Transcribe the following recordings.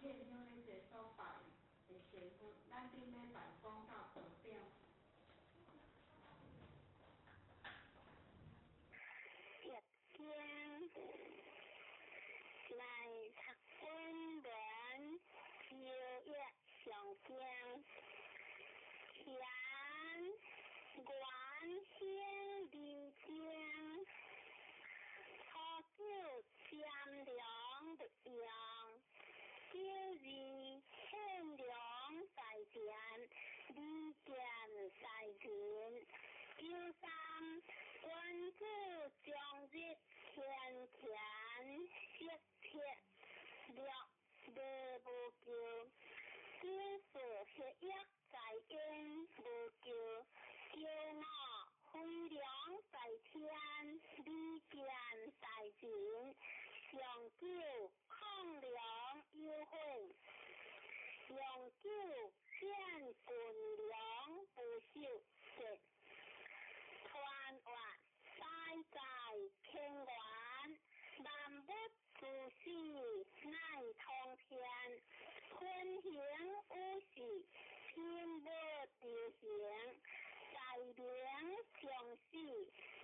欠有咧接受拜的身份，咱顶礼拜讲到2点。日经来读本文9月上经，前元兴离经，初九占良不用，9日欠良在殿，离见在庭。9、3君主将日天前设帖无救，9、4协约在因无救，9、5非良在天，离见在人，上9抗良有悔，上9见君良不守节。传话再在天元，万物自死乃通天，坤行有事，天物流行，在灵将死，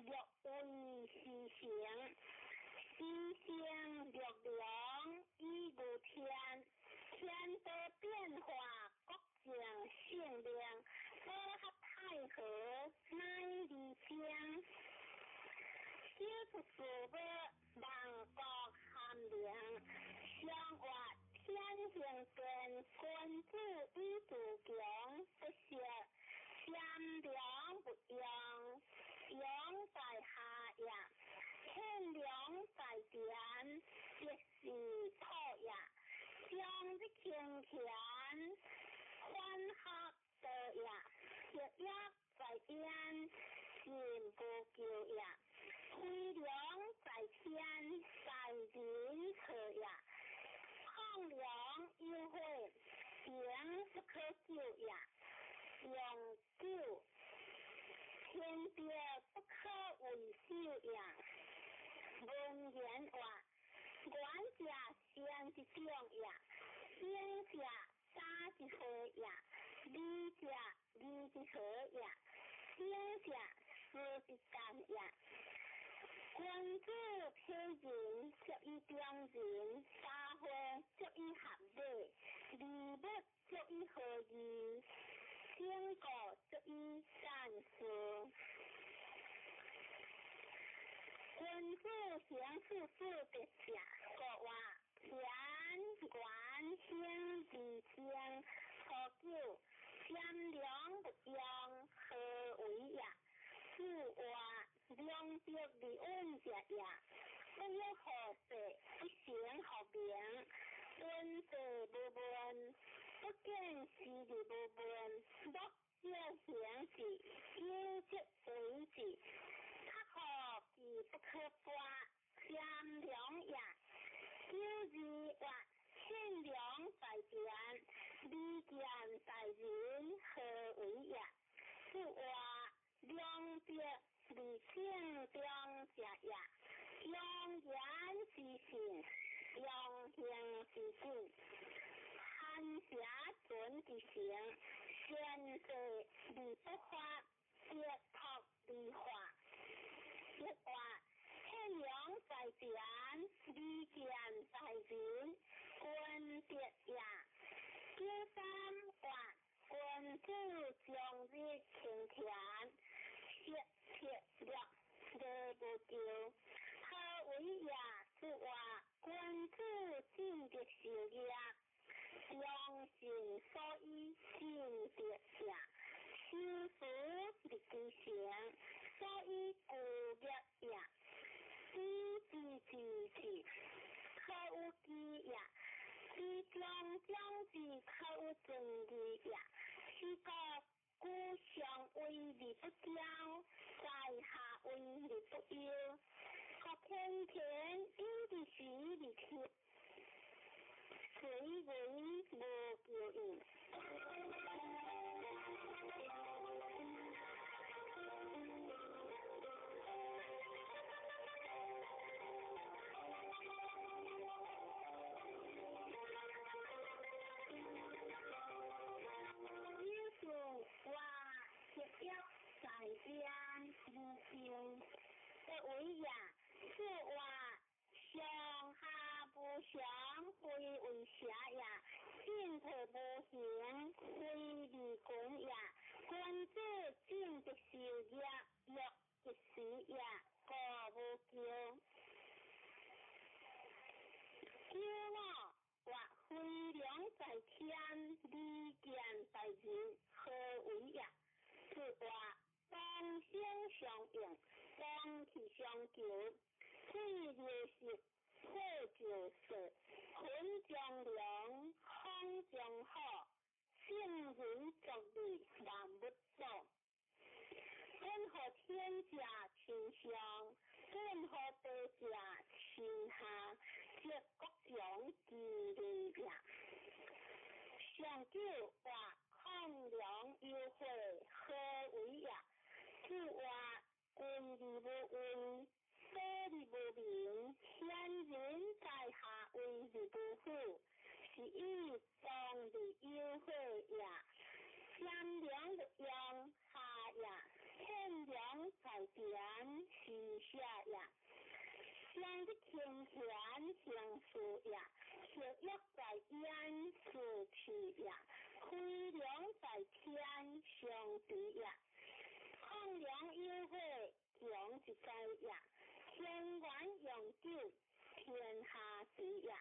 若为事成，事成若良，以如天，天道变化，国境性量，保合太和，乃离经。9事物万国含量，相话天行变，君主以自强，不赦善良不用，良在下也，欠良在殿，即是土也，将之轻权，反合道也，协约在天，人不救也，非良在天，在人可也，抗良有悔，行不可救也，用9天地不可为守也。文言话，原者先一种也，先者早一回也，理者理一回也，先者事一干也。君主批人，足以中人；大会足以合理；礼物足以和义；经过足以善事。君主行事事别者，国话前元兴离经，初9占良不用，何为也？是话良德离恩者也，不有何事，不行何名？恩德无问，不见事理无问，莫要行事，有则为之，克何其不可挂？善良也。9日或欠良在殿，离见在人，何为也？是话良德离性中者也，良言是信，良行是信，罕瑕准之行，先世离不法，结托离法。实话欠良在殿，离见在人，君德也。9、3或君主将日轻权，设帖无救，何为也？是话君主尽的受业，良心所以尽德者，修福立之行，所以故业也。知，可有知也；知将知，可有正义也。是个故上位力不骄，在下位力不忧。为也，是话上下无常，非为邪也，净土无形，非离君也，君子正直受业，欲一时也，故无咎。叫我或非良在天，利见在人，何为也？是话当相相应，当其相求，虽流食，破旧事，混将良，空将好，圣人作理，万不作。任何天下倾上，任何地下倾下，皆各享其利也。上九或抗良优惠，何为也？是话君利无为，非利无名，天人在下为利不富，是以当利优惠也。天良的用下也，天良在边是下也。相的天权相属也，是约在焉是去也，非良在天相敌也。抗良优惠强一在也，天管永久天下事也。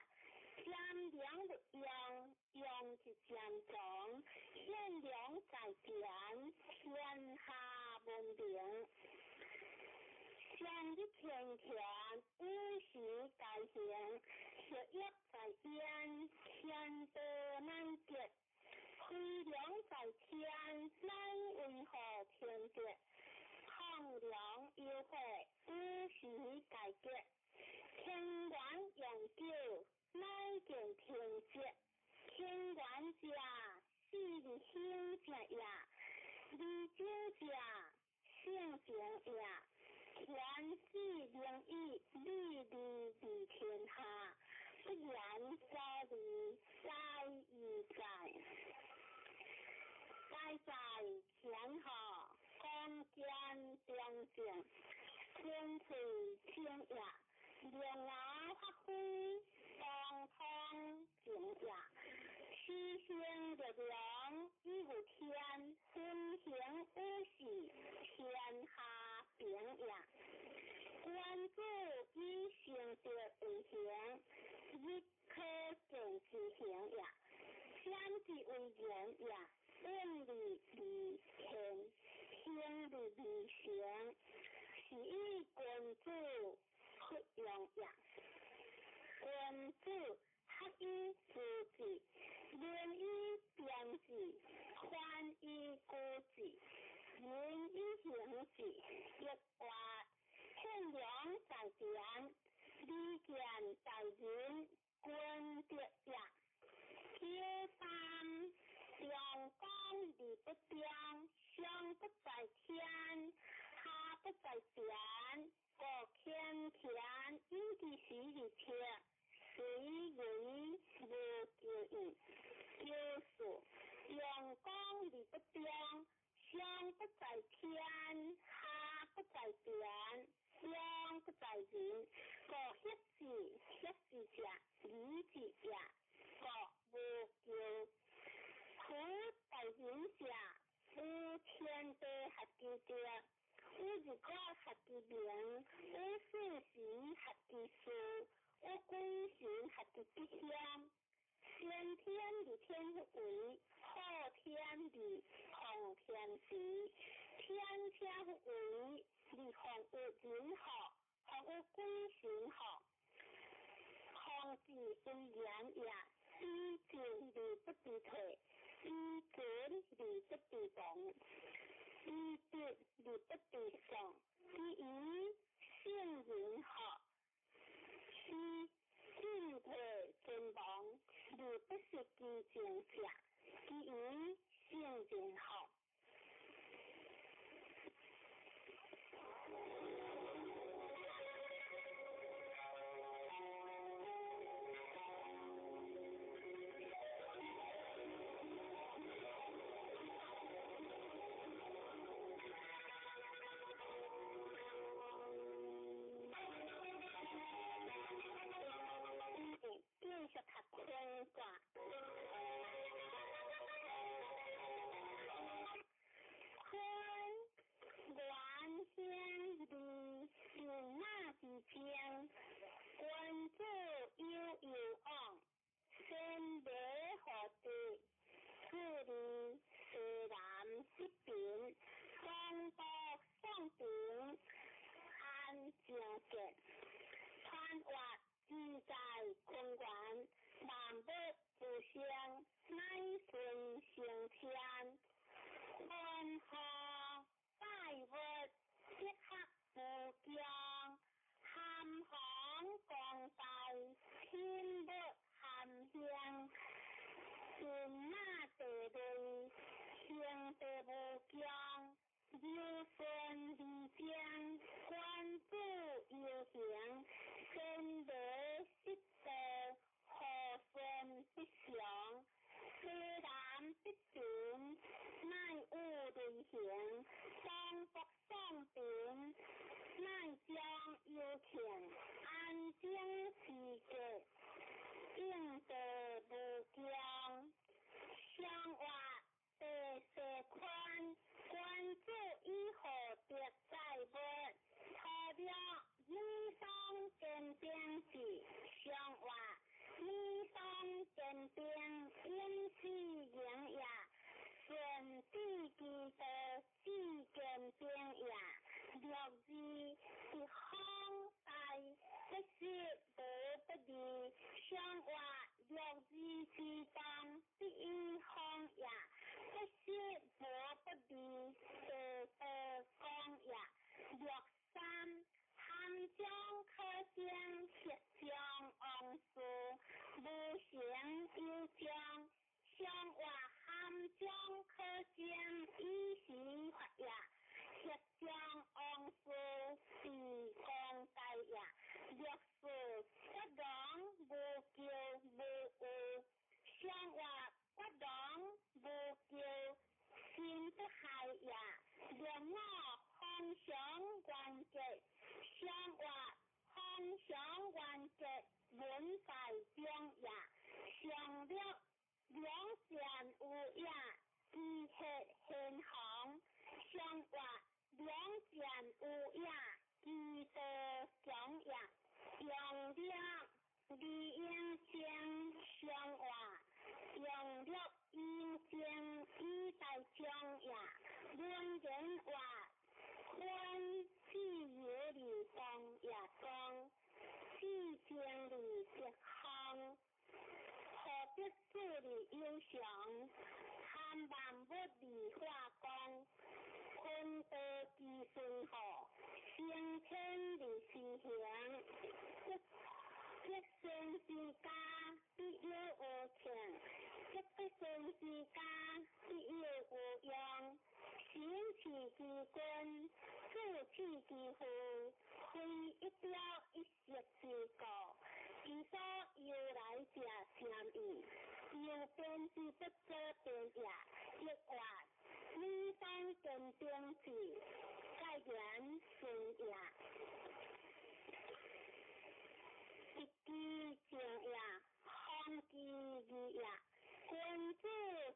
天良的用是渐长，天良在边天下文明。相的天权无时改行，是约在焉天德难结，非良在天难为何天结？抗良优惠无时改结，天管永久乃见天结，天管者是理性者也，理经者性情也。天是灵异，利天下，不然所理，在于在。在天下，光见中正，天垂清也，良牙发挥，当通静也。虚心的良，亦无天，分行无事，天下平也。君子以行德为行，亦可见之行也。天之为人也，论理理天，天理理行，是以君子不用也。君子合于自己，论于边己，宽于孤己，仁于行己，亦话天良在边，利见在人，君德也。第三，良光理不彰，上不在天，下不在边，各天田，因其时而天，虽为无救矣。就是良光理不彰，上不在天，下不在边，上不在人，各协之者，理之也，各无救。苦在人者，无天地合其德，无日光合其明，无四时合其数，无归行合其必险。先天理天为，后天理后天时，天天为，理后有人好，后有归行好。空之为言也，依正理不必退，依准理不必动，依德理不必上，依于圣人好，依进退尊王，理不是基见下，依于圣人好。天不含香，骏马地雷，行地无疆，有顺离江，关注有形，身得失得，何顺必祥，虽然必变，乃有类型，双福双变，乃将有情，安静世界，应得无疆，相话地势宽，关注以后别再问，投了你当见边时，相话你当见边因此营也，顺地基的只见边也，六字是空大，不是无不离，相话六字是当第一空也，不是无不离，讲也，六三。含将可见，实将昂数，无形有将，相话含将可见，以时法也，实将昂数是讲大也，六数不讲无叫无有，相话不讲无叫，心不害也，六我空想关结。相话空想完结，文在中也，上了两善有也，知血现行，相话两善有也，知道讲也，用了理应将相话，用了应将以在中也，论人话。观既有理当也当，既将理结康，何必自理忧想？贪万不理化光，坤得其顺何？先天理是行，一生之家必有无情，一生之家必有无用。行其之君，助其之父，非一雕一石之果。其所由来者相异，有变之不可变也。一话，你当见变之，盖然顺也。一句正也，空之义也。君子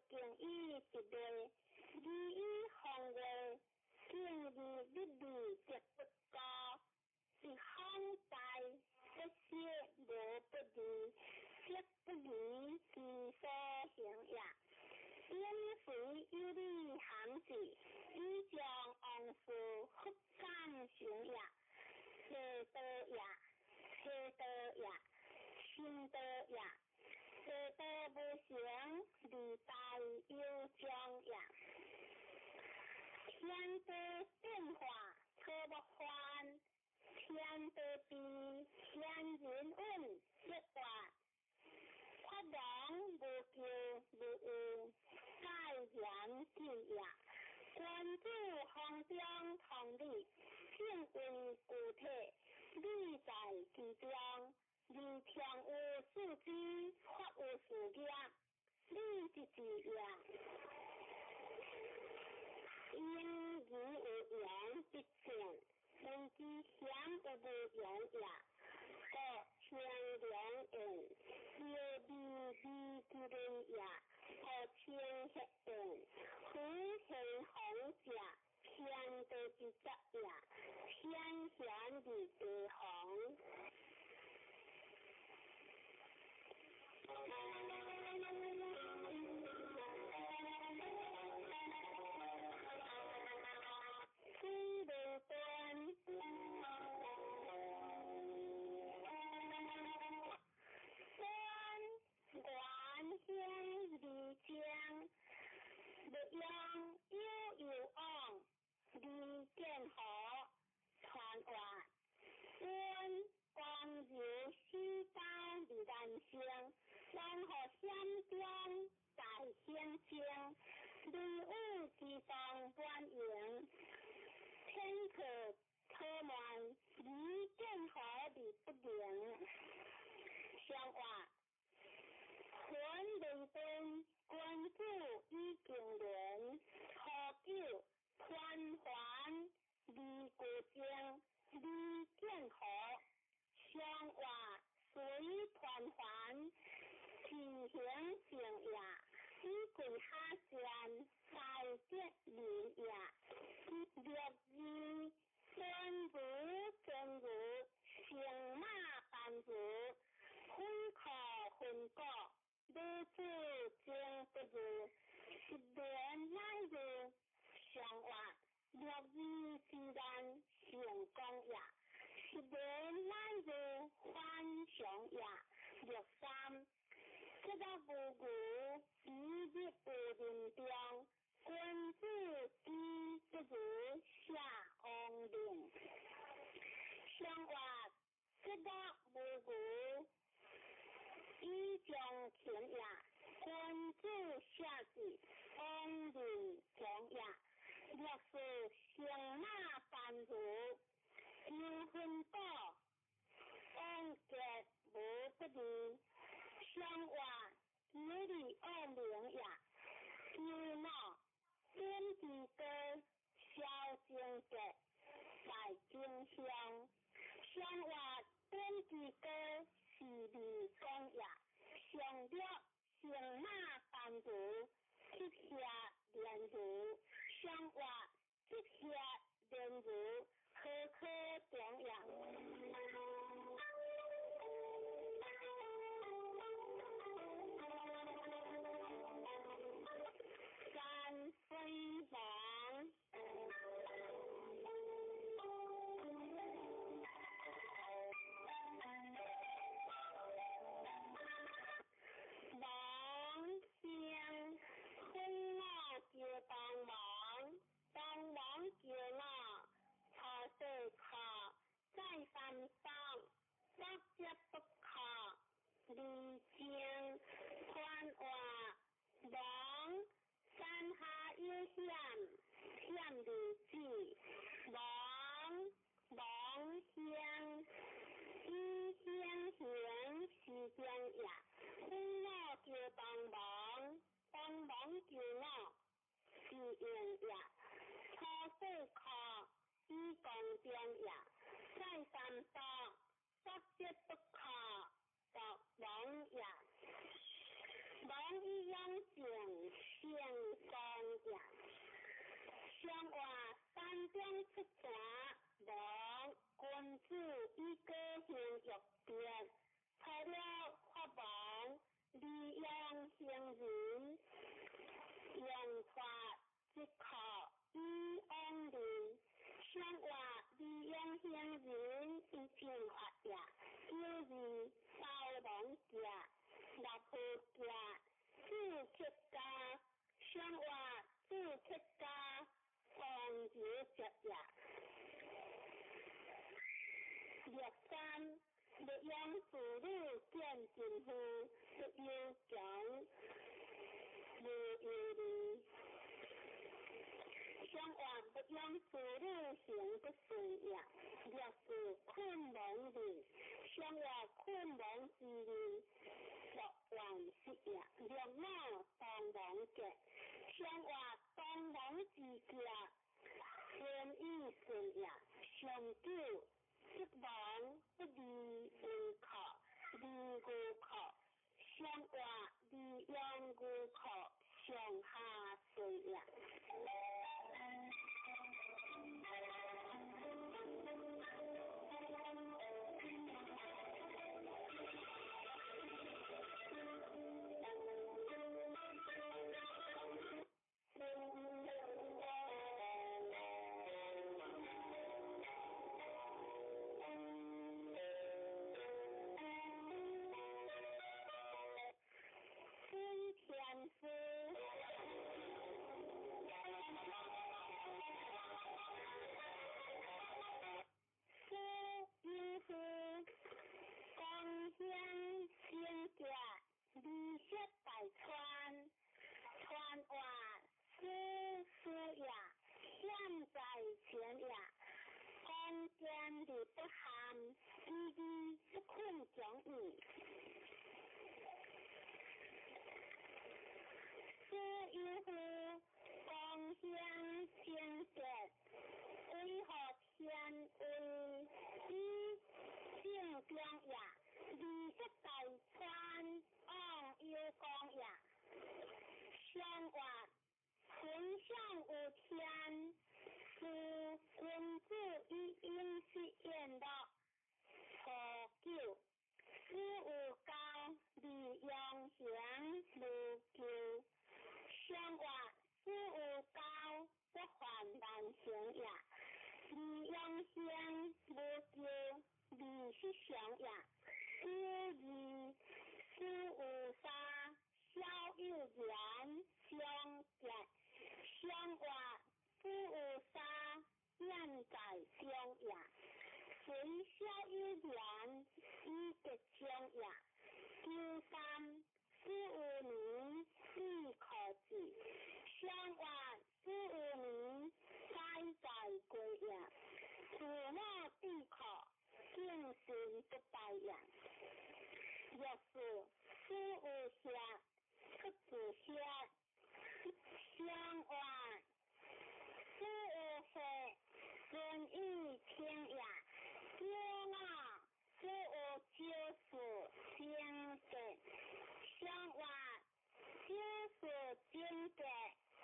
敬以一类。利益行为，敬义不理则不高，是空大，不是无不离，则不离其所行也。因随有理行事，以将昂数复感行也，邪道也，邪道也，心道也。邪道不行，理大有将也。天地变化，可不换；天地变，天人运，一话。发扬无咎无有，盖然之也。关注行中同理，性为固体，理在其中。理天有数之，法有数业，理之之也。因义有言必见，人之险有无言也。各天良人，有利利之人也。各天黑人，非行好者，天地之责也。天贤之地行。虽无端，话，权利本官府已经连，何九宽还李国正李建和，相话随团还进行成也，以quyền下線大節連也，略字官如正如成馬辦如，分可分果，如此正不如，一年乃如相話，略字自然成功也，一年乃如幻想也，略三。這個無語以日無人中，君子之不如下王令。相話這個無語以將權也，君子下至王令將也，若是成馬辦如，有分果，王結無不利。相話有理惡名也，有腦天地歌小正節在經香，相話天地歌是理公也，相略成馬辦如，即下連如，相話即下連如，可可長也。分房王相分我叫當王叫我他對可在山上作接不可離經寬話王山下有險，險離子，王鄉，以鄉行是將也，分我叫當王叫我是應也，他對可以講將也，在山上作接不可作王也。王一樣正相公也，相話三將出家，王君子一個行欲變，他了法王利用行人，用法即可以安寧，相話利用行人以正法也，就是包容家。立夫家，自出家，相話自出家，放子着也。略三，略用子女見盡夫，不要講，無有理。相話不用子女行不順也，略是困蒙理，相話困蒙之理。王是也，略我當王嘅，相話當王之家，天意順也，相救即王不離無可，離無可，相話離用無可，相下順也。有夫共享清洁，为何天为之正中也？20大川往有光也，相话天上有天，是君子以应是言道。9事有高，利用行如旧。相话事有高，不患难行也。利用行如旧，利是相也。2事有三，小有言，相结。相话事有三，言在中也。虽小有言，以结中也。3事有年，以可治。相话事有年，该在归也。父母必可，敬神不败也。若是事有下，不自下。相话事有下，顺意听也。事有就是精结。相话就是精结，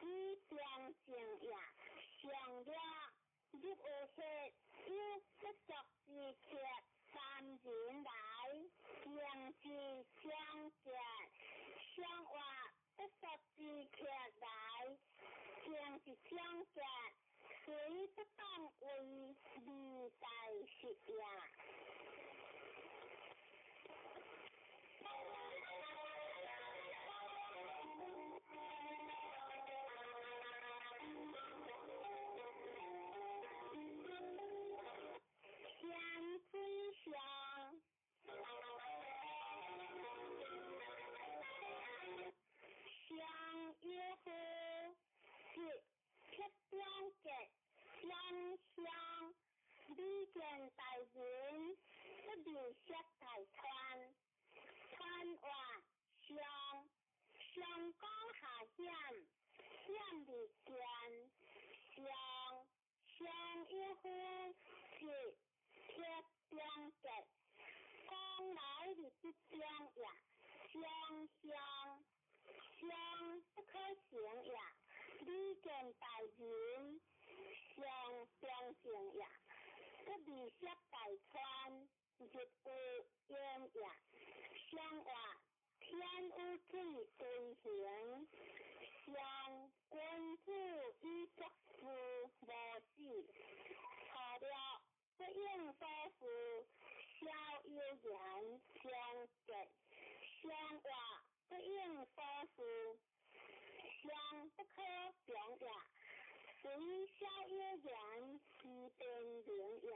以良性也。相了入有血，有不足之缺，3人来，形之相结。相话不足之缺来，形之相结，虽不当为利大事也。天吹响，相约夫，是七中结，相相，利见大人，不利失大川。川话上江下险，险利见。相约夫，是七中结，江来利不将也。相不可行也。利见大人，相相行也。不利失大川，日有烟也。相话天有水对行，相君子以作事无事。错了不应所事，小有言相结。相话不应所事，相不可讲也。虽小有言，是变灵也。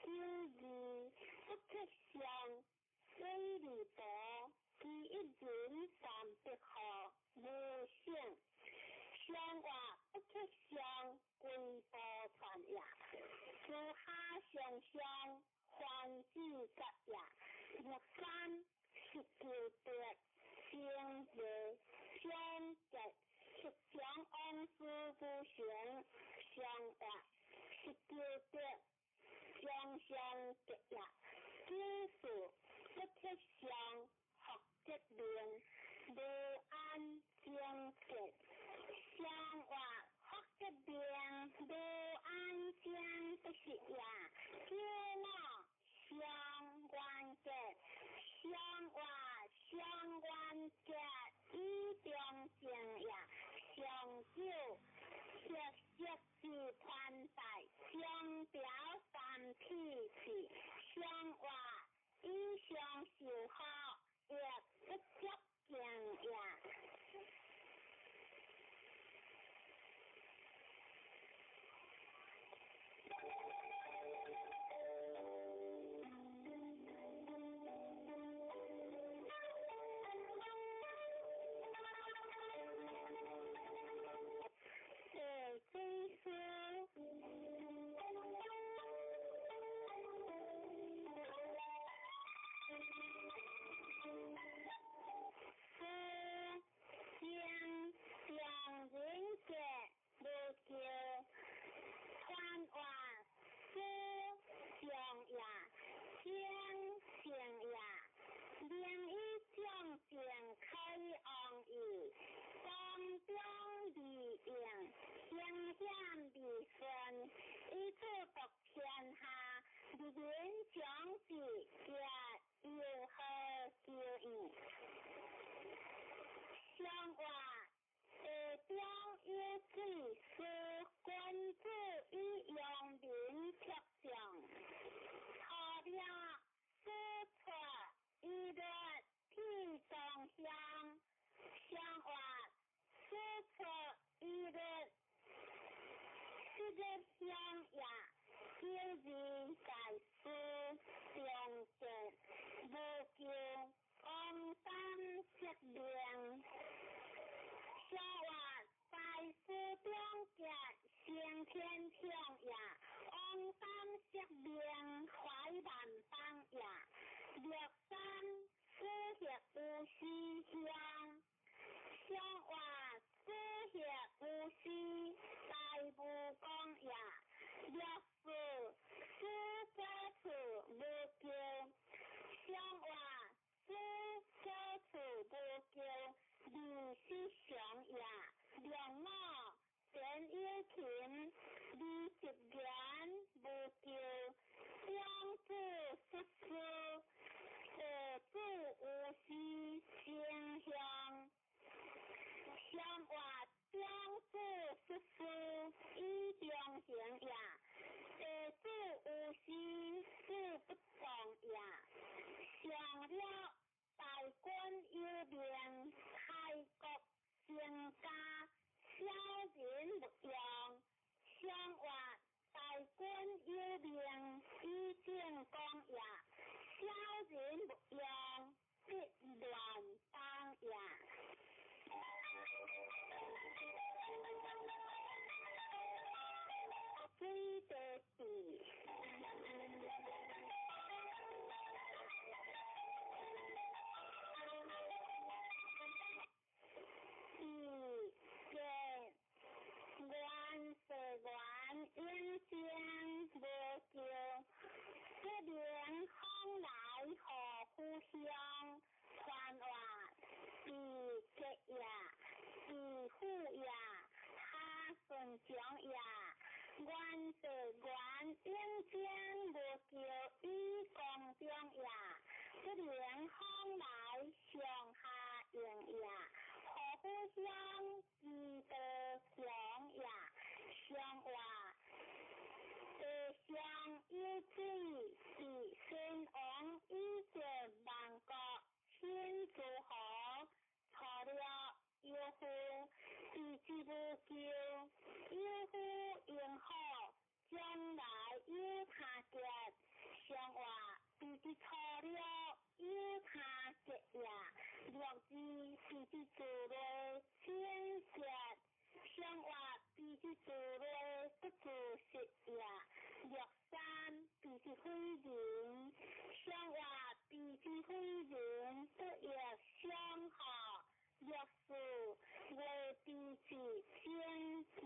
9不可相，虽利薄，其一人300号，无性。相话不可相，归波传也。私下相相，患之疾也。319别，相结，相结，是将安事不行。相话19别，相相结也。9不可相，学结令，无安相结。相话学结令，无安相不是也。相关结，相话相关结，以中性也。相9色之宽大，相表3体是。相话以相受好，也不足敬也。日向也，叫人在书中见，无求光丹色亮。小话在书中见，先天听也，光丹色亮，怀万邦也。六三书写无思乡，小话书写无思大武功也。六四书歌词无救，小话书歌词无救，二思想也。六五陈友琴20元无救，相助失书，何主无私形象。相话相助失书以中行也，何主无私事不动也。上了大官有名，开国成家，小人不用。相话大官有名，以正公也，小人不用，必乱邦也。水得地，元是元，阴间无救，不连空来何故乡？传话是吉也，是虎也，他顺祥也。元是元，阴间无救，以公中也。不连空来上下应也，何故乡？义德祥也。相话相有罪，是先王以见万国亲诸侯，错了有夫，自之无救，有夫应好，将来有他结。相话自之错了有他结也，若之自之自内先结。相话必之自内不自实也，若三必之非人，相话必之非人不亦相好，若是为必之先结，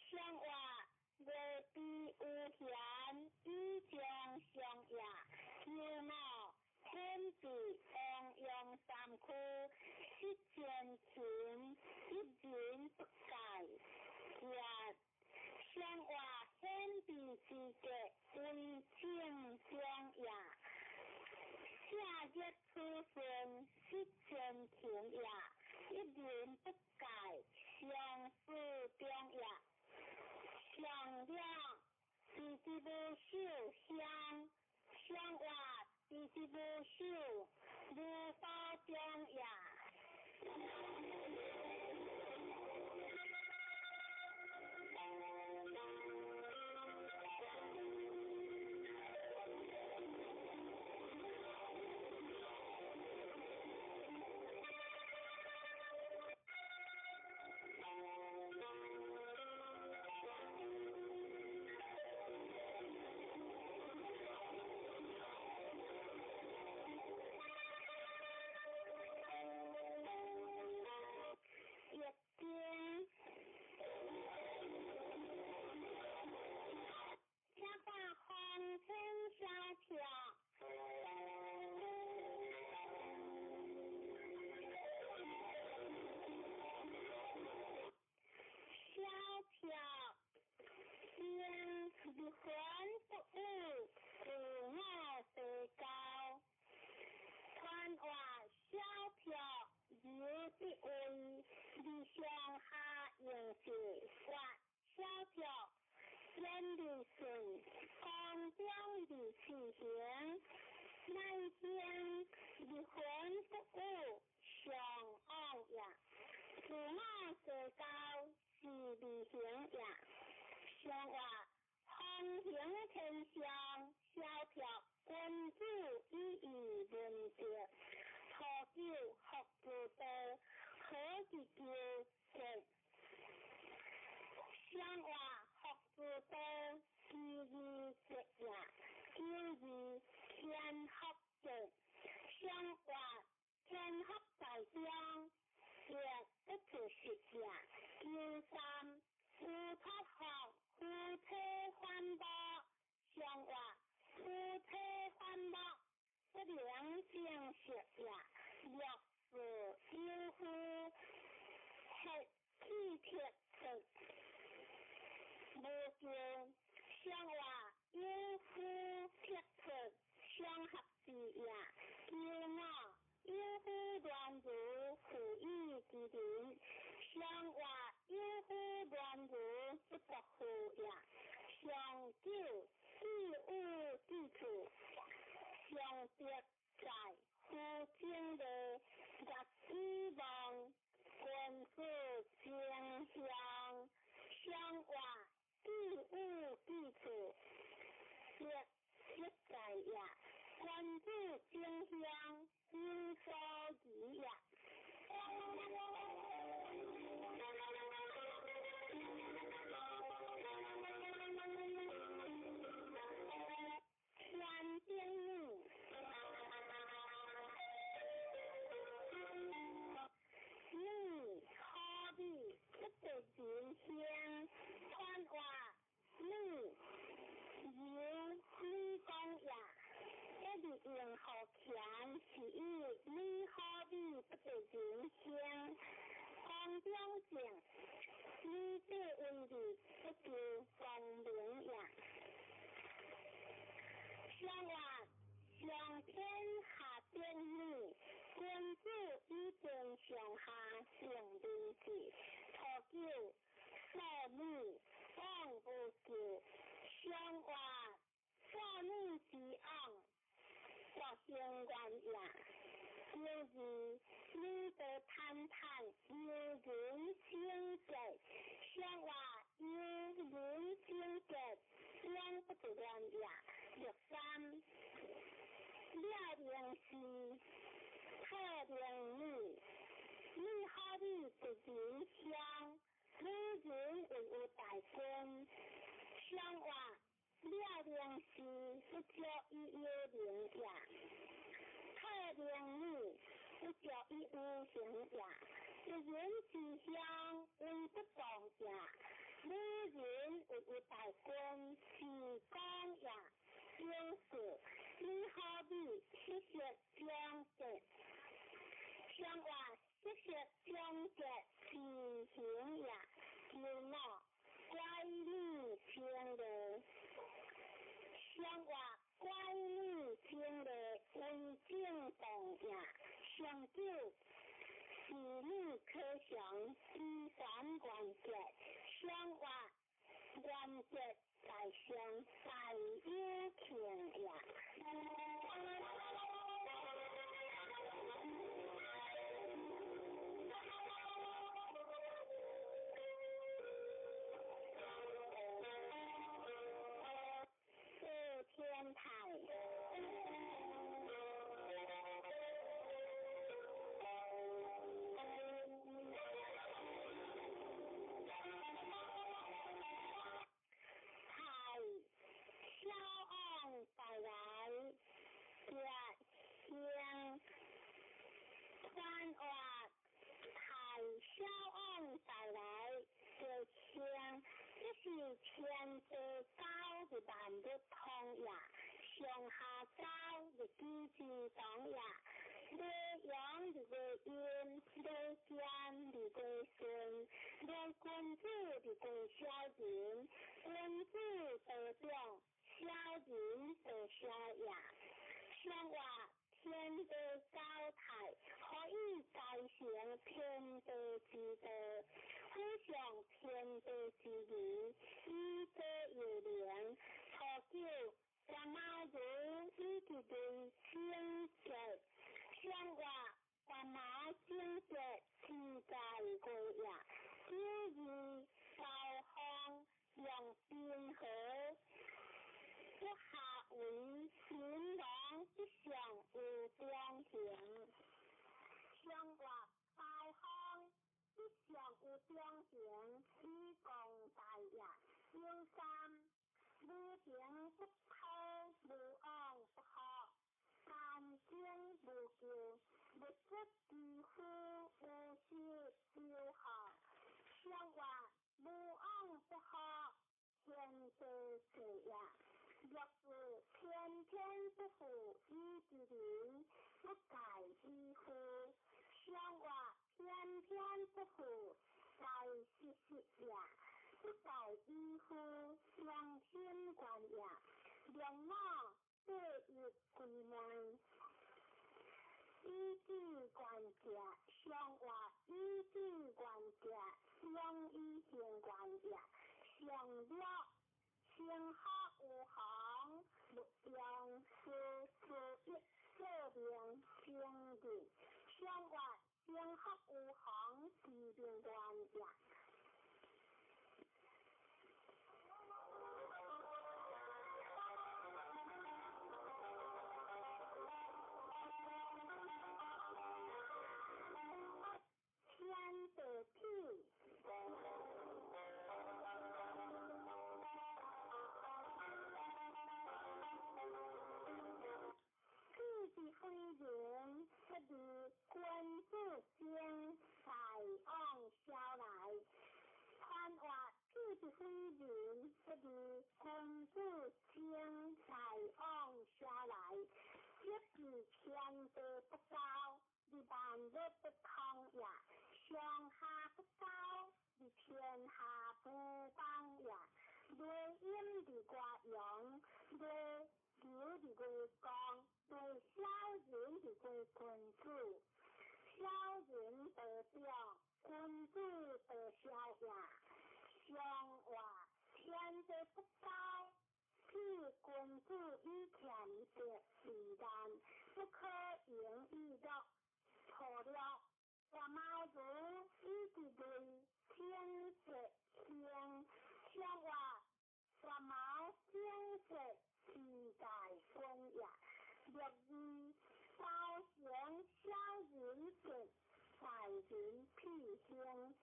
相话为必无嫌，以将相也。有貌天地安阳三区，失见情，一人不改也。相话天地之格，为正中也。夏日出生，失见情也，一人不改，相思中也。上亮自之无秀香，相话自之无秀，无包中也。相行天上，萧条君主以义论德，初九福不得，何其救世。相话福不得，其义节也；救义天福节，相话天福在中，也不可实也。救三夫托福，夫妻反报，相话夫妻反报，不良正实也。若是有夫吃气铁食。无见相话有夫撇出相合之也，叫我有夫乱如负义之灵，相话有夫乱如不得夫也。相九事物之处，相别在夫亲的日之望，君父将相，相话。事物之处，别在也；君子将相，应所宜也。天经女，女何必不得见相？传话女。女讲也，一日用何强是以女何必不得人相？光中正，女者为理，不就光明也。相话上天下变女，君子以正上下成理智，初九少女望不救。相话少女之昂，国兴元也。有二女得坦坦，有人清洁。相话有人清洁，两不得乱也。六三了良师，特良女，女好比不人相，女人为有大根。相话了良师，不教以有灵也；特良女，不教以无形也。一人之相，为不当也；女人为有大根，是光也。有时你好比失血相结，相话失血相结是形也。有我乖女听的，相话乖女听的为正当也。相九是女可想第三关节，相话关节在相在有情也。天台。带来热香，传话太消昂带来热香，这是天地高的难不通也，上下高的机智懂也，内阳的归阴，内奸的归顺，内君子的归小人，君子得中。小人得小也，相话天地高台，可以再行天地之道，互相天地之理，以德有良。初九黄毛如以其对清洁，相话黄毛清洁是在归也。有二高方用冰河。几乎无事就好，生活无安不好，天地自然。若是偏偏不负伊之灵，不改依乎？生活偏偏不负在世事呀，不改依乎？良心观呀，良我对日归门。依据观者，生活依据观者，用依行观者，上了先学有行，不用事一设定先定，生活先学有行，制定观者。天地地，地之非人，不如君子先才往小来。看话地之非人，不如君子先才往小来。一是天地不高，你万物不通呀；上下不高，你天下不邦呀。对阴的卦阳，对牛的归公，对小人的归君子。小人得表，君子得小呀。上话天地不高，譬君子以前者自然，不可言喻的。错了，我毛主一直对天色天，像我毛天色自在风呀。若是高贤小人者，在人辟先。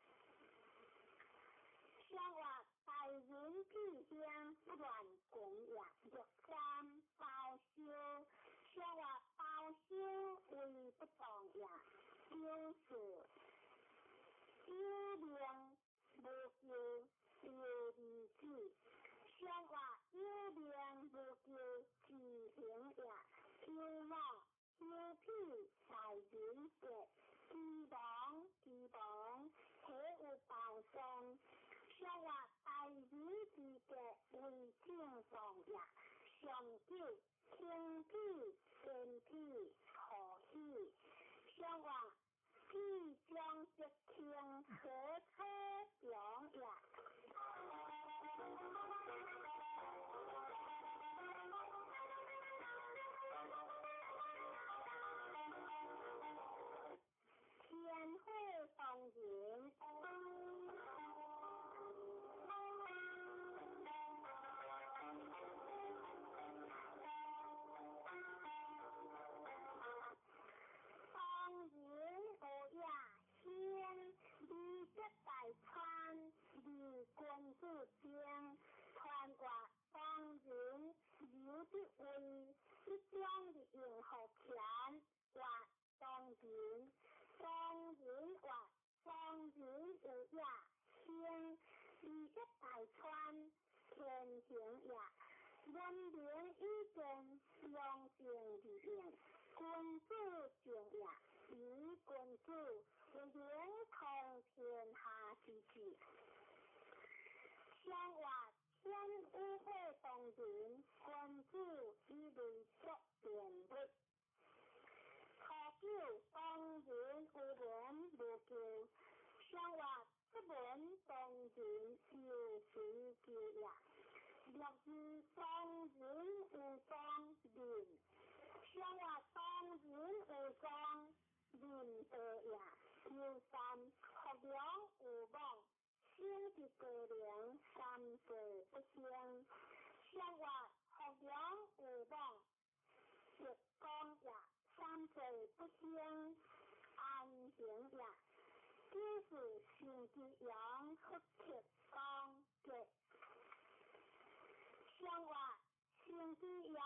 像我大人辟先，不乱供养。若三包修，像我包修为不动呀。就是有量无救，有理智。像我有量无救，自行呀。有我有屁在人者，地亡，体有报生。像我大人之格为正常呀。上九天地天地可喜，像我必将一天何车表呀。天会动人，当人无呀天，你这大川，你君子间，穿过当人有的为，一将的应好钱，或当人或当人有呀天，你这大川，天行呀。人民已经用尽的应，君子敬呀，以君子为连通天下之志。像我天污会动人，君子以为作典律。可救当人无人无救，像我不闻当人有谁救呀？若是当人无当人，像我当人无当人得呀。有三学良无忘，心的格量三者不相。像我学良无忘，是讲呀。三者不相，安行呀。就是心之阳和铁刚的。像我心之阳，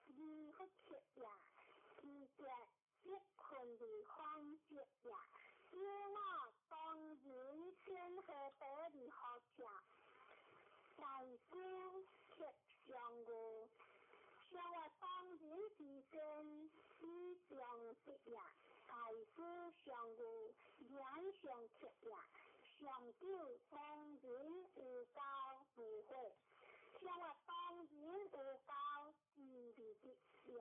你和铁呀，你的一困地方节也，叫我当然先和得地好吃。大师吃上午，像我当然是先思想节也，大师上午脸上吃也，上酒当然有教不会，像我当然有教自理节也。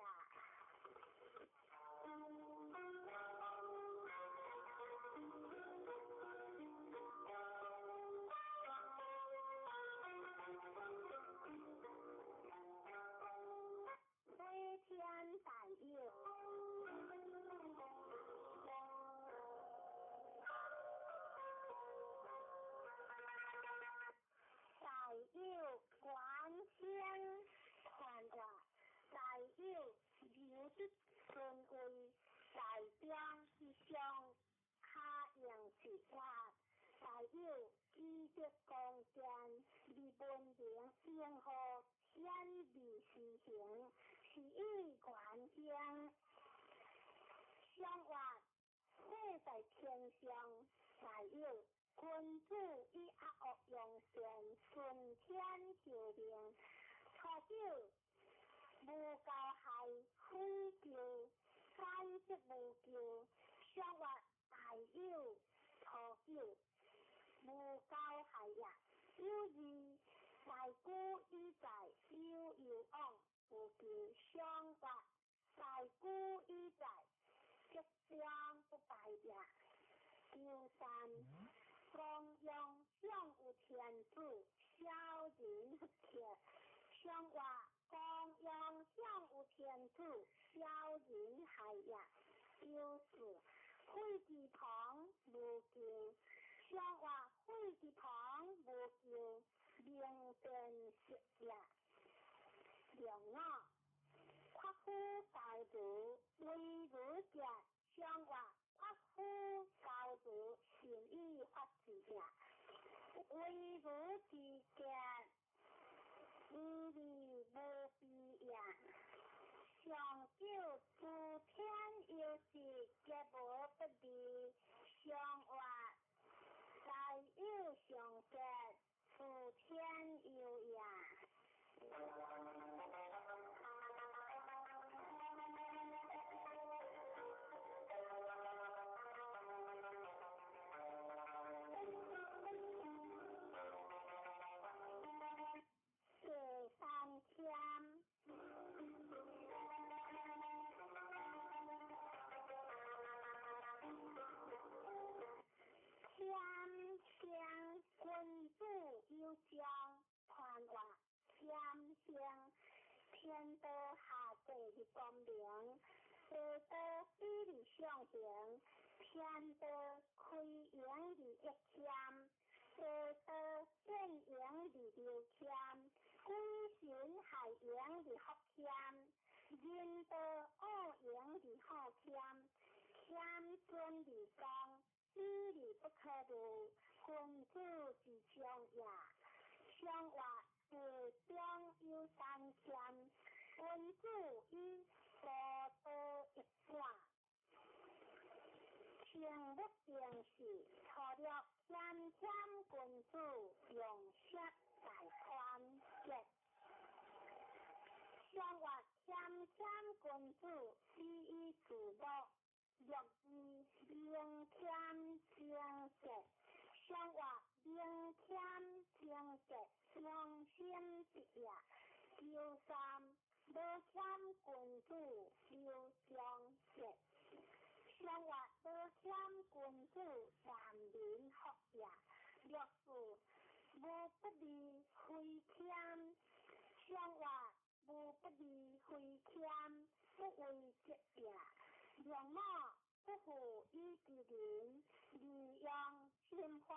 飞天大雁，大雁观天看话，大雁有的顺位，代表是上下样子话，大雁记得讲见，你本名先后显微实行，是以观天。相话活在天上，大雁。君主以恶恶扬善，顺天求命，初九无教害，非救，三即无救，相话大雁初九无教害也。有二大姑以在，有有往无救，相话大姑以在，即将不败也。第三。中央向有天主，小人不切。相话中央向有天主，小人害也。第四，会地旁无救。相话会地旁无救，明辨实也。两我夸父教主，为如节。相话夸父教主，善意发自也。为如之节，无理无必也。上九诸天有时皆无不利，相话大有上节，诸天有也。第三天，天君主有将传话，天香天道下地的光明，地道地理上行，天道开阳的一天。地道正阳的六天，归神海洋的福天，人道恶阳的好天，天尊的光，地理不可入，君主之将也。相话地中有三天，君主以大道一半。天不定时，除了天天君主用色大宽节。相话天天君主是以自我，若以明天正节。相话明天正节，良心之也。第三，无天君主有将节。相话无天君主，万民福也。若是无不利非天，相话无不利非天，不为节也。良我不负以之人，利用侵化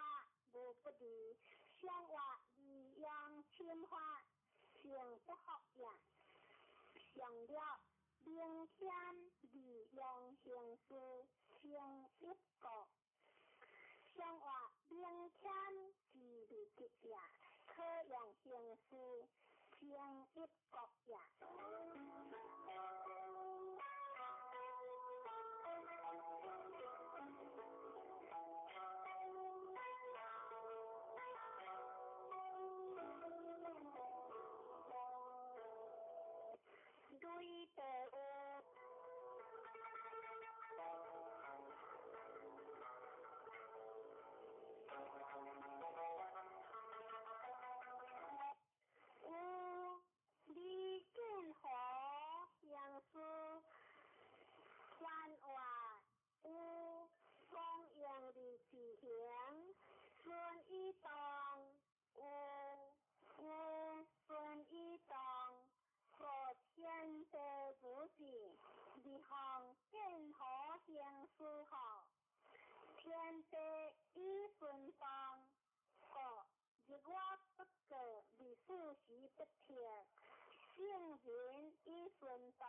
无不利，相话利用侵化，情不福也。上了。明天利用行事，情一个。相话明天自利节也，可用行事，情一个也。天地已顺风，日月不过，历史时不停。圣人已顺动，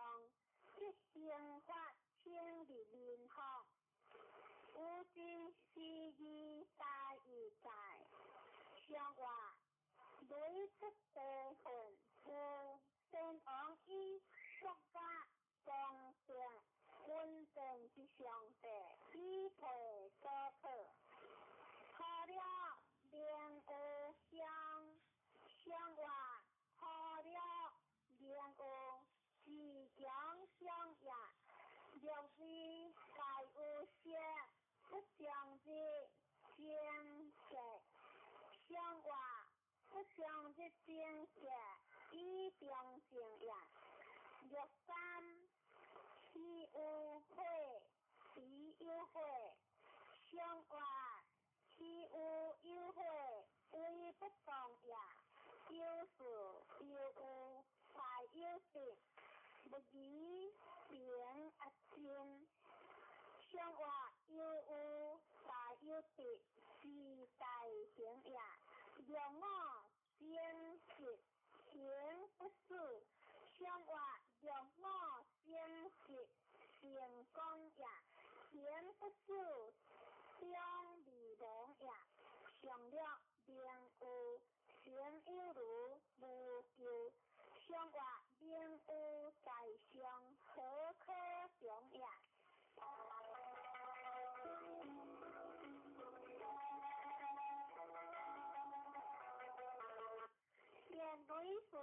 一生法清理面目。有真是义大义在，上话累出地魂，有先王以国家公正，稳定之上帝，以培所可。好了明有香，上话好了明有自强相也，若是大有些不相之正邪，上话不相之正邪，以中正也。若三其有悔，其有悔，上话其有悔，为不当也。有事有有，才有德，不义平而亲。上话有有，才有德，是大行也。若我正直，行不死。上话若我正直，成功也。行不死，将利亡也。上了明有。行有如无救，上话明有在上，何可长也？见对水，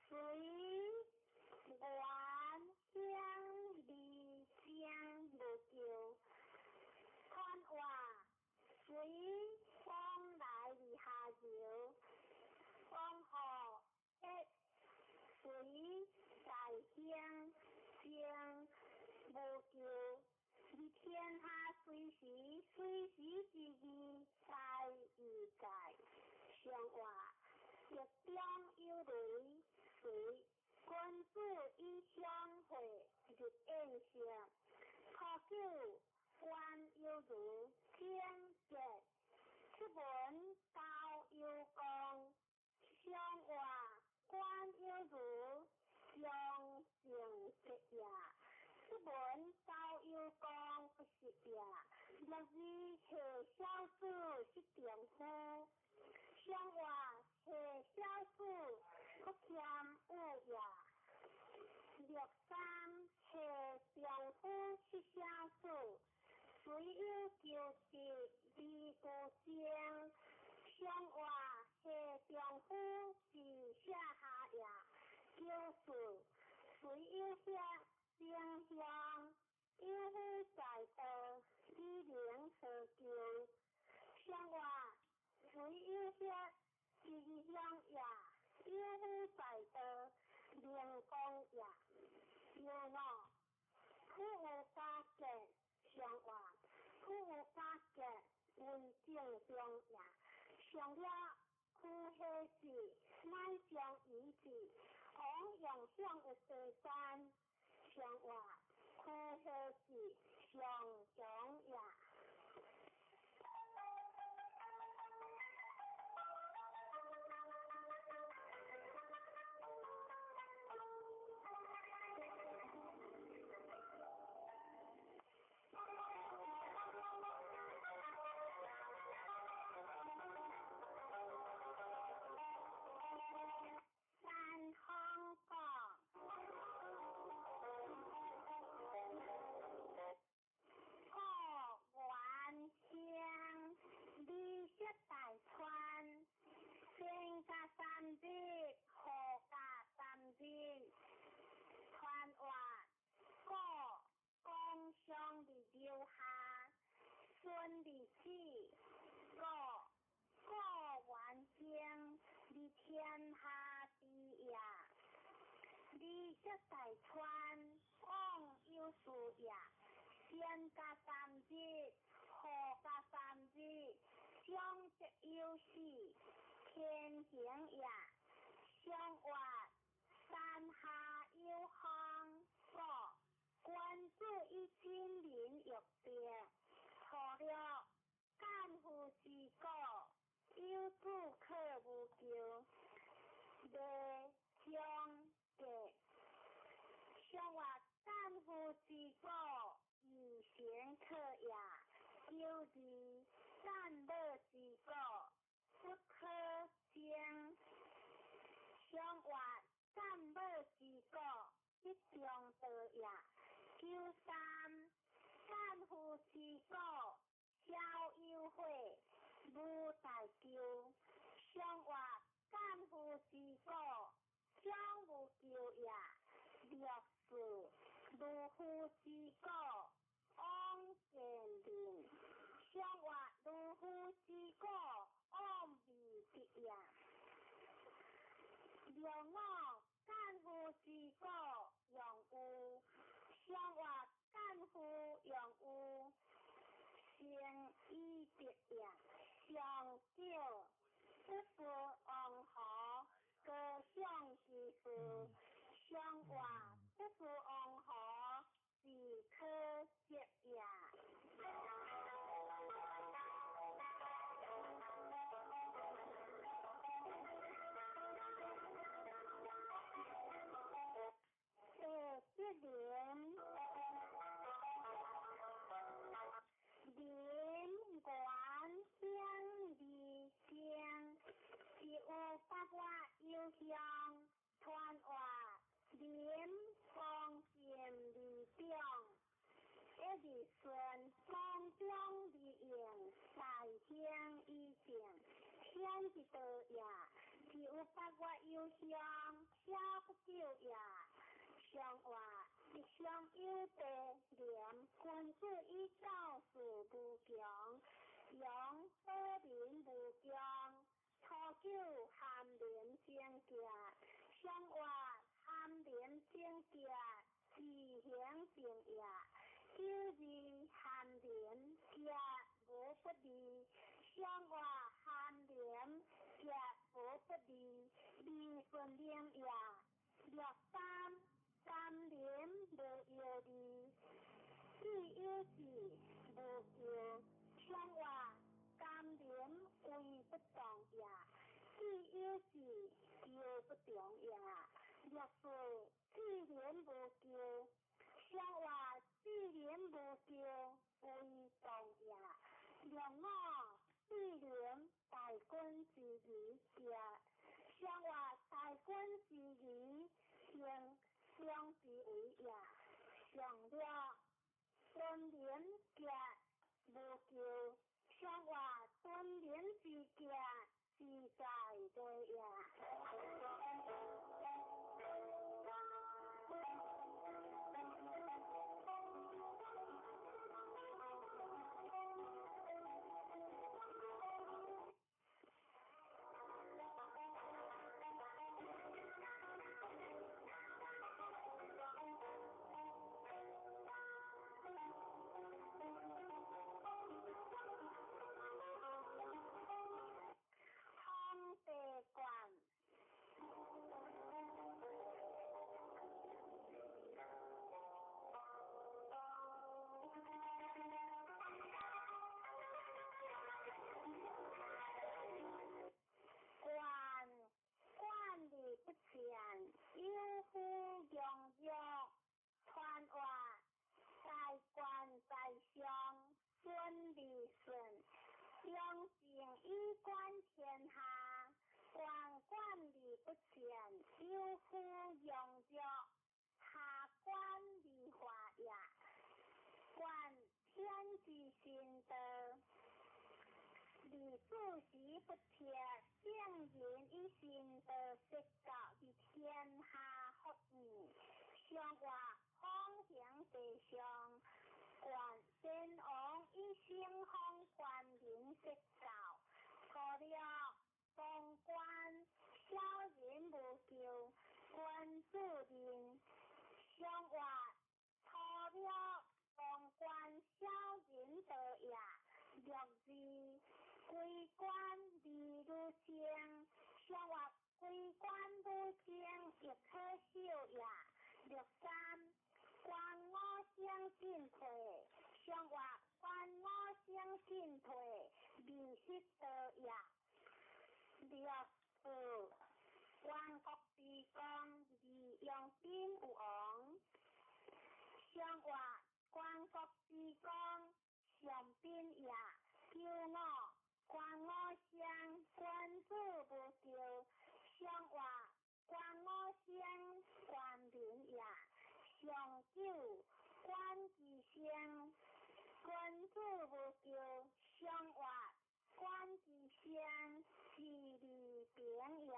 水原乡离乡无救，看话水往来离下游，往河一水在乡乡无救，而天下随时之意在义在，上话日中有雷水。君子以相会，日宴相。考究官有如天节，出门道有功。上话官有如相正直也，出门道有功不是也。若是下小子是丈夫，上话下小子不欠有也。若三下丈夫是小子，虽有救济离故乡。上话下丈夫是下下也，救事虽有下良乡，有夫在道，以良可救。上话虽有下异乡也，有夫在道，良公也。有我苦有加减，上话苦有加减，温正中也。上了苦下子，乃将以子，往用上有第三。上话苦下子，上中也。顺利起，过完江，离天下第也。离这大川，往有数也。先加三节，后加三节，将这有事，天行也，相曰山下有风果，君子以亲邻欲别，何了干夫之果，有主可无求，未相见。相曰干夫之果，以贤可也，有之干乐之果，不可将。相曰干乐之果，一中道也。九三干夫之果，孝有悔，无大咎。相曰干夫之果，将无咎也。六四如夫之果，枉见灵。相曰如夫之果，枉未必也。六五干夫之果，用有。相曰干夫用有，先以别也。上九不服王侯，各享其福。相曰不服王侯，是可接也。第一联，联关相离相，是有八卦有相，传话联光见离中。一日顺光中离应，大相以正，相之道也。是有八卦有相，下不久也。相曰一相有地廉，君子以造事无强，阳保民无疆。初九含廉相见，相曰含廉相见，自相正也。九二含廉结无不利，相曰含廉结无不利，利分廉也。六三甘廉无有利，既有事无咎。相曰甘廉为不当也，既有事又不当也。六四既廉无咎，相曰既廉无咎为当也。六五既廉大君之义也，相曰大君之义相相之为也。上六敦廉结无咎，相曰敦廉之结，是在对也。有夫用药，传话在官在相，顺利顺，良政以观天下，官管理不全，有夫用药，下官理化也。观天之心德，理主席不贴，圣人以心德设教于天下福义。相曰方向地上，观先王以圣方观人设教。何了当官小人无咎，君子令。相曰错了当官小人得也。六字归官利如相， 63关五声进退，上话关五声进退，面色多野。62关国之光，义勇兵有王。上话关国之光，上兵也。95关五声，官子无救。上话关五声，官民也。上9关之声，官子无救。上话关之声，是利平也。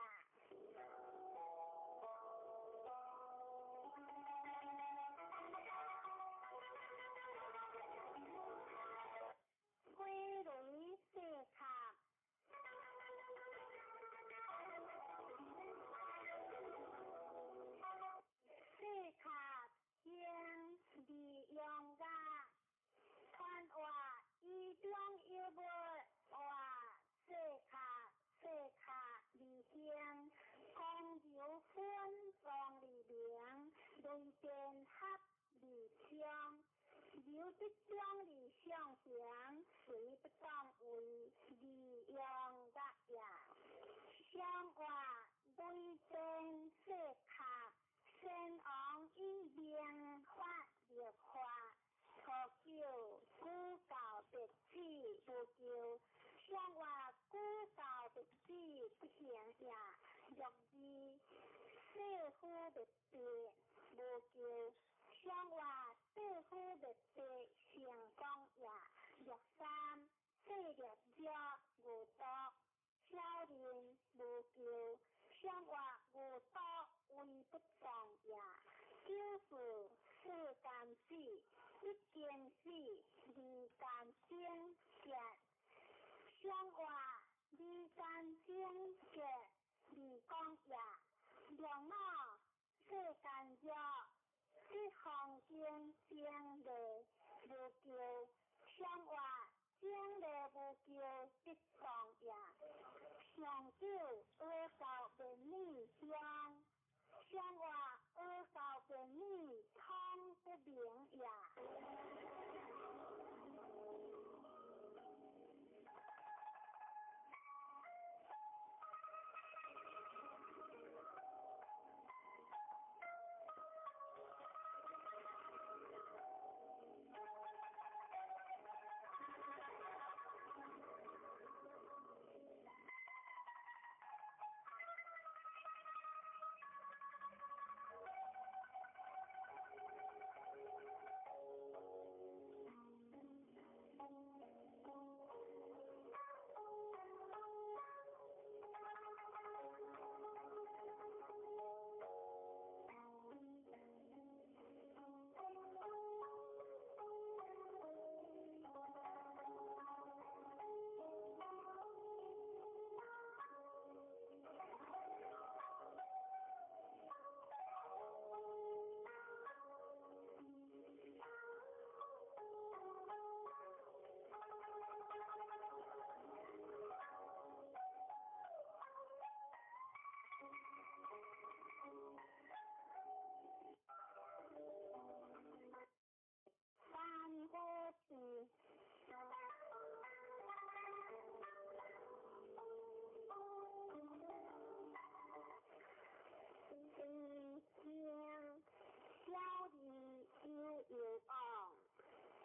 归类四卡，四卡应利用噶，看话一中一物话四卡利兴，公有分放利明，雷电合利枪。有这种理想行，谁不当为利用个呀？上话对正色卡，先昂一边发热化，可叫古教别子不叫。上话古教别子不行呀，若是社会别子不叫。上话社会别子成功呀，63细略少无多，少年无救。上话无多为不重呀，94世间事，一件事二间经结。上话二间经结二讲呀，65世间约。一行经经历无救，上话经历无救必重呀。上9恶教便利香，上话恶教便利通不明呀。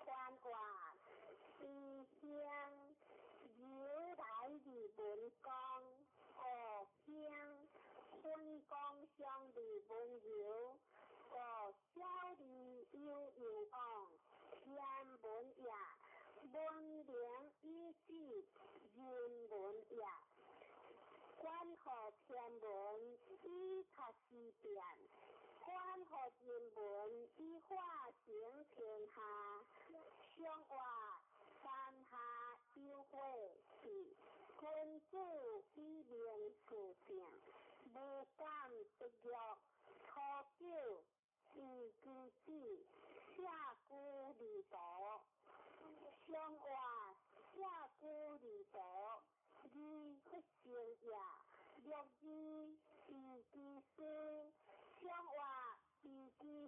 关话思乡，由来日文光，故乡春光乡里文游，故小里悠悠往，天文也，文明以至人文也。关乎天文以读思辨，关乎人文以化成天下。上话山下有花事，君子以明事正，无敢不欲。初9是君子，下孤离道。上话下孤离道。义不成也，62是其师，上话是其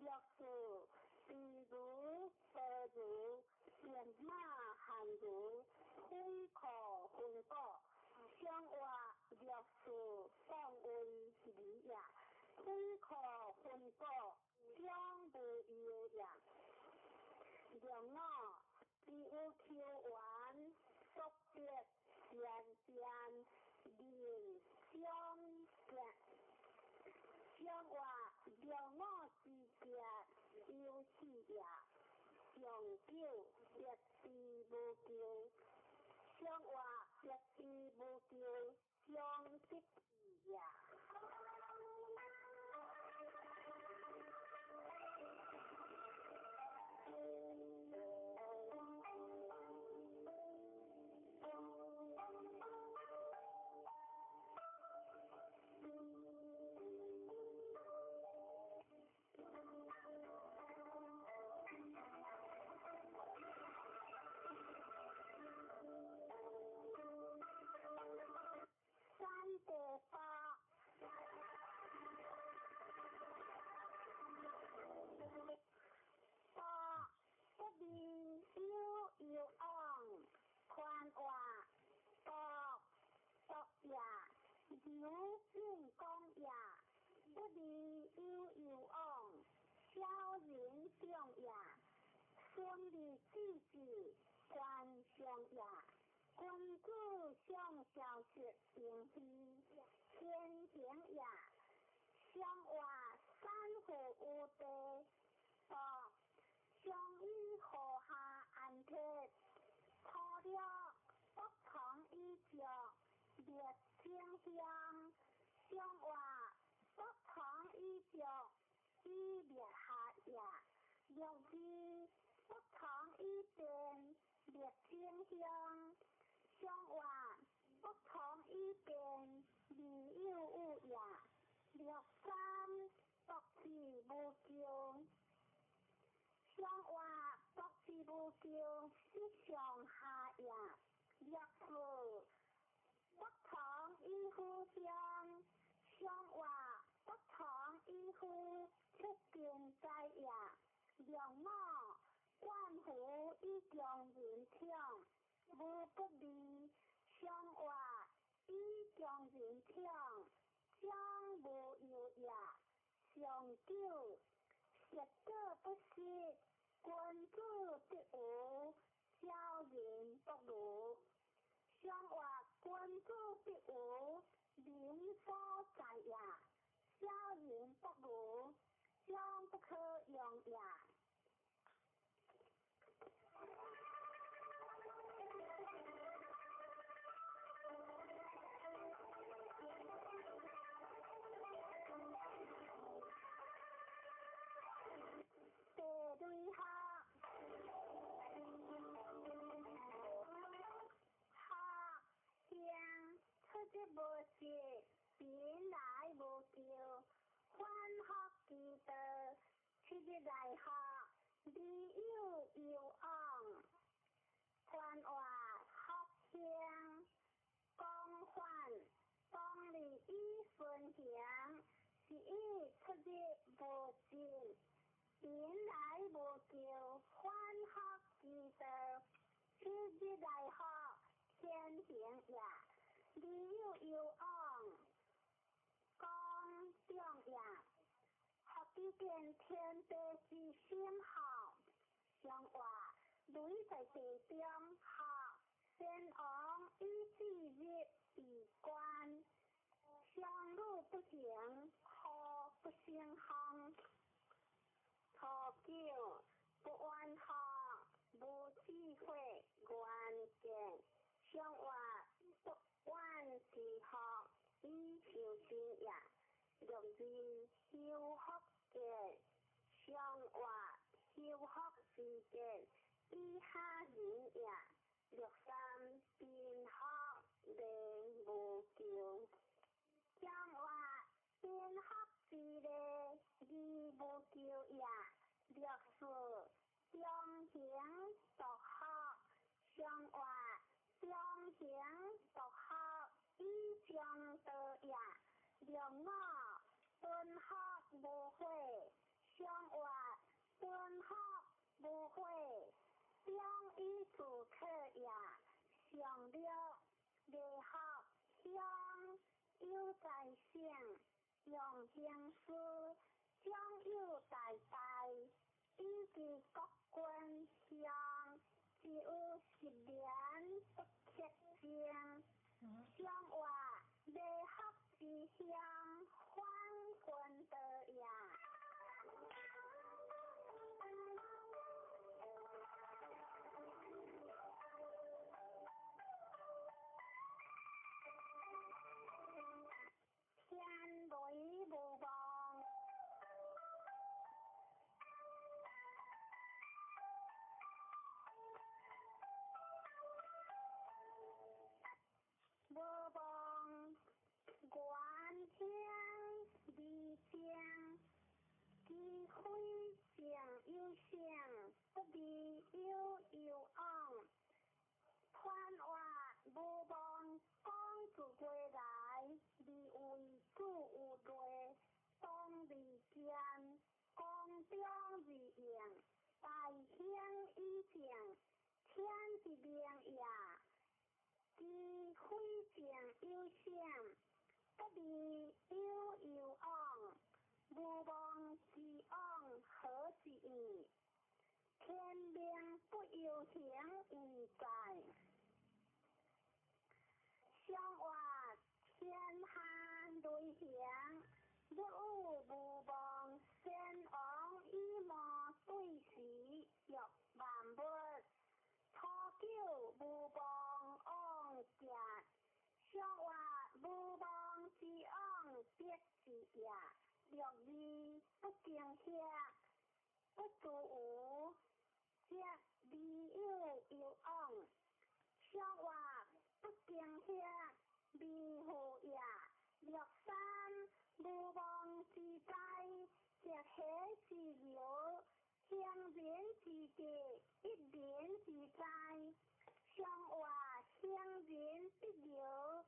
略字比如白如电马汉如灰壳灰果相话略字放为理也灰壳灰果相不有也两我比有求完作别渐渐连相结相话两我之间有事也长久别地无救相话别地无救相识也宽话多作也有运功也不离有往小人上也顺利自治官上也君子相小事行之天行也相话三河无地多相依河下安贴破了不同衣着列清香相话不同衣着衣列下也六字不同衣边列清香相话不同衣边离有物也六三独自无救相话独自无救是上下也六字不同衣服相相话不同衣服出边在也两我关乎一种人听无不离相话一种人听将无有也长久实得不息君子必无小人不如相话君子必无灵所在也小人不如将不可用也对哈将出之无事变来无救欢学记得出之来学理有昂欢话学乡光环光理一分享是以出之无事变来无救欢学记得出之来学天行也理有昂光中也学之见天地之心好相话雷在地中学先昂以自日以观相路不行可不兴行初九不安学无智慧关键相话不安自学以修心也六字修学见相话修学之见以下人也六三变学令无救相话变学之令义无救也六四相行独学相话相行独学以相得也六我顿学无会相话上了礼服向有在省，用形式将有代代，以及国军向只有10年不缺征，向外礼服之乡还军得呀。天雷无望，无望关天地将，机会将有想，不必有昂。盼望无望讲自归来，你为主有罪，当离间，宫中自应，大兴以正，天之灵也。机会将有想，不必有昂，无望之昂何之意？天命不由行已在，向外天下雷响，若有无望先昂以莫对时欲万物，初九无望昂家，向外无望之昂必是也，六字不惊吓，不足无。这理有昂，向外不惊吓，离乎也。六三无望之灾，这喜之流，相连之地，一连之灾。向外相连之流，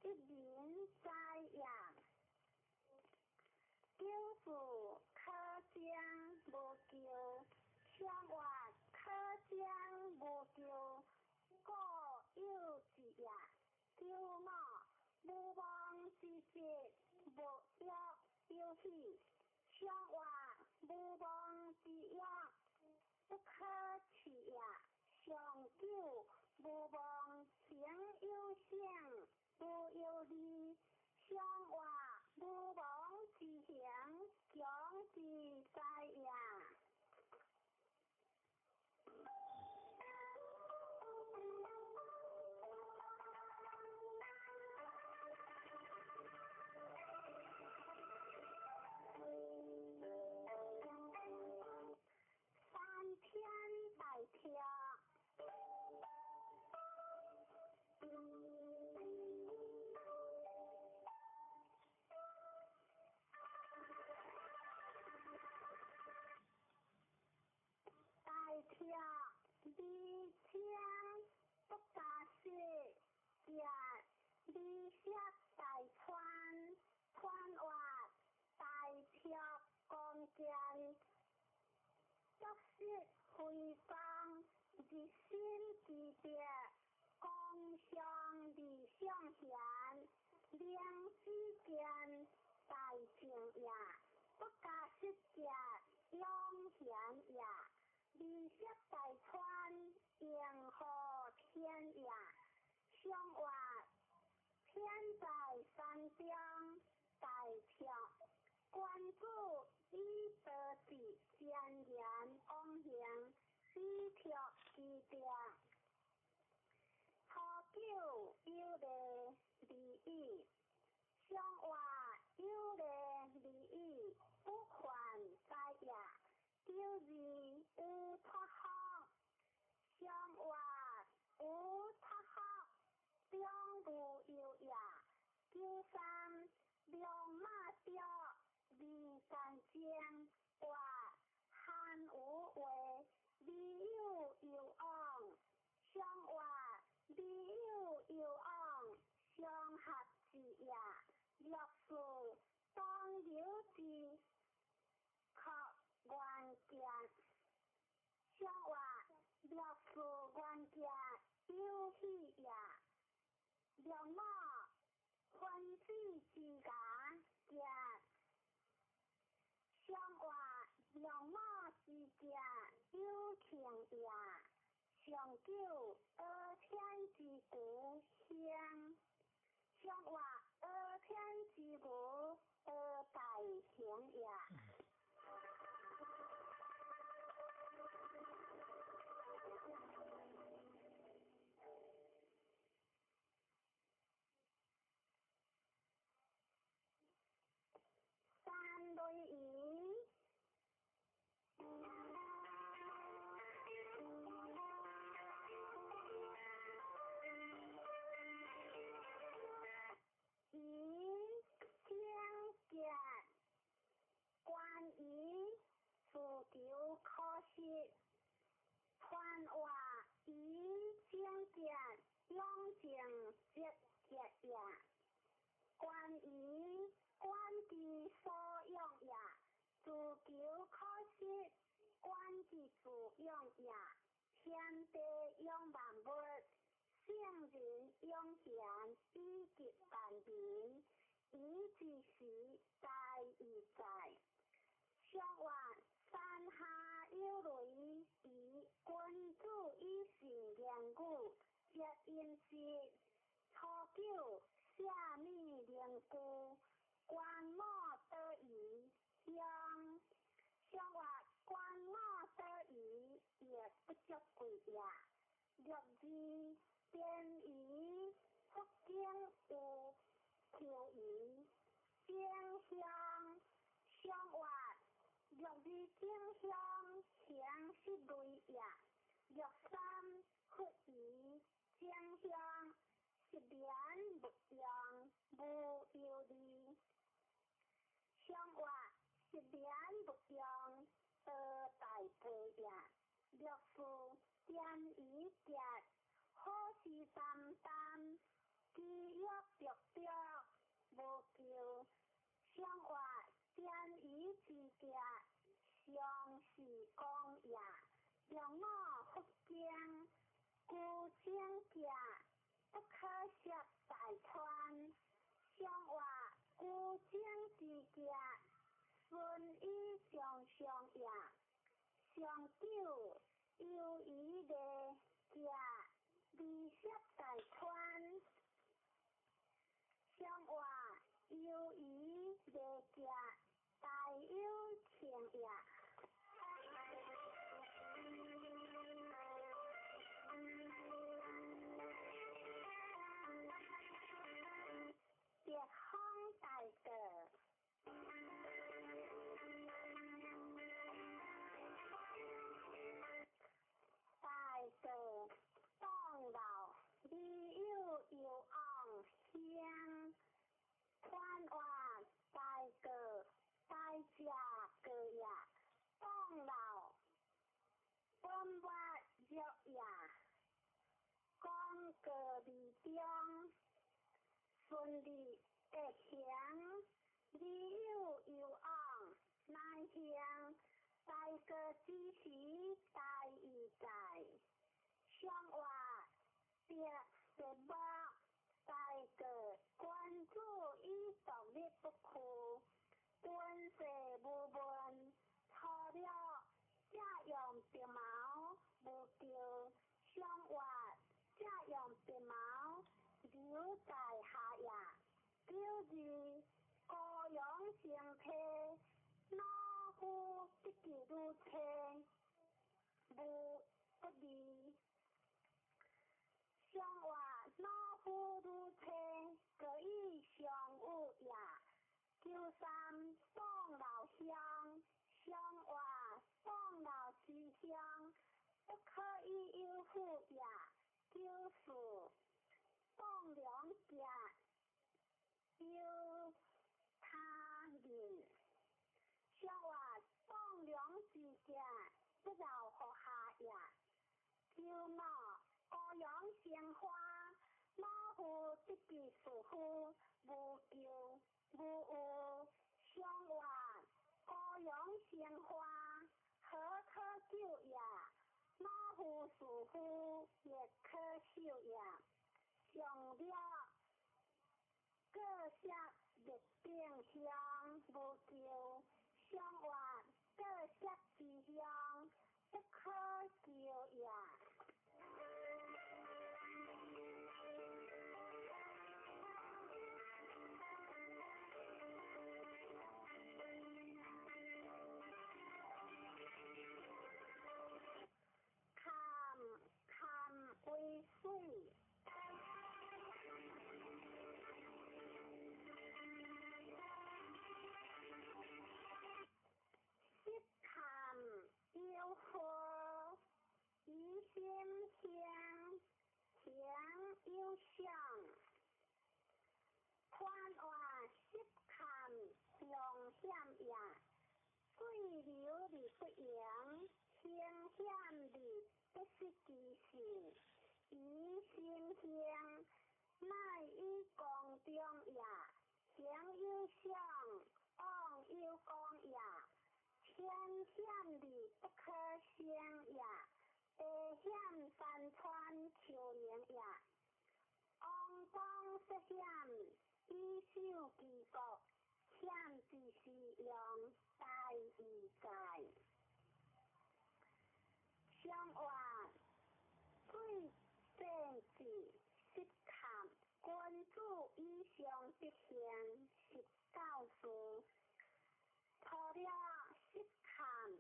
一连灾呀。救父可将无救。向外可将无救，各有之也。救莫无望之节，无药有喜。向外无望之药，不可取也。上九无望行有想，无有理。向外无望之行，将之灾也。三天百跳，百跳离乡不打雪，家离乡大川，川外大跳光剑。作息回放，日新之别，共相理相贤，两之间大情也，不假失家永贤也，离色大川，应和天也，向外天在山中，大跳。关注以得之先言往行，以条之定。初九有礼礼义，向外有礼礼义，不还在也。九二有托好，向外有托好，中无有也。九三两马吊。离山间外汉无为，离有昂，向外离有昂，相合之也。若是当有之，可关键。向外若是关键有喜也。让我欢喜之家家，上话让我之家有情也，上九二天之故乡，上话二天之故二大行也。三对一，一相见，关于自求可惜，传话一相见，永情结结也。关于关之所用也，自求可惜，关之自用也。天地用万物，圣人用贤，以及万民，以之时在而在。上话山下有雷，以君主以行言故，皆因是。初九下米灵故，关我得宜乡。上话关我得宜，也不足贵也。六字便宜，福建有求宜，经乡。上话六字经乡，乡是类也。六三福宜，经乡。一年不用，无有理。上话一年不用，二大悲也。六字点一点，好事淡淡，机约着着，无求。上话点一之家，上是讲也。让我福建故乡家。不可惜大川，上话故乡之家，顺以上上也。上九有余的家，离惜大川，上话有余的家，大有情也。别康大德，大德当老，理有有昂香，传话大德大家个也，当老本话热也，讲个理中。顺利会行，理有有昂，难行，大个支持大义在。上话别别目，大个关注以独立不屈，本世无问，错了家用别毛无丢。上话家用别毛。留在下也，九字高阳成体，老夫不记如车，无不离。上话老夫如车，可以相有也。九三当老乡，上话当老之乡，不可以有富也。九四当两家有他人，上话当两之家不饶学下也。九毛高阳鲜花，老夫自己属乎无救无有。上话高阳鲜花，何可救也？老夫属乎也可修也。上了向无救，向外得失之乡，不可救也。看为水。看有火，一心香，香有香。看话识看long险也，水流而不盈，险险而不失其性。以心香，乃以光中也，香有香，旺有光也。天险里不可相也，地险山川求名也。王邦失险，以守其国，险之时用大义在。相话水政治识看，君主以上必行，是教书。除了识看，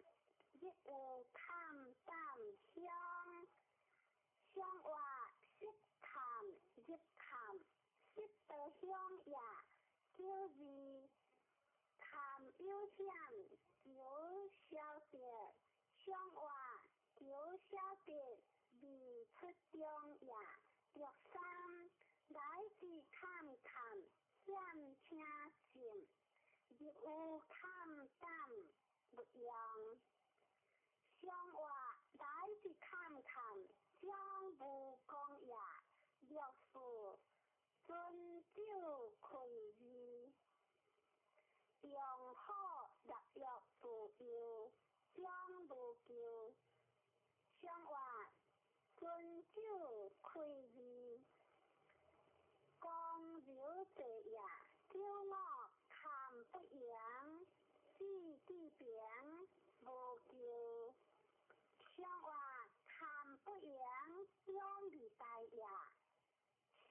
亦有看淡香。相话识看亦看，识得香也。就是看有险，就晓得相话，就晓得未出中也。第三，来自看看，险请进。亦有看淡不用，相话来自看看，将无讲也。若是遵守规矩，用好入药自由，将无救。相话遵守规矩，讲柔者也，骄傲看不赢，知地平无救。相话看不赢，两利大也。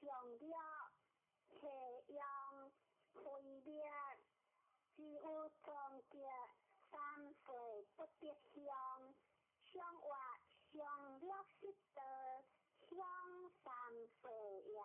上了斜阳毁灭，只有终结三岁不得香。相话上了识得香三岁也。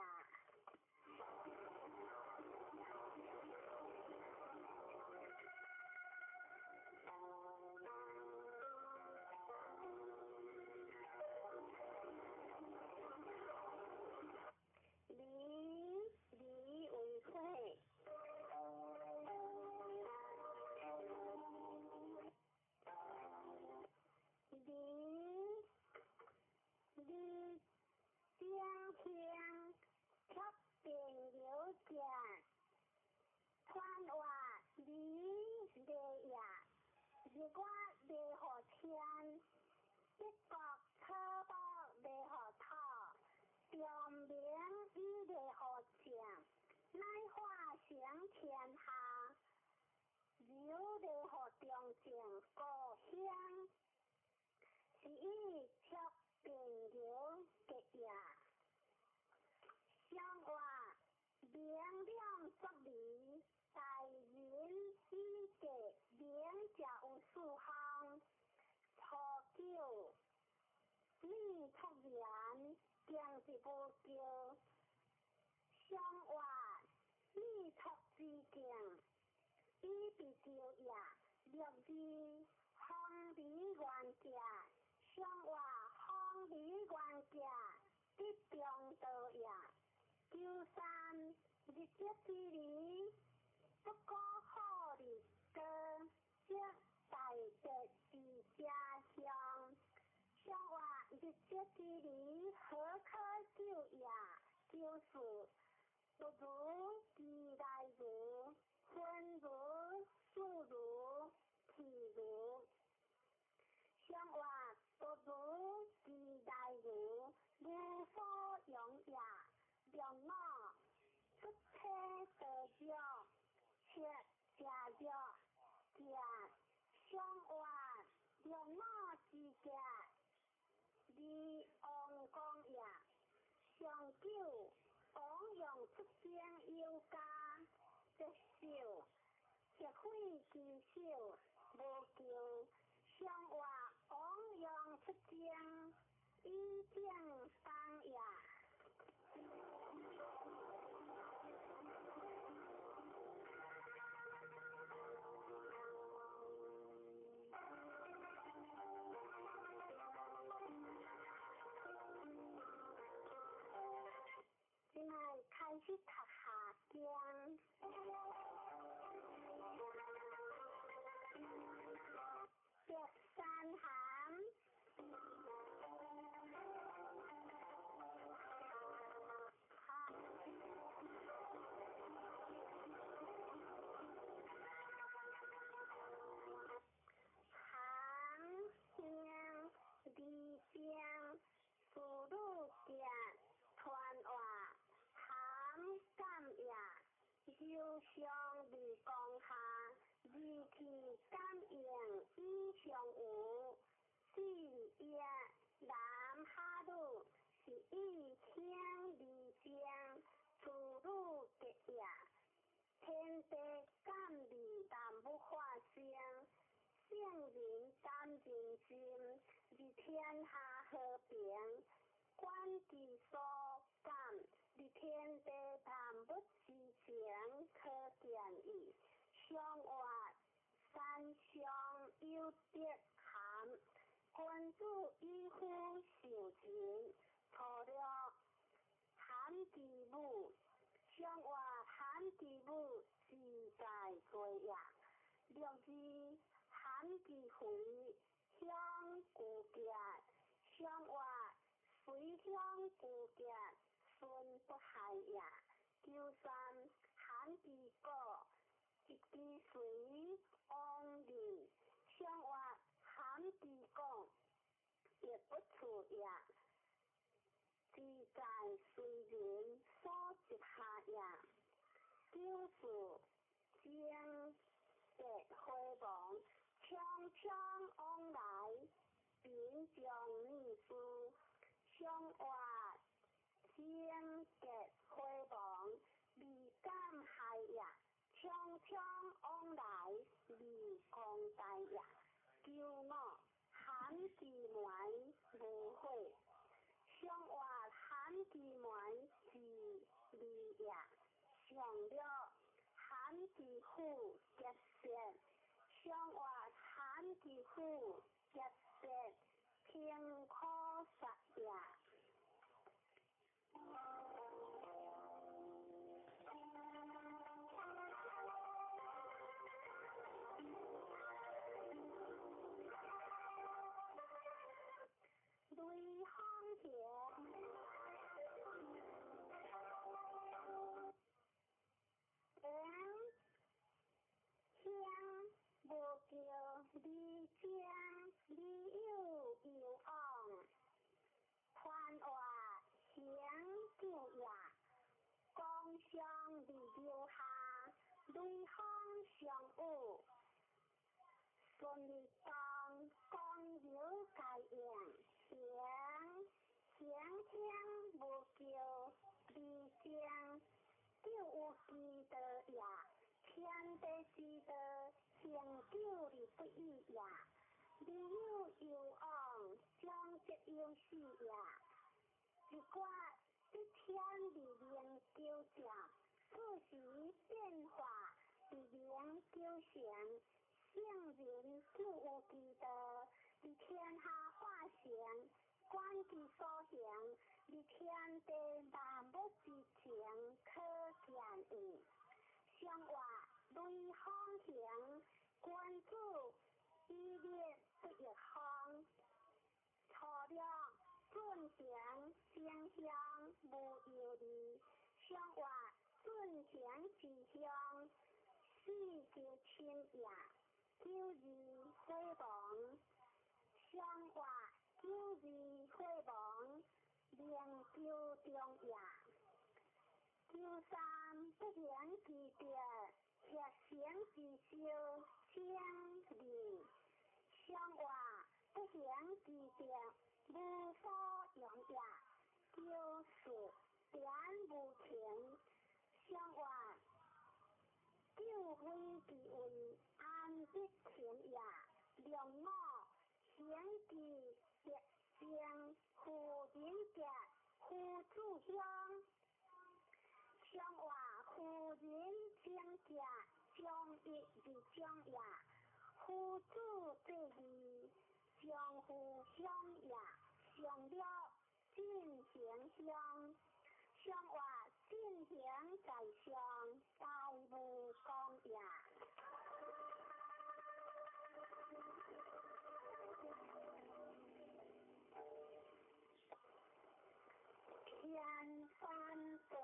离为会，离将天却并流见，看话离地也。如果地何天，一国车包地何套，中明以地何正，乃化成天下。柔地何中正故乡，是以却并流结也。相话明亮作理，大人以结明者有数方。初九，你突然将是无救。相话你突之境，以必救也。若是方理原者，相话方理原者，必中道也。第三，日节之理，不过好日多，即大德之家乡。相话日节之理，何可救也？就是不如其来如，分如数如体如。相话不如其来如，无所用也。让我出车得着，却经有家接受，协会举手，无求上话往用出征，以正当也。现在开始读下经，第三行，行行离经，父女见传话。含感也，有相离讲下，义气感应以相有，是也男下女是以天离经，父女结也，天地感离但不发生，圣人感人心，是天下和平，观其所感。离天地但不知情，可见矣。相话三相有德含，君子以夫受情，错了含其母。相话含其母，自在罪也。六字含其回，相故结。相话随相故结。孙不害也，九三含其果，一枝随往人，相话含其果，也不处也，自在随人所接下也。九四经结回亡，匆匆往来，并将逆书，相话。经结回亡，离感害也；匆匆往来，离光大也。九五含其门无悔，相话含其门是离也。上了含其父结舌，相话含其父结舌，偏可杀也。对方田，乡无叫离江，离有有往，传话行救也。江相离留下，对方相恶。顺利当江流改应，行无叫离江，就有积德也。天地之道，行救而不义也。离有有往，将则有事也。如果一天里面丢掉，不时变化里面丢行，圣人就有其德，以天下化行，观其所行，以天地万物之情，可见矣。相话类方行，君子以列不一方，错了。顺行相向无有理，相话顺行其乡，是就亲也。九字回亡，相话九字回亡，连九中也。九三不言其德，却行其修，相离。相话不言其德。无所用也，就是点无情，相话救非其为安吉田也，良我贤其德将夫人家夫主乡，相话夫人将家将一而将也，夫主这义将夫乡也，上了进行乡。相话进行在上，大无公也。天翻顿，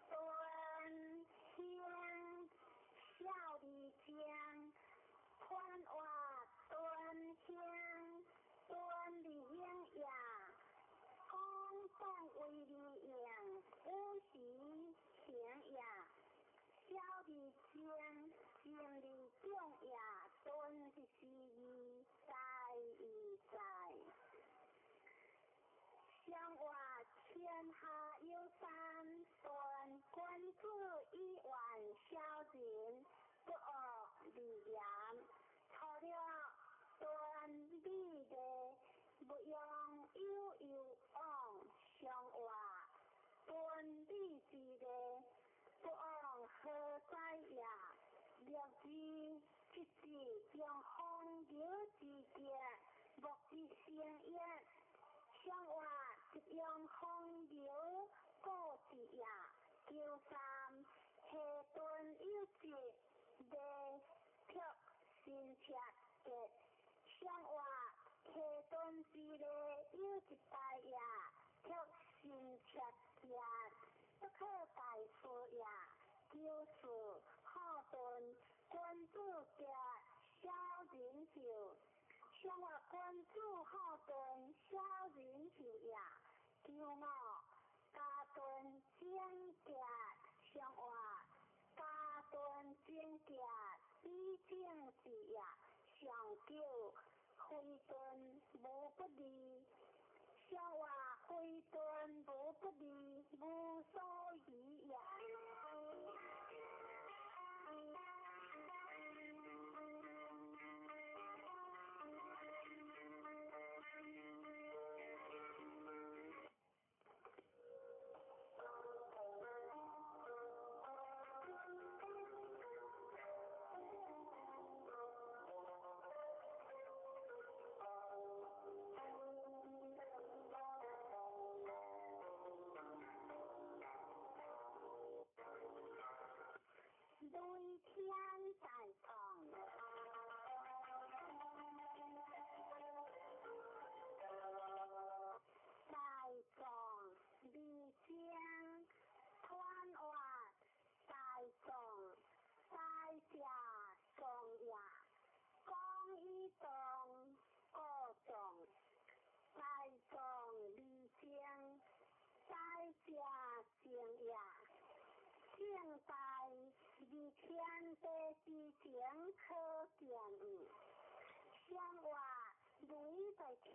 顿天笑里江，宽话顿天顿里英呀，公放为里英，无时行呀。小的江，经里中呀，顿的是一在一在。相话天下有三顿，君子以万小人，不恶利言。错了顿理的，不用有往相话，顿理之的。不按何在呀？略知即是用风流之节，莫之先言。相话即用风流过之呀，叫三下顿有节的却新切的。相话下顿之的有一代呀，却新切呀。不可大事呀，就是好顿君子家小人酒，相话君子好顿小人酒呀，叫我家顿正家，相话家顿正家比正事呀，上叫非顿无不利。相话非顿无不利，无所以呀。对天在堂，在众离江宽话，在众在家众呀，讲一众各众，在众离江在家静呀。现在离天地之前可见矣，相话雷在天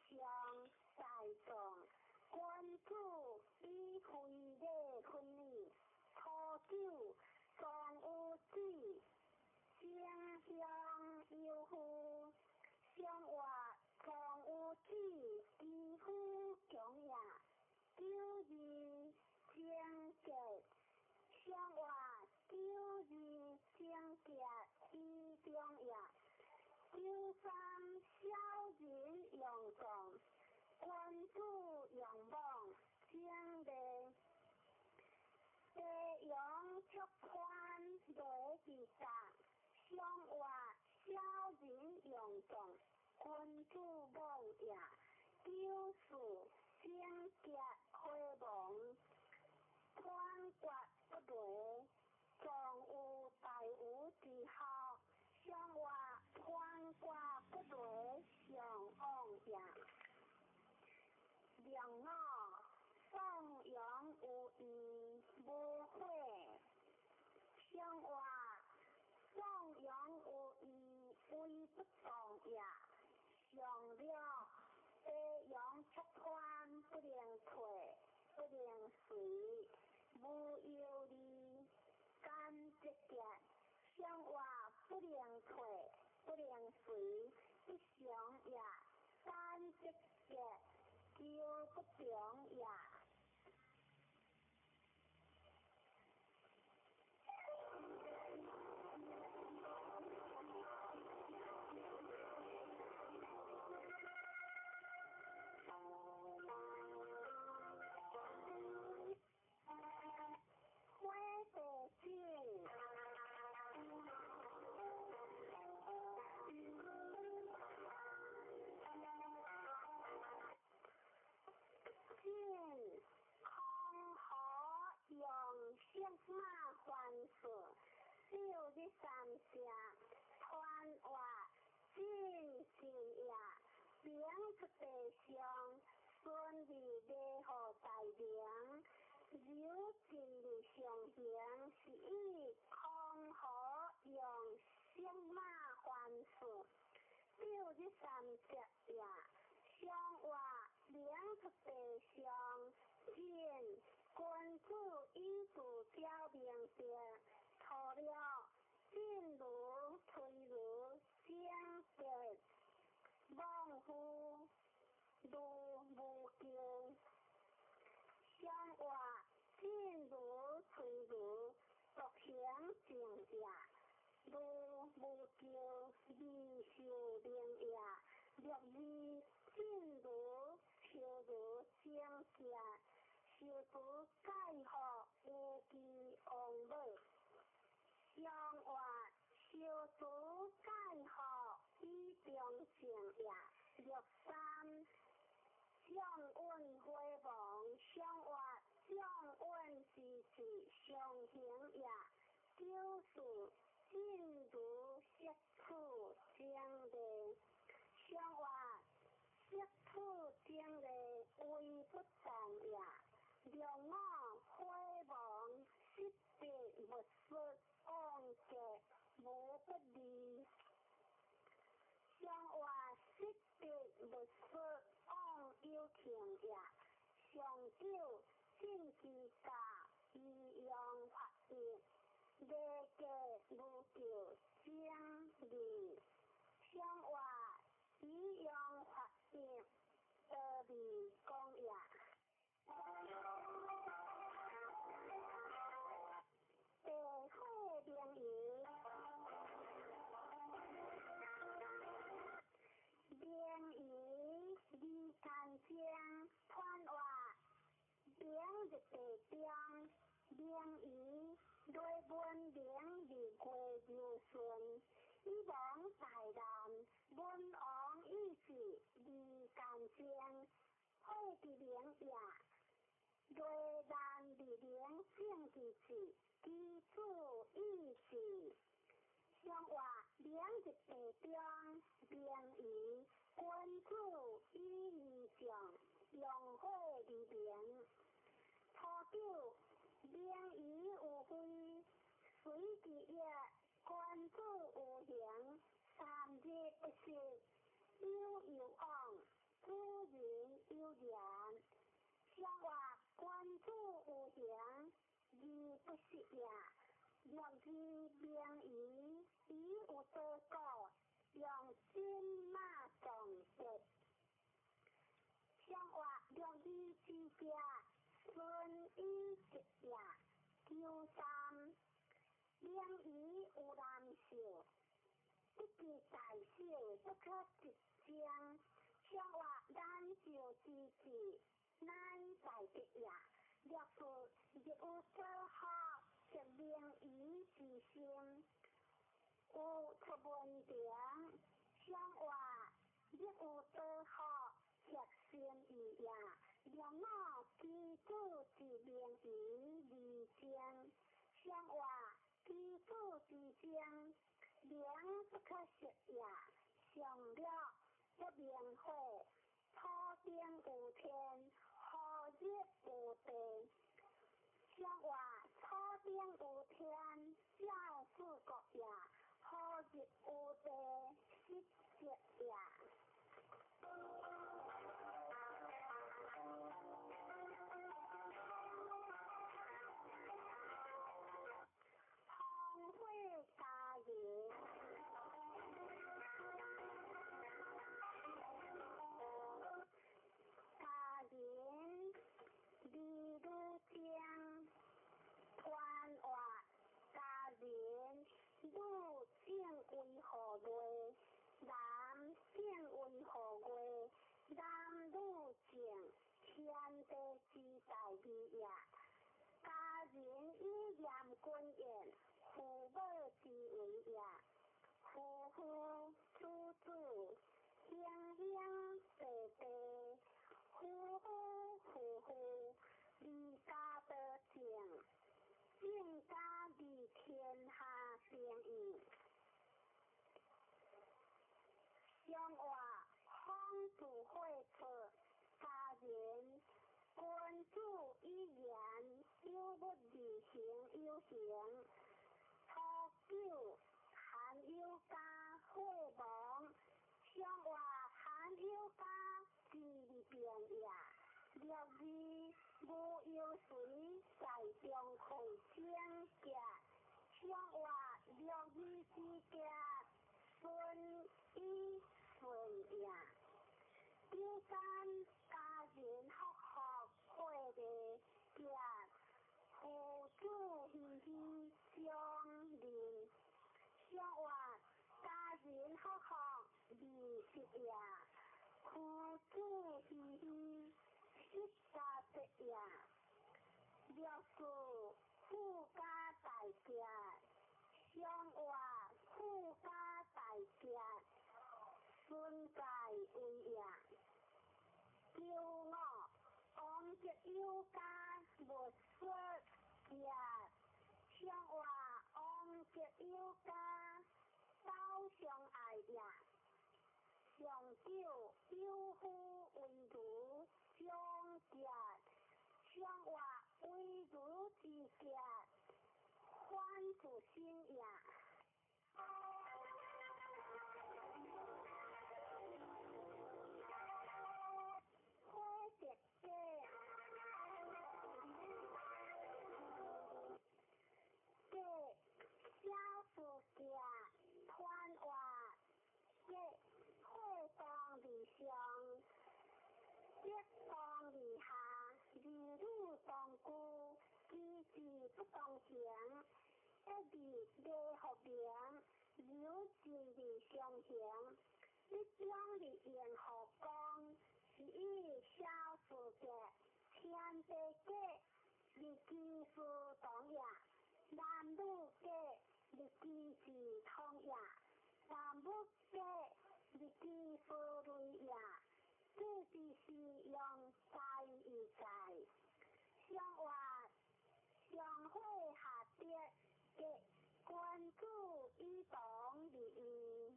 上，在众君主以会的婚礼，初九尚有子，乡乡有夫，相话尚有子，义夫强呀，九日将结。相话九日将结之中呀，九三小人用众，君主用望，将的地用足宽雷之上，相话小人用众，君主望呀，九四将结开望。宽刮不对，总有大有之好。相话宽刮不对，上昂呀。良我放养有义无悔，相话放养有义无不动也，上了飞扬出宽，不能退，不能随，无有理，干直结，向外不能退，不能随，不上也，干直结，就不中也。三下传话进行也，领出地上顺利的好大名，有尽力上行是以康好用相马还事，六日三节也，相话领出地上进君主以主交明白，错了。进如退如相别，忘乎如无救。相话进如退如独行正也，如无救离受灵也。若是进如求如相结，受主解惑无期往尾。相话小主解惑以中正也，若三相运辉煌，相话相运时时相行也，就是进如色处将来，相话色处将来为不当也，若我辉煌失别不失。往结无不利，相话识别不失往有情也。上九正之家以用法业，列界无救将利。相话以用法业得利公也。社会名义，名义离干将传话，名日地中，名义对本名离过如顺，以往大难，本王意志离干将，会的名也，对难离名正之志。基础意识，相话名日地中，名义君主以义上，用会离名。初九名义有非，随之也君主有形，三日不食，有往，主人有言。相话君主有形。而不是也，若是名义已有多个，用金马总结。相话若是之家，顺以直也，九三名义有难受，一记大小不可直将。相话难受之至，难在的也。若是亦有所好，则名义之心，有出问题，相话亦有所好，则心意也。若我基础之名义离将，相话基础之将，名不可食也。上了不名会，初定有天。何日有地？相话初定有天，教四国也。何日有地？是色呀。红火家园，家园地路江，团话家园路正为何月？南正为何月？南路正天地之大义呀。家人以严君言，父母之为也。夫妇子子，兄兄弟弟，夫妇，离家得正，正家离天下平安。相话方主会出，家人。君主以言，有不履行有行。初九寒有家会亡，相话寒有家是变也。六字无有水，在中开正家。相话六字之家，顺以顺也。有间家人学会的家，父子喜喜相邻。相话家人学利息也，父子喜喜一家的也。六字富家大家，相话富家大家。顺在为也，叫我安吉有家无失家，相话安吉有家斗相爱也。上九有夫为奴相家，相话为奴之家欢主心也。团话一会当离上，一当离下，离路当孤，机智不当行，一离离合良，有志离相行，一将离言合光，是以小事嘅天地嘅离基数当也，男女嘅。你支持通也，男女嘅你支持类也，这就是用在与在。相话相会下跌嘅君主以党利益，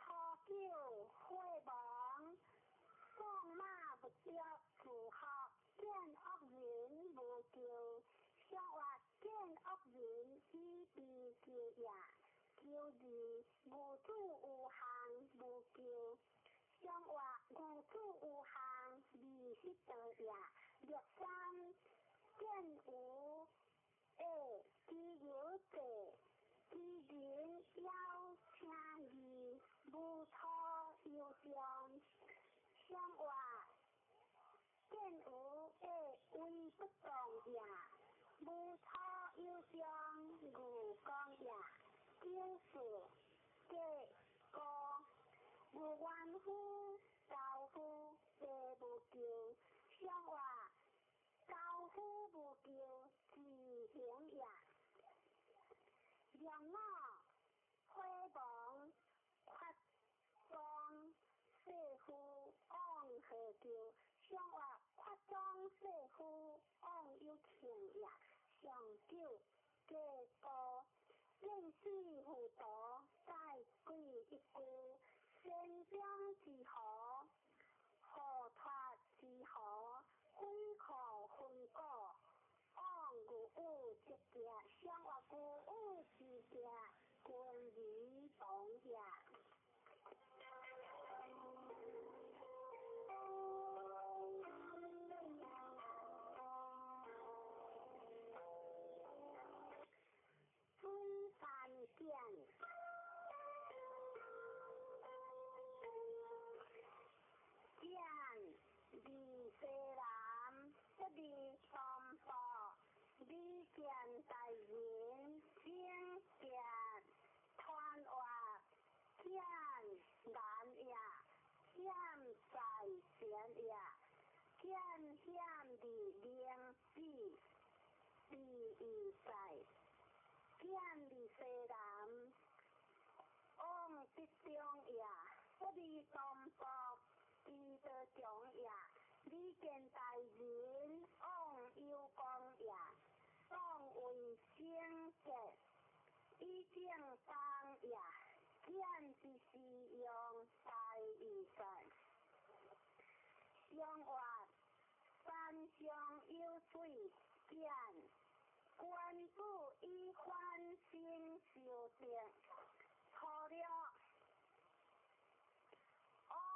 初九会亡，放马不着自学，见恶人无救。相话见恶人以避救也，救字无主有行无救。相话无主有行利息得也。六三见有知有者，知人要请义，无错有将。相话见有为不当也。无错有将如讲也，就是这个无怨夫教夫皆无救，相话教夫无救自行也。让我辉煌扩张社会安和救，相话扩张社会安有情也。上九这个认识辅导再归一句，先将之好，何脱之好，归可分果，安古物之家，相话古物之家，关于当家。离西南，一离三步，你见大人，正见团话，见难也，险在前也，见险地灵智，第二在，见离西南，往北中也，一离东北。伊的中也，你见大人往右光也，当为圣洁，以正当也，见之是用大义善。相话山上有水见，官主以欢心受定，错了。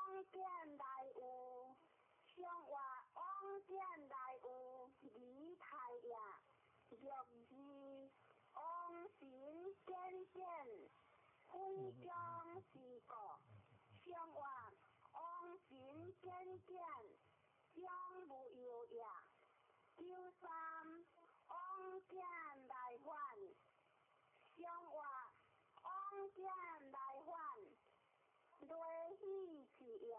往见来有，相话往见来有离太也，若是往神见见，非将是个，相话往神见见，将无有也，九三往见来还，相话往见来还。雷喜之也，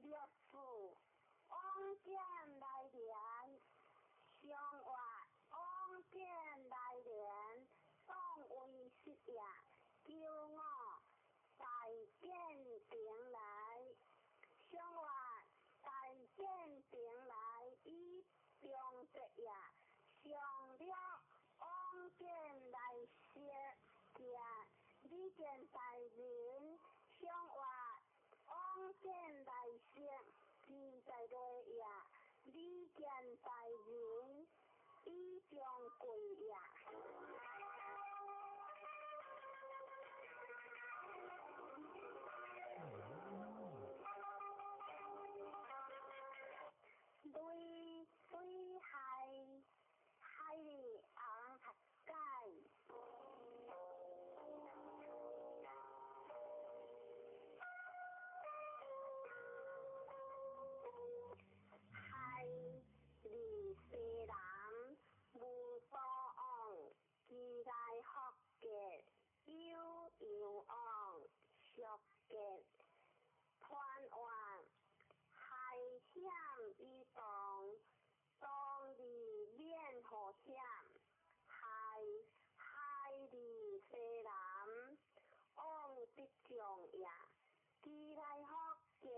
六祖往见来年，相话往见来年，当为失也，叫我大见顶来，相话大见顶来以中直也，上了往见来些也，你见大人。相话往见来先，现在对也，你见大人已将贵也。对海里昂海盖。西南无所往，其来福嘅有有往，属嘅团往，海险与动，当离免何险，海离西南，往北中也，其来福嘅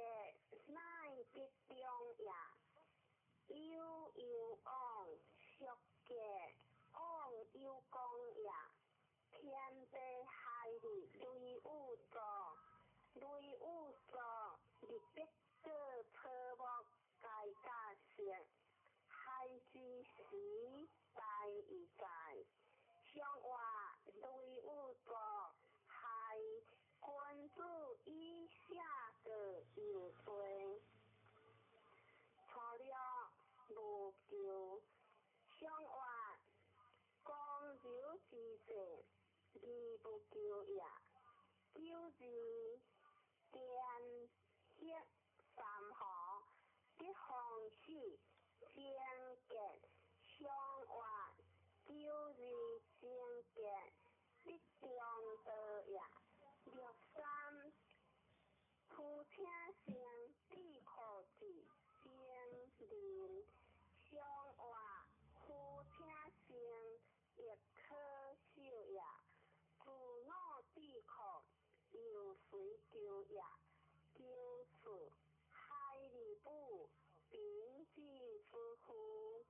乃北中也。有往，属嘅往有讲也，天地海里雷有作，雷有作，立必个科目界加成，海之时大义在，相话雷有作，海君主以下个有罪。错了无救，相话光柔之者，义不救也。救字见血三河，一方式正结，相话救字正结，一中道也。六三夫听声必可治。先灵相话，夫听声亦可笑也。自我必可，有谁救也？救此海里不并之之乎？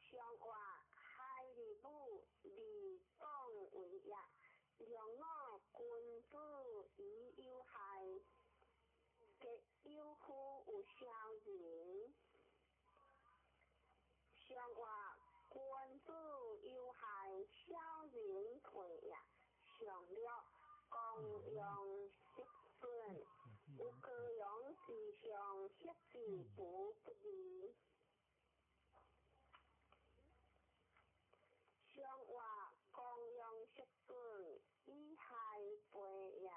相话海里不离当为也。让我君主以有害。有夫有相人，相话君主有害，小人退也。上了公用失顺，有各用之上，失之不利。相话公用失顺，以害背也。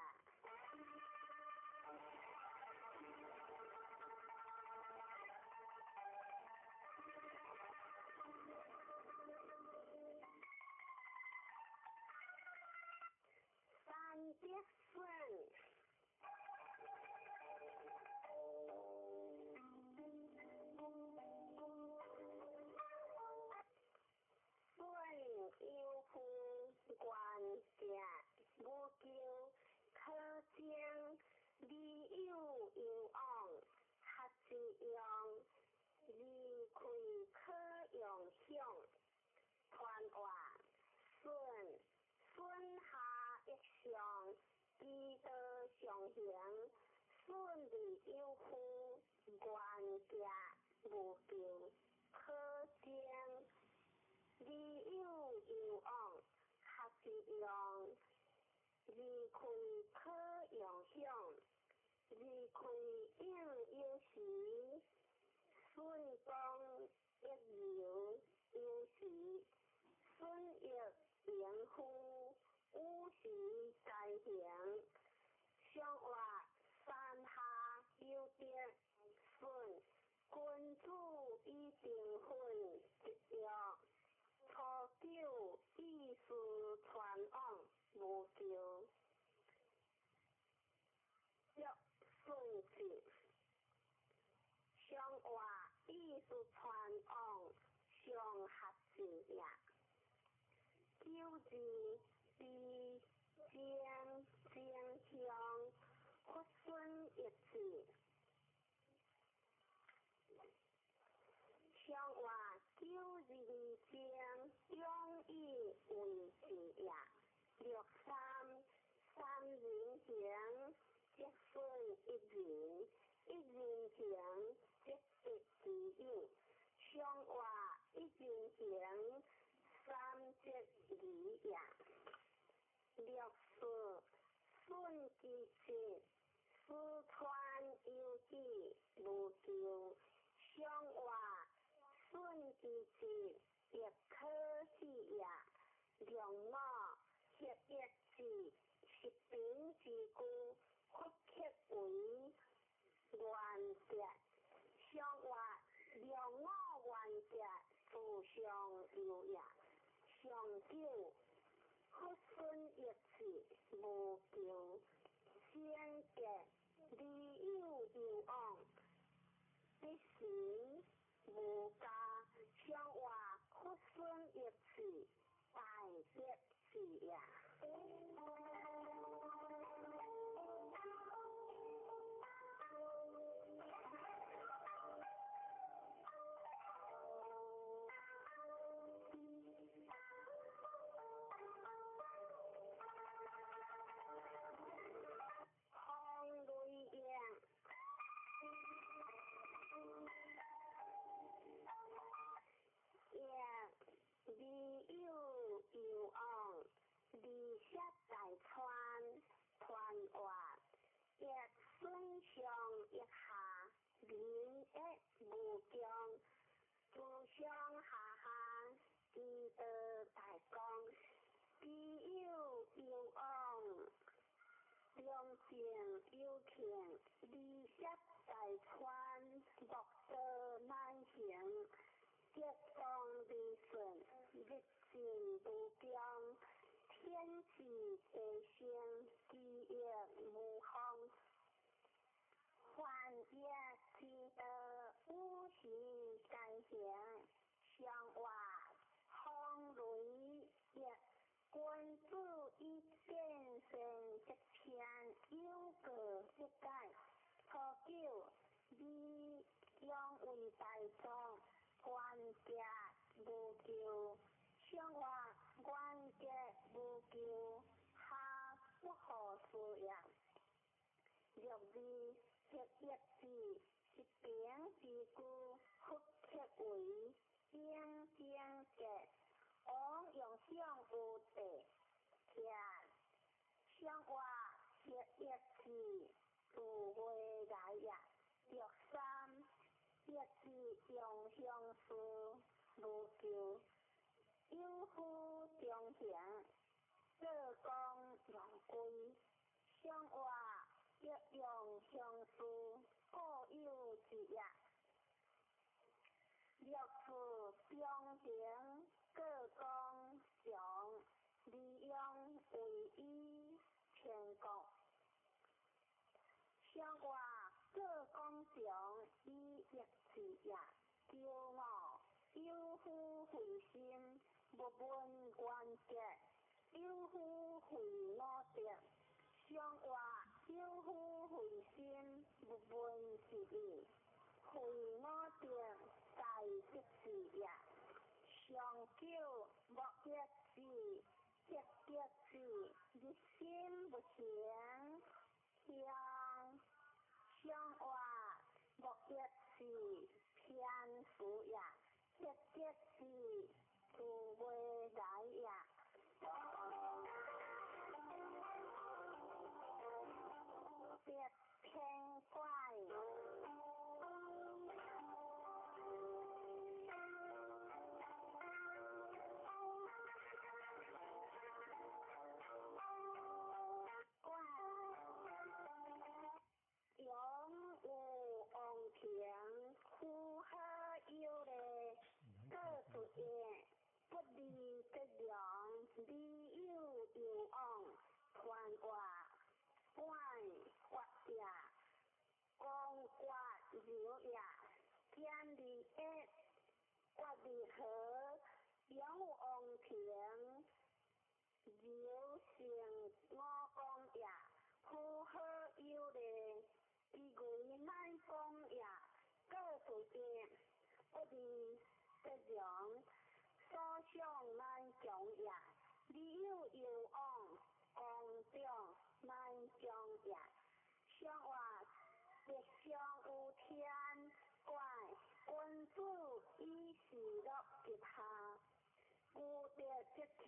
顺利有夫，冤家无救可见。利有有往，合之用，利亏可用享，利亏应有时，顺光一有有时，顺亦应乎，有时在行。上话山下有点顺，君主一定分一样。初九意思传往无救，若顺治。上话意思传往上合治也。九字是正向屈顺一致。上话九人正容易为治也。六三人行，即顺一人，一人行，即得其应。上话一人行，三即二也。六顺其节，私传有己无救。上话顺其节，亦可喜也。良我协一致，是平之故，屈克为冤家。上话良我冤家，互相有也。上九屈顺一致，无救。先结利有有往，必行无家。上话屈顺一致，大结是也。风雷影，利有有往，利息在川话，亦顺上一下，民亦无疆，自上下下，积德大功，利有有往。良性有权，利息在川，莫得难行。结当利顺，日进不疆。天时地升，地业无方。患业积德，无时在行。上话风雷也。君主一变成一片，有个一改。初九，利用为大众，冤家无救。上话冤家无救，下不可思也。六字协一致，是平之故，屈克为应正结。往用上有地天，上话协一致，自会来也。六三一致用相事，无救。有夫中行，各功用归。上话一用相事，各有之也。六次中行，各功上，利用为一全国。上话各功上，以一致也。骄傲有夫回心，不问冤结，有夫回我德。上话有夫回心，不问是义。回我德，大吉事也。上九莫一致，一致，一心不行，向是偏数呀，直接是做未来呀。别偏怪。永无王庭，呼喝有嘞，各出现，不离个良，理有有往，传话，关发呀，光刮流呀，天地一，刮离合，永无王庭，有成我讲呀，呼喝有嘞。一鬼乃讲呀，各出现，不离个良，所想乃讲呀，理有有往，公正乃讲呀，相话别相有天怪，君主以事乐结下，故得即天。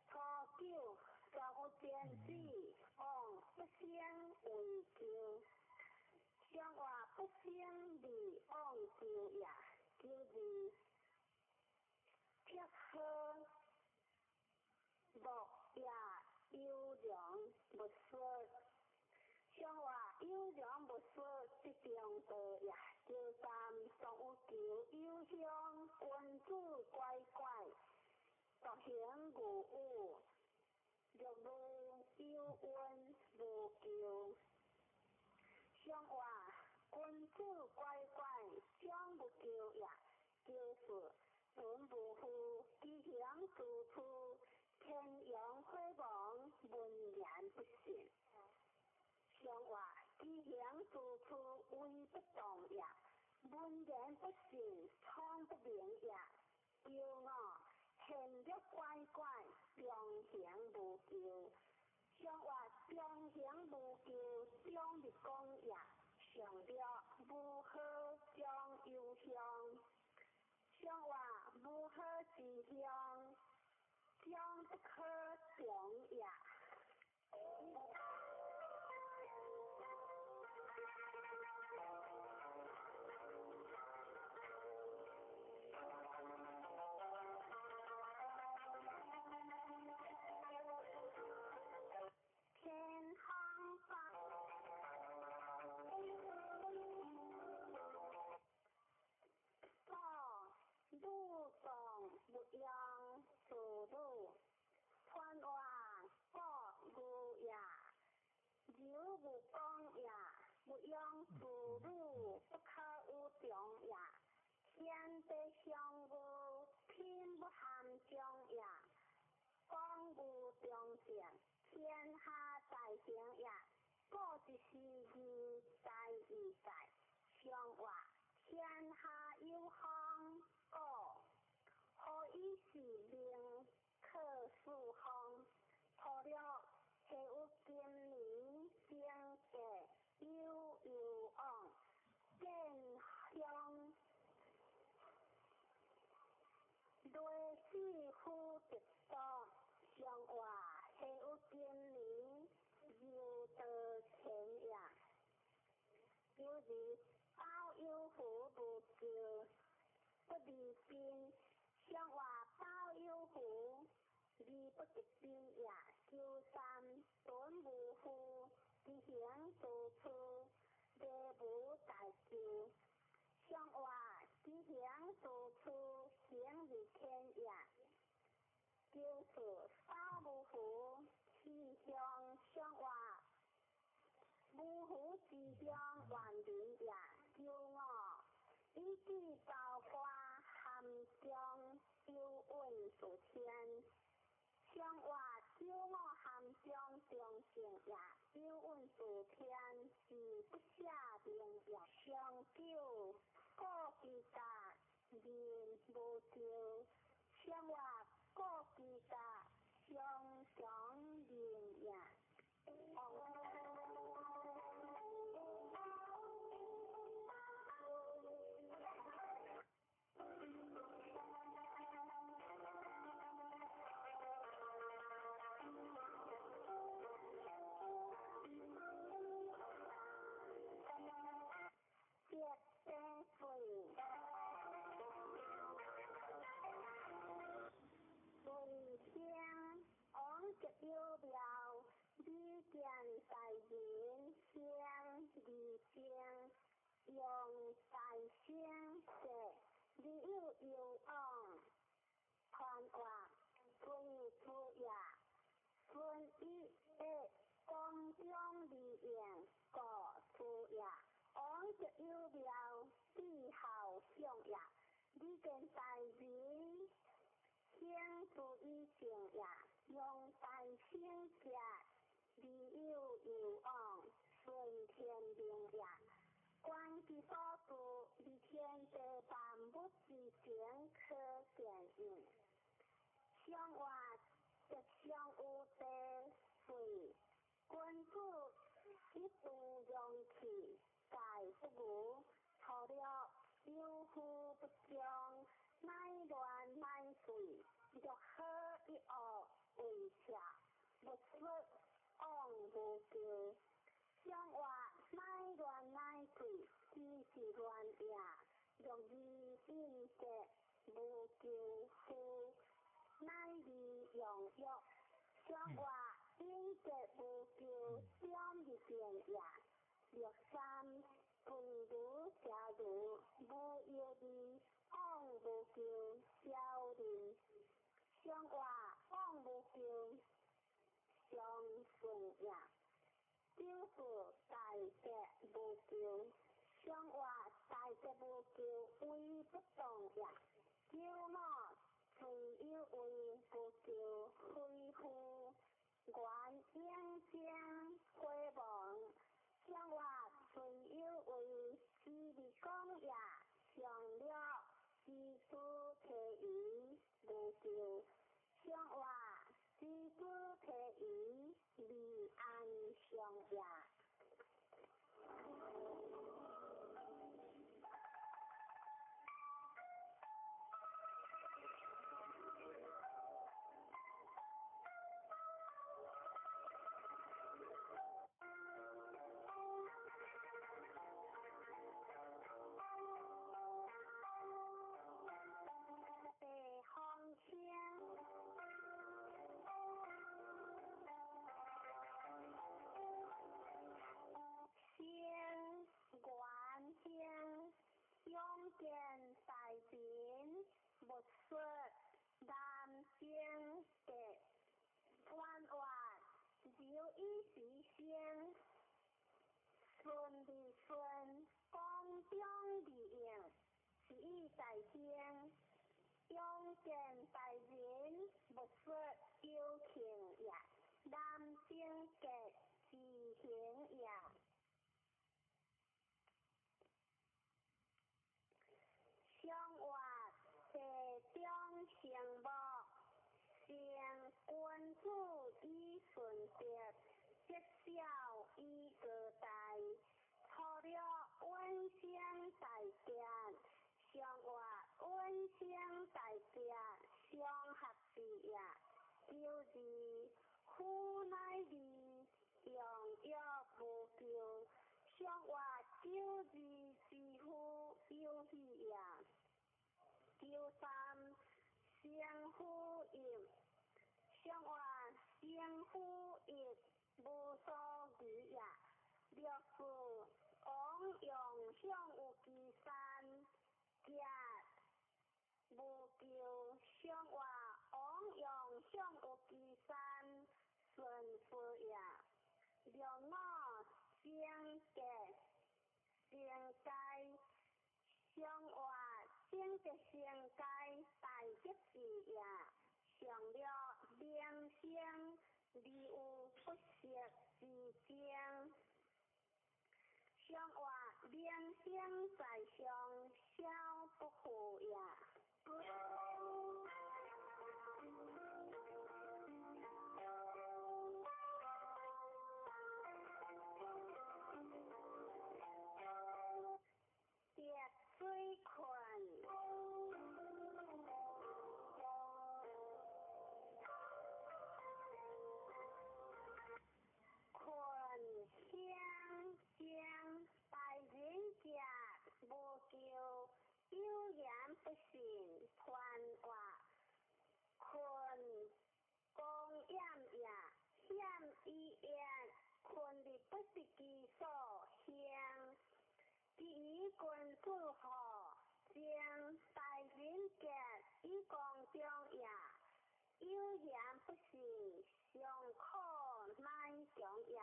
初九，上有天子，往不先为救，相话不先离往救呀，就是撇喝莫呀优良不说，相话优良不说即中道呀，就三上有求优香君主乖乖。独行无误，若无有恩无求。相话君主乖乖，将不求呀，就是本不负，吉祥处处，天阳辉煌，文言不信。相话吉祥处处，威不动呀，文言不信，苍不明呀，骄傲。行得乖乖，中行无求，相话中行无求，将的讲呀，上了如何将忧伤？相话如何之乡，将不可讲呀。不样走路，穿话过路呀，有不讲呀，不样走路不可有讲呀，天地相互天不含讲呀，讲无中见，天下太平呀，过一时日在一在，相话天下有行过。何以是令可数行？破了下有今年经过有往，见向类似乎直多，相话下有今年有得钱呀，就是包有福不救，不离边。相话包有福，离不结边呀，就三本无福，吉祥处处，地无大救。相话吉祥处处，行于天呀，就是包无福，吉祥相话，无福吉祥万灵呀，就我。一句造花含将有问属天，相话九我含将中性呀，有问属天是不下名呀，相九各其大人无救，相话各其大相相人呀。件代志，先注意情也，用大声食，理有有往，顺天命也。观其所住，离天地万物之前可见应。向外则向有地水，君主一度用气，盖不如。除了有夫不将，乃乱乃碎，若可一恶为邪，不出往无咎。向外乃乱乃碎，只是乱也，若以并结无咎夫，乃利用欲。向外并结无咎，表一变也，若三。不如假如无有理，往无咎，小人向外往无咎，相顺也。就是大吉无咎，向外大吉无咎，为不动也。九毛虽有为不咎，非乎原应将回望。向外虽有为，是利讲也，上了是主体于无咎。向外是主体于利安上也。用见大便，不说男性的关外，有一时先顺利顺，公中利应，是以大天。用见大便，不说有情也，男性的自行也。向外地中成木，成君主以顺德，节小以个大，除了温馨大家，向外温馨大家相合之也，就是夫乃利用欲无咎。向外九字之夫有喜也，九三相呼应，向外相呼应无所疑也。六字往用向有其三，皆无咎。向外往用向有其三，顺夫也。六五相结相解，向外相结相解，大吉事也。上了良相，理有不识之将。向外良相在上，小不负也。水困，困香香，大人家无咎，有言不信传话。困公掩也，险以言，困力不是其所向。第一君主何将大人格以公中也，有言不信，上可乃中也。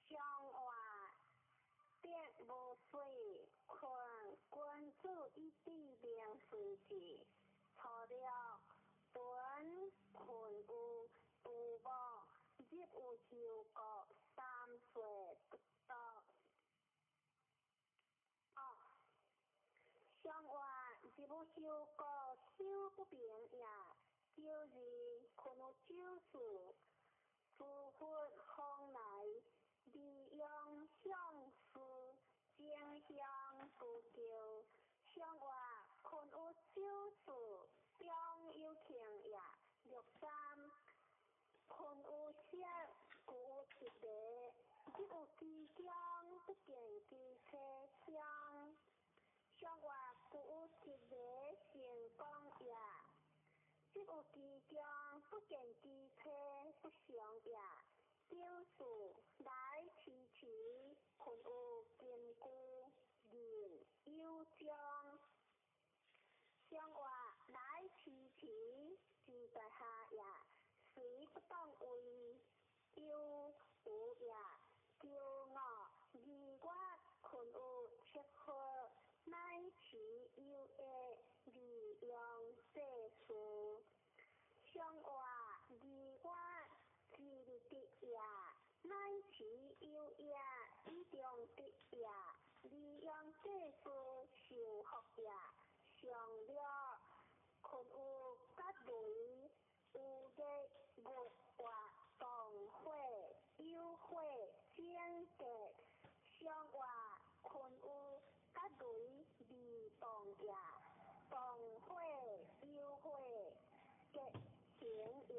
向外必无水，困君数一地名随字，除了本群有父母，日有受过3岁不到。上话日有受过手不明也，旧字群有酒事，诸佛空来，利用相思，正向不救。上话群有酒事，中有情也，63群有色，故有一个，只有机将不见机车相。上话故有一个成功也，只有机将不见机车不相也。酒事来迟迟，群有坚固人有将。上话来迟迟，自在下也，谁不当为有无也。骄傲自我群有切合，乃其有的利用世事。上话自我自利的也，乃其有也以中的也，利用世事受福也。上了群有甲雷，有的月华同会有会间隔。上话群有甲雷离动也，同会有会结行也。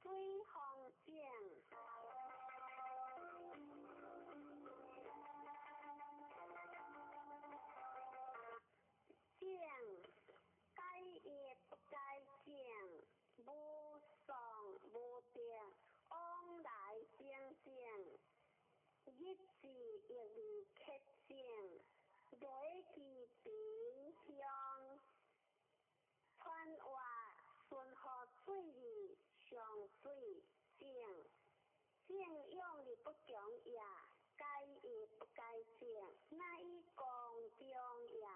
水风景，景该业不该景，无上无定，往来正正，一字一字刻正，累其平乡。川话顺河水里上水正，正用力不强也，该也不该正，乃以公中也。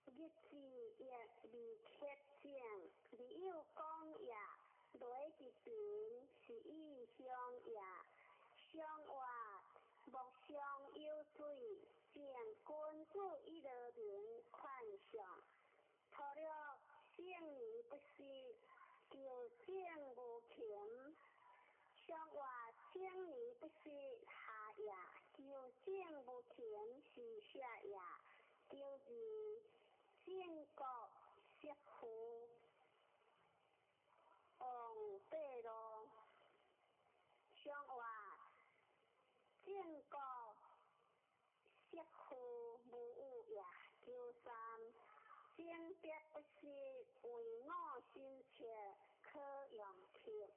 一字一字刻正，理有讲也，累其平是意乡也。上话木上有水，正君子以乐民款上。除了正义不是，就正无情。上话正义不是下也，就正无情是下也。就是正国惜福，王八路。上话正国惜福无有也。93正别不是为我心切，可用贴，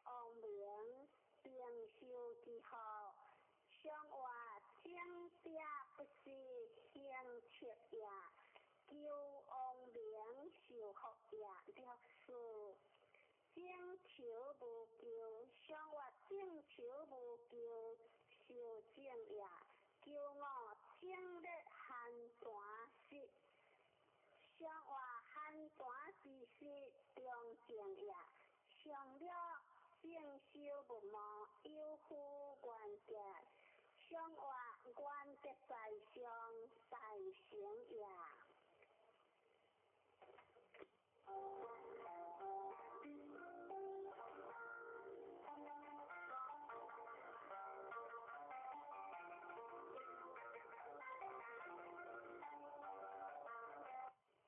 王明并修之后。上话正别不是兴切也，求王明受福也。64正求无求，上话正求无求，受正也。95正烈寒寒湿，上话寒寒之湿中正也。上了正修不毛，有夫原节。上话原节在上，在成也。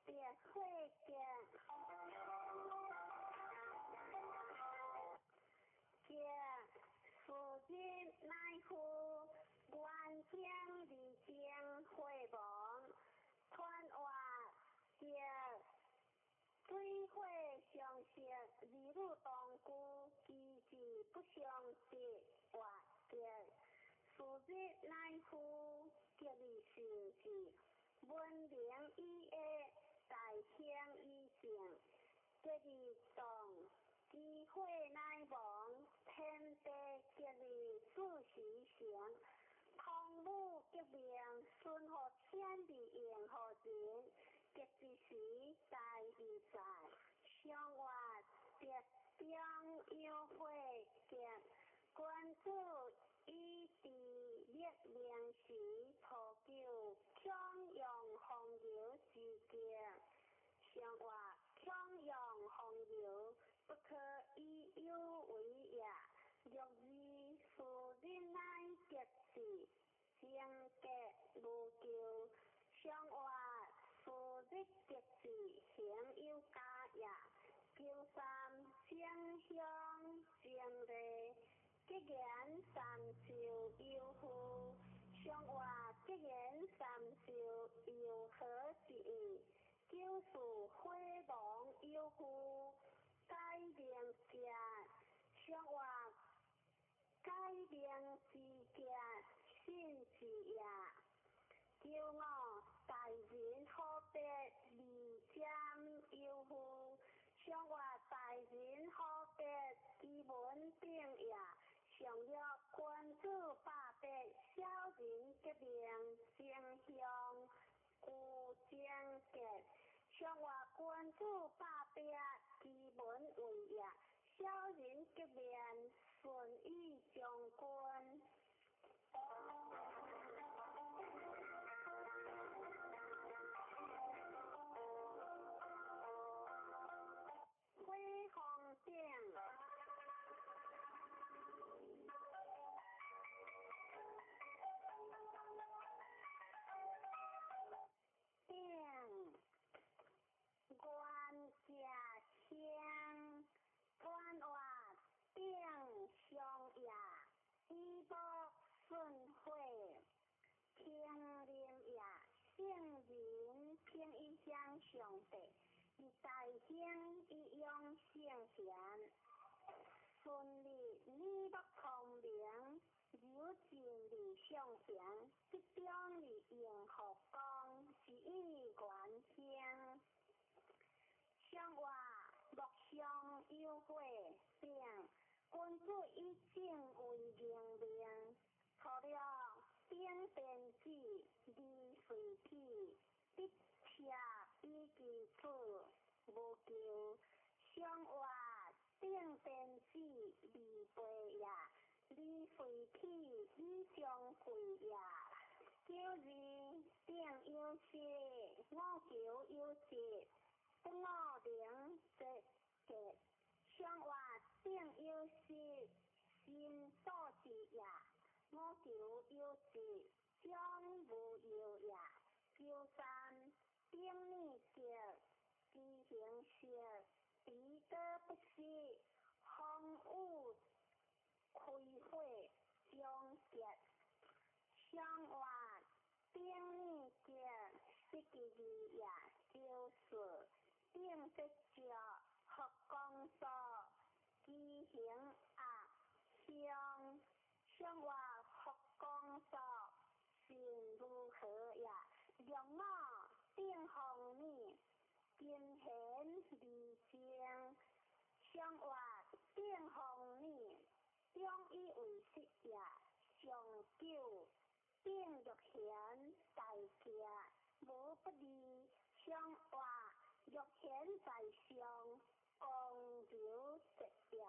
别会见，父亲乃夫，原将离将会亡。传话水火相识，儿女同居，其志不相识。话节，数日乃赴吉日受祭，文明以下大兴以正，吉日动，机会乃亡，天地吉日主时成。空母革命，顺和天地应和人，吉之时大义在，上外别中有会见，君主以地列名时，图九强用红油之见，上外强用红油，不可以有为也。若日夫人乃吉时，正格无咎；上外夫日吉时，行有家也。九三正向正例，吉言三寿有福；上外吉言三寿有何之意？九事辉煌有福，改名家；上外改名之家，信之也。九五大人好别离间有福，上外大人好别基本定也。上了君主百百，小人革命正向故正格。上外君主百百，基本为也。小人革命顺义将军。辉煌定，官家乡，官外定上也，衣帛顺会，听令也，圣人听一向上帝。以大兴以用圣贤，顺利理不通明，有尽理向前，即将以应和光，是以元兴。上外莫上有会并，君主以正为人命，除了兵变子，离随体。必车以其主，无求；上外定变子离背也，离随体以将贵也。九字定有事，五九有节，不五零则格。上外定有事，心道之也，五九有节，将无有也。九三定义节，机行事，彼得不息，风雨开会将结。上外定义节，是其义也，就是定得着合公所，机行相，上外合公所。是如何也？让我定红你，今显离正，上外定红你，中以为实也。上九定若显大家，无不利。上外若显在上，共有直也。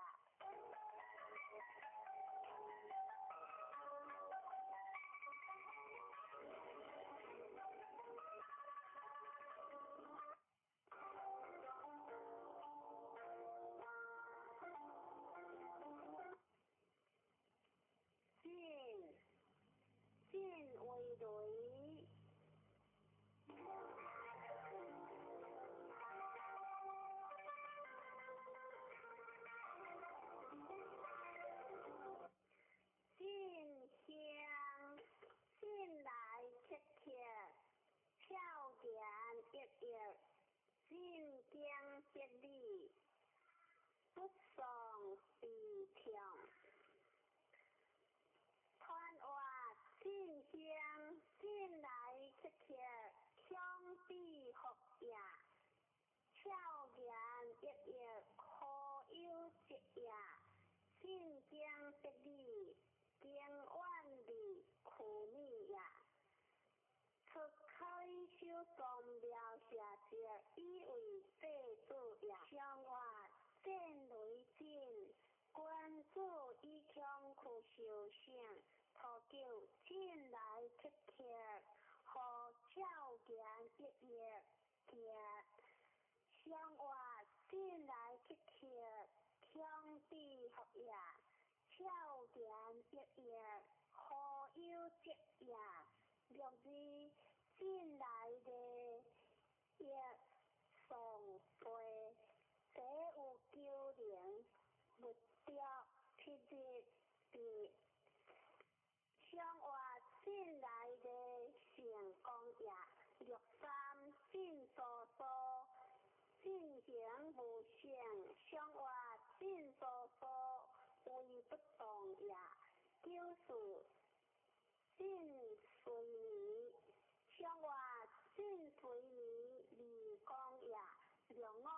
进为雷，进香，进来切切，跳点一一，进江接力，不送比强。巧言一叶，好友一夜，晋江得理，经万里苦米呀。出开手双苗下节，以为地主也相话见雷震，关注以强苦受伤，托救进来乞客，好巧言一叶结。相话进来乞客，强地学呀，巧言一叶，好友一夜。六字进来的一上背，这有9年不掉霹雳的，相话进来的成功呀，六三进所说，进行无相，相话进所说为不动呀，就是进随你，相话进随你离光呀，让我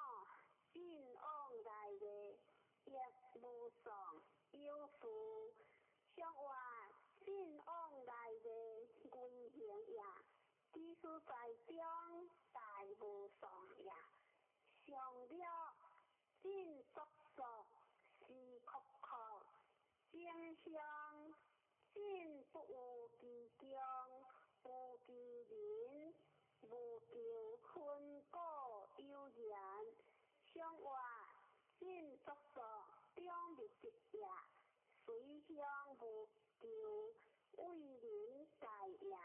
进往来的亦无上有福，相话进往来的危险呀，即使在中大无上呀，上了进速速是酷酷，正向。进不有其中，有其人，无求坤果有言，相话进速速中密一夜，随向无求为人在呀。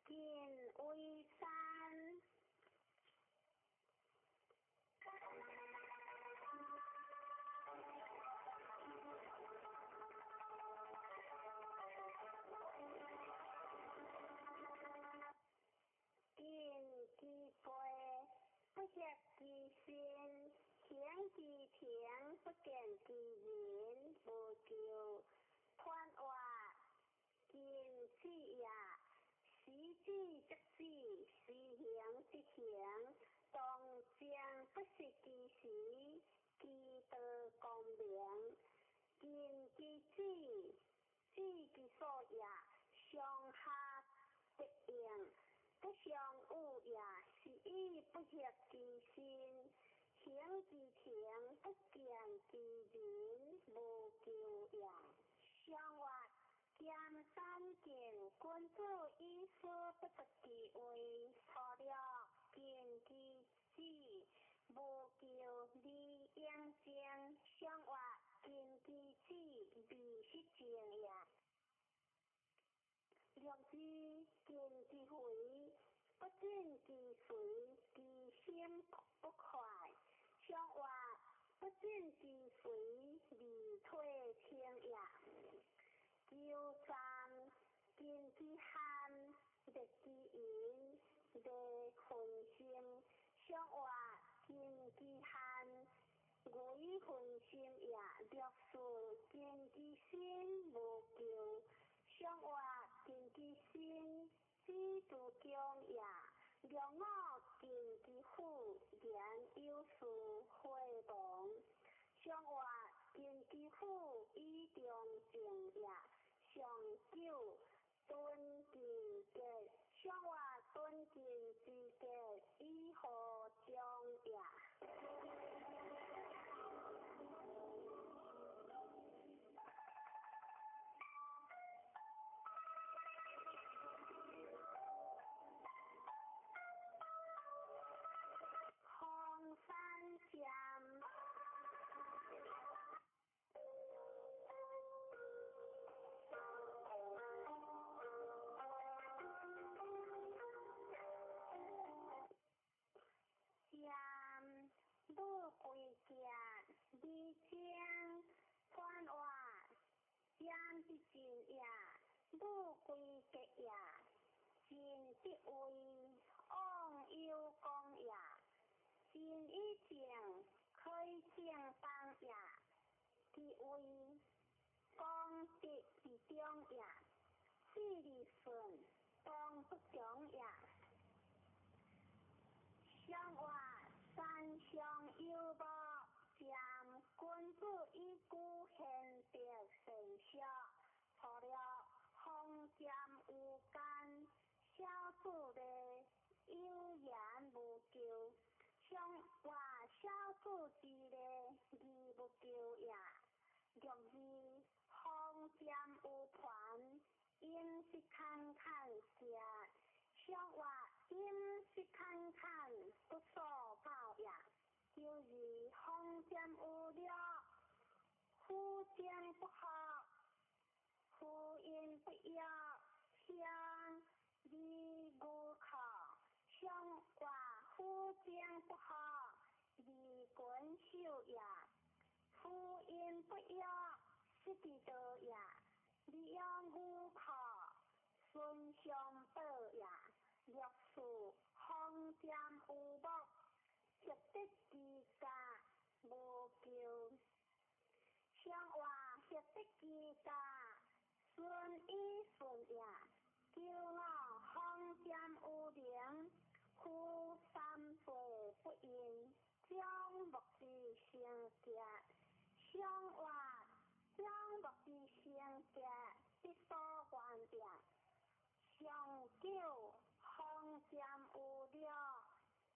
见为山，见其背，不识其心，听其听，不见其人，无求宽话，见此呀。时至即至，时行即行，当将不是其时，其道光明，见其知，知其所也，上下得应，不相有也，是以不识其心，行其停，不见其人，无求也，相话。江山见君子以书不得其位，错了见其志，无求理应正，相话见其志，必是正也。六字见其回，不见其随，其心不快，相话不见其随，离退天也。就三见其汉，得其言，得混心，相话见其汉，为混心也，略事见其心无求，相话见其心，知足强也，让我见其苦，言有事回亡，相话见其苦，以中正也。上九敦敬节，相话敦敬之节，以何将也？红山江。不归家，离乡欢话，养之尽呀，不归家呀，尽的为昂有因以前可以正当也，地位公德是中也，事理顺当不中也。相话山上有无占君子以古贤德成效，除了封占有间，小子的有言无求。相话小子之的义不求也。若是封占有权，应是看看食。相话因是看看不所报也，就是封占有了，夫将不好，夫因不要，相离无靠。相话夫将不好，离君秀也，夫因不要，失地道也，利用无靠。孙相报也，若是封占有目，值得之家无求。相话值得之家，顺意顺也，叫我封占有灵，夫三岁不应，将目之成格。相话将目之成格，必所愿也。上九封占有了，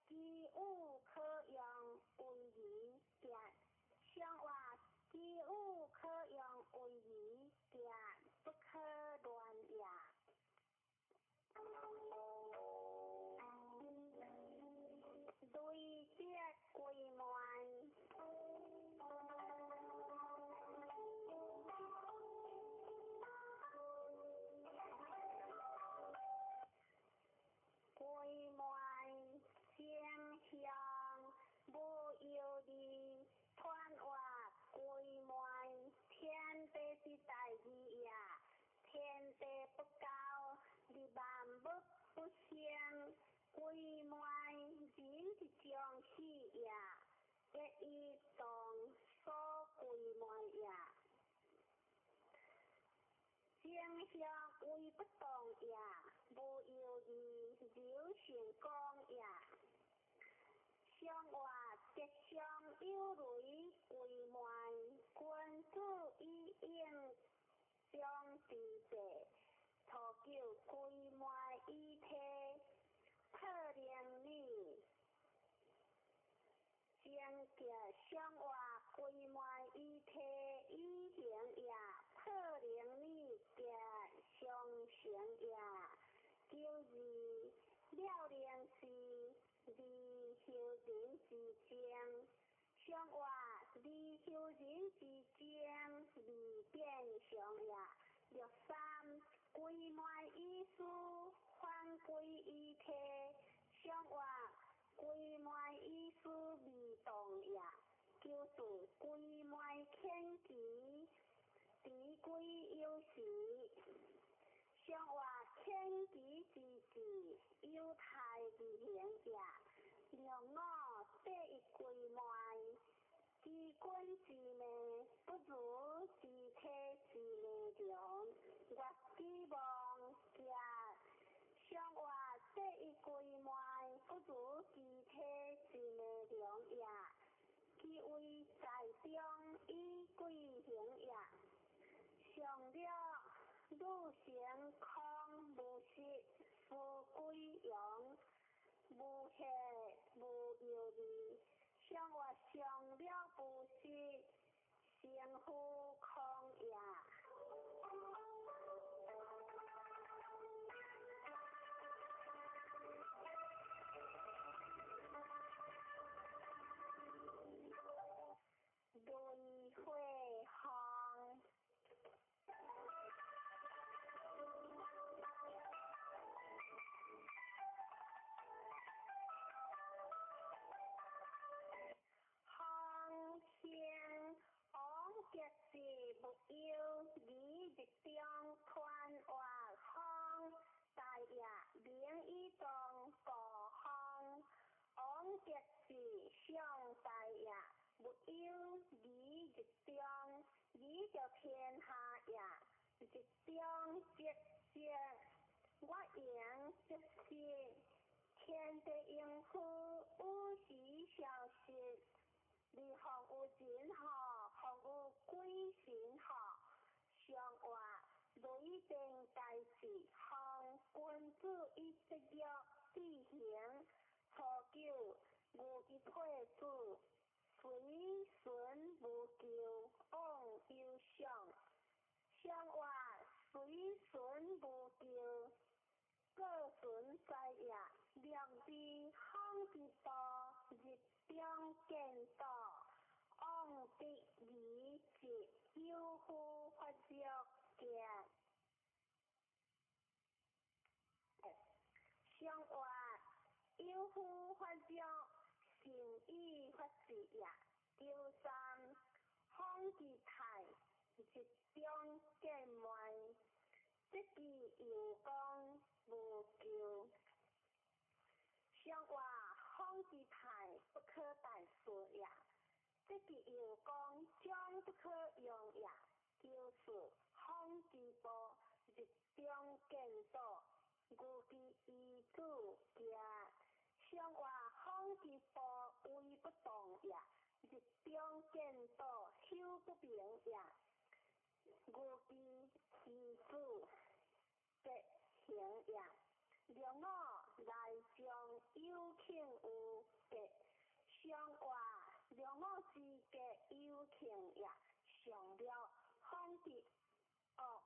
其有可用为宜也。相话其有可用为宜也，不可乱也。对节归门。归门正向无有理，传话归门天地之大义也。天地不高，你万物不相，归门人之将死也，一一当所归门也。正向为不动也，无有义有成功也。相话吉祥有雷为门，君子以应将地地，图求归门以体，可怜你。正格相话归门以体以行也，可怜你格相成也。就是了然是离修人之间，相话离修人之间离变相也。若三归门以事，还归以体，相话归门以事未动也，就是归门牵奇，敌归有时。相话牵奇之事，有态之行也。让我第一归门，知君之命，不如知体之命良。我希望也。相话第一归门，不如知体之命良也。其为在中以归行也。上了女成空无实，富归阳，无邪无有理。相话上了不实，成夫空也。轮回行。行先往结善，一中即即，我赢即是，天地应付有时消失，你方有真好，方有鬼神好，上话雷电代志，方君子以职业执行，初九无一配子，随顺无咎往忧伤，上话随顺无咎，各顺在也，良知康之道，日中见道，往得理智，有夫发作见。上话有夫发作，成以发之也。第三，方之泰，日中见昧，即其有功无咎。上话方之泰，不可代数也。即其有功将不可用也。第四，方之波，日中见道，故其依主也。上话方之波，为不动也。日中见道，休不明也。故其依主德行也。良我来将有庆有德，上话良我之格有庆也。上了方之恶，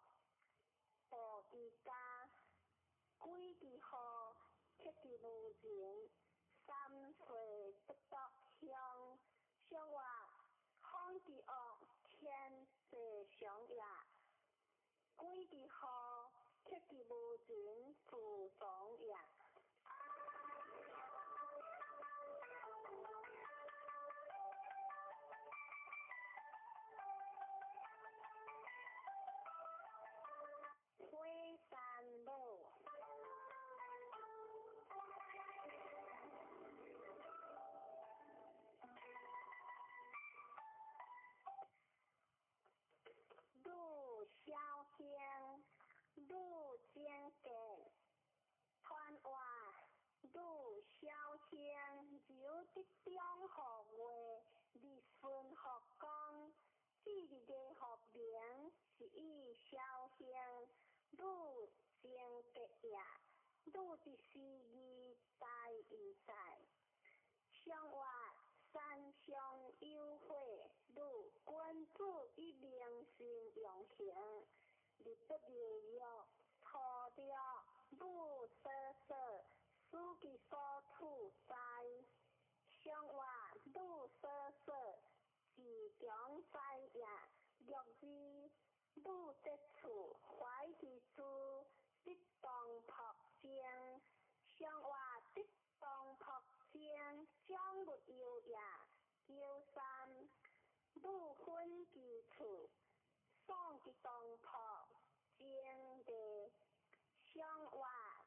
报之家，归之好，克之无人，三岁不得香。上话方之恶，天地上也，归之好，克之无人，自长也。龟山路，路小香，路间隔，传话路小香，有的中学话，立顺学讲，只日个学名是以小香。路间隔也，路之是义大义在。上话山上有会，路君子以名声用行，日不流约，错了路瑟瑟，使其所处在。上话路瑟瑟，自强在也，若之路则处，怀其处，得当朴正。上话得当朴正，将不有也。第三，路分其处，丧其当朴正的。上话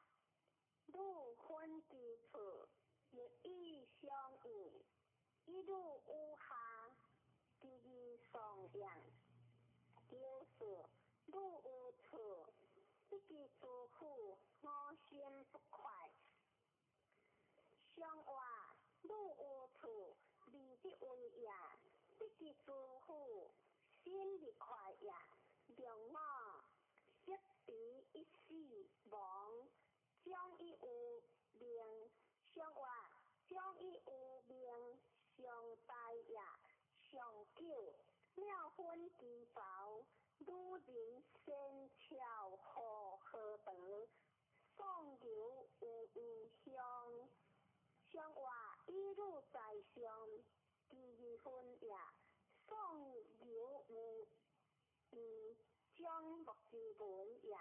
路分其处，亦以相宜，一路无下，第二上扬。第四，路无处，一其主妇，我心不快。上话路无处，离之为也，一其主妇，心不快也。良我识彼一死亡，将以有命。上话将以有命，上大也。上九，妙分其凿，女人先巧好何得，上游有异香。上话一路在上，第二分也。上游有异，将目之本也。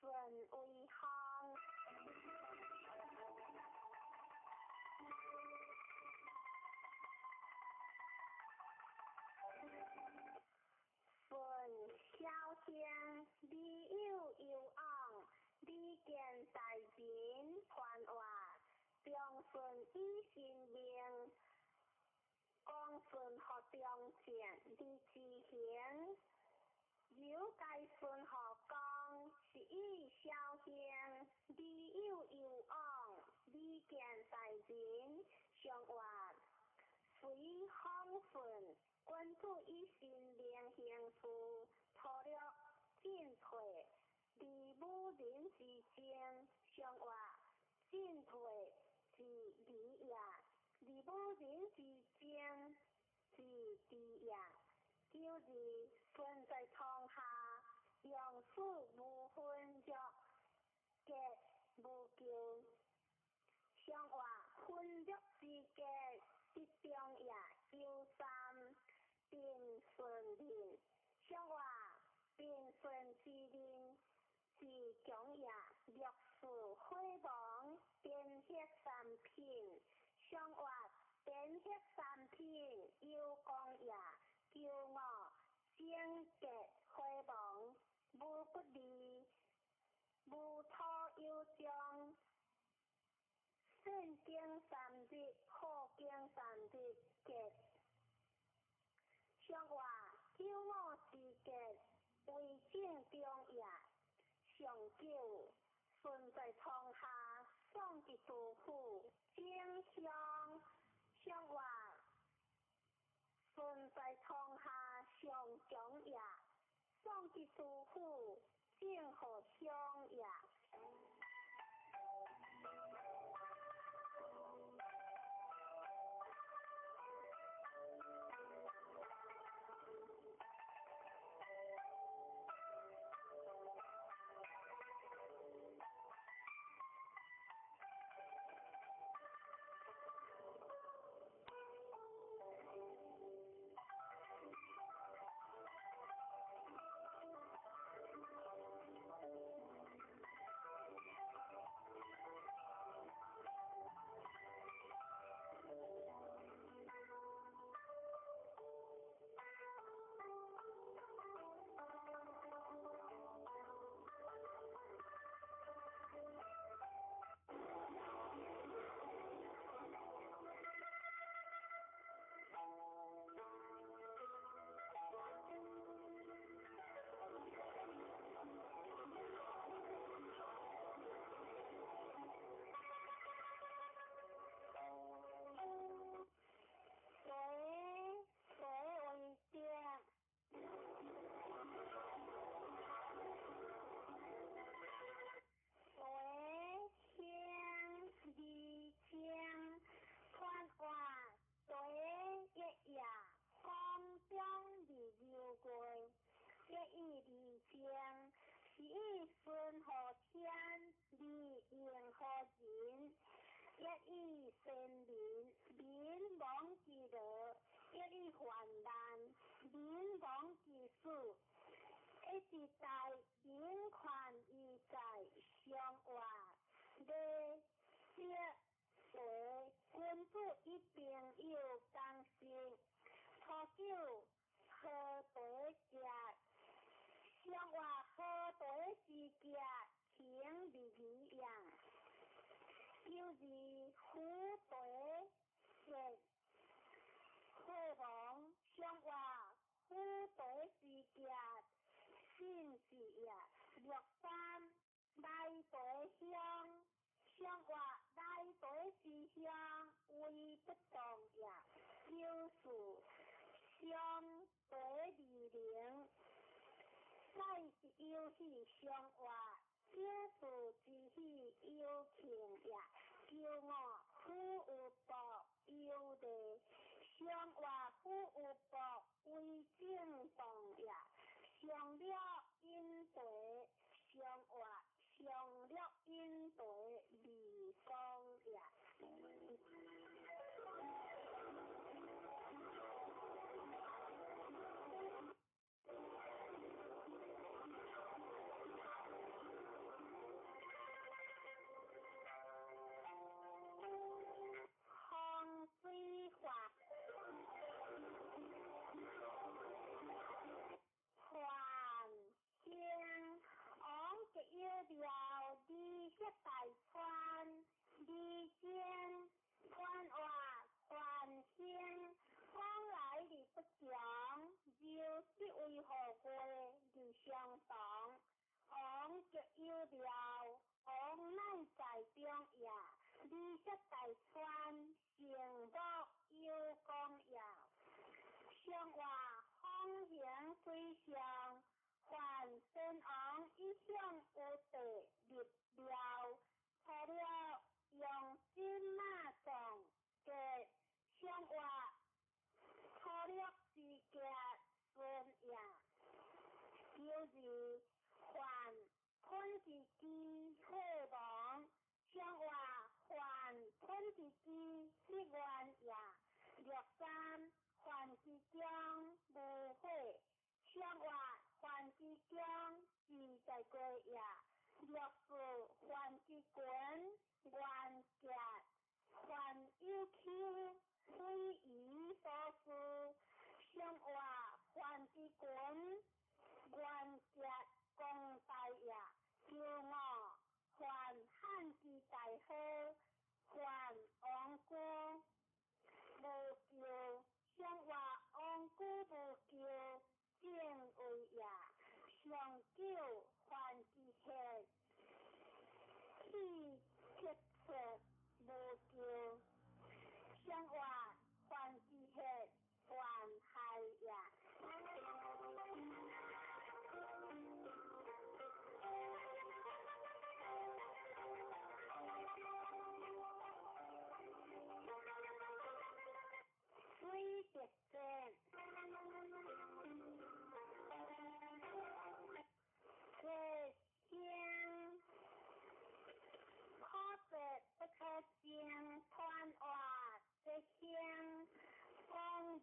顺为行，顺小香，你有昂，你见大人传话，忠顺以性命，公顺和忠正你之行。有介顺和公，是以孝行；你有有往，你见大人，相话随方顺。君主以心灵行事，脱了进退，离母人之间，相话进退是离也，离母人之间是离也。就是顺在窗下，杨树无分着，结无求。相话分着之结，必中也有三，并顺令。相话并顺之令，是强也略事辉煌，编写三品。相话编写三品，有功也。骄傲、贞洁、辉煌，无不利，无土有章，圣经三日，好经三日结。相话骄傲之结，为正中也，上九，顺在窗下，送至杜甫，正香。相话顺在窗下上强也，送至杜甫正和香也。是以顺和天，利应和人，一以善民，民亡之乐；一以患难，民亡之事。一时代民权而在相话，礼节随君主一并有刚性，初九何对节。相话何对之节，情理一样。就是虎对舌，辉煌相话虎对之节，性是也。六三内对香，相话内对之香，为不动也。有事相对离灵。再是有喜相话，小事之喜有情也。骄傲虎有搏有力，相话虎有搏为正当也。上了因对相话，上了因对离光也。风水话大川，离间川话环境，往来而不讲，又是为何过而相同？往脚有了，往乃在中也，离这大川，成木有功也。相话方向对象，凡身昂一向有地入了，除了用金马种嘅相话，除了是嘅顺也，就是凡喷自己血亡，相话凡喷自己血缘也，63凡是将无悔，相话凡是将是在过也，64凡是滚原结，凡有求非以所事，相话凡是滚原结公大也，95凡汉之大好，凡王孤无救。相话王孤无救，正为也；上九凡是血，气切切无救。相话凡是血，还害也。水特征，这香可得不可香，团话这香风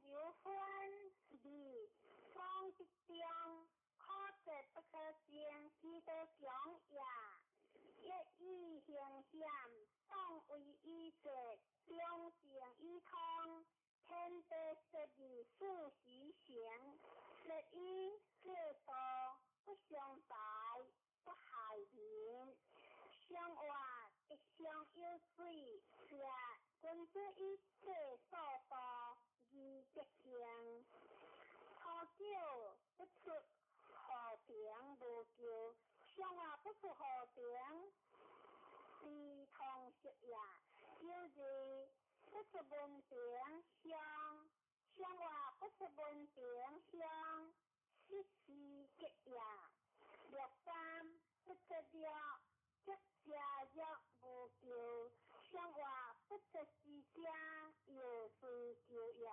有分离，风一中可得不可香，记得讲也，一意形象，当为一者，两情一通。天地十二数时行，11世道不相待，不害人。相话一相有水，是君子一切所道，而不行。初九不出和平无救，相话不出和平，是同食也，就是不出文平相，相话不出文平相，失事吉也。63不出了，即家若无救，相话不出是家，有是救也。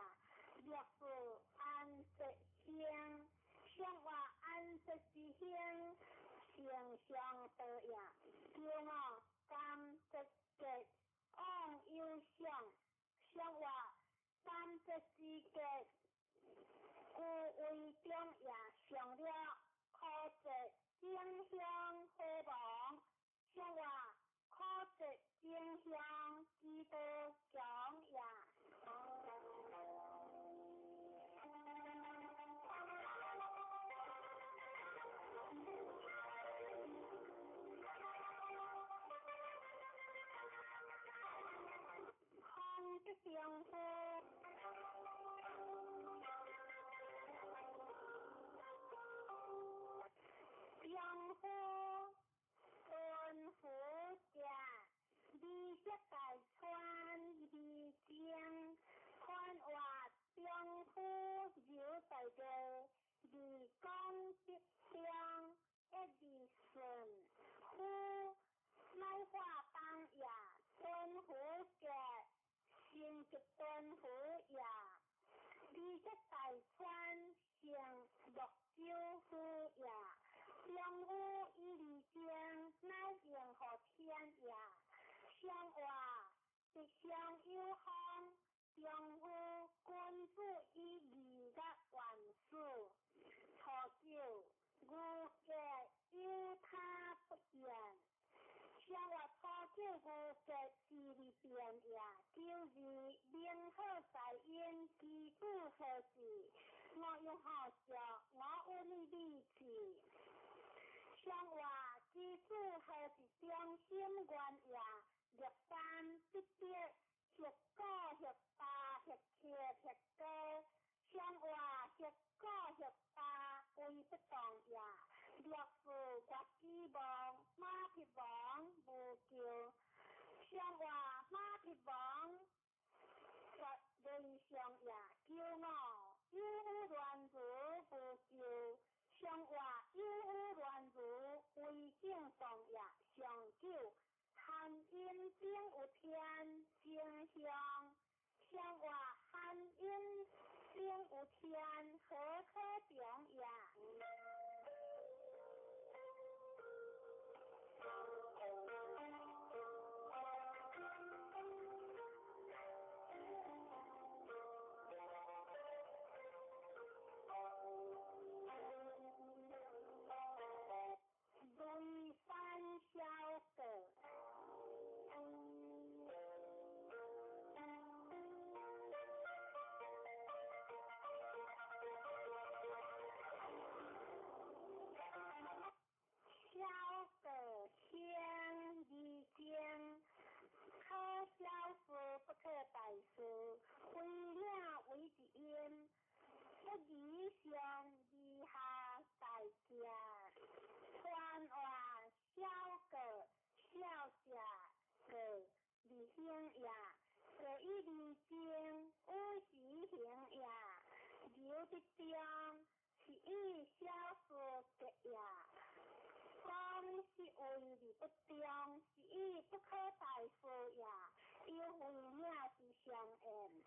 64安息乡，相话安息是乡，形相得也。95甘则吉，昂有相。相话三十四节，故为中也上了，可值正向和亡。相话可值正向基督讲也。空的相夫。相夫顺夫家，离这大川离江，川话相夫有在个，离江必相，一离顺夫乃话当也，顺夫家先一顺夫也，离这大川成六州夫也。相夫以离江，乃应何天也。相话一相有方，相夫君子以离的万事。初九，吾家有他不言。相话初九吾家是离变也，就是明好在因其主何事，我有好笑，我有你力气。相话基主何是中心原食古食大食客食高，相话食古食大为不动也。略父国之王，马匹王无救。相话马匹王国为上也，骄傲有乱如无救。相话有乱如为正上也，上九。汉阴正有天，正向。相话汉阴正有天，何可中也？雷山小葛。小葛先易经，可小事不可大事，为了为之因，不宜上以下大家。传话小葛小者葛离行也，葛以离经有时行也，留的中是以小事得也。讲是为理不中，是以不可大事也，又为了是相应，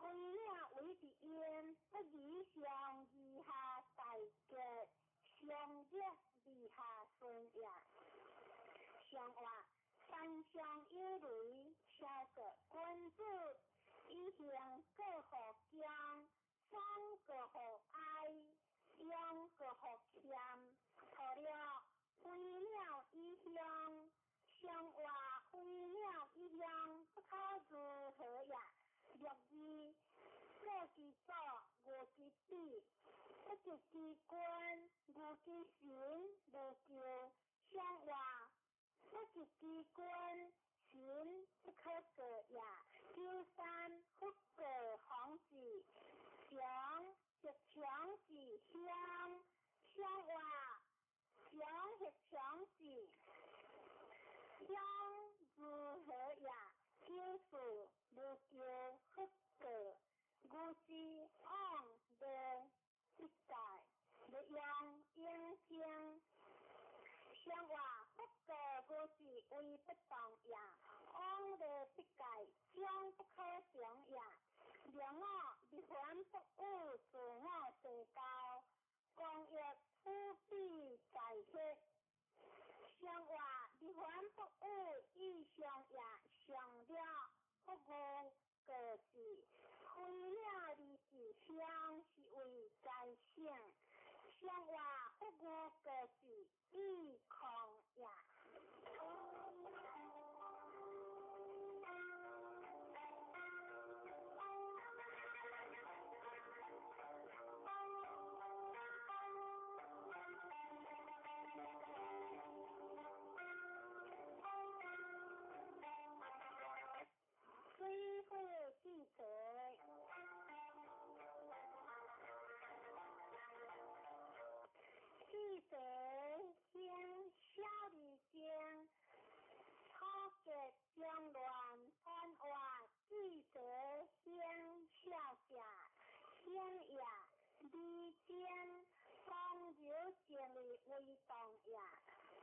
为了为之因，不宜上以下大吉，上吉以下顺也。相话山上有雷，小个君子以行各何将，伤各何哀，殃各何欠，好了。为了异乡，相话为了异乡，不可如何也。略字各之作，我之必，不及之官，我之行，无救。相话不及之官，行不可得也。第三，不可行事，强是强是相，相话。强是强事，相如何也？就是无救不得，故之昂的一代，不用应经。相话不得故事为不动也，昂的必改将不可成也。两我必还不误自我最高，公益。不必在切，相话离还不误意相也，上了不误各事，为了离事相是为在性，相话不误各事意空也。虽会记者，记者先小离经，超越将乱传话，记者先小下，先也离经，方有建立为动也，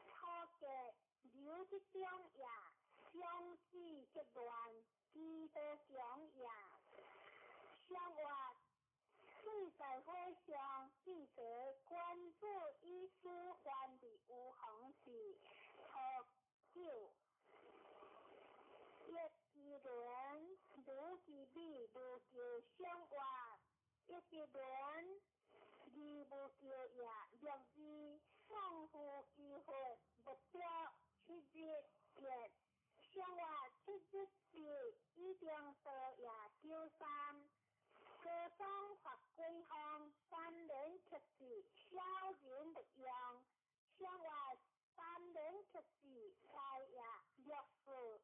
超越流之中也，相继结乱。记得讲也，相话虽在会上，记者关注医师患的无行事，可救一之人，如其必如救相话，一之人而无救也，若是丰富机会，不得去接也。相话七日是一定得也九三，各种法规方三人出事，小人不用。相话三人出事，大也略事，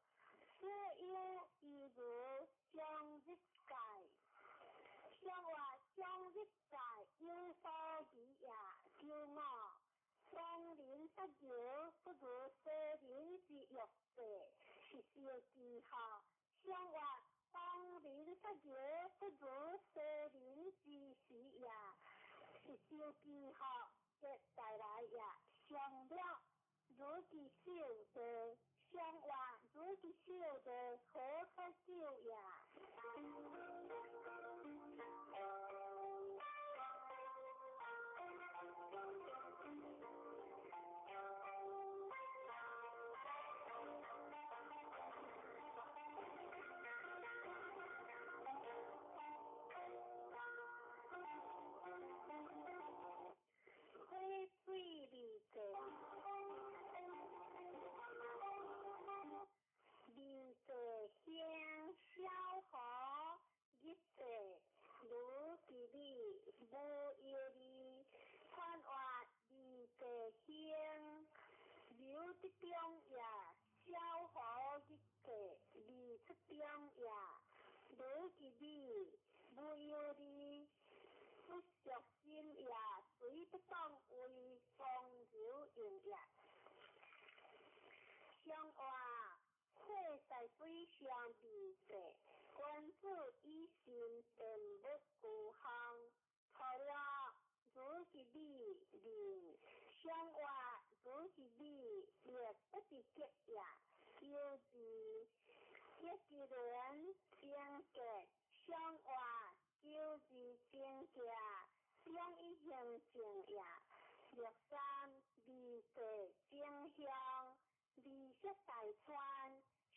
所有以如将日界，相话将日界有所比也，叫我当年不如不如舍人之欲者，是小记号。相话当年不如不如舍人之时也，是小记号。嘅带来也，上了如其小的。相话如其小的可可救呀。灰水里者。明者香小河，日者如其里，无有理。看话明者香，流的中也，小河日者离出中也，如其里，无有理。不小心也，随不当为风流用也。相话。会在水上比者，君子以心便不孤行。错了，如其理理，相话如其理，也不是结也。就是一个人变嘅，相话就是变嘅，变一形象也。13理者变相。离色大川，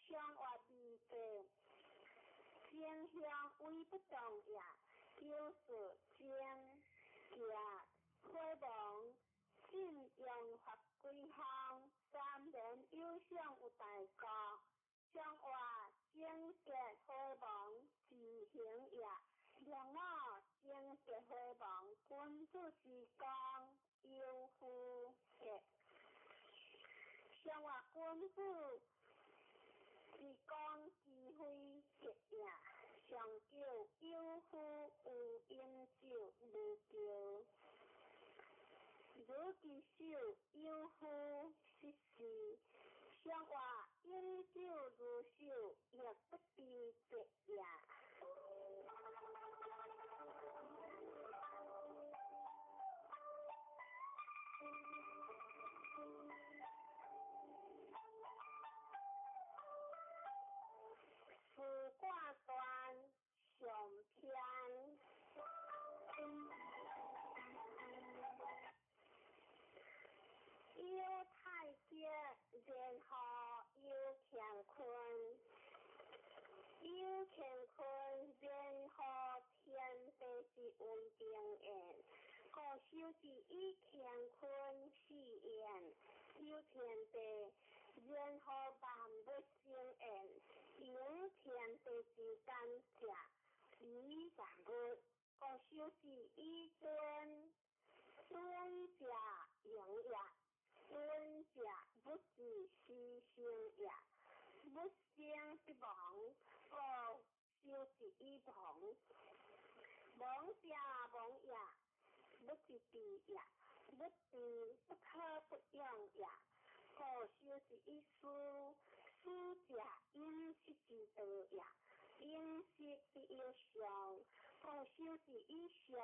相话离者，偏向微不动也，就是将下开放，信用法规项，3年以上有大过，相话将结开放自行也，让我将结开放，君子之讲有夫嘅。相话君子是讲智慧结也，上叫有夫有饮酒无酒，如其手有夫失事，相话饮酒如酒，也不必结也。四卦断上篇，有太极，然后有乾坤，有乾坤，然后天地之稳定言，故修之以乾坤是言，有天地。然后万物生言，有天地之感谢，以万物，故修之以尊，尊者用也，尊者不自虚生也，不生不亡，故修之以亡，亡者亡也，不自敌也，不自不可不用也。故修之以书，书者因识之道也，因识必有常，故修之以常，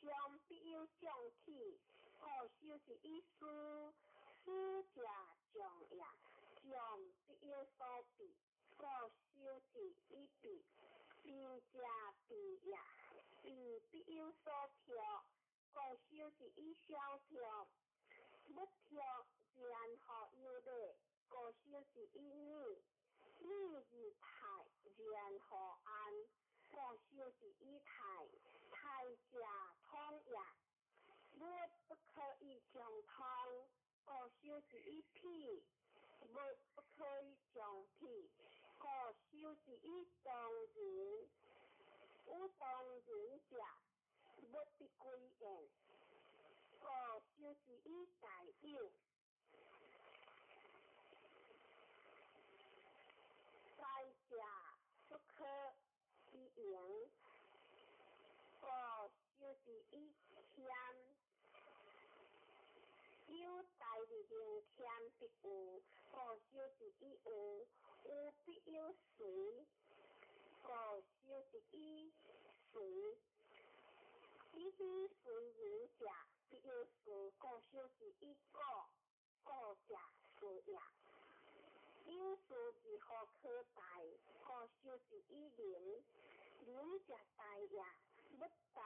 常必有正体，故修之以书，书者常也，常必有所避，故修之以避，避者避也，避必有所调，故修之以消调，不调。然后有的故修之以逆，逆之泰，然后安，故修之以泰，泰者通也，物不可以相通，故修之以辟，物不可以相辟，故修之以动人，有动人者，物必归言，故修之以大有。在者赢，五就是伊欠，有大力量欠必有，五就是伊有，有必有随，五就是伊随，伊必随人者必有随，五就是伊顾者随也。有事是好可大，好就是伊灵者大也，不大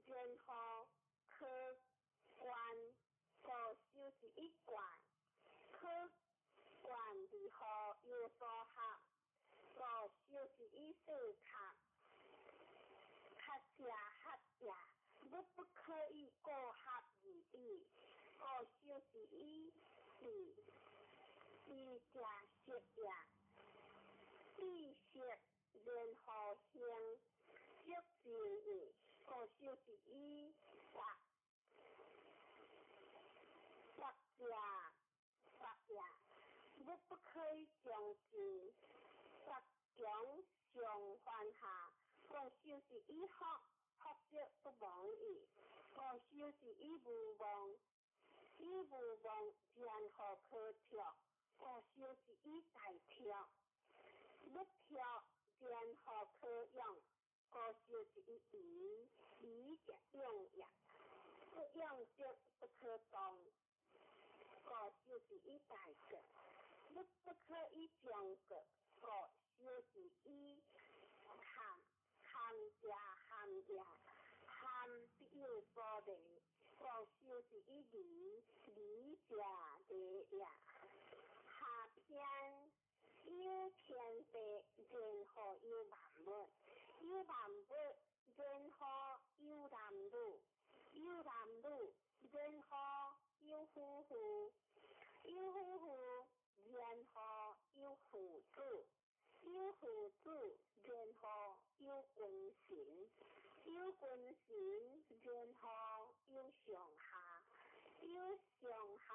然后可观，好就是伊观，可观是好有所合，好就是伊说合，合者合者，不可以过合而已，好就是伊是者色也，意识然后行，色是意，好就是伊色也，不可以将之色强上犯下，好就是伊福色不忘意，好就是伊无忘然后可跳。好就是伊大跳，不跳然后可用，好就是伊移者用也，不用则不可动，好就是伊大个，不可以将个，好就是伊含者含也，含必有所离，好就是伊离者离也。下篇有天地，然后有万物，有万物然后有男女，有男女然后有夫妇，有夫妇然后有父子，有父子然后有君臣，有君臣然后有上下，有上下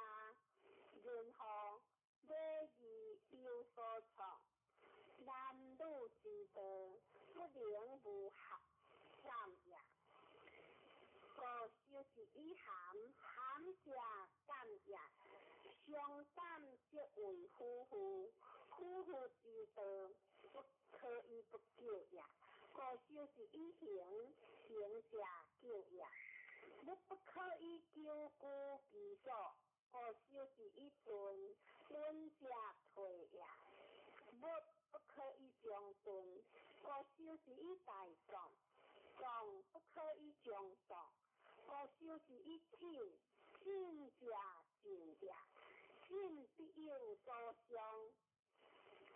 然后礼仪有所创，男女之道不能无合三也。五就是伊含者感也，相感则为夫妇，夫妇之道不可以不救也。五就是伊行者救也，不可以救孤其所。五就是伊遁者退也，不可以将遁。五就是伊大壮不可以将壮。五就是伊进者进也，进必有所伤。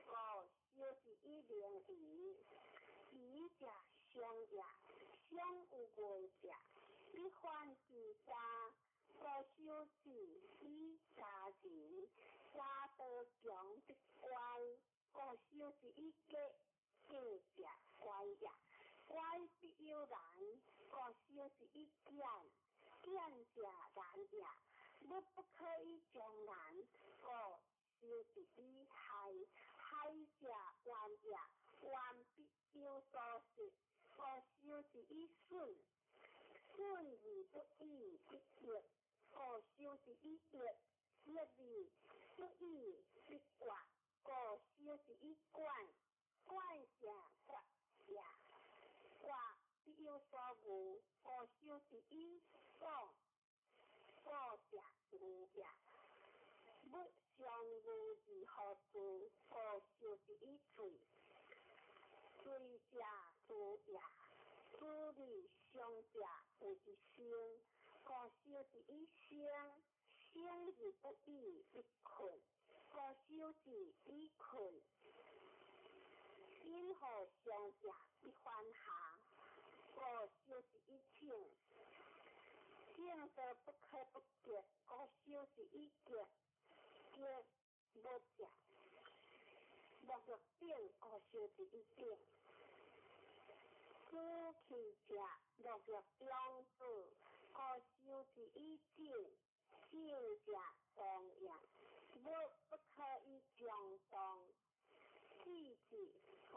五就是伊灵仪者伤也，伤有危者，伊犯自杀。五就是伊杀人，杀得强必怪。五就是伊假者怪也，怪必有然。五就是伊见者然也，不可以将然。五就是伊害者冤也，冤必有所失。五就是伊损而不义必逆。五就是伊逆而不义必怪。五就是伊怪者怪也，怪必有所无。五就是伊者无也，不相无是何事？五就是伊罪者主也，主理伤者为之生。五就是伊生而不义必困。五就是伊困，因何伤者必犯下。五就是伊请得不可不结。五就是伊结无者，落入定。五就是伊定，主气者落入中子。五就是伊正者动也，不可以将动。记字。五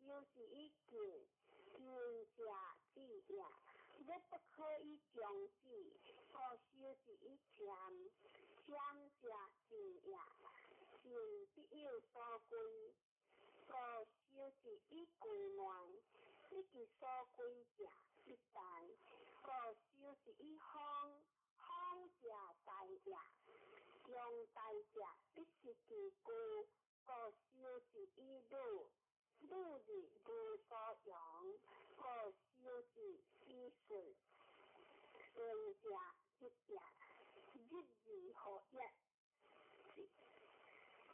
就是伊见你不可以将之，可收之以钱，钱者钱也，钱必有所归，可收之以归乱，你其所归者必大，可收之以荒，荒者大也，将大者必是其故，可收之以禄。日日无所用，可收之以顺，顺者一也，日日何也？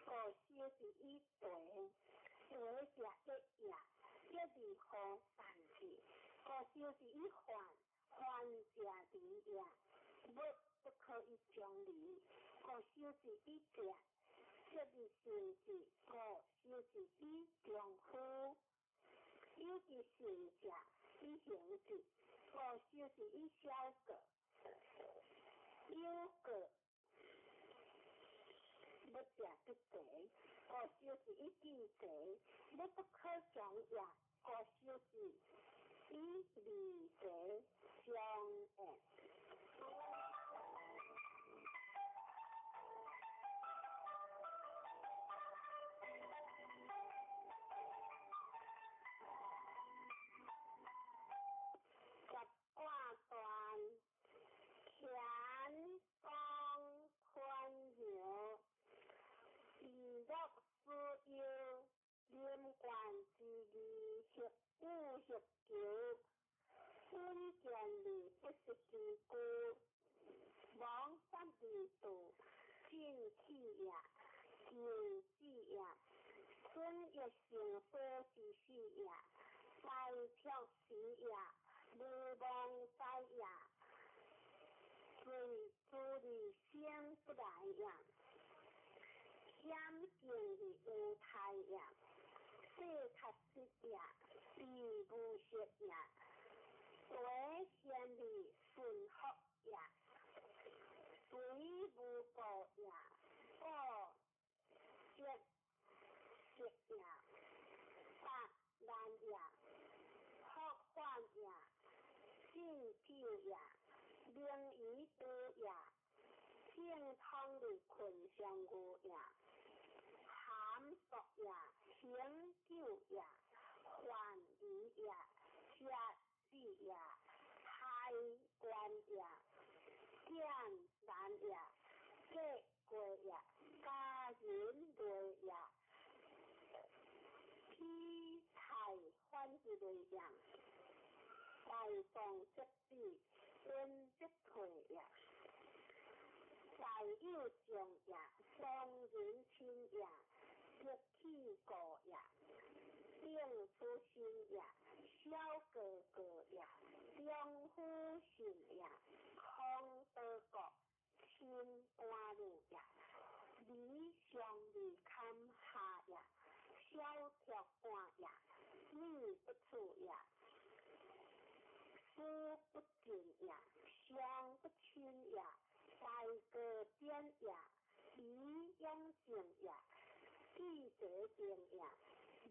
可收之以地，地者一也，一日何散之？可收之以患，患者离也，物不可以将离，可收之以者。一日成之，可收之以丈夫；有其成者，以行之，可收之以小过；有过，物者必齐，可收之以见齐；物不可将也，可收之以离齐，相厌。挂断，乾光宽柔，以乐思忧，连贯之理合五合九，春见理不是其故，往三二度，进气也，进气也，春也成所之事也，来挑时也。无望在也，随诸理先不来也，险境的无态也，世确实也，必无实也，为先理顺福也，随无过也，过实实也，百难也，福患也。进救也，灵于多也，正通的困相互也，含熟也，行救也，患离也，血死也，害官也，见难也，结过也，家人类也，批财欢之类也。大放则必，温则退也；大有将也，双人亲也；热气过也，定出心也；小哥哥也，良夫信也；空得国，亲官路也；理想理堪下也；小条官也；逆不出也。思不尽也，相不亲也，大个颠也，理养性也，地者定也，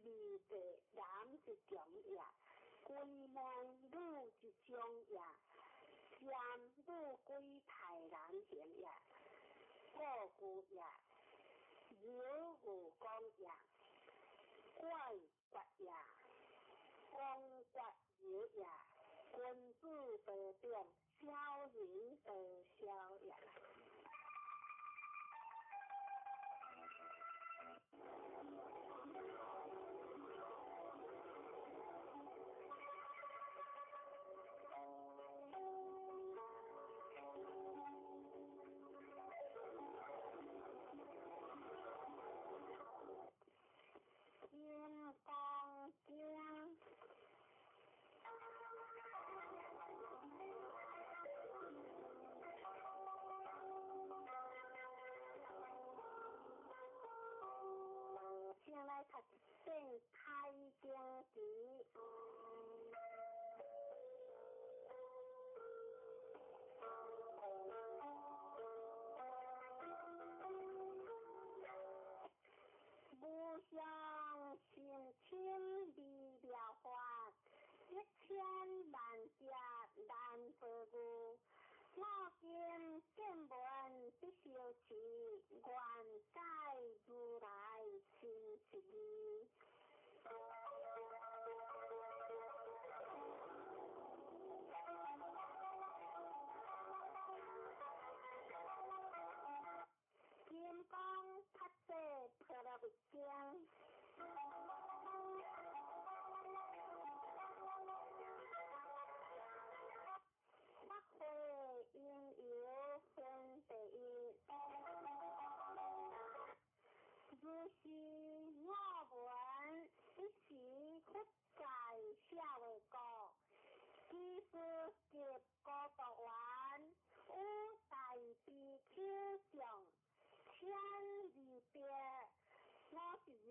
理者男之强也，归门女之将也，将女归太难行也，过故也，柔无光也，怪怪也，光怪柔也。君子得中，小人得小也。天光经。先来读正开经题。不相信亲离了花，1000万家难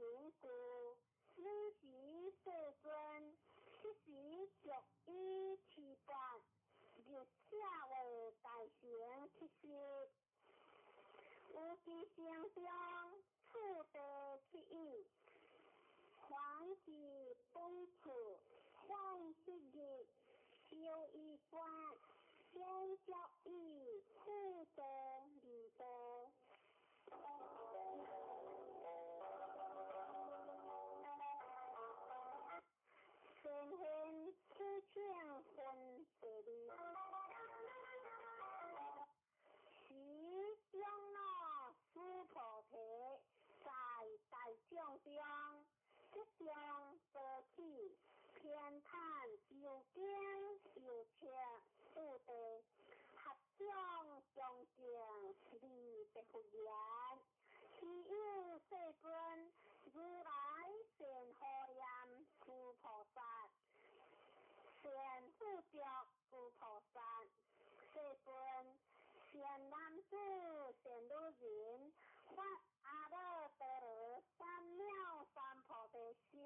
人故，有时世尊，一时逐一持办，入社会大成其事。有其城中，处地起意，还是本处，换昔日，修一观，先教义，互得离得。前贤此请分别离，时将那诸菩提在大众中，即将得起偏袒有经有切不得合掌恭敬离别不言。其有世尊，如来善荷严诸菩萨，善护着诸菩萨，世尊，善男子善女人，发阿耨多罗三藐三菩提心，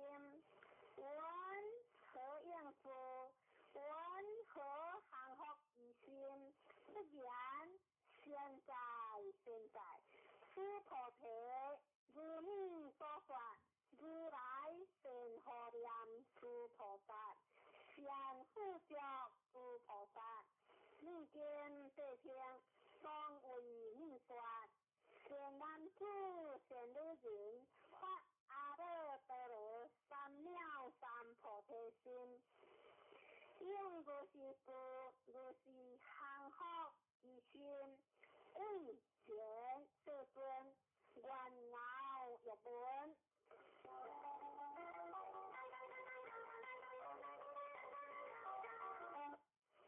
闻何应付？闻何降伏其心？不言现在，诸菩提，如你所说，如来善荷严诸菩萨，善护着诸菩萨，你见地听，当为你说，善男子善女人，发阿耨多罗三藐三菩提心，应如是故，如是降伏其心。为前世尊，愿熬日本。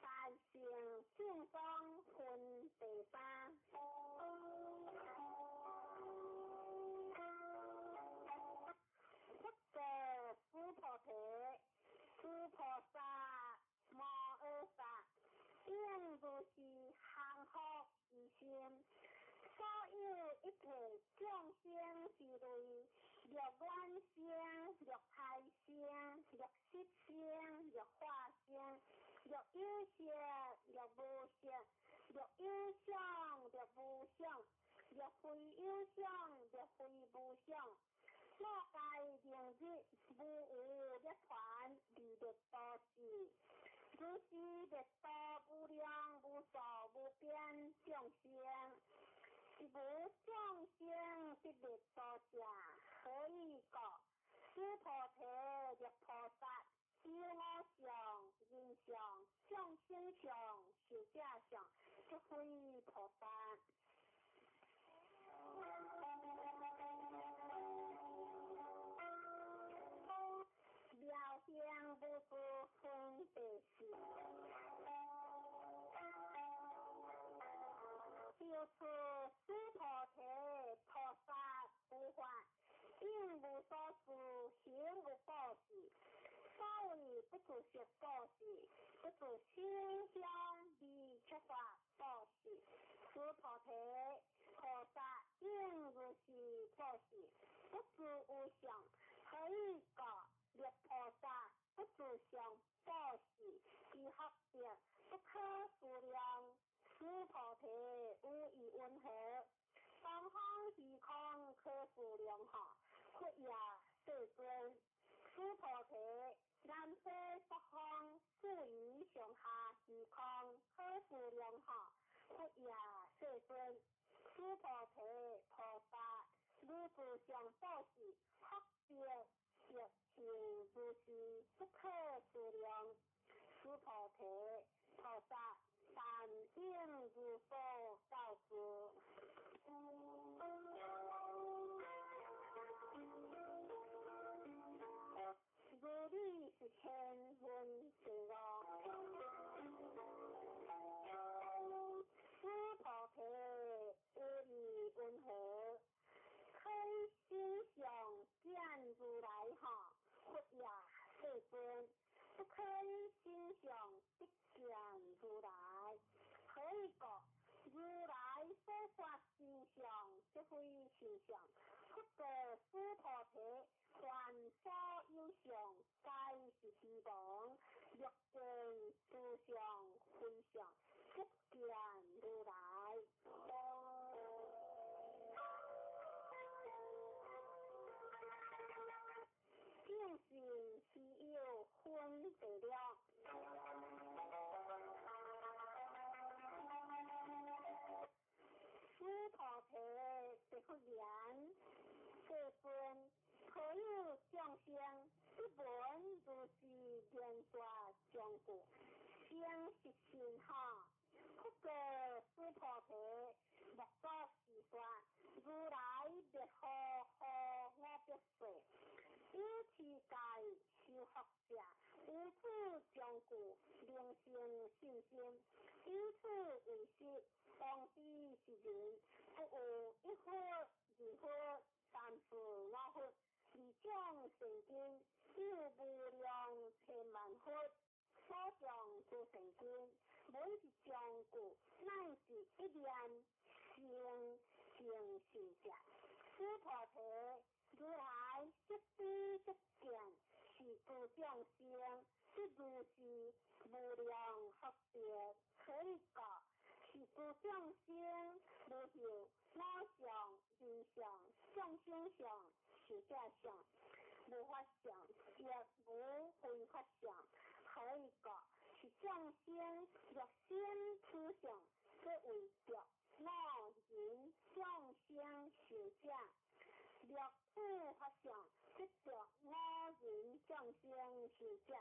大乘正宗分第三。不得诸菩提，诸菩萨摩诃萨，应如是降伏其心。所有一切众生之类，若愿生，若胎生，若色生，若化生，若有色，若无色，若有相，若无相，若非有相，若非无相，莫该定日，无有涅槃，离灭多时。如是灭多无量无数无边众生。是无众生是灭多者，何以故？诸菩提若菩萨，有我相、人相、众生相、寿者相，即非菩萨。妙相不故分别事。就此诸菩提菩萨不还，应无所事，行无报事。所谓不自识报事，不自心相离出法报事。诸菩提菩萨应如是报事，不自无相，何以故？若菩萨不自相报事，其合别不可数量。诸菩提无以温和，东方虚空可数量下，屈也世尊。诸菩提南西北方诸于上下虚空可数量下，屈也世尊。诸菩提菩萨如自相报事，合别实情如是，不可数量。诸菩提菩萨但应如所告知。如理是千文之王，诸菩提无以温和，可以心想见如来下，屈也世尊。不可以心想必见如来，何以故？如来所上即非形象，不过斯菩提凡所有相，皆是虚妄，欲见诸相非相，即见如来。正信是有分别了。斯菩提是佛言，世尊，可有众生一闻如是言说讲故，先是心哈。不过斯菩提莫作是说，如来别何我别说。有此界修学者，无此讲故，灵性信心，以此为实。当知是人，不有一佛、二佛、三佛、五佛，而将成经，有无量千万佛，所将诸成经，每一讲故，乃是一念性净性者。斯菩提，如来即知即见，是诸众生，即如是无量福德，可以觉。是诸众生无有我相、人相、众生相、寿者相、无法相，亦无非法相，可以觉。是众生若先此相，则为着我人众生寿者；若此法相，即着我人众生寿者，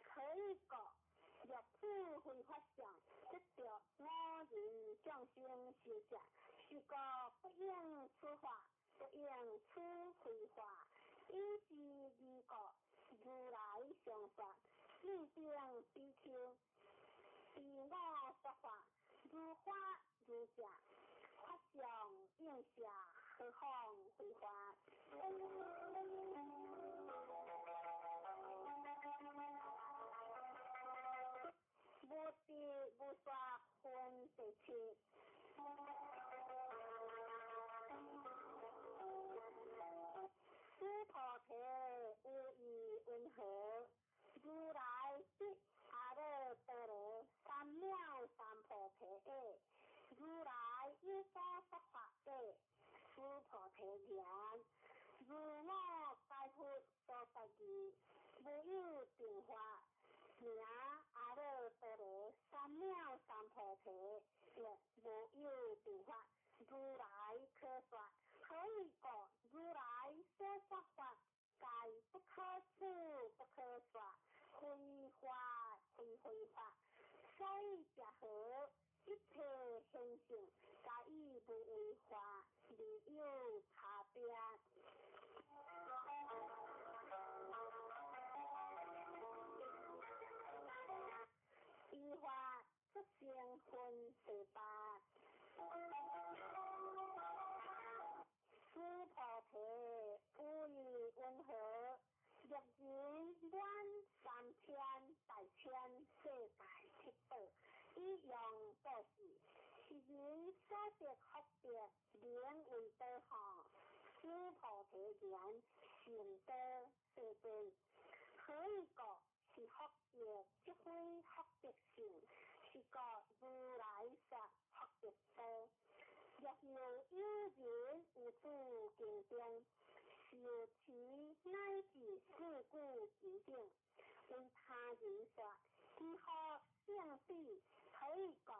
可以觉。若此非法相，即着我人众生寿者，是个不应此法，不应此非法，以是二个如来相说，立定比丘，以我说法，如法如假，法相应下，何况非法？无地无法分别切，斯菩提无以温和，如来即阿耨多罗三藐三菩提耶，如来有所说法耶，斯菩提言，如我解脱所说义，无有定法。名阿耨多罗三藐三菩提，亦无有定法，如来可说，可以觉如来所说法，皆不可思不可说，非法非非法，所以者何？一切现象，皆以无为法，离有差别。依法出现分第八，斯菩提无以温和，若人愿三千大千世界七宝，以用布施，是人所得福德，名为德行。斯菩提言，善德世尊，可以觉。是福德，即非福德性，是个如来说福德多。若有人无主经典，受其乃至事故决定，为他人说，如何胜彼？可以觉。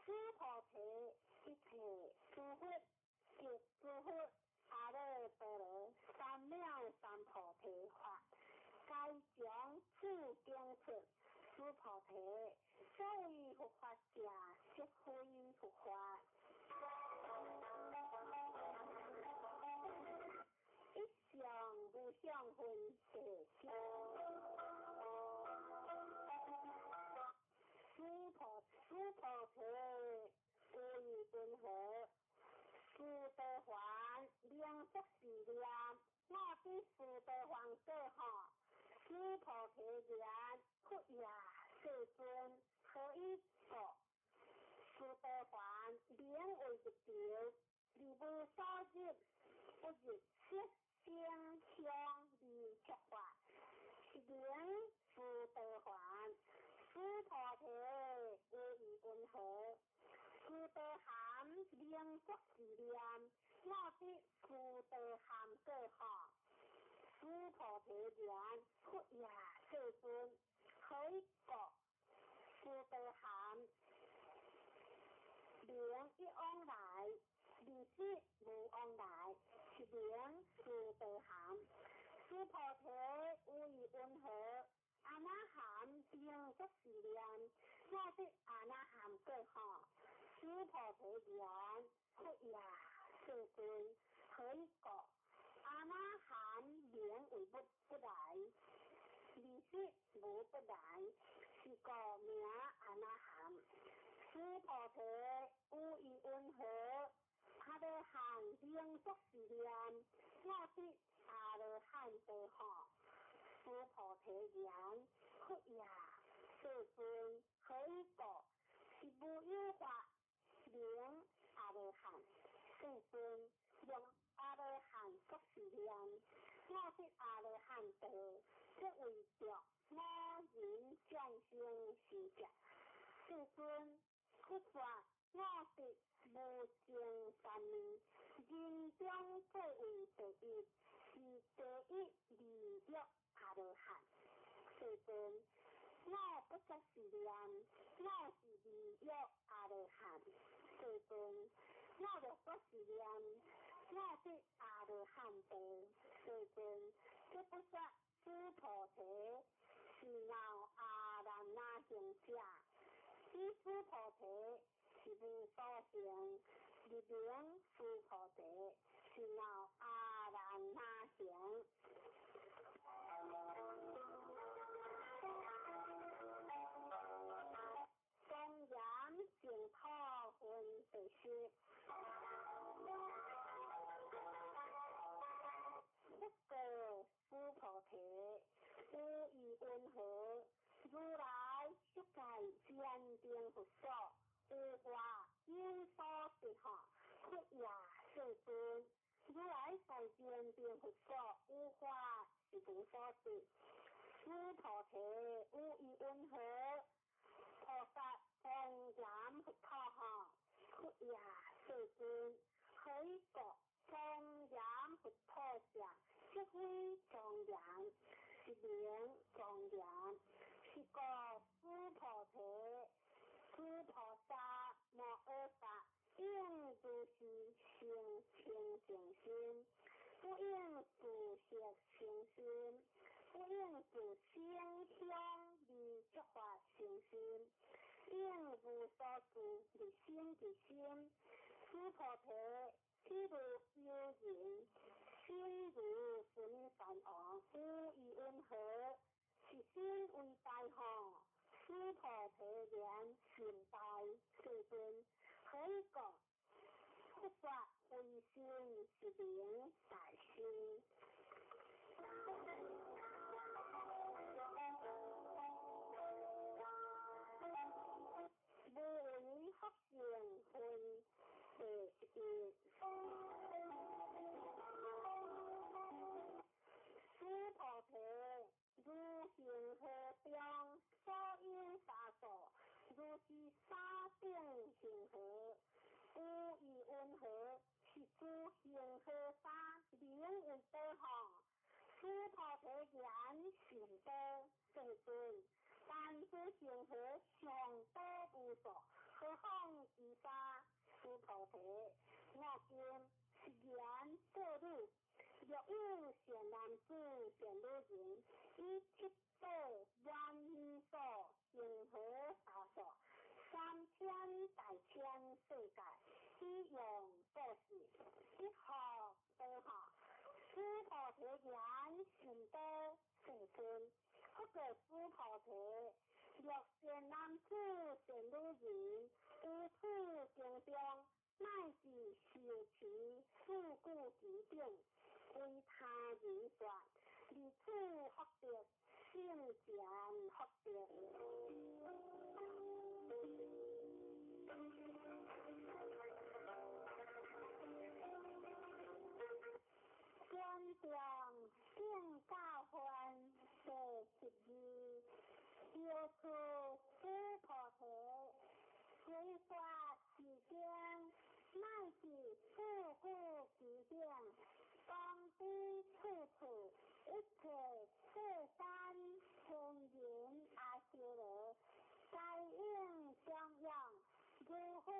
斯菩提，一切诸佛，即诸佛阿耨多罗三藐三菩提法。该将此经出，斯菩提，所谓佛法者，即非佛法。一相无相分别相，斯菩提无以温和，斯德还良则是念，我比斯德还者哈。斯菩提言，不也世尊，可以觉。斯德还名为一条，而所入，不入色声香味触法，是名福德还。诸菩提无以温和，福德含名作是念，我的福德含果好。诸菩提言，佛也世尊，可以觉福德含，名一往来，离世无往来，是名福德含。诸菩提无以温和。阿那含名作是念，我的阿那含果好。诸菩提言，佛也世尊，可以觉阿那含名为不来，离世无不来，是个名阿那含。诸菩提无以温和，阿那含名作是念，我的阿罗汉果好。诸菩提言，佛也世尊，可以觉是无有法名阿罗汉。世尊用阿罗汉作是念，我的阿罗汉道，这为着我人众生是者。世尊，佛法我的无尽三昧，人中最为第一，是第一利益阿罗汉。世尊，我不作是念，我是利益阿罗汉。世尊，我若作是念，我的阿罗汉道。世尊，这不说诸菩提是闹阿难那行者，此诸菩提是无所行，立名诸菩提是闹阿难那行。公然净土分第十，不过诸菩提无以温和，如来一界坚定佛所，无话因所得法，佛也世尊。如来在坚定佛所，无话是无所得。诸菩提无以温和，菩萨庄严佛陀哈，佛也世尊，可以觉庄严佛陀像，即非庄严，是名庄严，是个诸菩提，诸菩萨莫恶法，应如是行清净心，不应自邪行心。不应自心香离触法行心，应无所住离心之心。诸菩提譬如有人，心如纯梵王，无以温和，是心为大行。诸菩提言心大，世尊，可以觉佛法为心是名大心。无为福行分第一，诸菩提如行河中所应沙所，如是沙顶行河，无以温和，是诸行河沙名为多行。诸菩提言行多，世尊。但诸行河上多无所，何况其他？诸菩提，我今是言作路，若有善男子、善女人，以七宝万亿所行河沙所，3000大千世界，以用布施，一学多学。诸菩提言行多，世尊。不过诸菩提，若善男子、善女人，有此经中，乃至受持四故其定，为他人说，以此福德，圣贤福德。字，标出四菩提，规划时间，乃至富贵吉祥，当地处处一切世山风云阿修罗，该应相应，如佛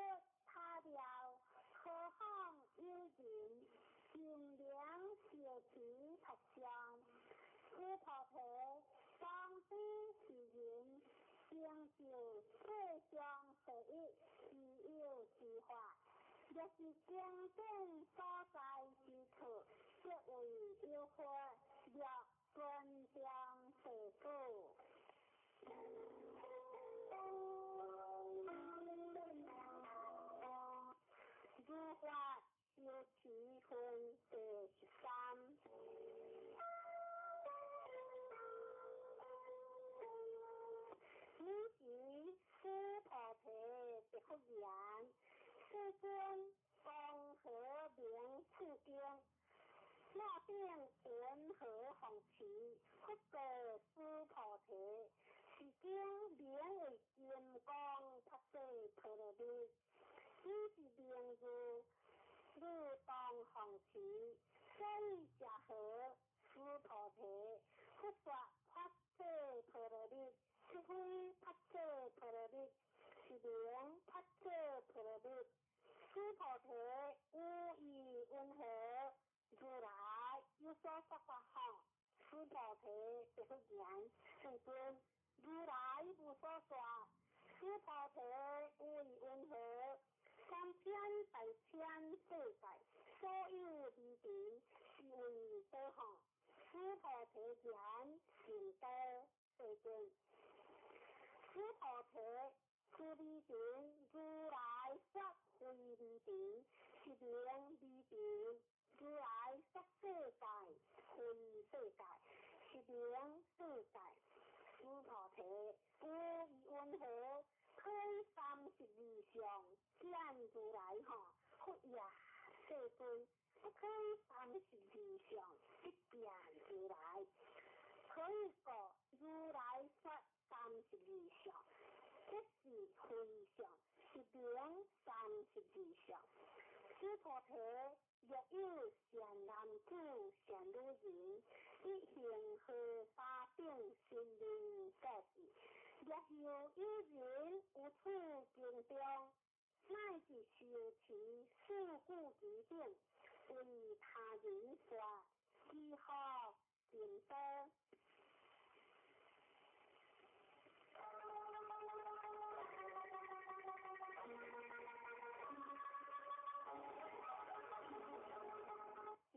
他了，可放幽人，尽量小持佛像，四菩提当地是人，成就世上第一自由之法，若是经典所在之处，即为有法，若尊重世故。如法有持分第13。此时四菩提得佛言：世尊，公何名此经？莫定云何弘持？佛告四菩提：是经名为金刚不世陀罗尼，此是名字，你当弘持。所以者何？四菩提，佛说法世陀罗尼，是非法世陀罗尼，是名法世陀罗尼。四菩提无意云何？如来有所说法后，四菩提得佛言：世尊，如来无所说。四菩提无意云何？三千大千世界，所有离地，是为多行。四菩提言：甚多，世尊。四菩提，此离地，如来说非离地，是名离地。如来说世界，非世界，是名世界。四菩提，无意云何？可以32相见如来哈？佛也，世尊，不可以32相一见如来。可以说如来说32相，这是非相，是名32相。四菩提，若有善男子、善女人，一行合法定心灵果子，若有人无处经中，乃至修持四故之定，为他人说，如何尽多？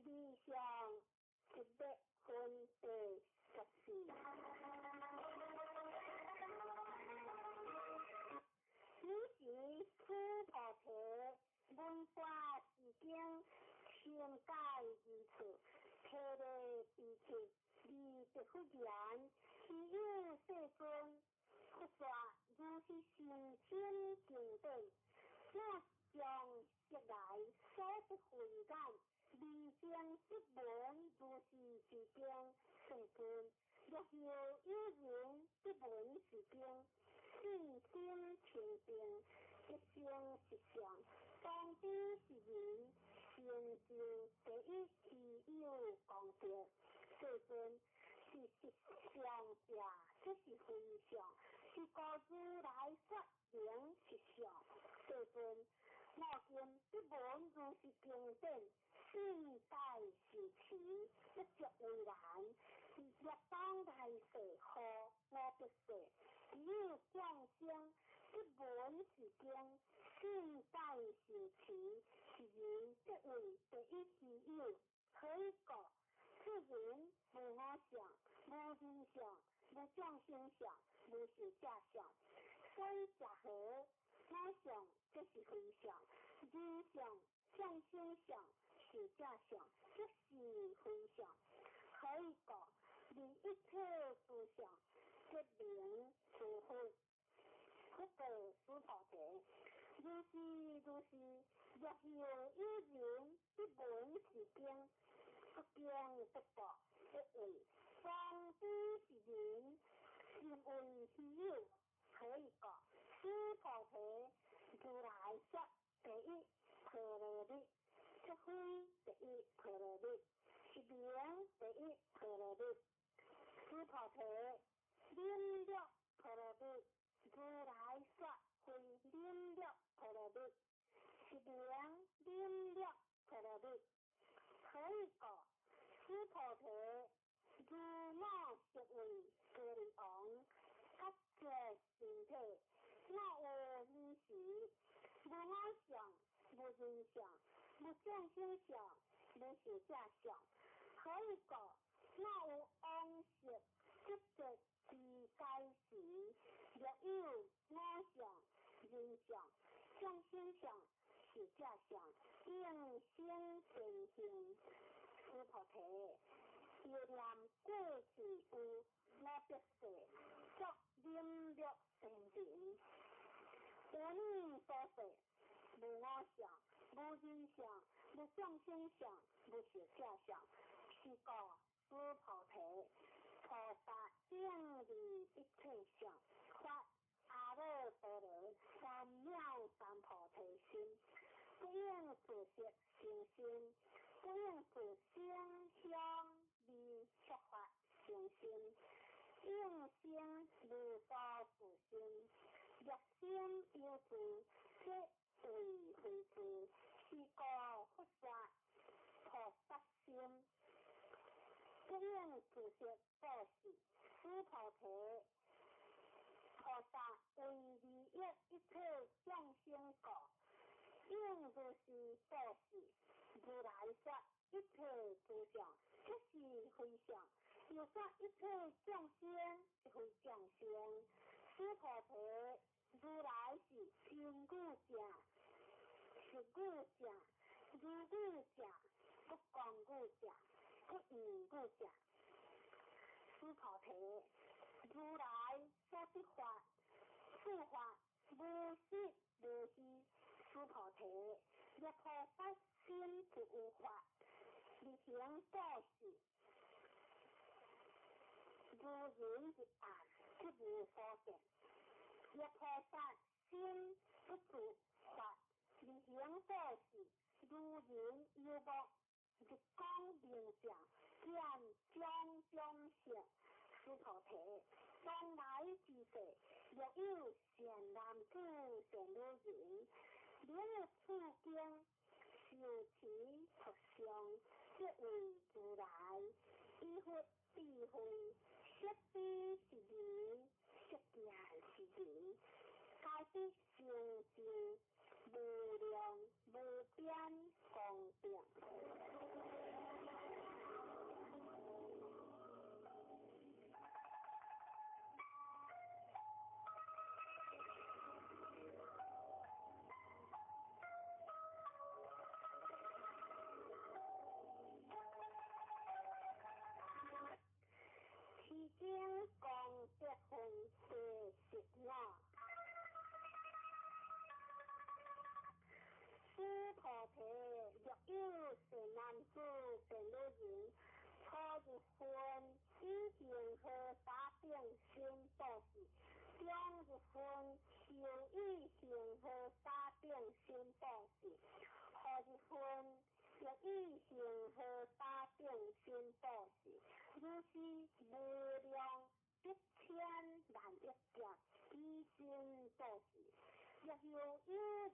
理想100分第14。此时四菩提闻法是经，心解如此，体内悲切，离得佛言：是有世尊，佛说如是心清净定，我将昔来所得慧眼，离经即闻如是是经。世尊，若有人不闻是经，信心清净，一生实相，当知是人，成就第一其有功德。世尊，是实相者，这是非相，是故如来说名实相。世尊，我今不闻如是经典，信待是持，一直为难。若当来世何我得世？只有众生不闻是经，信待是持，是人即为第一之有。可以讲，此人无我相，无人相，无众生相，无是假相。所以者何？我相这是非相，人相、众生相是假相，这是非相。可以讲，离一切诸相，即名诸佛。佛告四菩提：如是，若有人不闻是经，不经不觉，一为方知是人，为稀有，可以讲须菩提如来说第一婆罗蜜，即非第一婆罗蜜，是名第一婆罗蜜。须菩提，忍辱婆罗蜜，如来说非忍辱婆罗蜜，是名忍辱婆罗蜜。可以讲须菩提，如我实为隔离王，各界身体，我有意识，无我相，无人相，无众生相，无寿者相。可以讲我有往昔积极之该时，若有我相、人相、众生相、寿者相，应生成形。须菩提，要念过去有我必世，作忍辱成人。有你所说，无我相，无人相，无众生相，无寿者相，是讲须菩提，菩萨应离一切相，发阿耨多罗三藐三菩提心，不应自色成心，不应自声香味触法成心，应生如所自心，若心有自，即为非自，是故佛说菩萨心。不应自色布施，须菩提，菩萨为利益一切众生故，应如是布施。如来说一切诸相，即是非相；又说一切众生，即非众生。须菩提，如来是真故者，实故者，如故者，不共故者，不异故者。须菩提，如来所得法，诸法无实无虚。须菩提，若菩萨心就有法，力行布施，如人一暗，即无所见。若菩萨心不住法，力行布施，如人有目，日光明照，见种种色。须菩提，将来之世，若有善男子、善女人，了此经，受持佛相，即为如来。依佛智慧，识彼是人，识见是人，该得成就无量无边光明。其经功德分第15。须菩提，若有善男子、善女人，初一分以净和沙饼先布施，中一分又以净和沙饼先布施，后一分又以净和沙饼先布施，如是无量1000万亿劫以先布施。若有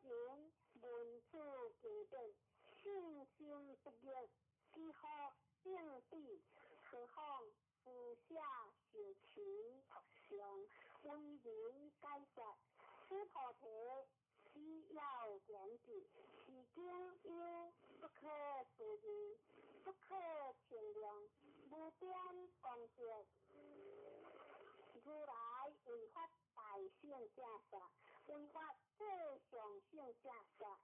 人闻此经典，信心不灭，只好定地，何况俯下受持佛相，为人解说。须菩提，只要言之，是经有不可思议，不可衡量，无边光色。如来为发大圣者说，为发最上圣者说。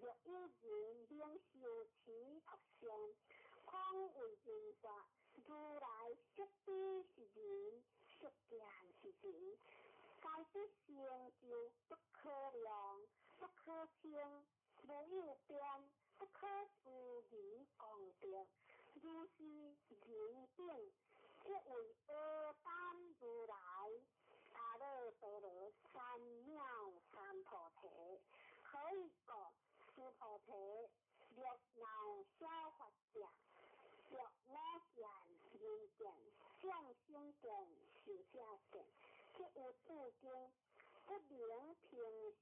若有人能受持佛相，况为人说，如来识彼是人，识见是人，该得成就不可量，不可称，无有边，不可思议功德。如是人等，即为阿难如来。不能平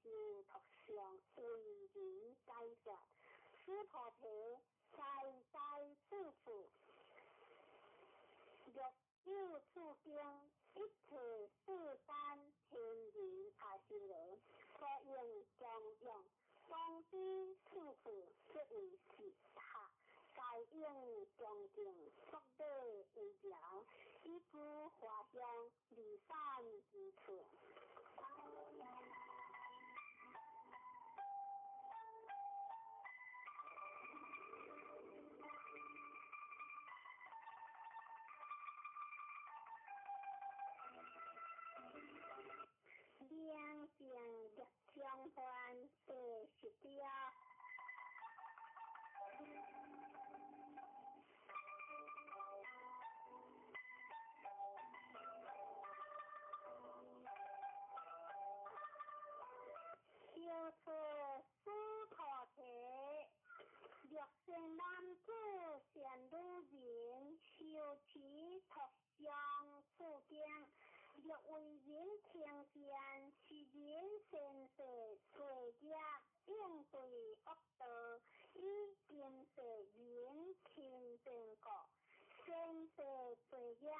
受托上为人解决。此菩提在在处处，若有处境，一切世间天人也是人，所应共用。当知处处即为是他，该应恭敬福德为良，以故华香离散之处。良性逆相反第10条。小错诸菩提，若善男子善女人，修持托相处境。若为人听见，是人先世罪业应对恶道，以今世人听正果，先世罪业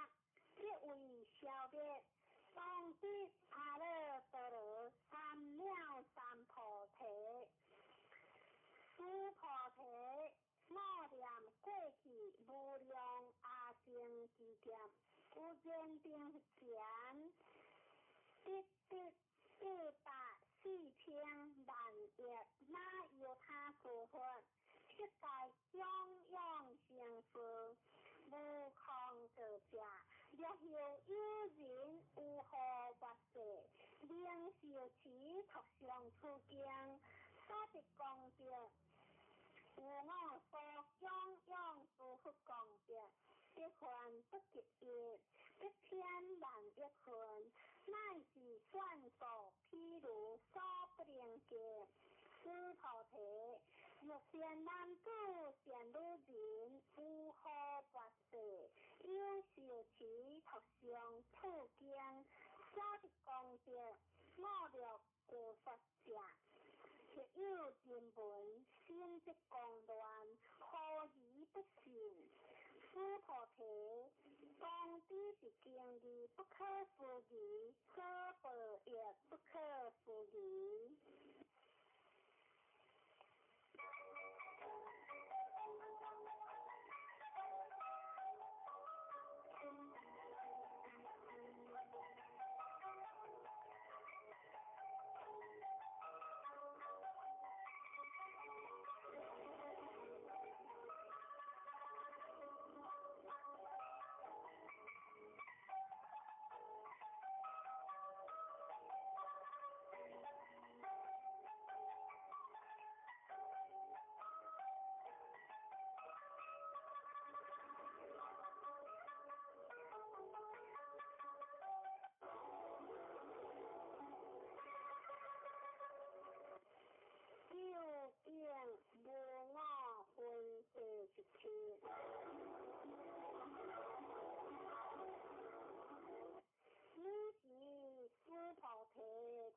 即为消灭。当知阿耨多罗三藐三菩提，此菩提莫念过去无量阿僧之劫，有缘定前，140,000万亿那由他所佛，世界永永成佛，无空者者。若后有人有何法世，能受持托相处境，所得功德，有我所永永诸佛功德，一分不及1,000万亿分，乃是算数譬如所不能计。此菩提，若善男子善女人，有何法世，应受持托相处境，所得功德，莫若过佛者。若有人闻，心即狂乱，何以不信？此菩提，当知是经义不可思议，可报也不可思议。无我分第17。汝是此菩提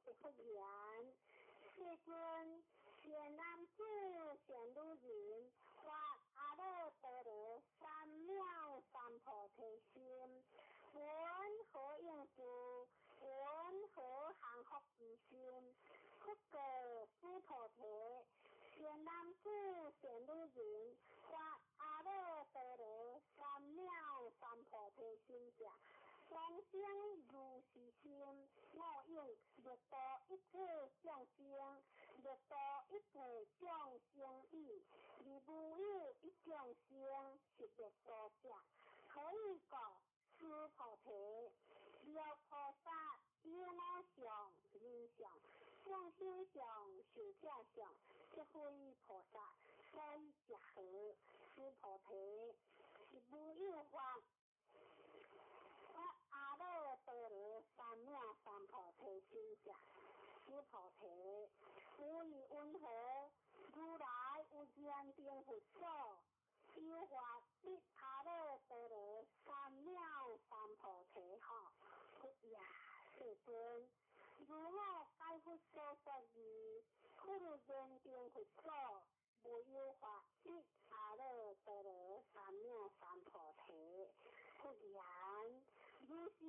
不复言，世尊，善男子善女人，发阿耨多罗三藐三菩提心，闻何应住？闻何行福之心？复告此菩提，善男子善女人，发阿耨多罗三藐三菩提心者，往生如是心，我应略度一切众生，略度一切众生意，而无有一众生是略度者。可以告此菩提，若菩萨有我相、人相、众生相、寿者相，即非菩萨，所以结合此菩提是无有法。阿耨多罗三藐三菩提心者，此菩提无以云何？如来有坚定佛所，有法得阿耨多罗三藐三菩提后，不也世尊，如我佛所说义，苦如认定佛所，无有法得阿耨多罗三藐三菩提。不然，如是，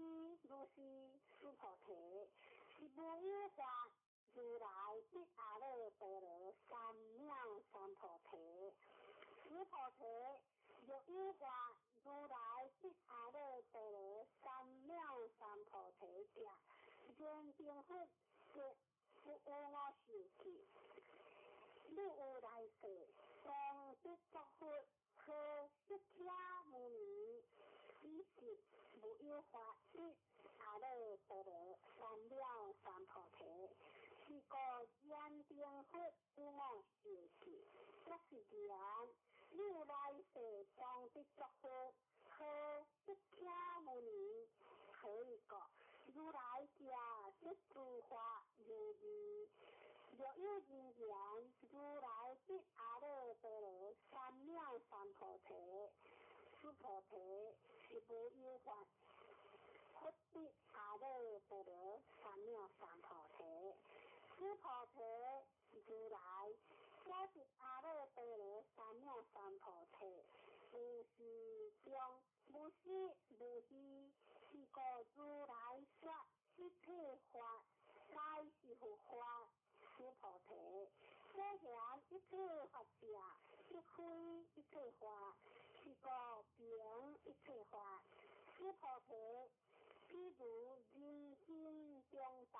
诸菩提，是无有法如来得阿耨多罗三藐三菩提。诸菩提，若有法如来得阿耨多罗三藐三菩提者，认定佛说不有我受记。你有来世，当得作佛，可释迦牟尼，以是无有法得阿耨多罗三藐三菩提。是个认定佛有我受记，这是然。你有来世，当得作佛，可释迦牟尼，可以个如来家得诸法如意。若有人言，如来得阿耨多罗三藐三菩提，诸菩提是无有法不得阿耨多罗三藐三菩提。诸菩提如来所得阿耨多罗三藐三菩提，无是中，无虚，是个如来说一切法，乃是佛法。诸菩提，所言一切法者，一非一切法，是个名一切法。诸菩提，譬如人心中大，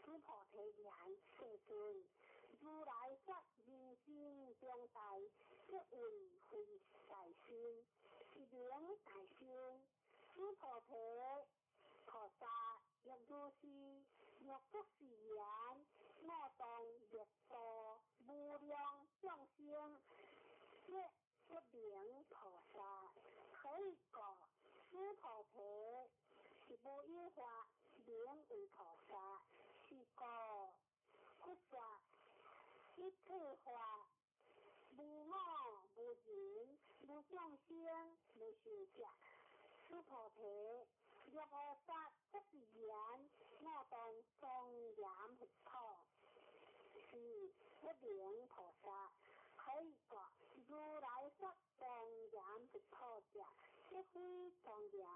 诸菩提言世尊，如来说人心中大，即为非大心，是名大心。诸菩提，菩萨若如是，若不是言，我当若多无量众生，一名菩萨。可以讲，诸菩提是无有法名为菩萨，是个不说一切法，无我无人无众生无受者。诸菩提，若菩萨不是言，我当庄严佛陀，是一名菩萨。可以讲，如来说庄严佛陀者，即非庄严，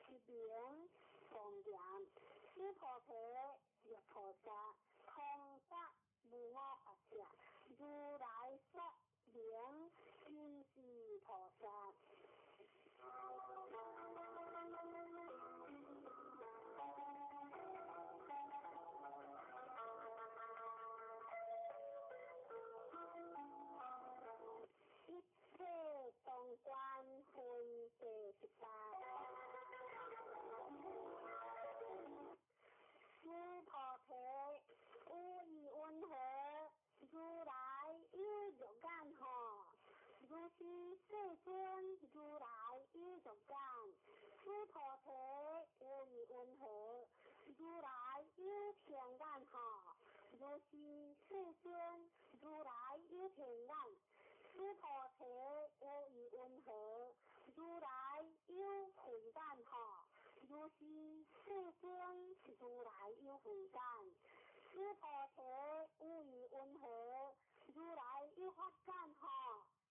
是名庄严。诸菩提，若菩萨空法无我法者，如来说名均是菩萨。一切动观分第18。诸菩提，无以温和，如来有肉眼何？如是世尊，如来有肉眼。诸菩提，无以温和，如来有天眼何？如是世尊，如来有天眼。诸菩提，无以温和，如来有慧眼何？如是世尊，如来有慧眼。诸菩提，无以温和，如来有法眼何？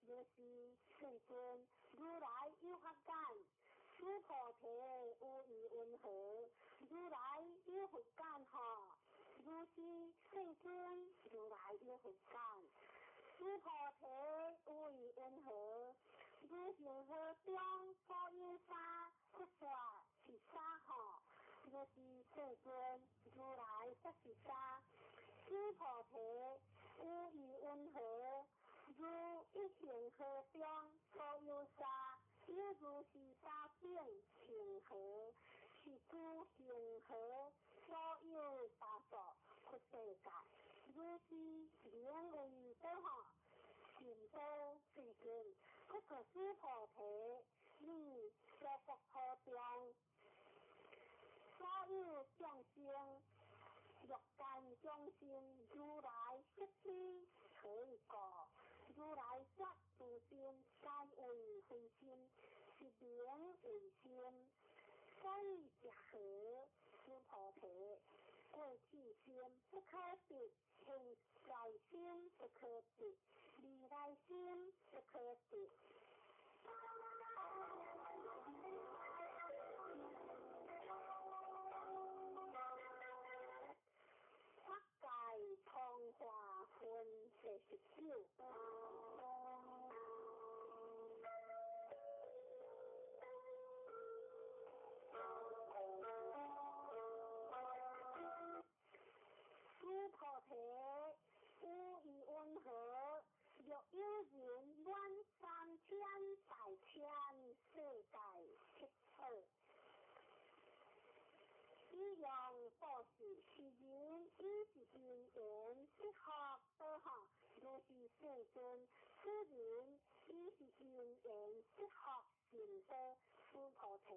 如是世尊，如来有法眼。诸菩提，无以温和，如来有佛眼何？如是世尊，如来有佛眼。诸菩提，无以温和，如行河中所有沙，不说是沙何？如是世尊，如来不是沙。诸菩提，无以温和，如一行河中所有沙，有如是沙境行河，是诸行河所有沙所不世界。如是名为多何？尽多世尊，不可诸菩提，你在佛陀中所有众生，欲干众生，如来悉知可以过。如来说诸心该为非心，是名为心。所以假合诸菩提，过去心不可得，现在心不可得，未来心不可得。法界通化分49。诸菩提无以温和，若有人愿3000大千世界七二。以用报时，是人以是因缘去学道学，如是世尊。此人以是因缘去学净道，诸菩提，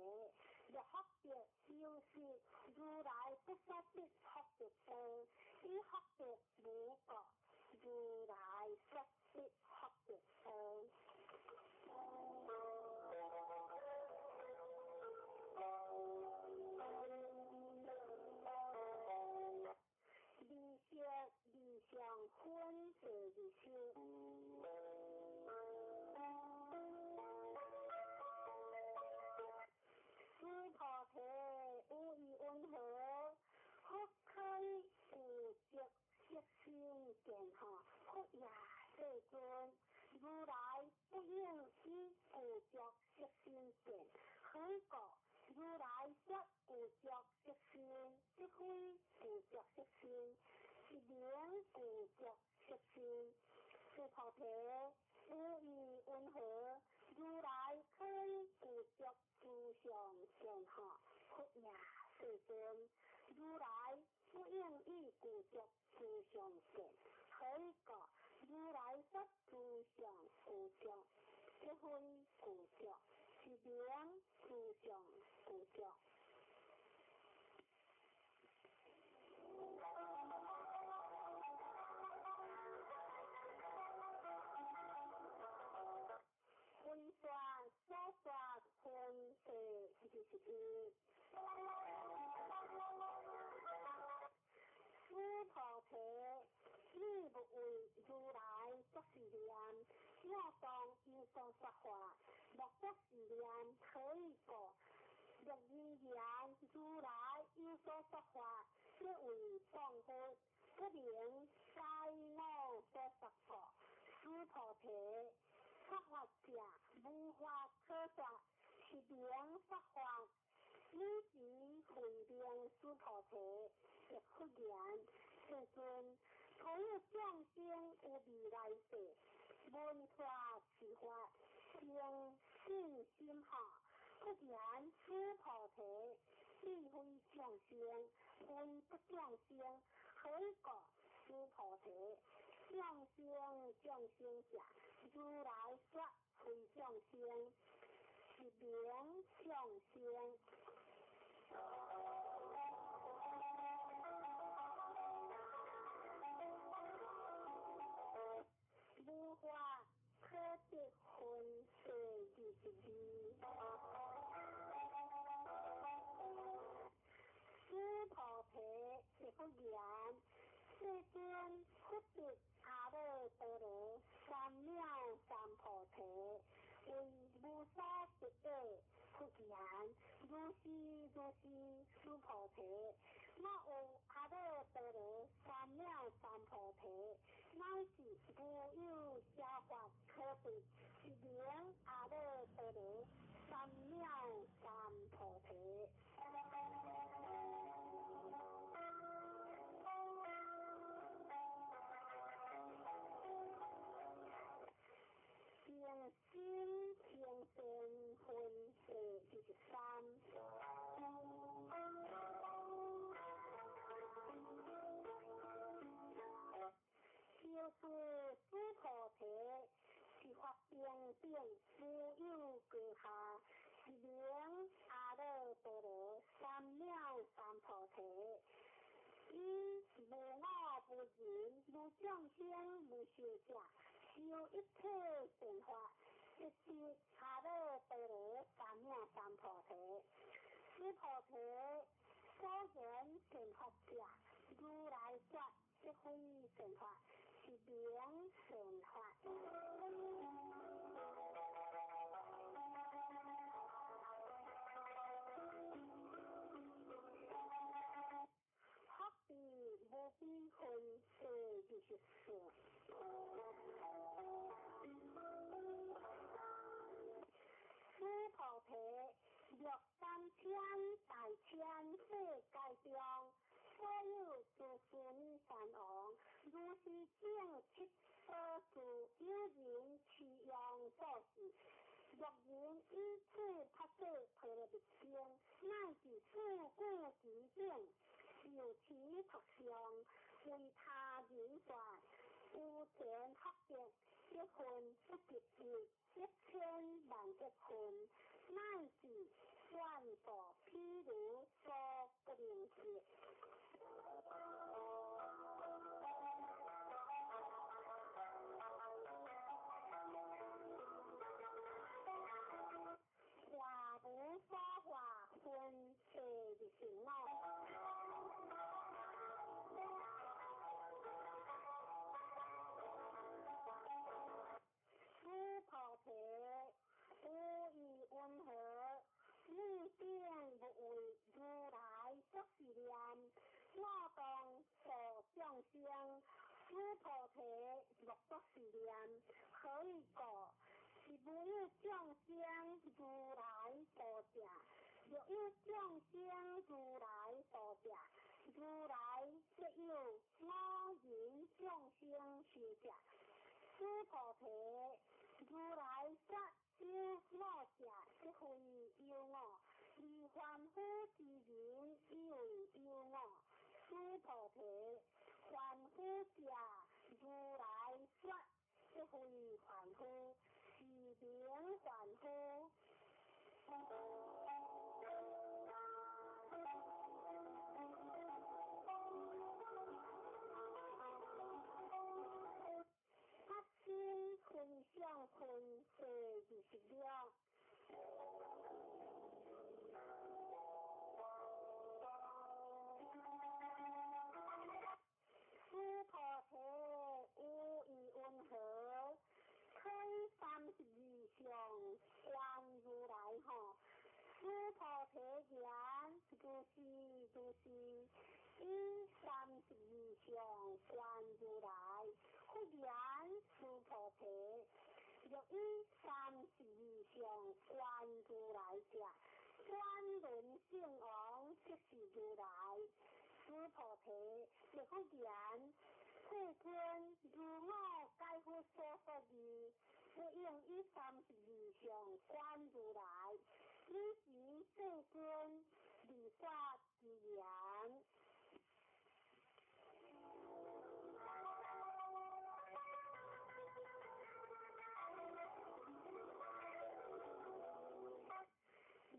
若学得有时，如来不杀的学得多，以学得无过，如来杀的学得多。理想分者理修，诸菩提无以温和，不可以有着色心见哈，不也世尊，如来不应以有着色心见，何故？如来说有着色心，即非有着色心，是名有着色心。诸菩提无以温和，如来可以有着诸相见哈，不也世尊，如来不应以有着诸相见，何故？如来说诸相无相，即非无相。是名诸相无相。分算所说分第21。诸菩提，你不为如来作是念，我当应当说法，莫作是念可以过。若因言如来有所说法，即为放忽，不能在我所说过。诸菩提，说法者无法可说，是名说法。你即回令诸菩提，亦不言，世尊，可有众生有未来世，闻法持法，生信心下，不言诸菩提，既非众生，非不众生，何故？诸菩提，众生者，如来说非众生，是名众生。无法可得分第22。诸菩提，亦不言，世尊不得阿耨多罗三藐三菩提，为无所得的，不言，如是，诸菩提，我有阿耨多罗三藐三菩提，乃是无有假法可得，是名阿耨多罗三藐三菩提。心平等分第23。就是诸菩提，是法平等，无有隔下，是名阿耨多罗三藐三菩提。以无我不人，如众生无修者，修一切善法，即是阿耨多罗三藐三菩提。诸菩提所言善法者，非神法，是名神法。福地无比分，这就是说。师菩提，若三千大千世界中，所有诸孙三王，如是正七多数，有人持用做事。若人以此拍摄菩提经，乃至四故之境，受其特相，为他人说，有钱福德，一分不值值，1000万亿分，乃至万佛譬如所不能解。话无所话分这就是我。师菩提，无以温和，你便不为如来作是念，我当所众生。师菩提若作是念，何以故？是无有众生如来所证，若有众生如来所证，如来即有我人众生是证。师菩提，如来说有我者，即非有我；而凡夫之人，以为有我。师菩提，凡夫者，如来说即非凡夫，是名凡夫。分相分这就是了。师菩提无以温和，可以32相观如来吼。师菩提言，就是以32相观如来，忽然师菩提，若以32相观如来者，观轮圣王即是如来。师菩提，若忽然世尊如我解乎所说义，不应以32相观如来，以及世尊理法之言。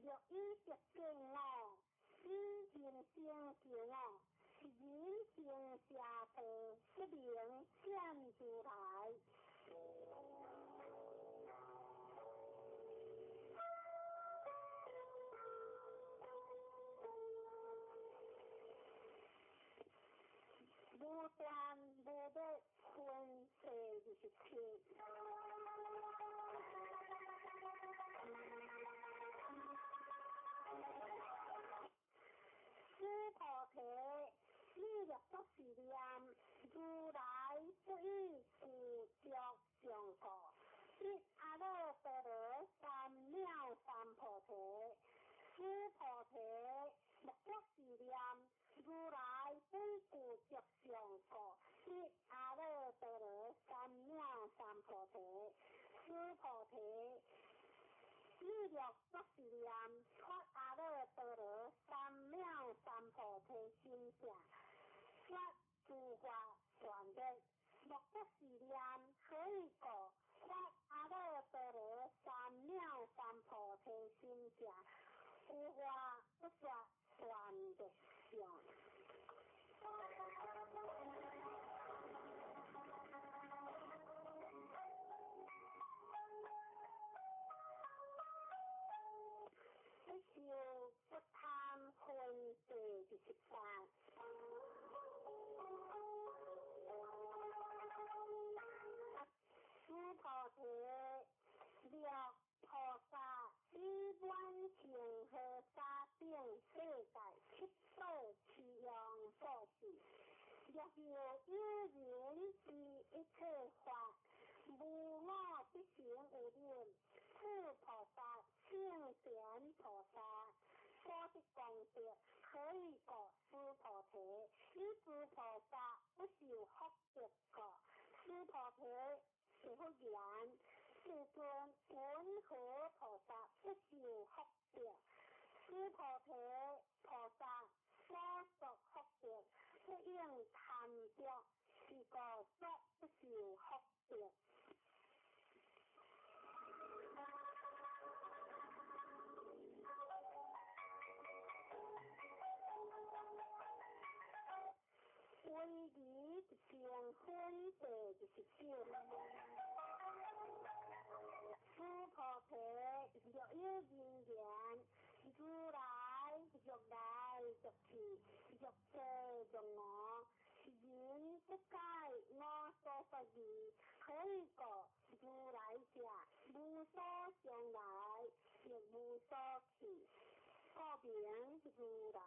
若以德敬我，以人生救我，人生下道，即名见如来。无端无的分这就是七。师菩提，你若作是念，如来不以自着上果，一阿耨多罗三藐三菩提。师菩提，若作是念，如来本故着上果，一阿耨多罗三藐三菩提。师菩提，你若作是念，发阿耨多罗三藐三菩提心者，发诸法全力。若作是念，何以故？发阿耨多罗三藐三菩提心者，有话不说全力相。修不贪分这就是法。功德，可以果诸菩提，以诸菩萨不受福德果，诸菩提是福言，世尊云何菩萨不受福德？诸菩提菩萨所受福德，不应贪着，是故说不受福德。唯宜一件分别19，诸菩提若有因缘，如来若来若去，若坐若卧，人不解我所说义，可以果如来者，无所相来，亦无所去，故名如来。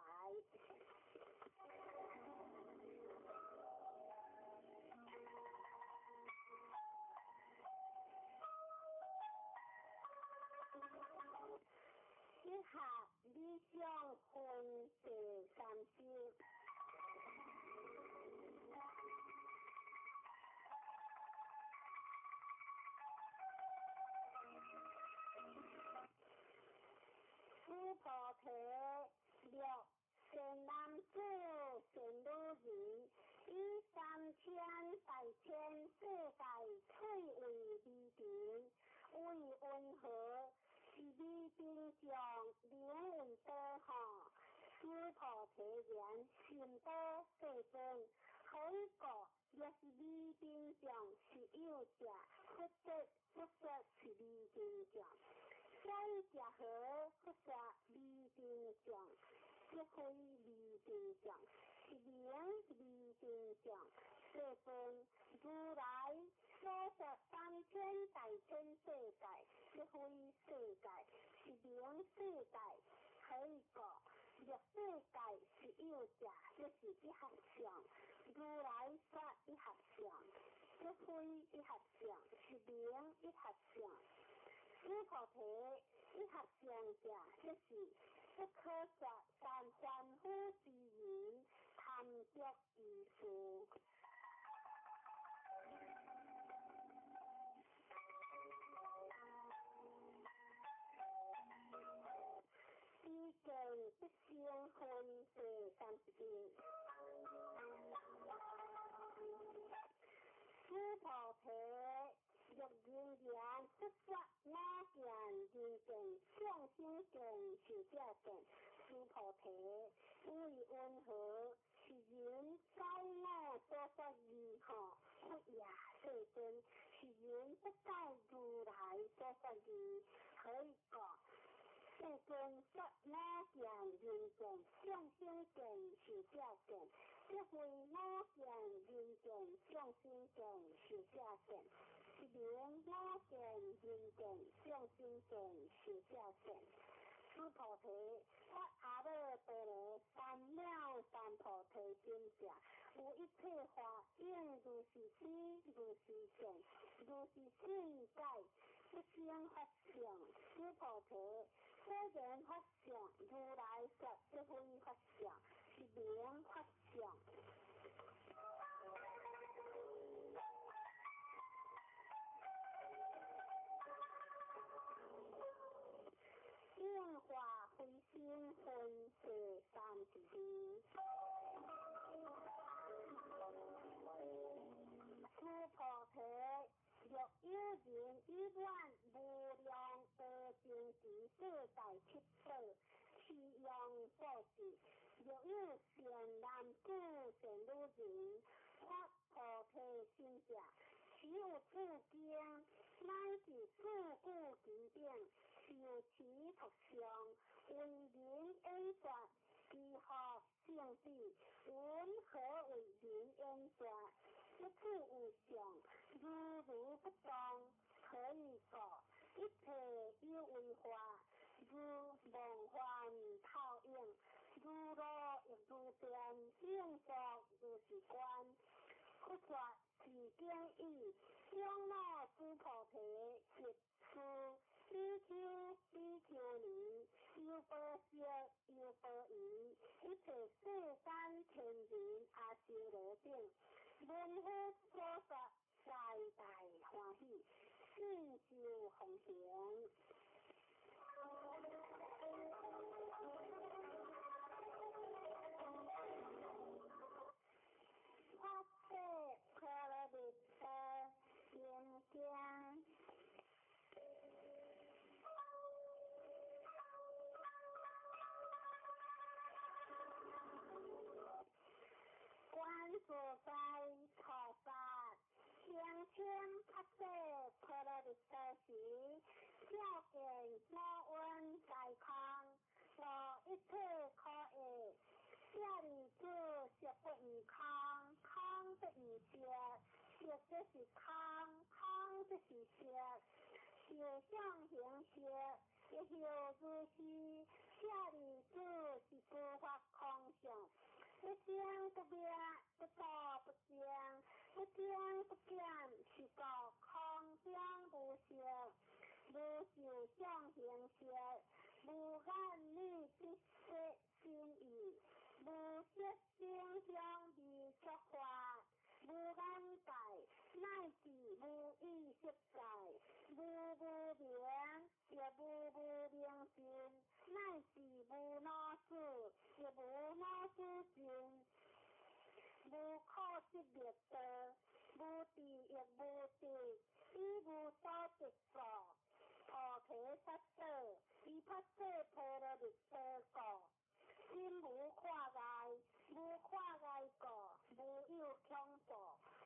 一下理想分第三修，诸菩提若善男子、善女人，以3000、4000世界摧为利定，为温和。是利定上灵运多哈，诸菩提言心多世尊，可以果若是利定上是有者，不说是利定上，再者何不说利定上，不非利定上，是名利定上。世尊，如来所说3000大千世界，不非世界，是名世界。可以果若世界是有者，就是一合相。如来说一合相，不非一合相，是名一合相。诸菩提一合相者，就是不可说三凡夫之言，贪着之事。意见不相分第31。诸菩提若因缘不说那件人见相心见是这见，诸菩提为温和，是人该我所说义何？不也世尊，是人不该如来所说义，可以讲。世尊说那件人见相心见是这见，不非那件人见相心见是这见，是名那件人见相心见是这见。诸菩提，我阿弥陀罗三藐三菩提心者，有一切法应如是知，如是见，如是世界，不生法相。诸菩提，虽然法相，如来说不非法相，是名法相。应化回心分第32。诸菩提，若有人以愿无量而经之世代七世，其用所致；若有善男子、善女人，发菩提心者，其有诸经，乃至自古经典，受其特相，为人演说，如何性质？云何为人演说？一处有相，如不当，可以说一切有为法，如梦幻泡影，如露亦如电，应作如是观。不说是经义，将那诸菩提一出。比丘尼，优波些，优波色这是空，空这是色，受想行识，一后如是，舍利子是诸法空相，不增不灭，不多不减，不增不减，是故空相无色，无受想行识，无眼耳鼻舌身意，无色声香味触法。无眼界，乃至无意识界，无明，也无明心，乃至无脑子，也无脑子心，无苦集灭道，无地也无地，亦无所得果，菩提萨埵，依法者婆罗蜜多果。心无跨界，无跨界果，无有恐怖，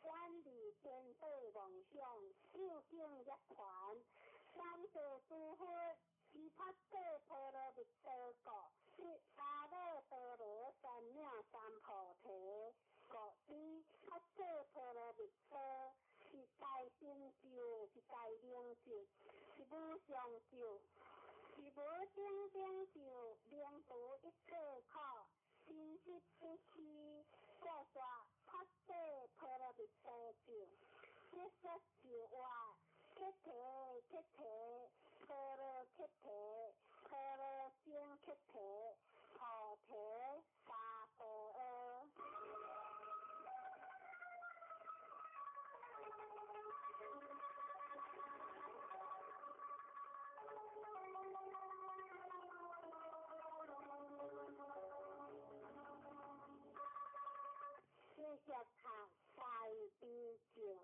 远离颠倒妄想，究竟涅槃。三世诸佛，依法者婆罗蜜多果，是阿耨多罗三藐三菩提果。依法者婆罗蜜多，是大成就，是大成就，是无上就。是无正正就，名除一切苦，真实不虚，故说法者婆罗蜜多就，一说就话，揭提揭提，婆罗揭提，婆罗僧揭提，菩提萨婆诃。继续看大悲经。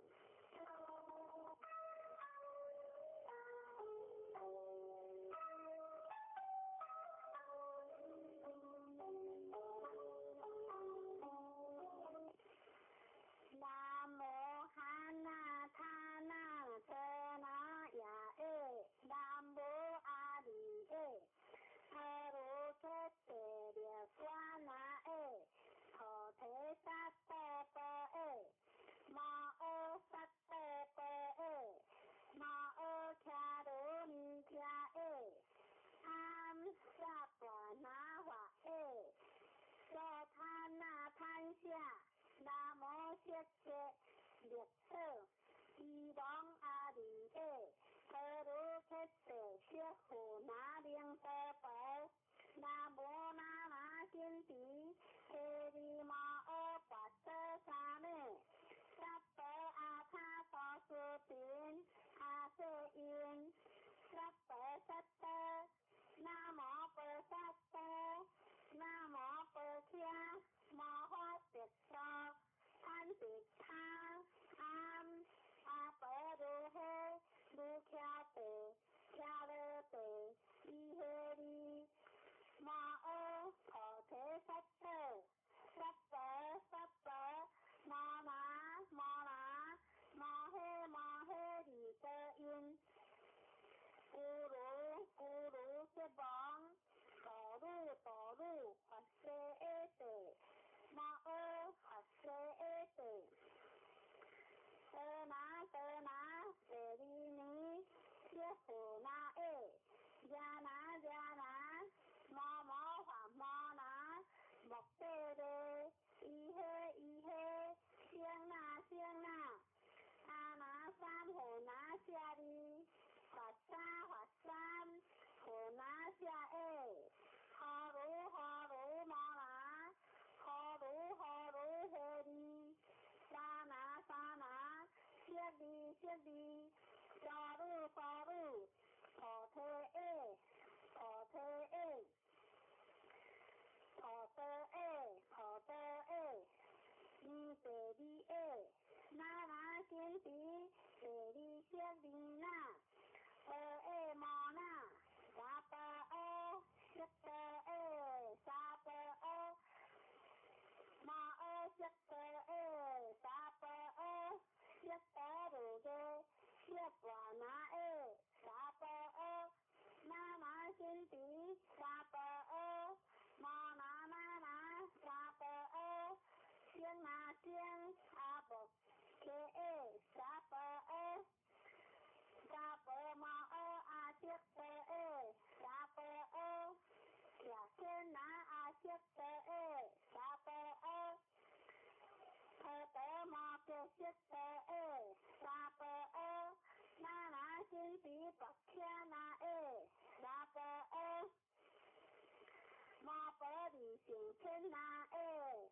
成千那诶，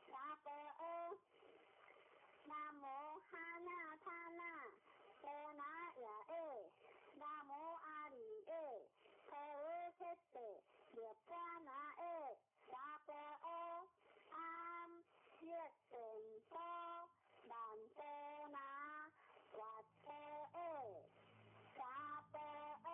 沙波哦，那摩哈那他那，波那呀诶，那摩阿里诶，可尔切特，列巴那诶，沙波哦，安切等波，南波那，瓦波诶，沙波哦。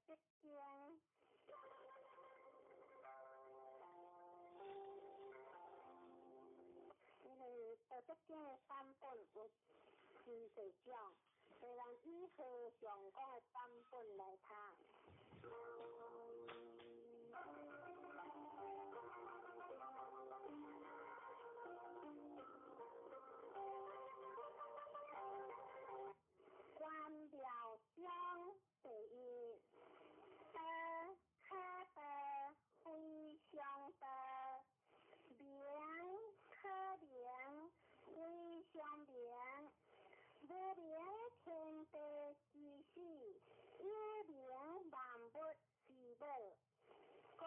北京，因为北京的版本有真侪种，虽然以和上讲的版本来读。官僚中第一，可得非常得，名可名非常名，无名天地之始，有名万物之母。故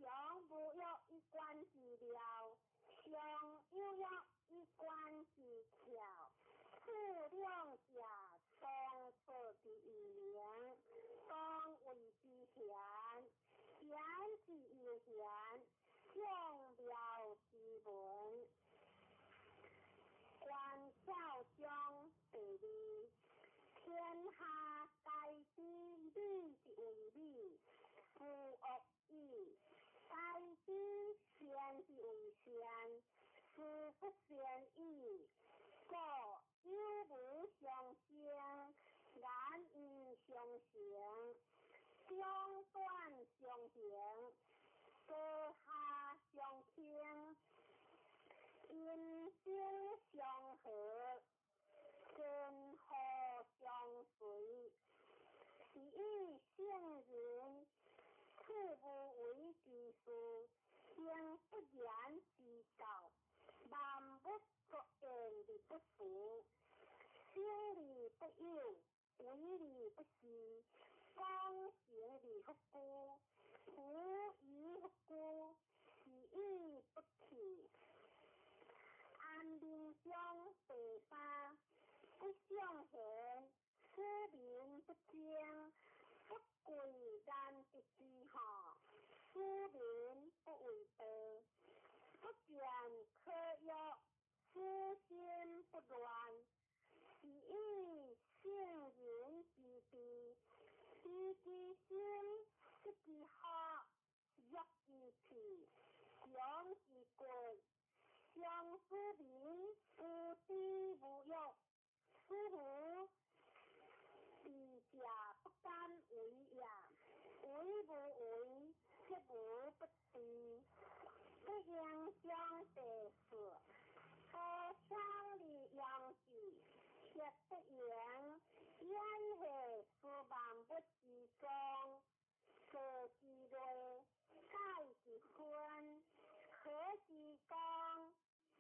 常无药一关之了，常有药一关之巧。此两者当出之以名，当为之贤，贤之以贤，将了之文。关孝中第二，天下该知理之为理，夫恶义；该知贤之为贤，夫不贤义。故有无相生，言语相成，长短相形，高下相倾，音声相和，声和相随。是以圣人，处无为之事，行不言之道，万物各言理不服，心理不有，为理不实，刚行理不孤，无疑不孤，是义不体。安民中第三，不相贤，此民不精，不贵然一之下，此民不为德，不见可忧，此心不乱。是以圣人之悲，知其心，知其好，悦其体，强其贵。相思民，无知无欲，此无是假不敢为也。为无为，却无不知。不应相得事，可强力养志，却不言。焉系是万物之中，各之类，盖之坤，可之刚。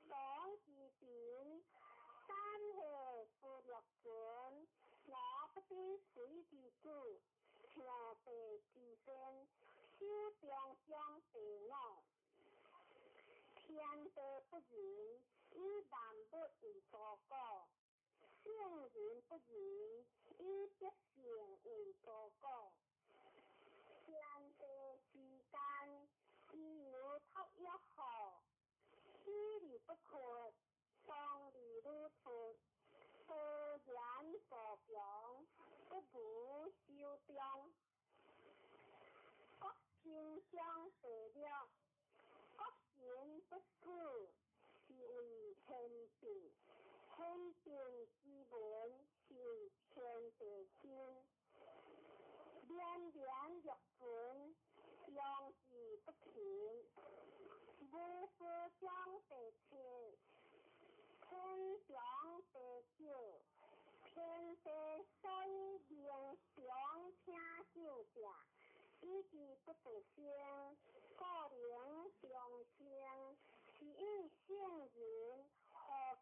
讲之典，三系是六准，我不知水之主，天地之身，修中相地我。天地不仁，以万物为多果；圣人不仁，以百姓为多果。天地之间，只有透一号。虚理不可，当理如出，多言所强，不如修中。国平相对了，国行不死，是为天命。天命之文是天地经。连连玉存，永志不停。无事相对切，天长地久。天地虽名常听酒者，以之不得生，故灵常生。是以圣人何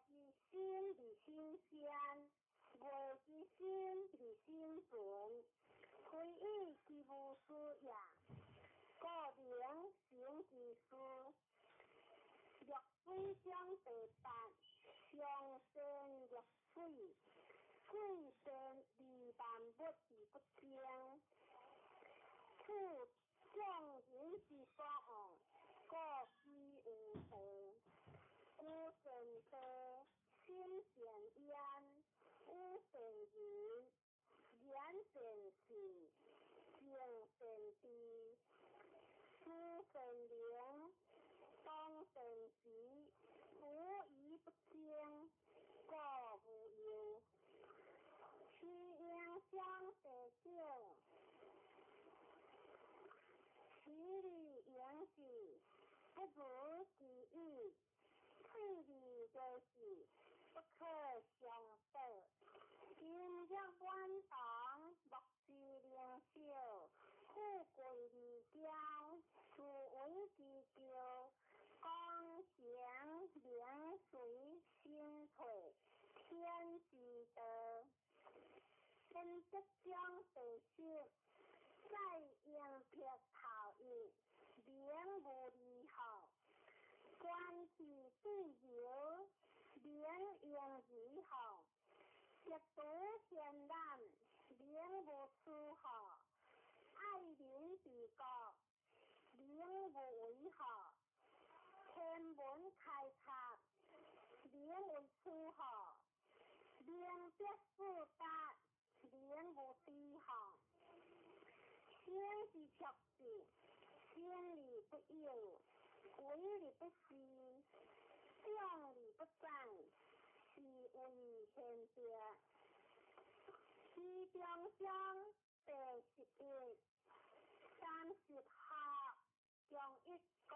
其心而心先，为之心而心存。非以其无事也，故灵行其事。若非相对办，相生若水，水生离万物而不争。故众人之所望，各须有常。故神地，心善焉，有善言，言善事，行善知，思善良，当善时，无疑不争，故无忧。其应相对久，其理应是，不如其意。退理就是不可相得。今日晚堂，莫之灵秀，富贵离交，殊为之咎。光行灵随心退，天之德。因即将对息，再应撇头意，灵无离后。关系对由，灵应如何？一读显然，灵无出何？爱邻之国，灵无为何？天门开察，灵为出何？灵必复达，灵无地何？天是确实，天理不有。为理不思，将理不赞，是为天别。其中相第11，30号共一个，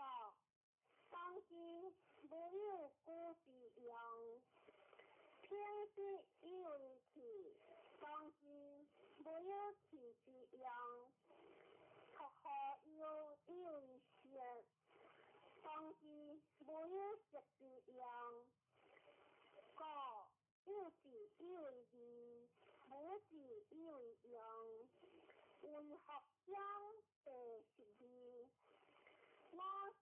当今无有故之用。偏是以为其，当今无有其之用。托何有以为实？当今无有实之用，故有之以为义，无之以为用。为学将第12，我识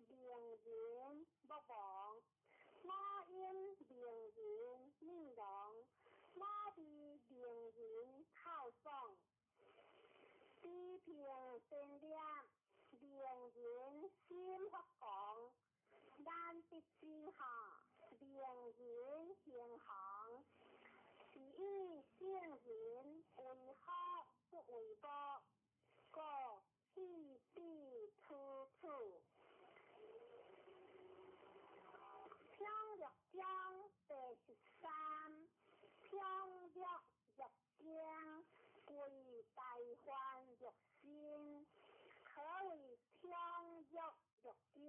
名人不忘，我因名人命亡，我被名人靠爽。批评善良，名人心发光，难得之下，名人行行。是以圣人为好不为恶，故弃必处处。飘若江第13，飘若若江，贵大患若心。可谓飘若若江，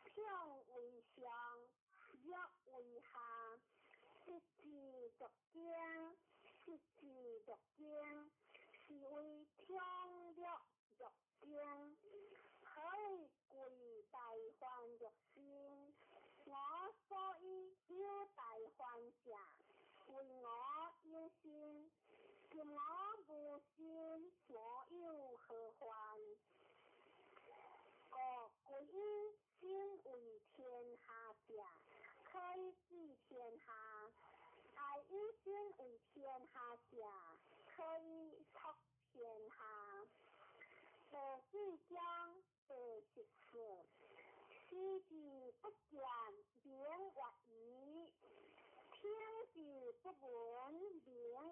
飘为上，若为下。失之若江，失之若江，是为飘若若江。可谓贵大患若心。我所以有大患者，为我有心；是我无心，我有何患？故以心为天下者，可以治天下；爱以心为天下者，可以托天下。何至将第14，时之不见，名曰夷；听之不闻，名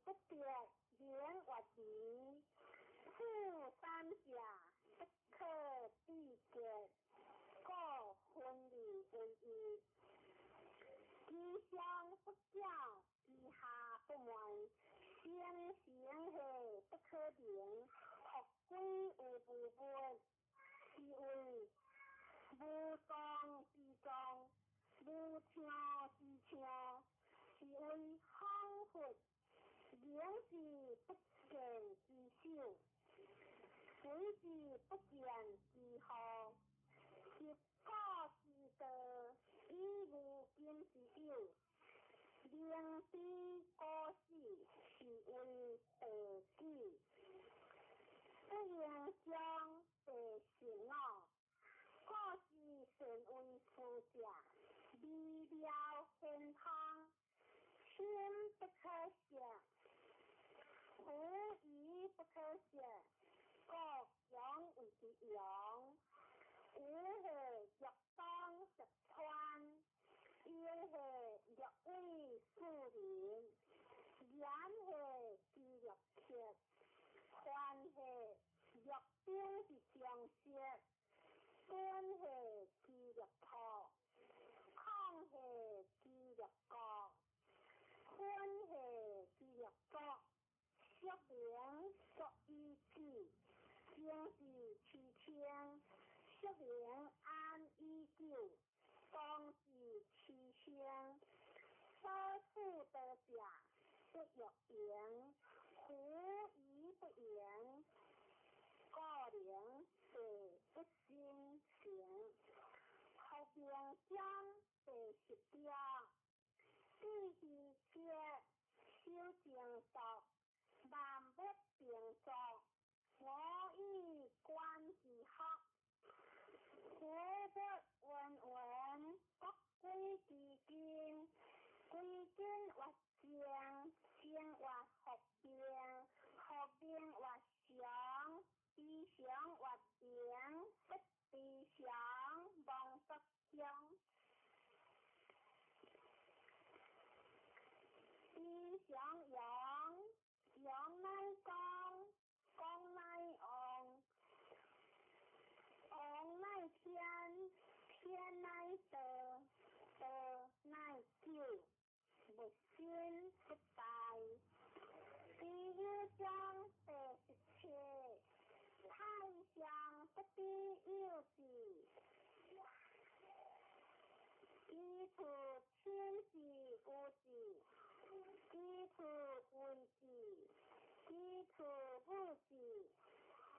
不得言或疑，富三甲不可避见，故分离为一。其上不教，其下不昧，先行下不可名，学归有部分，是谓无状之状，无腔之腔，是谓方佛。名是不见之手，随是不见之后，是故之道，以无根之有，令之过世，是为白举。不应将白成我，故是成为夫者，微妙健康，心不可想。无疑不可写，各养为之养，无是若当实川，因是若为树林，然是之若切，患是若兵之将士，端是之若破，抗是之若国，欢是之若国。学名作依据，经是其天；学名安依旧，当是其先。所富得者，不若言；胡疑不言，故名是不心行。后边将第10条，第2节修正道。万物并作，我以观之学，古不文文，各归其经，归经或正，正或合并，合并或常，非常或变，不非常，妄不相。非常阳。阳乃光，光乃昂，昂乃天，天乃道，道乃久，不兴不怠。第1章第17，太上不必有之，依处天时无之，依处为之。依处不之，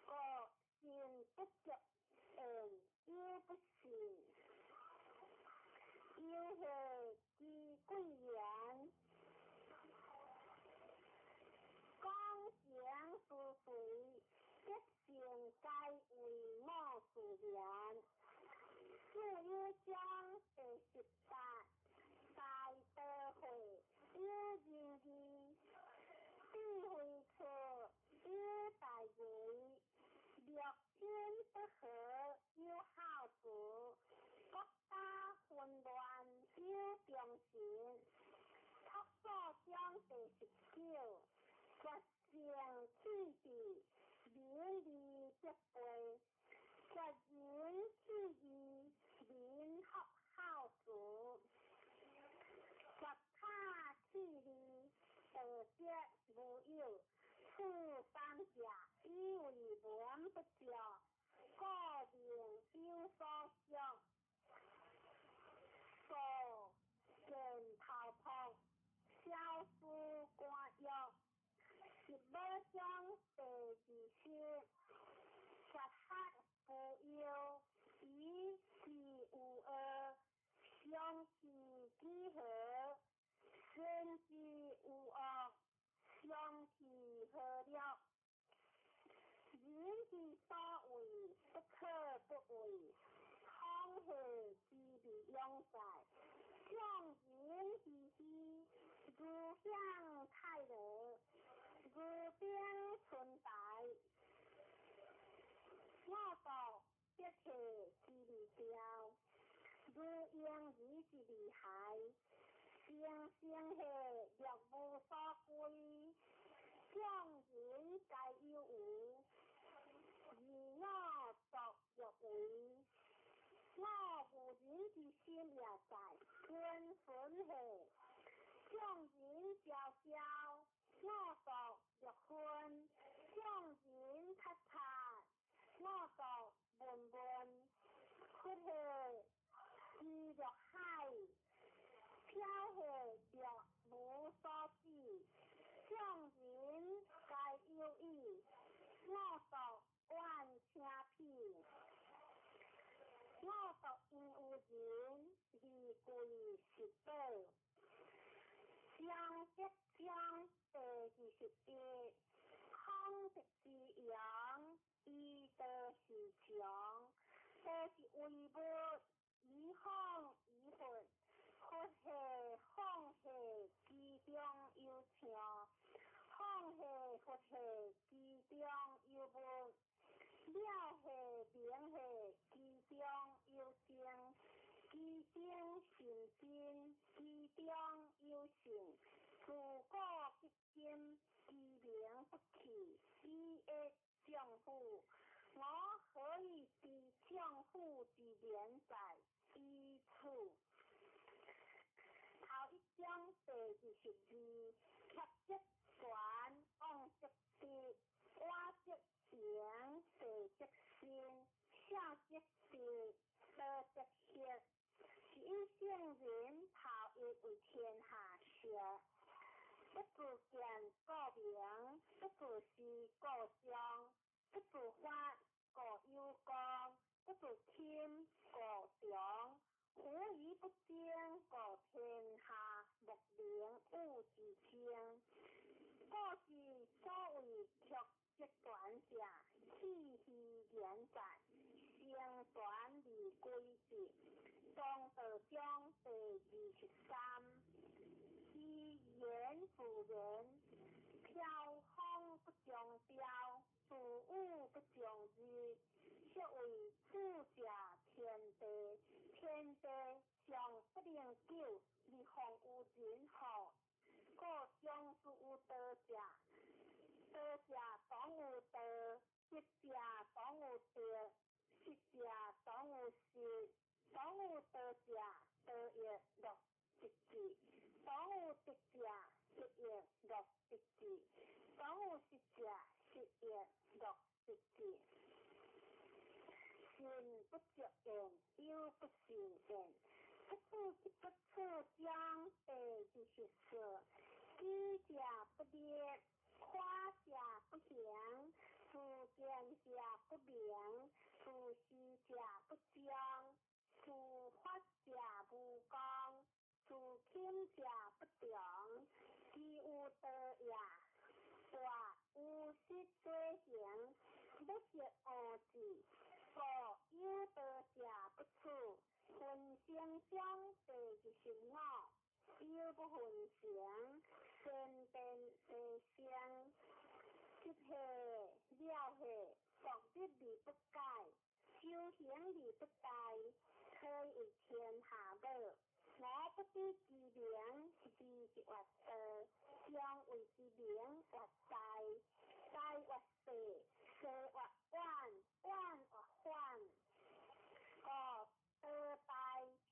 故信不足，也不信。又是其贵言，刚强不随，一性该为莫自然。第1章第18，大德会有仁义，必会错，有大为，略天不和，有好处，国家混乱，有良心。托所将第19，决胜气地，民利必备，决人气义，民合好主，决他气力，得节无有，处三甲，以为文不教，个人有所想，所见头破，小事官药。15章第20，决黑不忧，以其无恶，相其几何，身之无恶，相其何了。人之所为，不可不为，空虚之利用在，众人之希，如享泰乐，如冰存在。我道必切之利标，如婴儿之利害，生下若无所归，该有无，而我獨若為。我無人之心也在，分分下，眾人交交，我獨若分，眾人擦擦，我獨悶悶，屈下知若海，飄下若無所知，眾人該有意，我獨怨聲片。我獨因有人而歸實報，將吉將地21，空的之陽，伊得是強，得是為物，以空以混，佛下空下其中有強，空下佛下其中有物。了下明下其中有正，其正成真，其中有性，自古至今其名不去，以一丈夫。我何以知丈夫之名在此處？頭一章第22，客則傳，往則必，我則行，地則心，孝則必，德則協。是以聖人頭一為天下說，不自見故明，不自是故彰，不自發故有光，不自聽故中。胡以不精，故天下莫名物之清。故是所謂曲折斷者，氣虛言在，聲斷而歸之。中道章第23，其言夫人，飄風不將標，自物不將日，說為主者天地，天地尚不能救，而況有人乎？故將是有德者，德者當有德，德者當有德，德者當有失。當有德者，德亦樂直至；當有德者，德亦樂直至；當有失者，失亦樂直至。信不足言，有不信言。不處將第24，知者不烈，誇者不祥，自見者不明，自是者不彰，自發者不剛，自聽者不懂。其有德也，或有失罪行，不是惡之。故有德者不處，分形象第25，有不分形，身變世相，執下了下，作日而不改，修行而不殆，可以天下樂。我不知之名，知之為德，將為之名為災，災為世，世為怨，怨為患。故德大，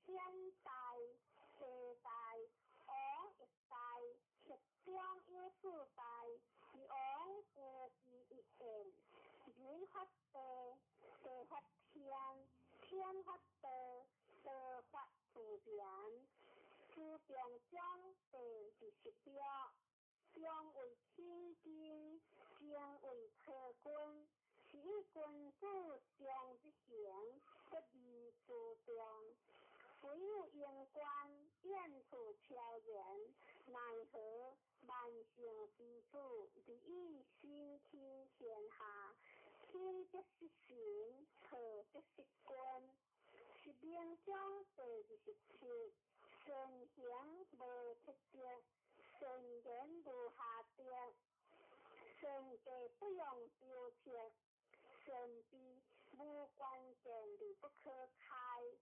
天大，地大，王亦大，實將有事大，而王故之一言。人發德，地發天，天發德，德發自然。自中章第26，將為天經，經為車軍。是以君子上之行，不離自中。雖有言官，言出巧言，奈何萬乘之主，利益心聽天下。聽則是行，合則是君。是名章第27，神行無特別，神言無下跌，神計不用標切。神秘無關鍵而不可開，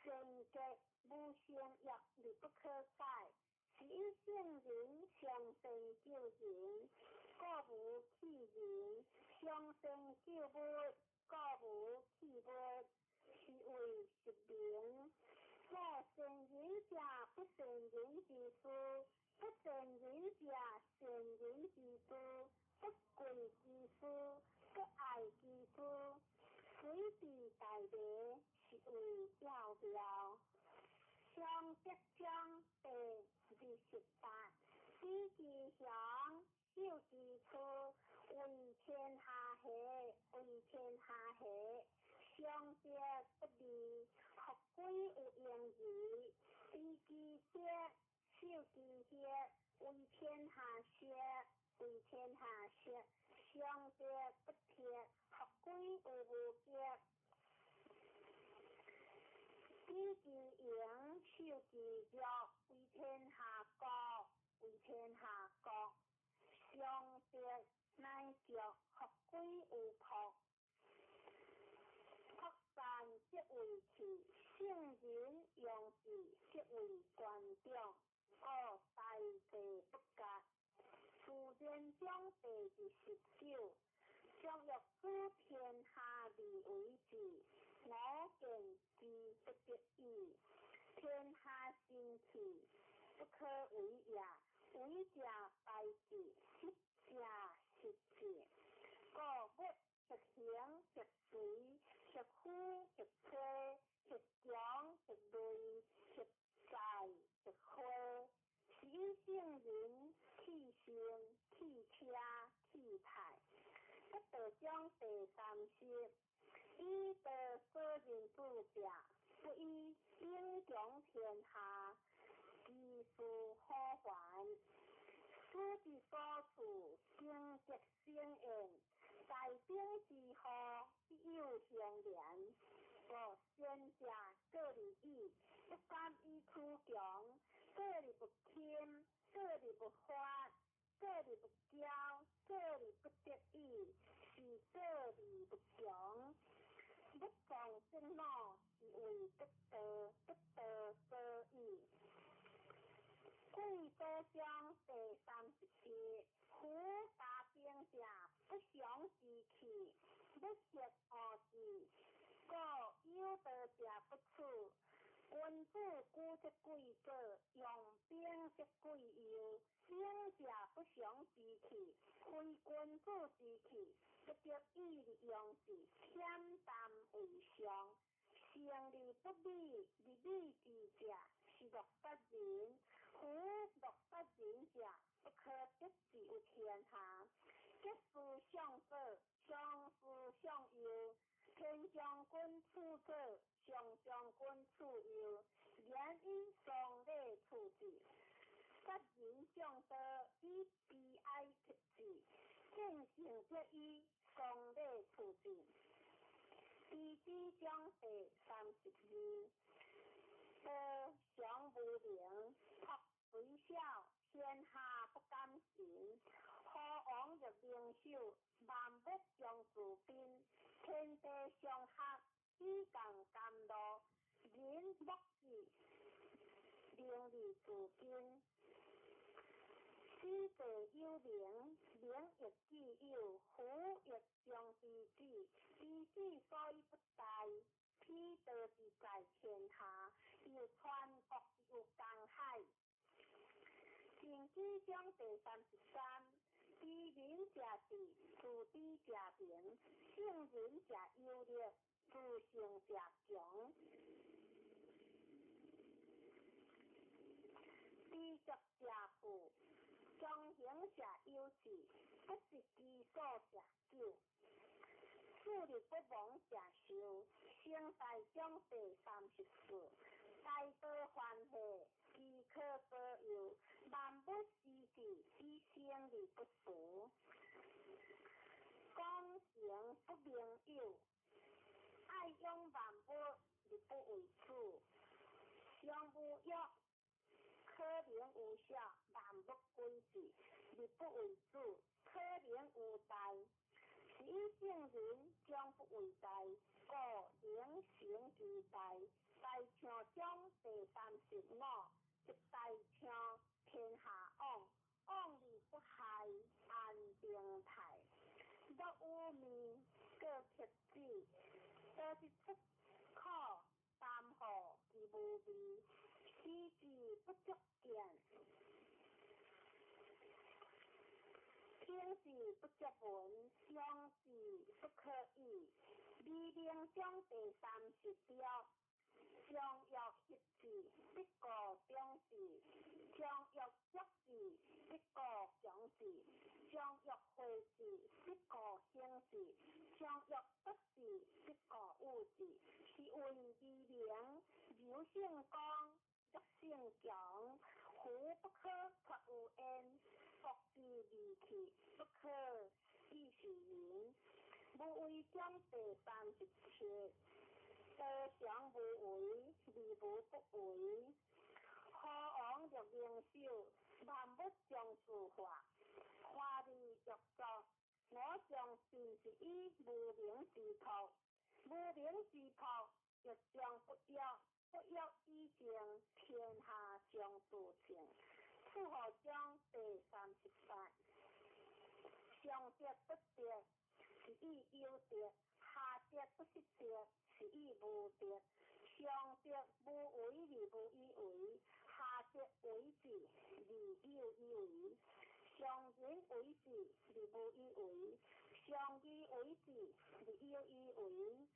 神計無相約而不可改。是以聖人相信救人，国无弃人，伤身救物，国无弃物，是为实名。我善人者不善人之事，不善人者善人之事，不贵之事，不爱之事，随地大礼，是为了了。上德章第28，知其祥，守其处，为天下和，为天下和。上德不离，合规有盈余，知其节，守其节，为天下社，为天下社。上德不铁，合规有无节。知其盈，守其弱，为天下国，为天下国。上德乃着，合规有朴。朴善即为器，圣人用智即为官长。故大地不格。自然章第29，足欲知天下利为治，我见之不得已。天下生气，不可为也。为者败之，失者失之。故物实行实随，实虚实吹，实强实锐，实在实灰。是以圣人气性、气车、气派。不道章第30，以道所人主者，不以影响天下，其事好还。书之所处，正直生厌，在兵之后，必有相连。故贤者各立义，不敢以处强，各立不轻，各立不发，各立不骄，各立不得已，是各立不强。不防震怒，是为不得，不得所以。贵州章第37，夫大兵者，不祥之气，不识恶之。故有道者不处。君子固则贵者，用兵则贵友。兵者不祥之气，非君子之气，不得已利用之，恬淡为上。胜利不利，利利之者，是乐杀人。夫乐杀人者，不可得之于天下。吉事相者，上事相佑。天将军处者，上将军处佑。言以丧礼处之。杀人将道，以悲哀斥之。见性则以丧礼处之。第几章第32，道常无灵，朴虽小，天下不敢行。虎王若灵首，万物将自宾。天地相合，以共甘露。人莫之，灵力自宾。知者有灵，灵亦自有。虎亦将之止，之之所以不逮。披道之在天下，有川国有江海。正纪章第33，知人者智，自知者明。圣人者有力，自性者强。知足者富，忠行者有志，不识其所者久。树立不亡者寿。圣大章第34，大道欢喜，其可所有。万物施治，以胜利不俗。讲行不明有，爱用万物，而不为主。常无欲，可能无效，万物归之，而不为主。可能无代，是以圣人将不为代，故能成其代。大象章第35，一大象天下往，往而不害，安平台，落雨面过曲子，多一出口淡雨其无味，喜字不足见，听字不足闻，用字不可以。微明中第30条。将欲一字，必过中字；将欲足字，必过强字；将欲会字，必过兴字；将欲得字，必过有字。是谓微明，柔性刚，弱性强。胡不可却有言，复字离去，不可意是言。无为中第37。多常无为，理无不为。好王若明手，万物将自化。花理欲作，我将是一语无名之徒。无名之徒，欲将不要，不要以正，天下将自正。出号中第38。上德不德，是以有德；下德不失德，是以无德。上德无为而无以为，下德为之而有以为。上仁为之而无以为，上义为之而有以为。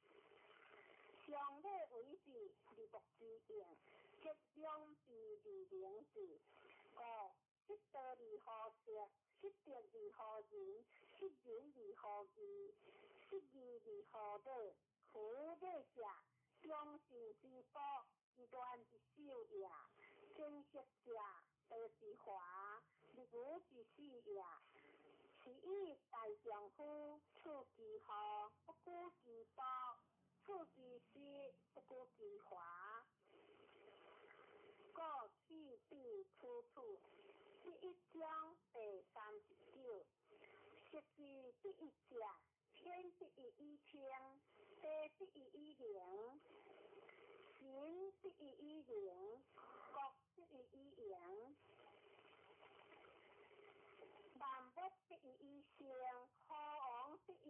上礼为之而无之应，结良知而明智。五失道而好德，失德而好仁，失仁而好义，失义而好礼。苦礼者，忠信之宝，乱之首也；珍惜者，道之华，立武之始也。是以大丈夫处其好，不顾其暴；处其失，不顾其华。故去必出处。第1章第39。识字第一者，天第一以听，地第一以灵，行第一以灵，国第一以言。万物第一以生，好王第一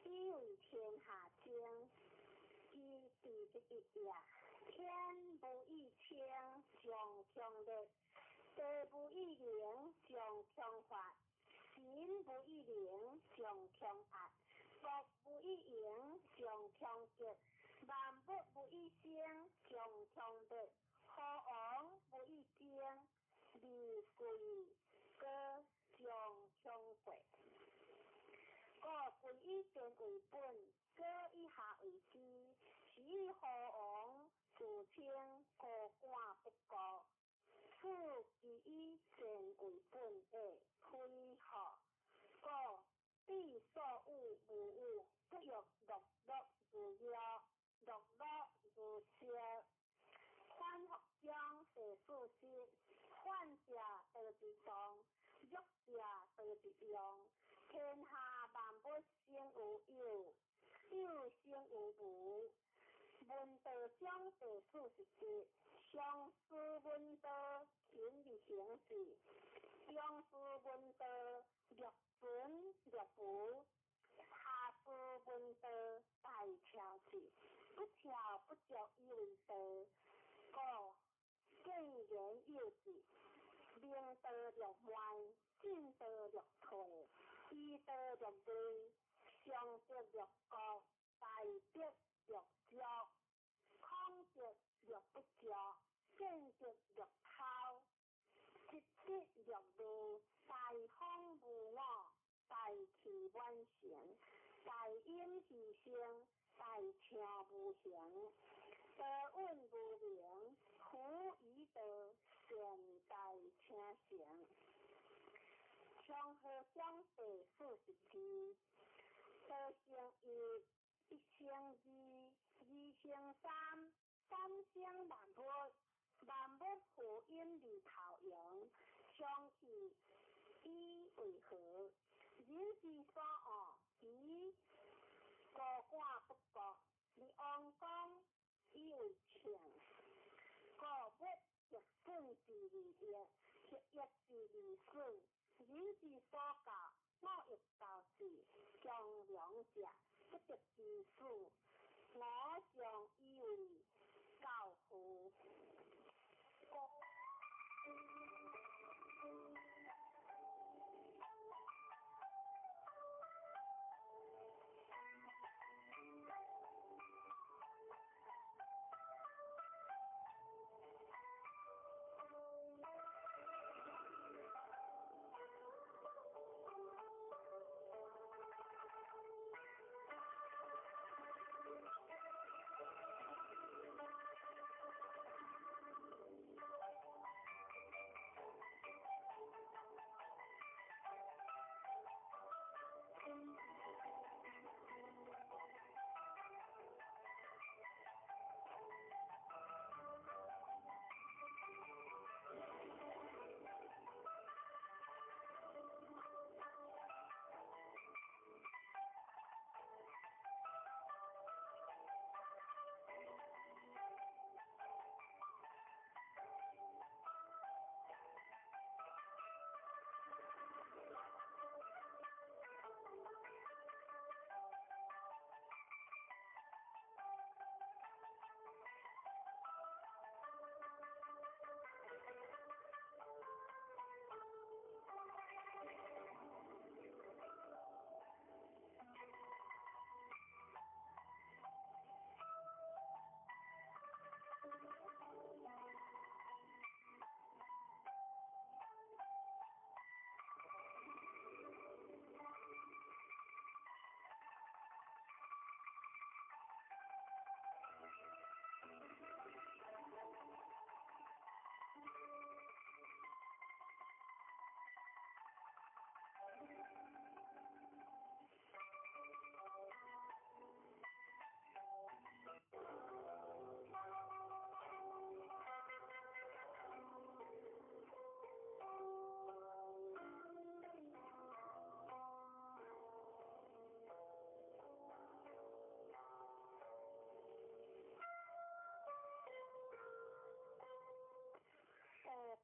以为天下正。天地第一也，天无以清，上强烈；地无以灵，上强法；神无以灵，上强压；国无以盈，上强极；万物无以生，上强烈；好王无以争，利贵高，上强贵。故贵以天为本，高以下为基。是以好王自称高官不高，此其以善为本也，非好。故必所有无有，不欲乐乐如妖，乐乐如邪。反复将第40。患者得之动，弱者得之用。天下万物生有有，有生有无。文道中第41。上士文道，勤而行之；中士文道，略存略补；下士文道，大条之。不条不足以为道。故见言有之，明道略歪，进道略退，依道略对，上德略高，大德略骄，空德略不骄，见德略抛，直直略路，大风无我，大气万成，大音其声，大听无形。德稳无名，夫以德，善待请成。长河中第42。德行一，一成二，二成三，三成万物，万物互因而投用，相去以为和。人之所恶，以高官不国，而王公以为庆。故物逆顺之利益，逆逆之利损。人之所教，我欲到时，将两者不得之事，我将以为教父。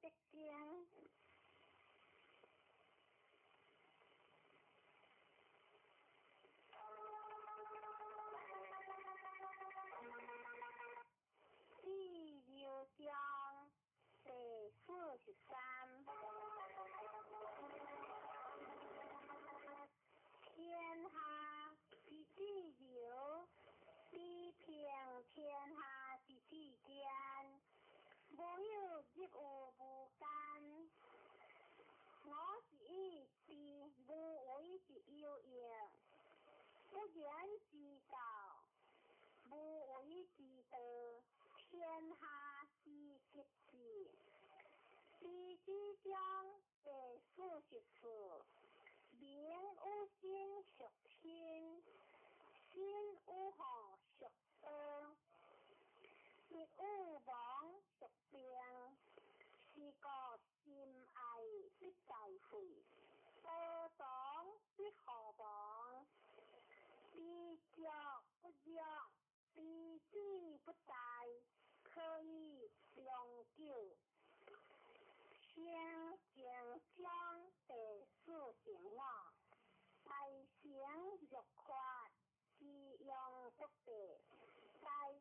北京。第六章第43。天下之自由，地平天下之世间，无有一物无干。我是意志，无为之有形，不言之道，无为之道，天下之吉事。第四章第44。名有心属天，心有好属恶，亦有亡属病，是个心爱必在会，恶党必何亡，必着不着，必知不在，可以长久。先将第40话，大成玉法，自用不备；大影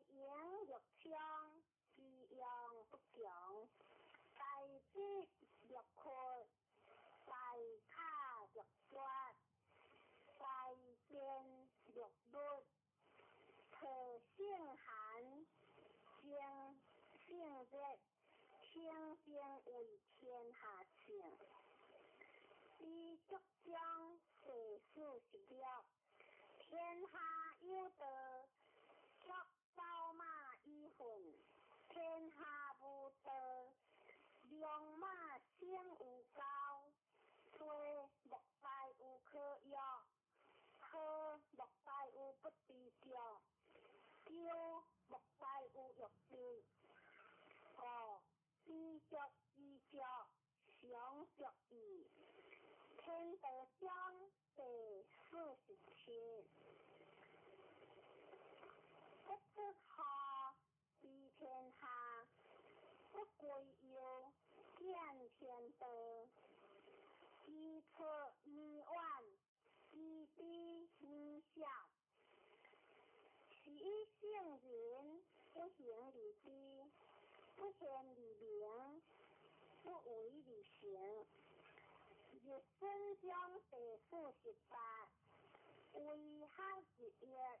玉枪，自用不强；大笔玉缺，大卡玉绝；大剑玉律，可性寒，性热。天经为天下情，第6章第46。天下有德，却招马以混；天下无德，良马先有高。吹莫大有可约，喝莫大有不知脚，酒莫大有欲滴。知着知着，想着意。天道章第47。不知下知天下，不归有见天道。知错迷妄以圣人不行利知，不显利名，不为利行。日生将第48，为孝日月，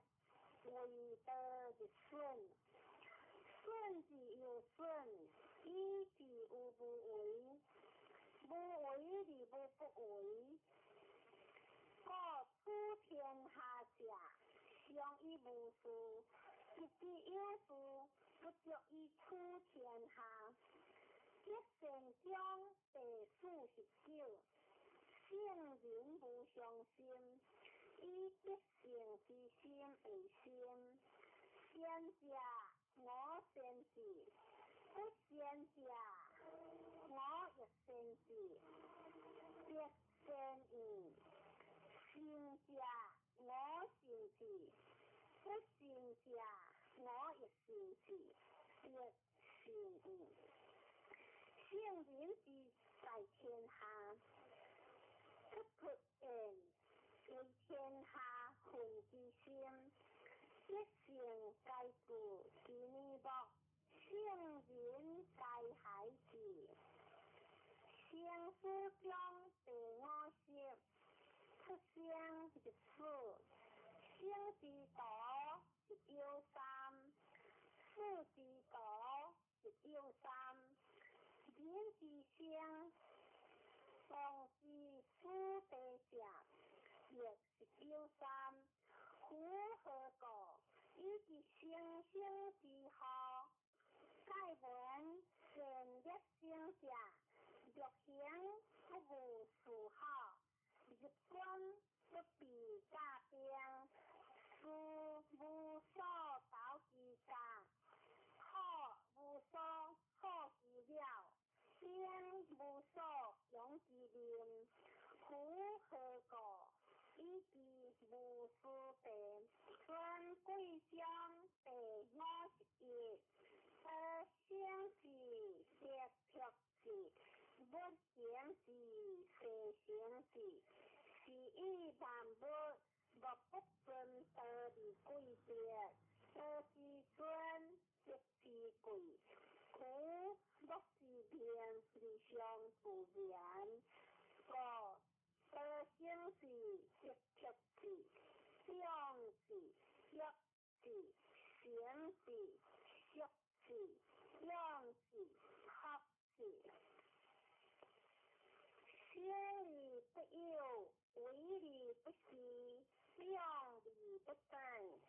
为德日顺。顺之又顺，义之无不为，无为而无不为。故处天下者，常以无事，一之有事，不足以处天下。一圣章第49，圣人无相心，以德性之心为心。贤者我先治，不贤者我亦先治。德先义，善者我先治，不善者我亦先治。德善义，圣人之在天下，不脱言，为天下混之心。一性皆故其尼莫，圣人皆海之。圣书中第50，出生日数，生之道日有3，死之道日有3。人之生，亡之初地者，亦有3。夫何故？以其生生之好。盖闻善业生者，若行不无事好，日官不必加兵，事无所导之家，好无所好之了，兵无所用之令。夫何故？以其无事病，尊贵将第51，而生之色朴之，不行之世行之，是以万物莫不尊德之贵别，德之尊，德之贵。故莫之变之相不然。故德行之，色朴之，长之，约之，行之，俗之，养之，学之。生理不有，为理不息，养理不等，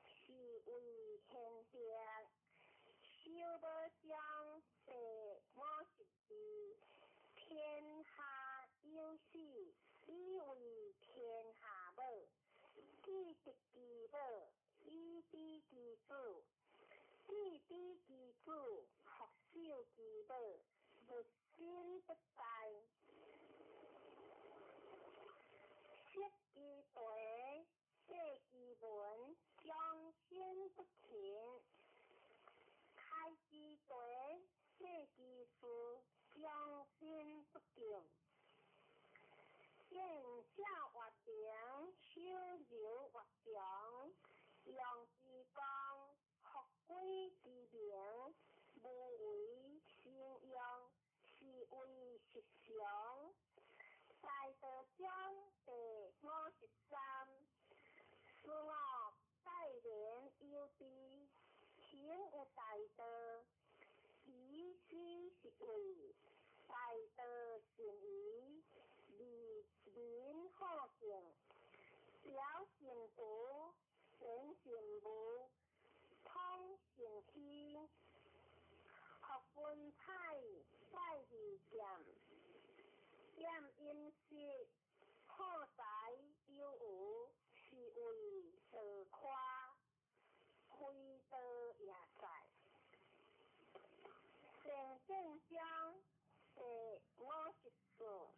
是为天别。修德将第52，天下有事，以为天下母。既得其母，以知其主。既知其主，学守其母，不心不在。识其对，写其文，将心不停。开其对，写其书，将心不静。见下活平，修柔活强，用之光，学归之名，无为先用，是为实常。大道章第53，事我待人有知，行有大道，以虚实为，大道善宜，利民好行。了成道，成成无，通成虚。学文采，在理剑，验因识，好才有无，是为自夸，非德也在。善见章第54，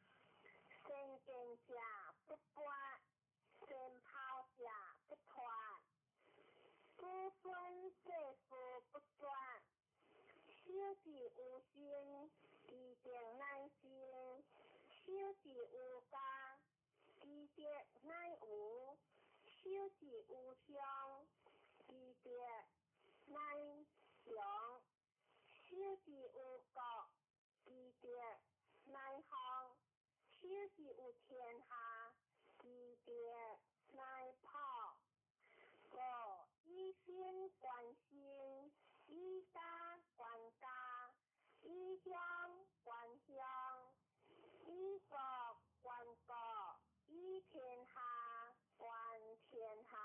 善见者不败，善抛者不脱。子孙世事不转，修之有心，其定乃心；修之有家，其德乃有；修之有乡，记得内上，手指有国，记得内方，手指有天下，记得内跑。以心关心，以家关家，以乡关乡，以国关国，以天下关天下。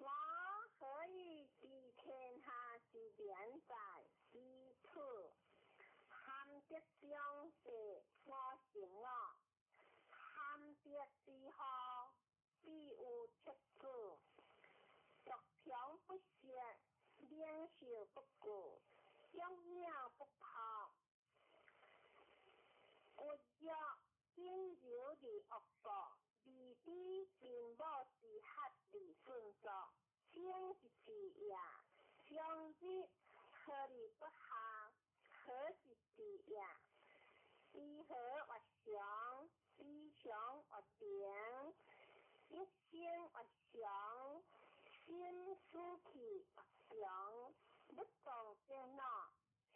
我可以治天下之免在于此，含德相济我成我，含德之后必有出处。逐条不息，两袖不顾，养鸟不跑。活跃阴柔的恶果，离地金宝之合理顺作，经一次也，相之合理不下，合一之也。以和为祥，以祥为平，一心为祥，心思气为祥，不动正闹，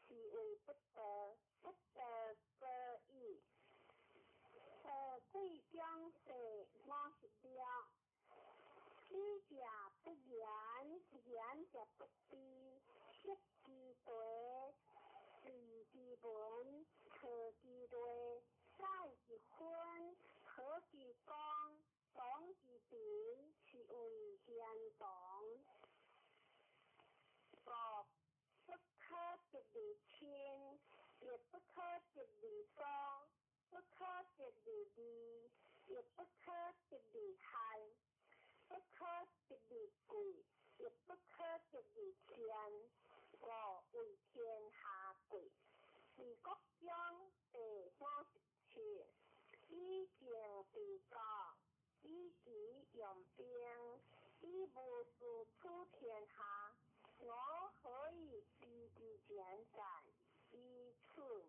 是为不得，不得则已。贵将世我是了，知者不言，言者不知，识之对，视之文，测之类，载之分，可之光，讲之典，是为贤懂。不可得离亲，也不可得离疏，不可得离利，也不可得离害，不可得离贵，也不可得离天。我为天下贵，是国将第57，以静制国，以己用兵，以无事出天下。我可以知之简在于此，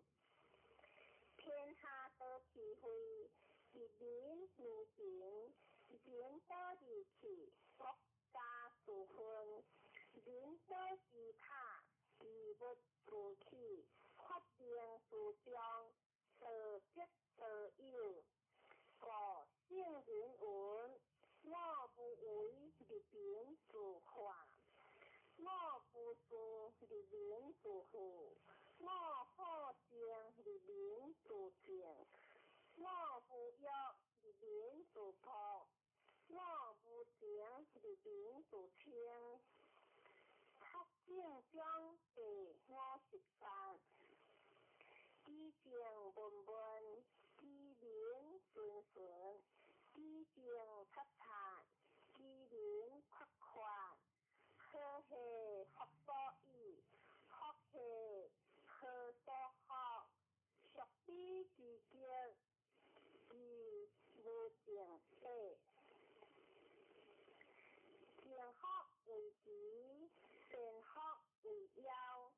天下得其会，一民如平，人得其气，国家属分，人得其他，事物属气，发定属将，得吉得有。我圣人文，我不为立民主化。我不是立民主富，我好正立民主正，我不要立民主破，我不正立民主清。黑正将第53，以正文文，以民顺顺，以正擦擦，以民快快。可是福所依，福是可所好，属彼之吉，是无正体。正福为吉，善福为妖，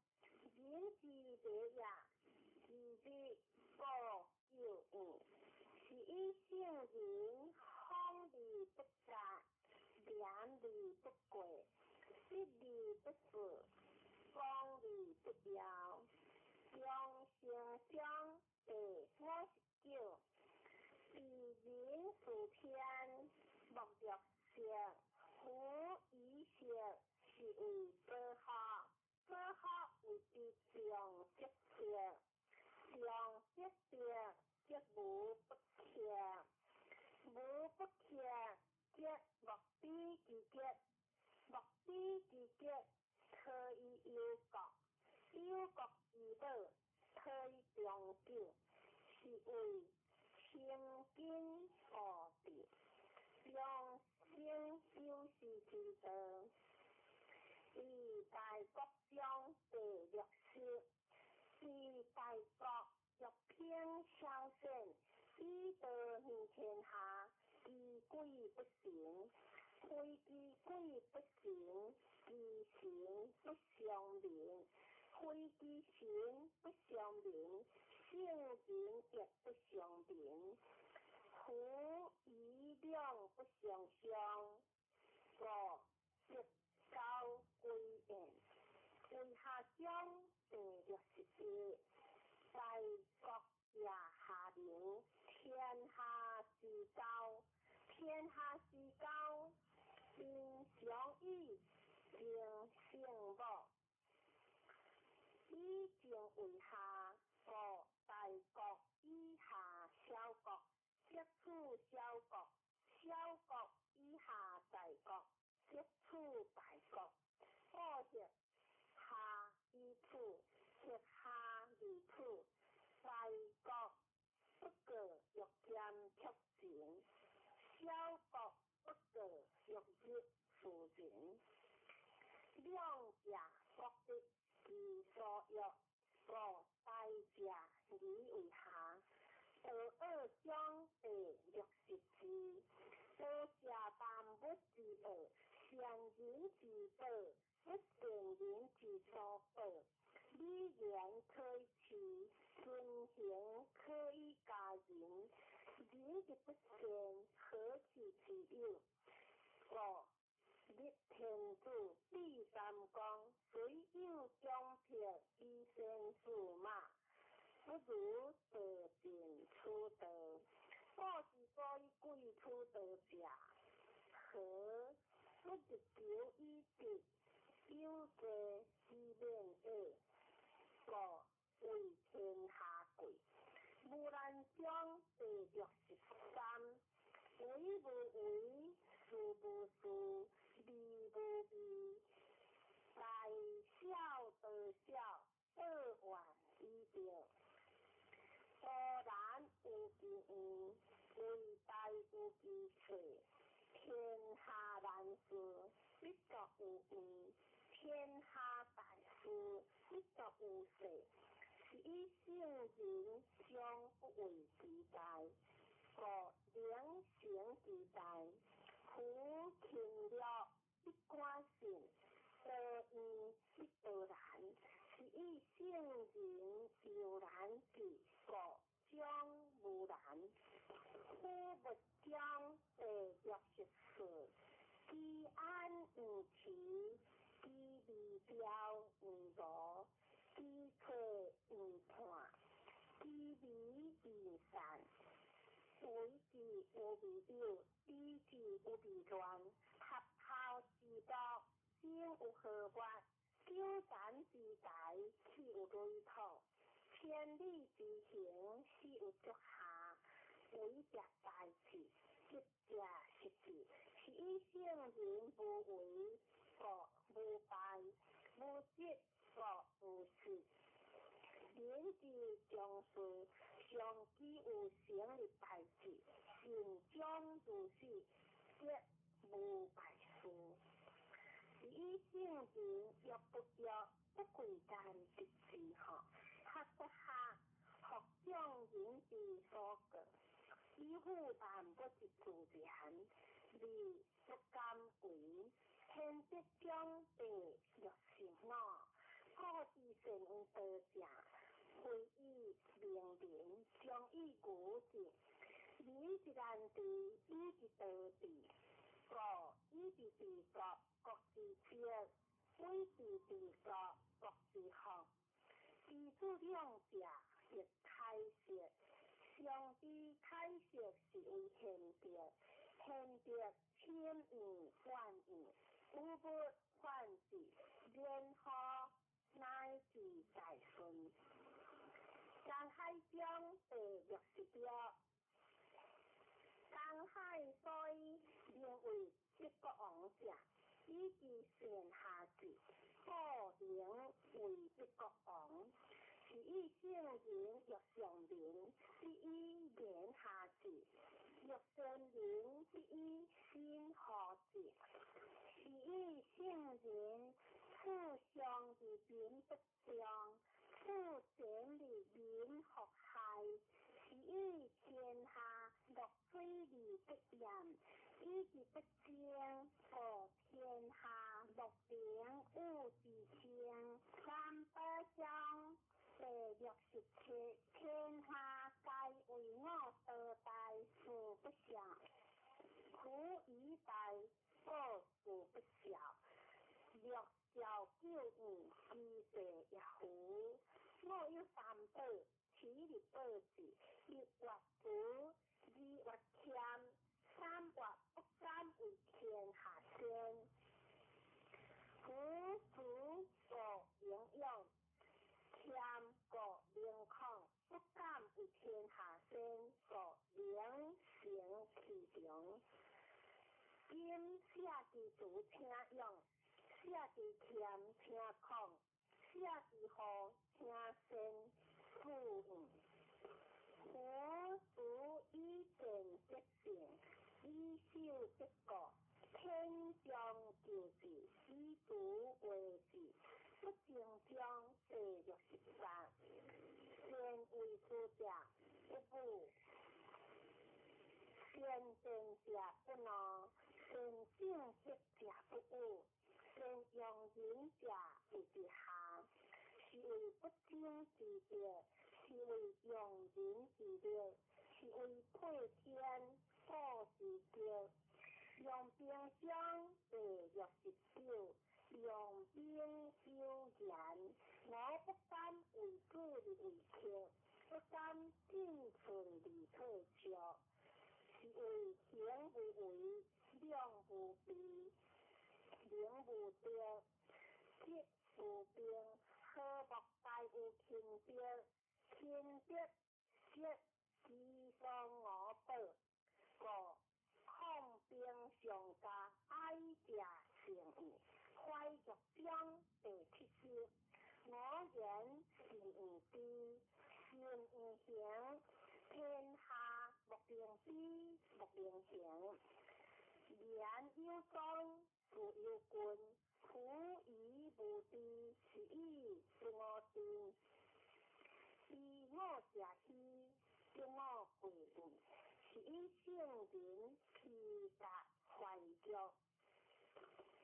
人之第也，是之故有应，是以圣人方利不杂，良利不贵。一理不死，光理不摇，用行相第59，以人属偏，莫略色，胡以色，是为不好，不好为之上即色，上即色，即无不克，无不克，即莫比之吉。莫比之吉，可以有国，有国之乐，可以长久，是为清金无地，良心修饰之道。以大国将第60，以大国欲偏相胜，以得民天下，以贵不行。非之贵不行，以行不相邻；非之行不相邻，性情亦不相邻。夫以量不相相，五直交归燕，为下章第61，在国也下流，天下之交，天下之交，应相依，应圣母。以前为下，故大国以下小国，接触小国，小国以下大国，接触大国。故协下依处，协下离处，大国不过欲兼促前，小国不过欲入夫前。两家国的其所欲，故大家以为下。二章第60字，多下万物之恶，善人之道，不善人之所报。语言可以持，遵行可以加人。人之不善，何其之有？立天主第三讲，虽有奖票以善驷马，不如得尽出德。故之所以贵出德者，何不日求以德，有罪之免恶，故为天下贵。无难章第63，为无为，事无事，利无利，大小得小，二万以表。多难有其应，为大有其趣。天下难事，必作有应；天下大事，必作有事。是以圣人将不为其大，故良成其大。夫勤了必寡信，得义必得难。是以圣人有难治，故将无难。夫物将第64，居安无期，居离标无罗，居退无判，居离无善。为之无未有，理之无未乱，合校之道，先有和悦，修禅之财，岂有累土？千里之行，须有足下。为者大事，执者失志。是以圣人无为，故无败；无执，故无失。人之将士，上既有成立大事，行将如是，则无败事。是以圣人若不若，不贵干之事何？学不下，学将人之所过。以护万物之自然，理不敢为。天地将地65，故之善有道者，非以明人，将以古之。理之难治，理之道治。故以之治国，国之耻；非之治国，国之福。知此两者，亦开示。上帝开示是为贤德，贤德千义万义，有物反之，然后乃至大顺。江海章第66，江海所以名为一国王者，以其善下治，故名为一国王。是以圣人若上人，必以言下治；若善人，必以心和治。是以圣人处上而民不彰，处善而民和害。是以天下乐非礼不严，以之不正，故天下乐良恶之清。300章第67，天下皆为我所大，事不祥。夫以大，故事朝9年祭祀夜壶，我有3宝，起日宝字，1月福，2月谦，3月不敢为天下先。福福所营养，谦过灵康，不敢为天下先，所灵行其中。今写字词请用，写字谦请康，写字好请先富裕。福福以正德性，以守德国，天将救治，以毒为治，不正将地狱13，先为主者不武，先正者不怒，先正直者不武，先用人者为之下，是为不争之德，是为用人之德，是为配天保之德。用兵将地狱19，用兵救人，我不敢为主为客，不敢进寸离退笑，是为行无为，量无比，灵无德，吉无病，好莫大有轻德，轻德吉吉双我宝，故抗兵上加爱者成义，怀玉章第70。我言是无知，信无行，天下莫能知，莫能行。言有宗，事有君，苦以无知，是以自我定。以我者希，自我贵义。是以圣人其达怀旧，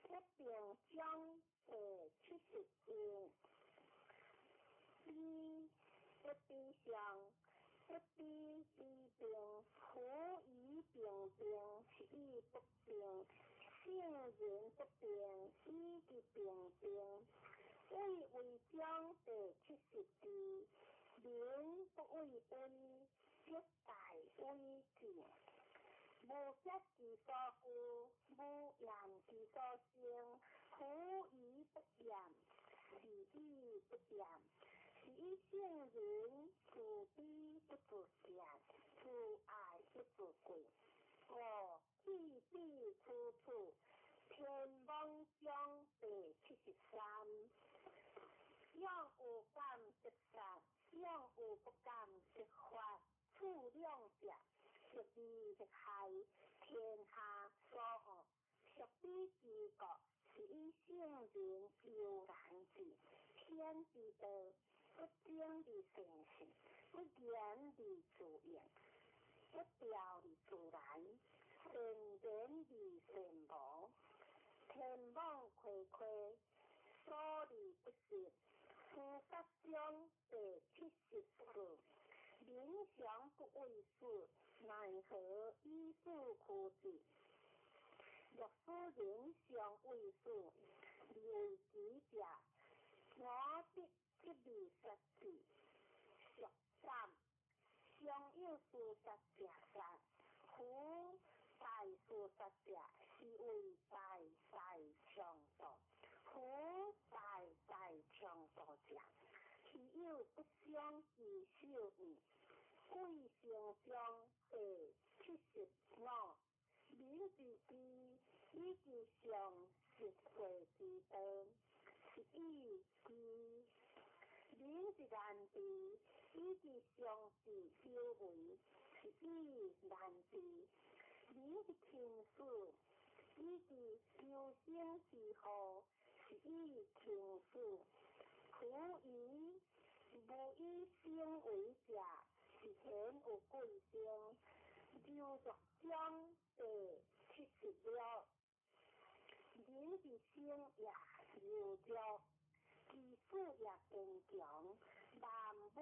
一并将第70篇。一必上，一必治病，苦以病病，是以不病。圣人不病，以治病病。为将第70篇，民不为威，一大威敬。无节之所故，无言之所生，苦以不言，是以不言。是以圣人自卑不自见，自爱不自贵。弃必处处，天王将第73。养有感即善，养有不感即法。处两者，食利即害，天下所恶，食彼之国，是以圣人悠然之，天之道，不争之生性，不言之自然，不调之自然，圣人之圣亡，天网恢恢，所利不实。书法中第74。民祥不为事，奈何以事苦之？若使人祥为事，为己者，我必不利杀之。属3，常有事杀者杀，夫大事杀者，是为大强盗。夫大强盗者，其有不相之小义。贵生中第75。民之治，以其上实惠之道，是以治。民之难治，以其上治修为，是以难治。民之轻视，以其修身之好，是以轻视。苦以无以生为者，是天有贵生。刘作章第76。人之生也柔弱，其事也坚强。万物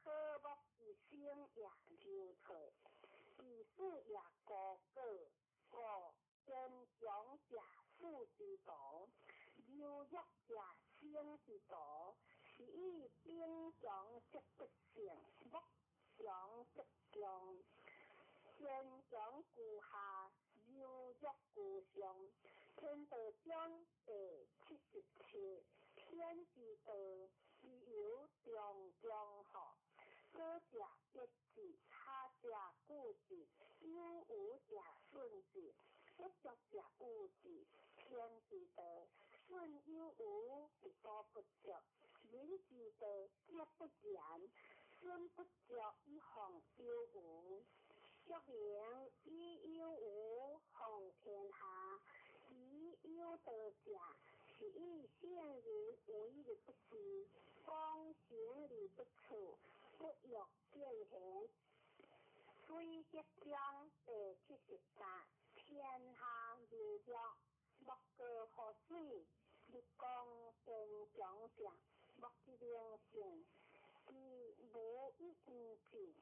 和睦之生也柔脆，其事也高果。坚强者富之道，人优越者生之道，是以兵强则不胜，木强则强。坚强固下，优越固上。天道章第77，天之道，自有中将好。好者益之，差者固之，有无者顺之，不足者误之。天之道，顺有无，不多不足；人之道，皆不然，顺不足以防有无。说明以有无防天下，以有道者，是以圣人为力不施，光行力不处，不欲见贤。虽则章第73，天下如若，莫过河水，日光更强者，莫之良性，是无一无尽。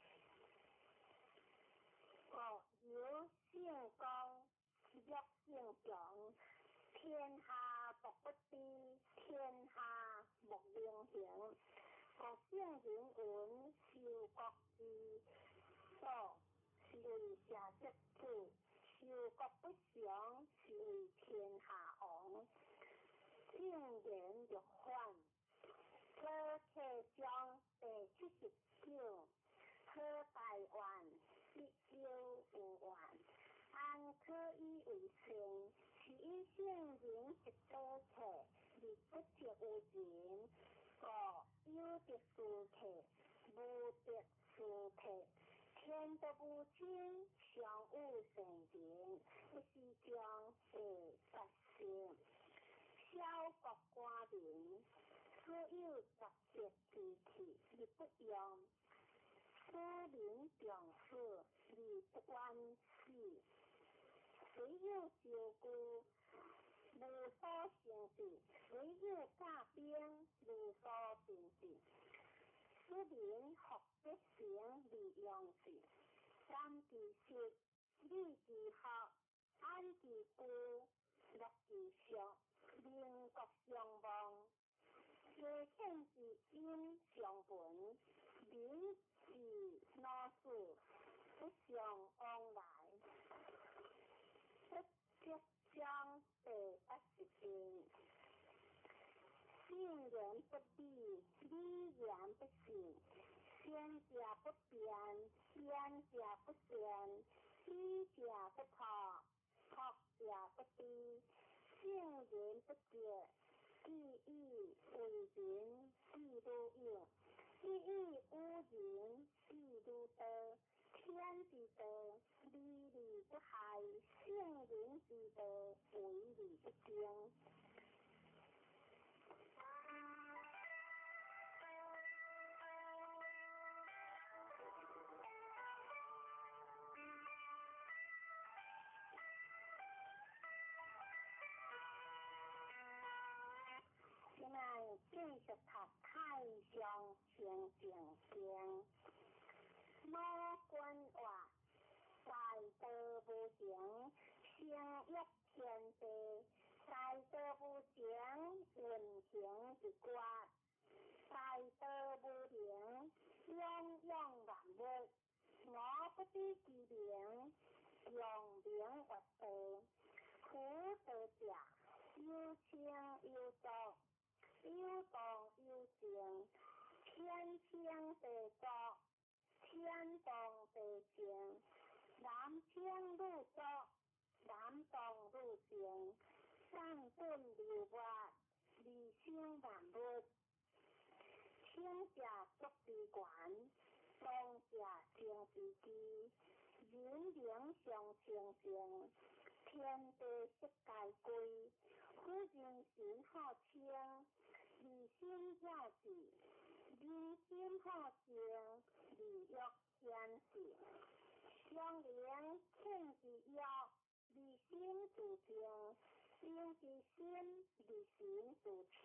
有性光，若性强，天下莫不知，天下莫良行。性人文，受国之所，是为社稷主；受国不祥，是为天下王。正言逆反，科克章第79，科台湾。必修无完，安可以为生？是以圣人一多客，而不得无人。有得殊客，无得殊客。天道无亲，常有圣人，不是将会发生。小国官民，所有杂节之气，而不用。夫民重视，而不万事。虽有照顾，无所成就；虽有驾兵，无所成就。使民学必成，利用之。三其实，理其学，安其固，乐其俗，民国相亡。皆欠之因相本，民是老事，不相往来。则章第81，信言不立，理言不信。先者不变，先者不善，依者不托，托者不低。信言不绝，意义为人，亦如有。意义无人，亦如得。天之道，利利不害；圣人之道，为利不争。现在继续读太上清净经。魔君话，大道无情，成一天地；大道无情，运行一国；大道无灵，泱泱万物。我不知其名，用名为道。苦道者，有清有浊，有动有静，天清地浊。天动地静，南清女浊，南动女静，上顿流滑，离生万物。清者足之权，动者静之机，人灵相清净，天地悉皆归。夫人心好清，离心要治。人心好静，利欲显示。相连劝之要，离心自静；静之心，离心自清。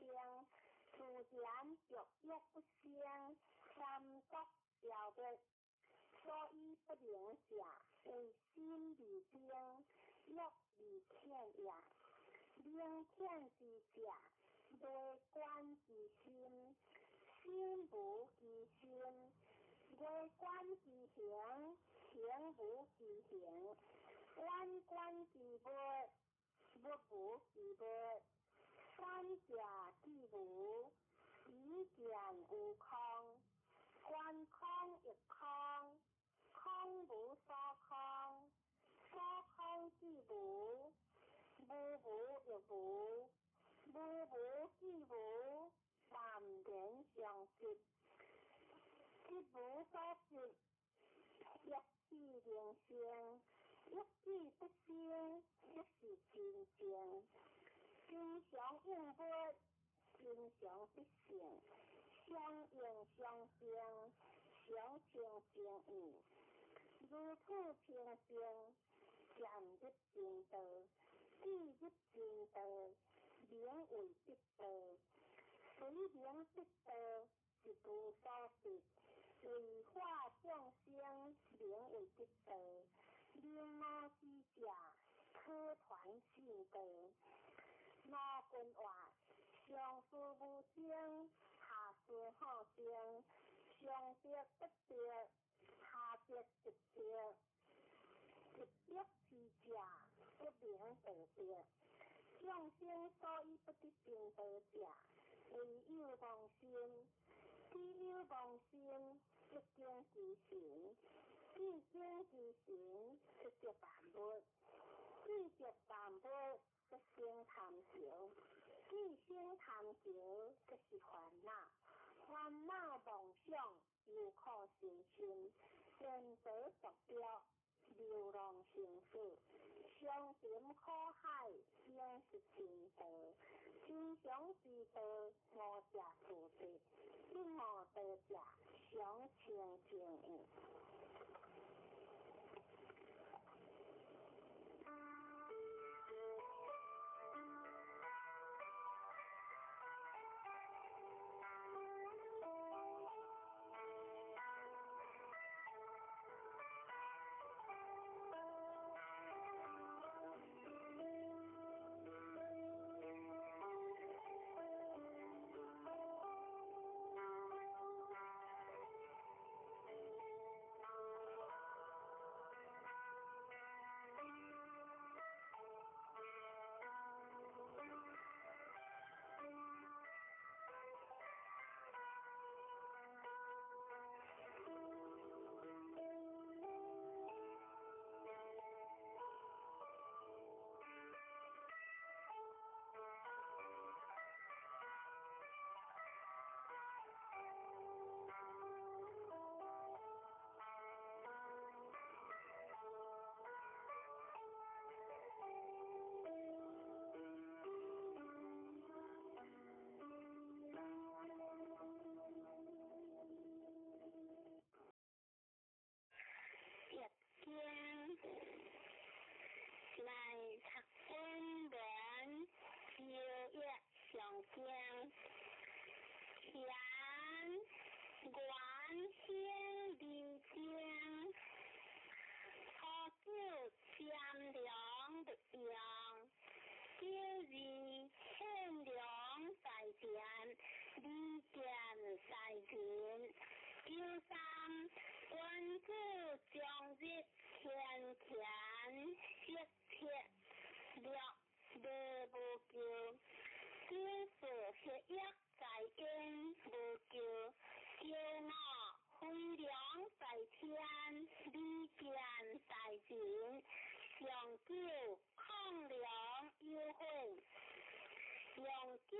自然dục欲不生，三毒消灭。所以不灵者，为心离静，欲离劝也。灵劝之者，内观其心，心无其心；外观其形，形无其形；弯观其物，物无其物。三者既无，以见有空。观空亦空，空无所空。所空既无，无无亦无，无无既无，淡然相即。即无所即，一气灵性，一气不生，即是真正。心常应物，心常必性，相应相生，相情相应。如此平静，渐入正道，既入正道，名为得道。随名得道，是无所得。为化众生，名为得道。令我之者，可传信道。我君话，上师无声，下师好声。上得不得，下得直得。直得之者，不名道得。众生所以不得正道者，唯有妄心。既有妄心，即经其行；既经其行，即着万物；既着万物，即生贪求；既生贪求，即是烦恼。烦恼妄想，忧苦成心，颠倒逐标，流浪成死。伤沉苦海，应是正道。真常之道，五者自得。一无道者，相情相应。来读本文，朝月上经，前元先离经，初九占良不阳，九二欠良在田，离见在田，九三君子将日天田切切六无救，九四血液在因无救，九五飞良在天，离见在人，上九抗良有悔，上九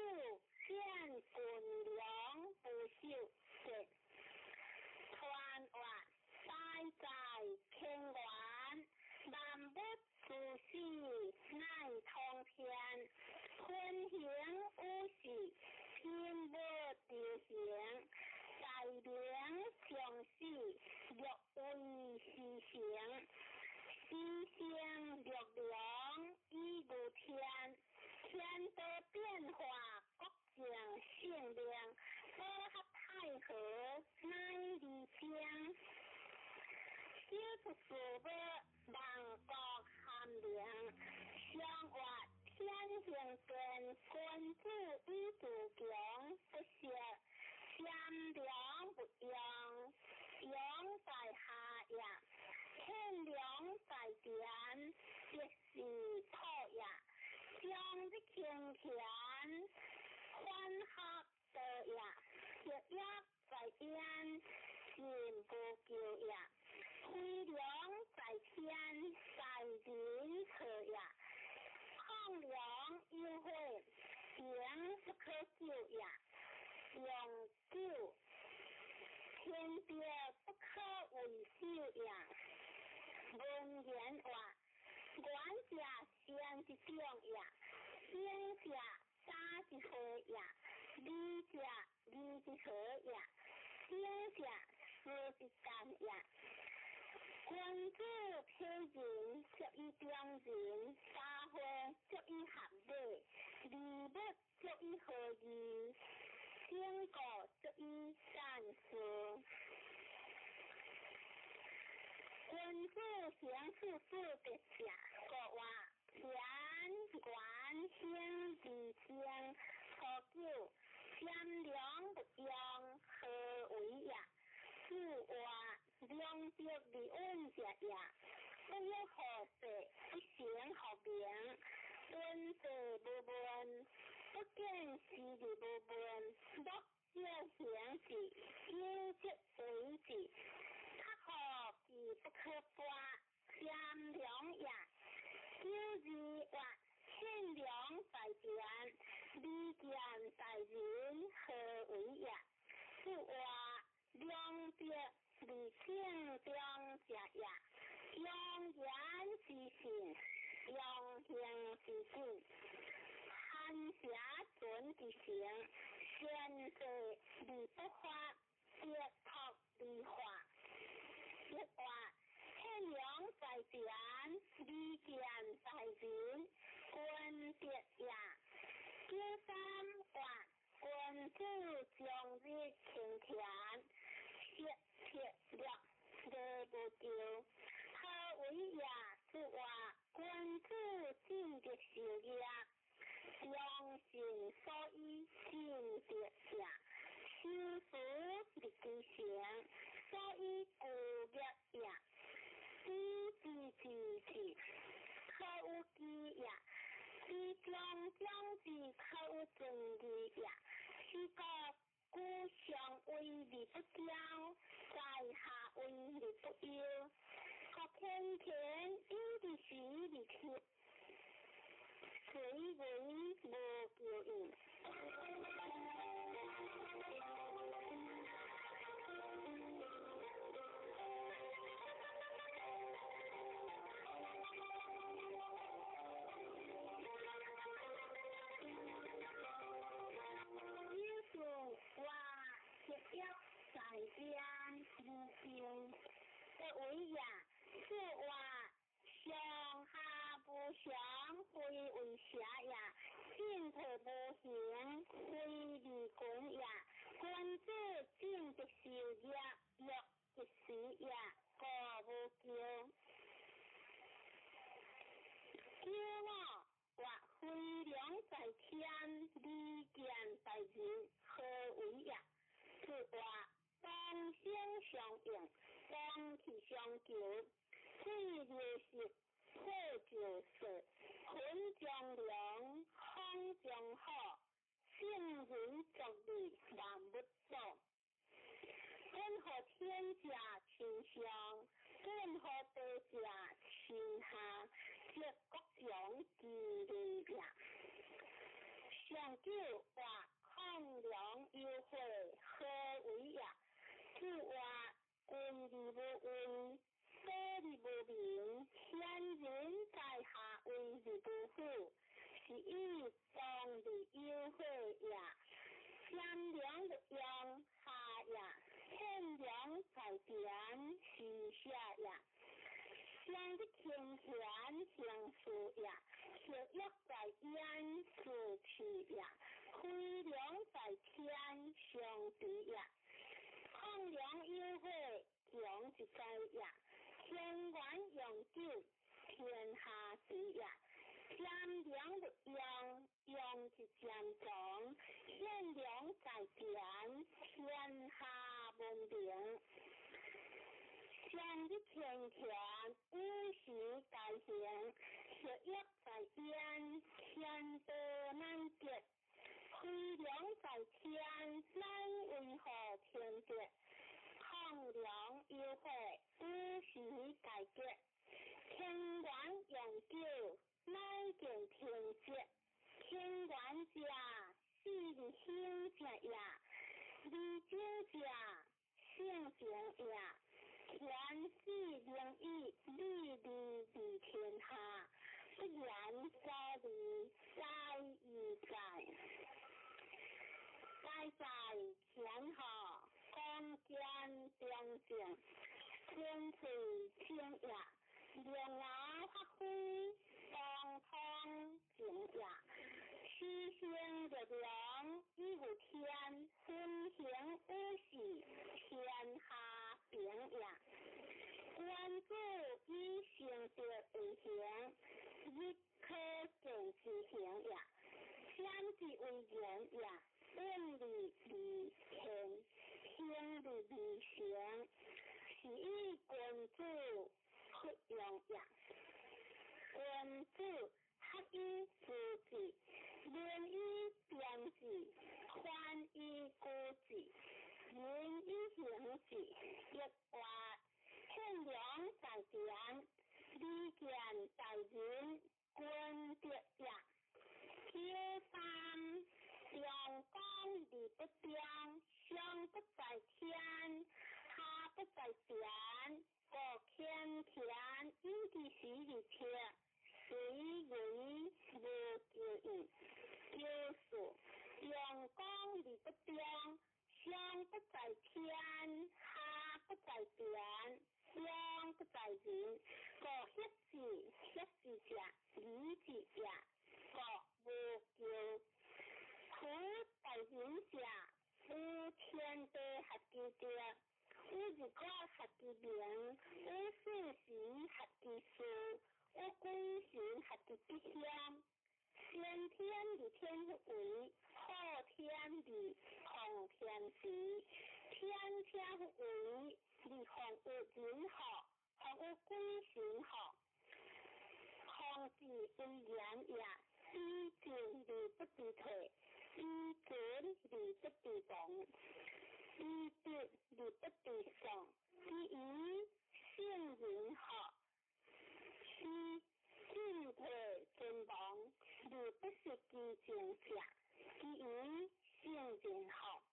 见军良不朽节。传话在在天元，万物自是乃通天，天行无事，天物地行，在灵相事，若为事行，事行若良，以如天，天道变化，国境性量，和合太和，乃离经。小出事物，万国含量，相话天行变，君子以自着不可为守也。文言话，原者先一种也，先者打一回也，理者理一回也，先者思一干也。君子批人，足以中人；xã會足以合理；禮物足以合義；經過足以善事。君子行處事別者，國話田園興義正，何久善良不用，何為也？是話良德利恩者也，不要何事，不行何名，問事不問，不見事理不問，莫要行事，要即為之，克何其不可拔，善良也。有義或善良在人，利見在人，何為也？是話良德利性中者也，良言之信，良行之信，罕下准之行，贤者利不法，别托利化。一話善良在人，利見在人，君德也。第三話君子將日傾田，切略樂不救，何為也？是話君子盡的事業，良心所以盡的也，修福的之行，所以故業也。知可有機也，知將知可有正義也。是個故上為利不驕，在下為利不憂。各天天有的是利去，雖為無救應。在家無病，不為也。是話上下不相，非為下也；進退不行，非利君也。君子盡的事業，樂的事也，過無咎。驕傲或非良在天，利見在人，何為也？是話當相相應，當體相救，水流食，火就食，混將良，康將好，聖人作利，萬不動。任何天下傾向，任何地下傾下，皆各種其利也。相救或抗良優惠，何為也？是話貴利不為，非利不明，賢人在下為利不富，是以當利優惠也。善良的用下也，善良在點是下也。善的傾田相樹也，學樂在焉是其也。非良在天相比也，抗良優惠強之在也。天官永久，天下之也。善良的用之漸重，善良在點，天下文明。善的傾田，有時改行，學樂在焉，天德難奪。非良在天，難為何天德？抗良優惠，有時改革。天官永久，乃見天節。天官者，是利興者也；利經者，性情也，天地灵异，律律理天下，不言所理，在于在。在在前后，光见正正，天水清也，良牙发挥，当通情也。虚性日良，依无天，分行无事，天下平也。观主以性德为行，一可见之行也。天地为言也。论理理行，听理理行，是以君主合用也。君主合于自治，论于编制，宽于固制，仁于行制，亦话天良在典，利见在人，君德也。天三阳光理不变，上不在天，下不在天，各天天，应的是一天，随为无救应。就是阳光理不变，上不在天，下不在天，阳不在人，各血字者，理字者，各无救。苦在人下，无天地合其德，无日光合其明，无事时合其事，无归行合其必险。先天理天为，后天理后天时，天天为，理后有人好，后有归行好，后之为言也。依正理不必退，依准理不必动，依德理不必上，依于性人好，依进退尊王，理不是基正下，依于性人好。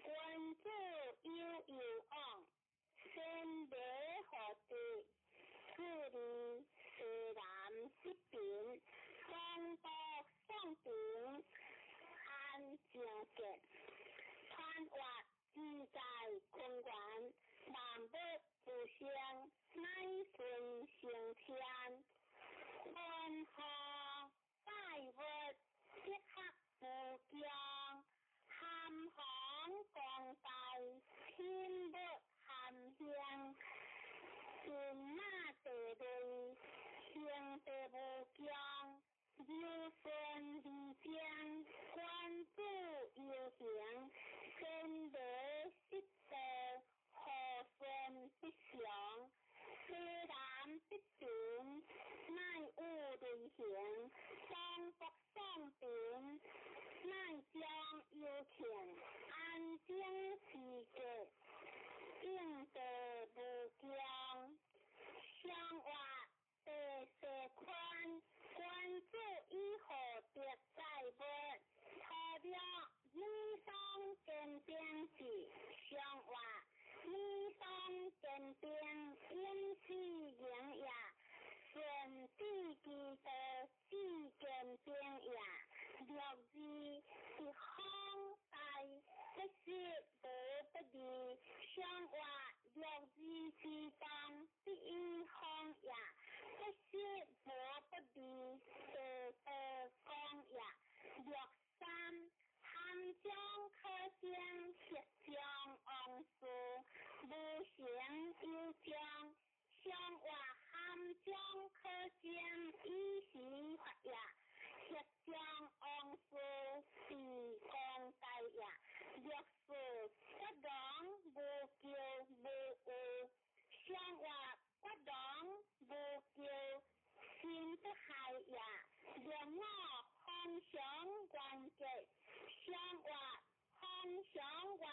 君主悠昂，先礼何地？自理虽然不平，风度上顶，安正见，穿滑自在空观，万物不相，乃顺成天。安好大物，即刻不僵。含行降大，天不含香，骏马地雷，天地无疆，有顺理将，官主有行，天地失德，何顺不祥？虽然不平，乃有理行，上不上平，乃将有权，安静世界，应得无疆。相话地势宽，官主以何德在物？他了衣裳见兵时，相话衣裳见兵，因是营也。顺地之德，只见兵也。六字是康大，不是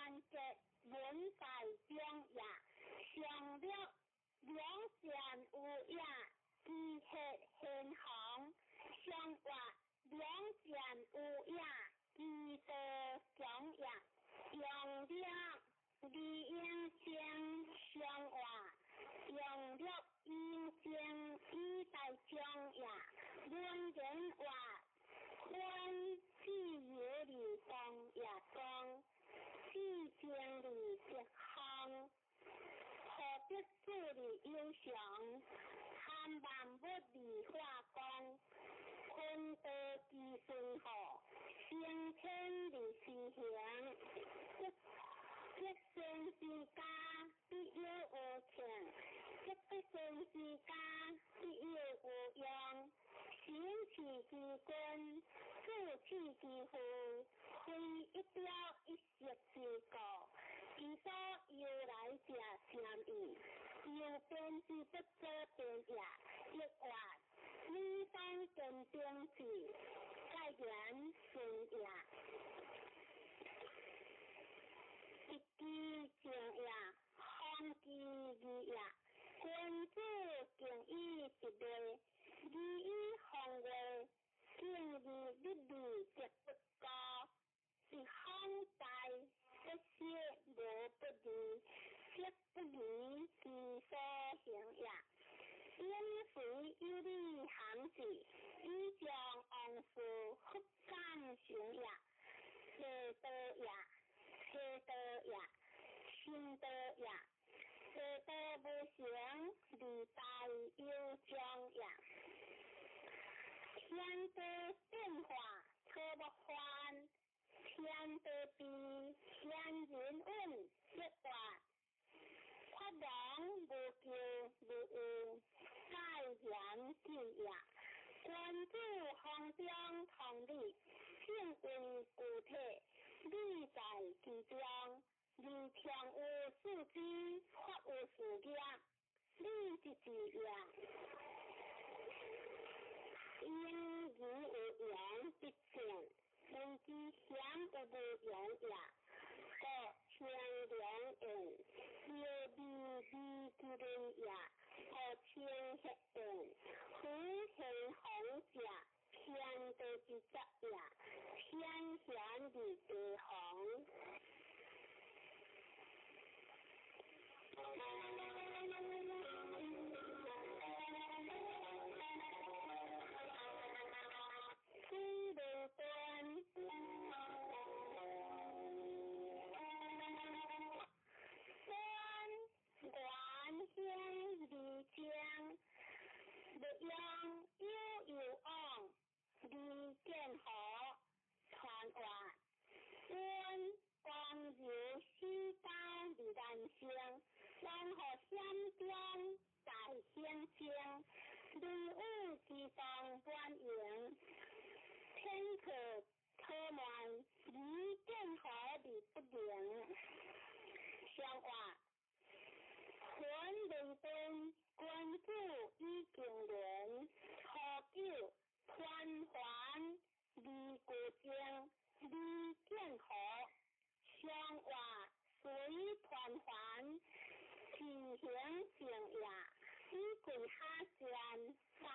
团结文在中也，上了两善有也，基血现行，上活两善有也，基道强也，用了利应性上活，用了应性以在中也，论人话。宽自由理方也中，自经理直康，何必自理优祥？汉万不理化工，坤德基顺好，先天理是行，一生是家必有无情，一生是家必有无用。行起之君，自弃之父，非一雕一石之果。其所由来者相异，由边之不作边也，亦或理当根定之，盖然顺也。一机正也，方机义也。君子敬以一类。义以行为，敬义律理直不高，是康大一些无不离，皆不离是所行也。因随有理行事，以将往事复感行也。邪道也，邪道也，心道也。邪道不行，理大有将也。天地变化，可不换；天地变，天人运，一换。发扬无咎无恶，盖然见也。君子行中同理，性为固体，理在其中。理强有事机，法有事业，理即是也。因义有言必见，非之险有无言也。各清凉言，有利利之类也。各清黑言，非行红者，偏得之则也。偏显之地红。然后相中在先经，礼物之中观言，天可特满，离更合理不灵。相话，魂为本，君子以经纶，何久团环，离古经，离更合。相话。随团环，其形形也；以鬼下山，在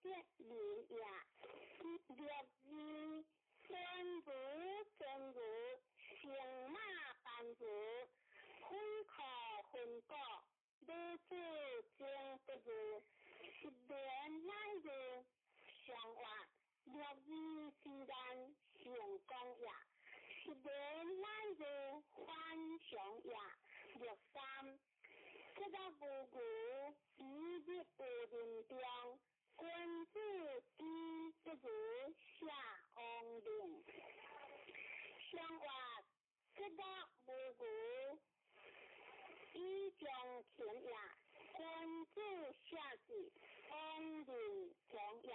结理也。略字真如真如，形马般如，混口混果，如子经不如，一年乃如。相话，略字自然成功也。一年乃如欢祥也。六三，这个无故一日不灵中，君子之不如下王令。相话，这个无故以将前也，君子下至王令强也。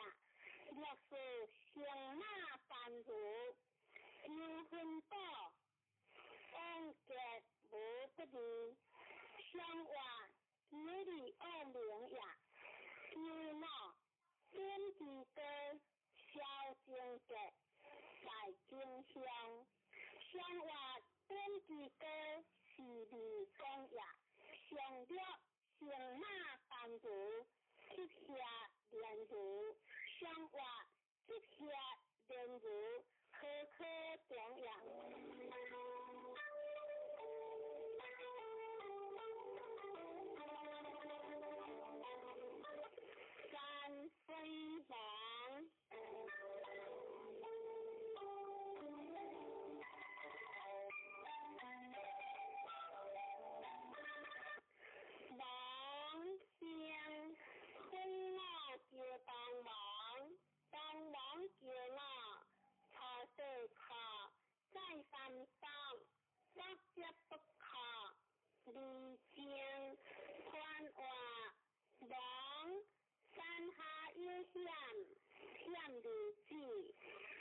若是相马般如。有分道，安结无不离，相话子理安灵也。有闹天地歌，小经结在经香，相话本地歌是李公也，上了乘马班如，接下连如，上话接下连如，科科中央。三分房。忙先空我叫帮忙叫我，他对他再三当，不接不可，离间宽话忙山下有险离子，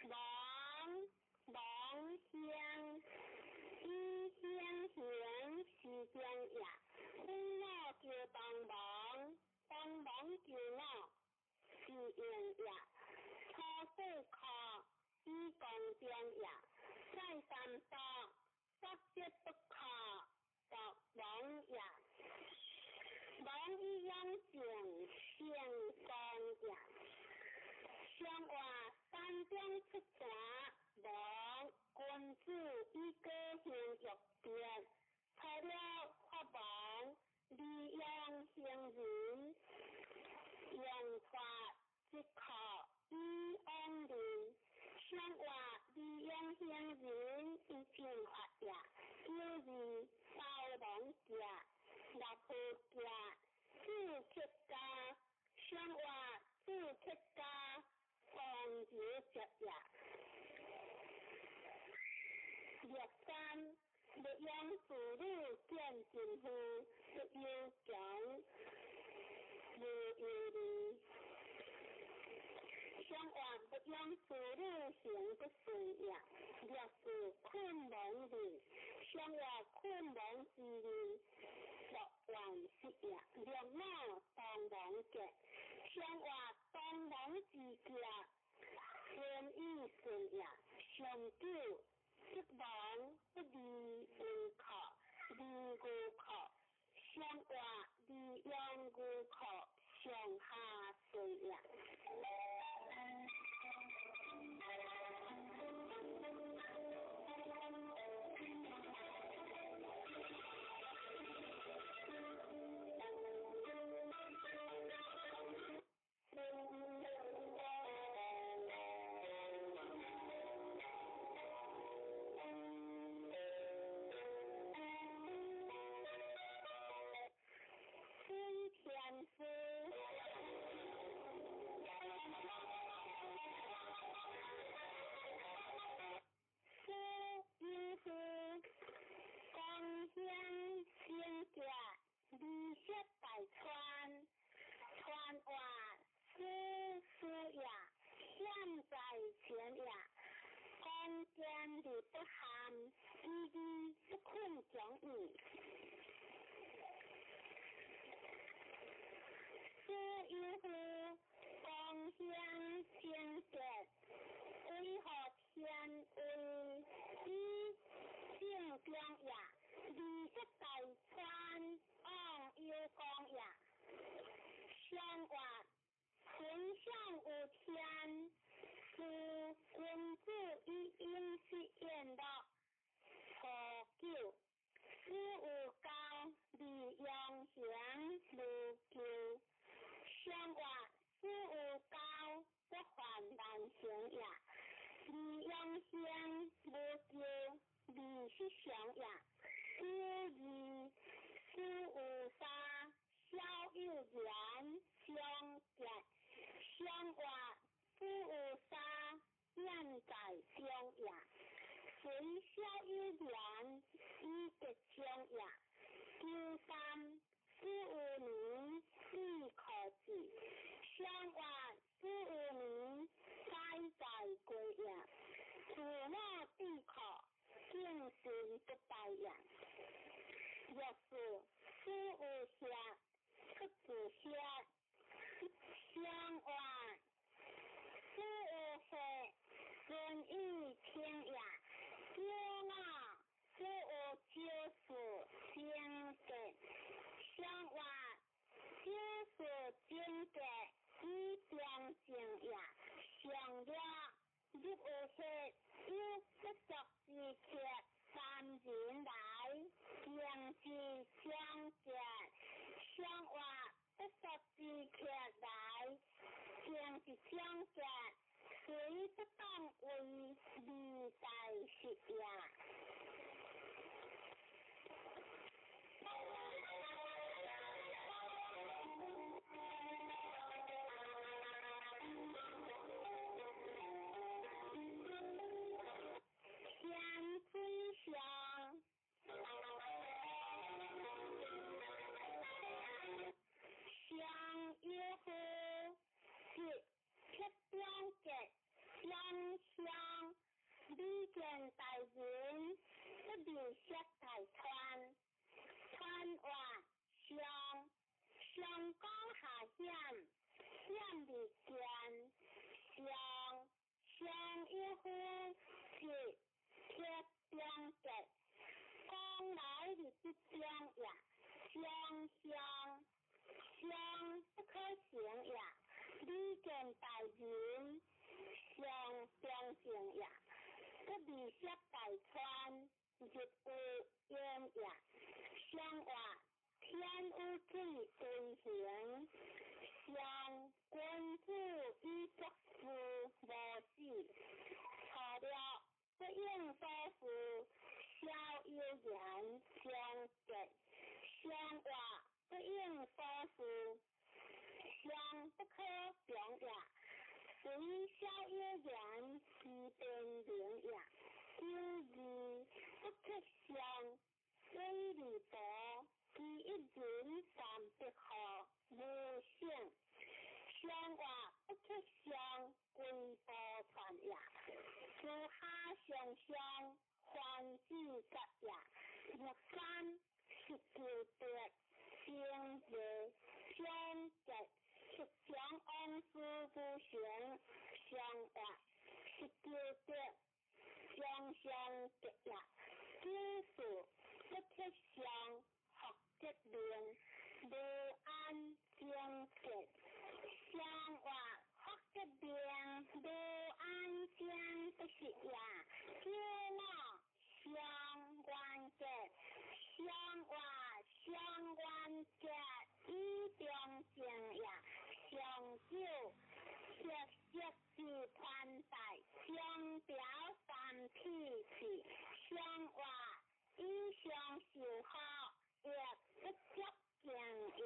忙先一先行是将也。空我叫帮忙叫我是用也，初对靠以讲将也，再三当不接不可作忙也，忙一样情先讲也，相话三将出战忙君子一个行欲变。材料发忙，利用行人，用法即可以安宁。相话利用行人已经发也，就是包忙家，立户家，自客家，相话自客家，防止着也。13不用妇女见政府，不要讲无有理。相话不用妇女行不顺也，若是困忙人，相话困忙之人，作完事也，若我当忙嘅，相话当忙之家，天意顺也，上久。不忙不离无靠，离无靠，相话离用无靠，上下随也。上了，入有客有不足之客3人来，仍是相见，相话不足之客来，仍是相见，虽不当为利大事也。天尊上，相约乎是七两节相相，利见大人，不必识大川，川话相相讲下险，险利见相约乎是。七两节，讲来日之将也，相不可行也，利见大人，相行也，不必识大川，日有言也，相话天有水对行，相君子以作事无事，错了。不应所负，孝有言相结，相话不应所负，相不可表也。虽孝有言，其变灵也。有义不可相，虽利薄，其一人300号，无性。相话不可相，归波传也。属下相相，欢喜吉也。若三是求得，相热相结，是将安事不行，相话是求得，相得也。知数不可相，学结令，无安相结，相话。学结令无安相不是也，叫我相关结，相话相关结以中正也，上九设是宽大，相表3体是，相话以上受好，亦不足正也。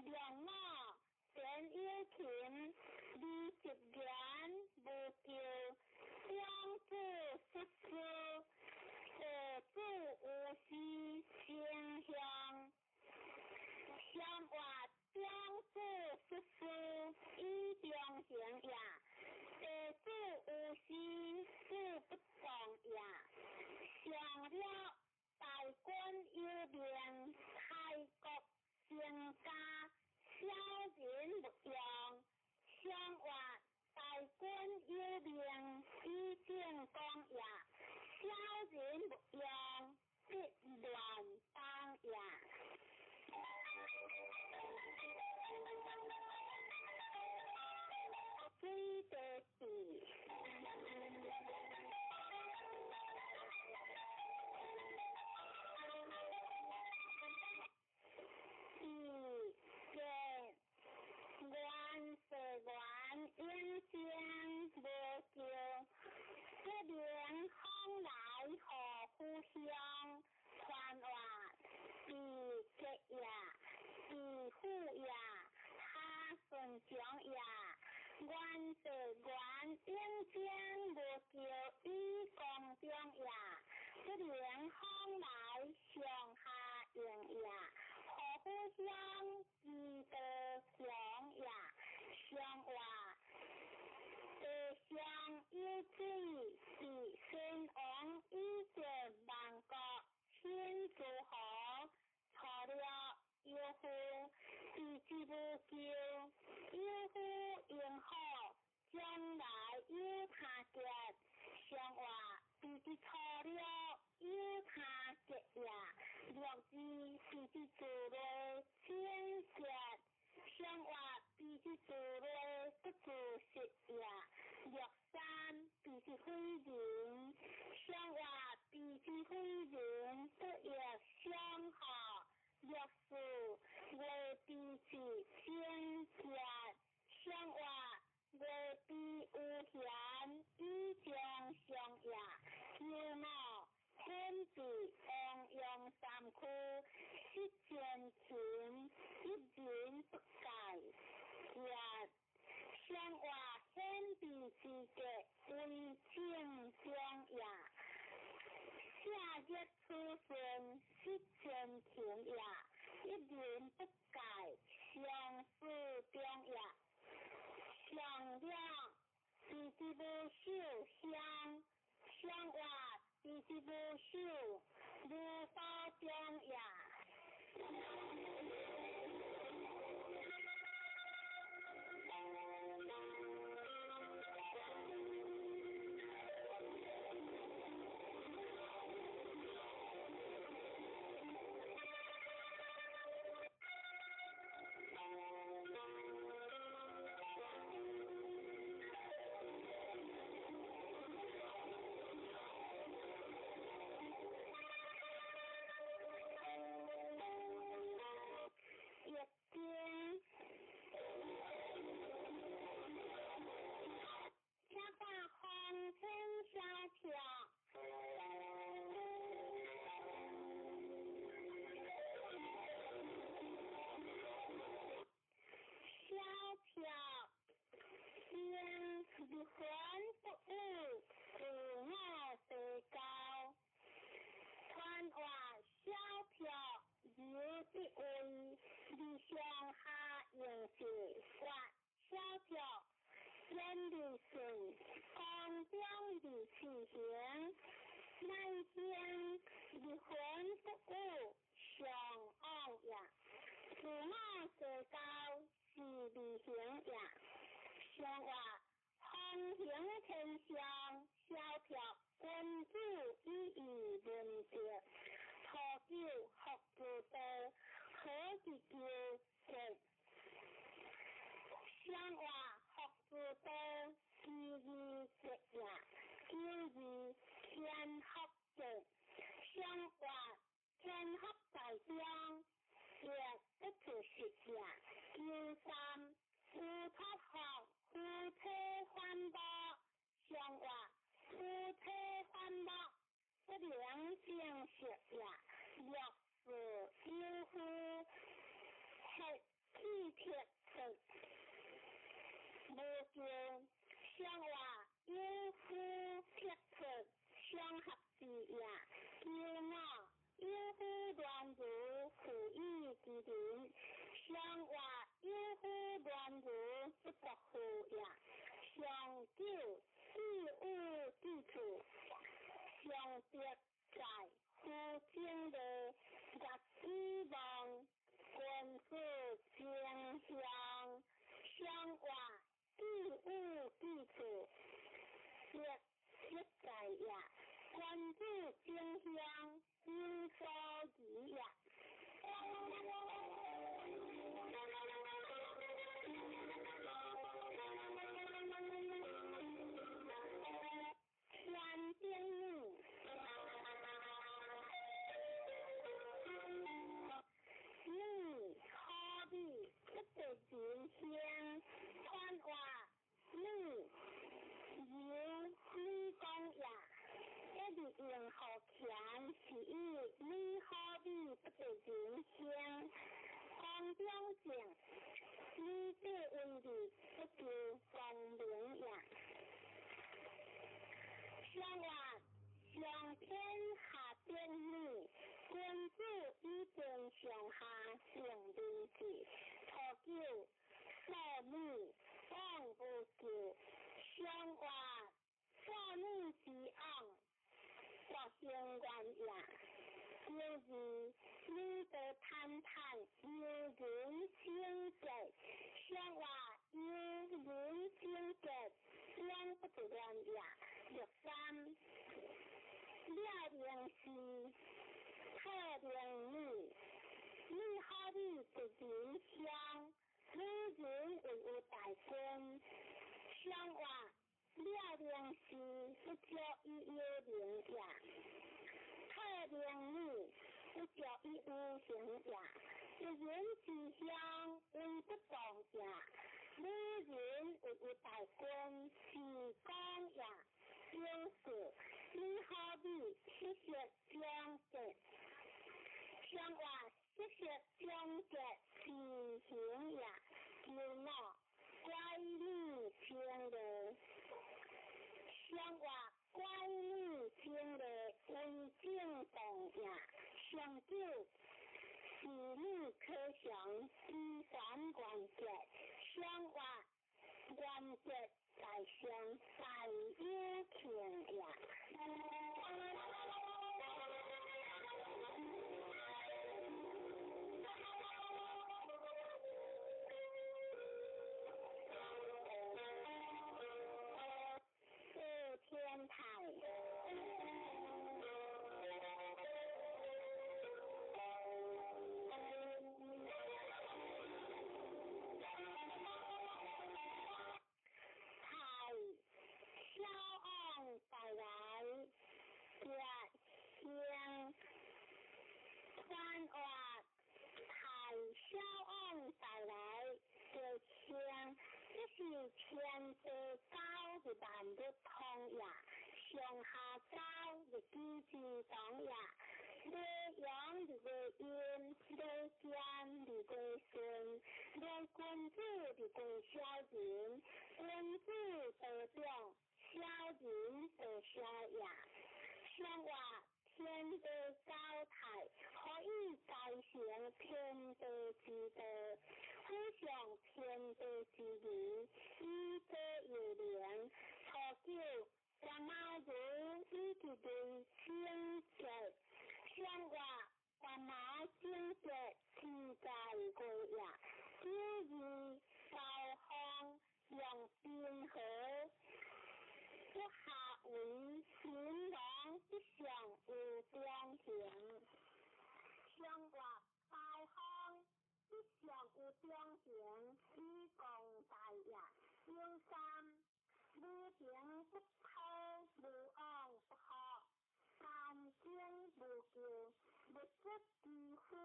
良我，便有情，原应将无叫于公中也，不能方来上下应也，何不相依得上也？上话地上有水，是先王以着万国天诸侯，错了有夫，是之不救，有夫应好，将来有他结，上话是之错了有他结也，若之是之自类先结。上话必之自类不自食也，若三必之非人，上话必之非人不亦相好，若是为必之先结，上话为必有贤以将上也，有脑天子王用三区，失前情，一人不改，也上话显必之格为正将也，夏日出生失前情也，一人不改，相思中也，上了是之不受香，上话是之不受如法中也。字，你的谈谈有人情节，像话有人情节，两不自然呀。13了灵是特灵女，你好比的人香，女人为有大根，像话了灵是不叫伊有灵呀。特灵女不叫伊无形呀，一人之乡为不动呀，女人为有大根是讲呀。就是你好比谢谢讲的，像话谢谢讲的是行呀，有那乖女听的，像话乖女听的为正动呀，上九是你可想第三关节，像话关节。在上在有情呀，是天台。带来热香川话台小昂带来热香，这是全国高的版的通呀，上下高的机制懂呀，内阳的个音，内江的个声，内君子的个小人，君子得奖。小人的小呀，像话天的高台，可以改成天的之德，互相天的之理，一个有良，初九干妈人一直对清洁，像话干妈清洁是在个呀，第二高峰用冰河。不下为新郎一向有光景，像话大方一向有光景，以共大呀。13女情不偷，女昂不好，感情不旧，不识几乎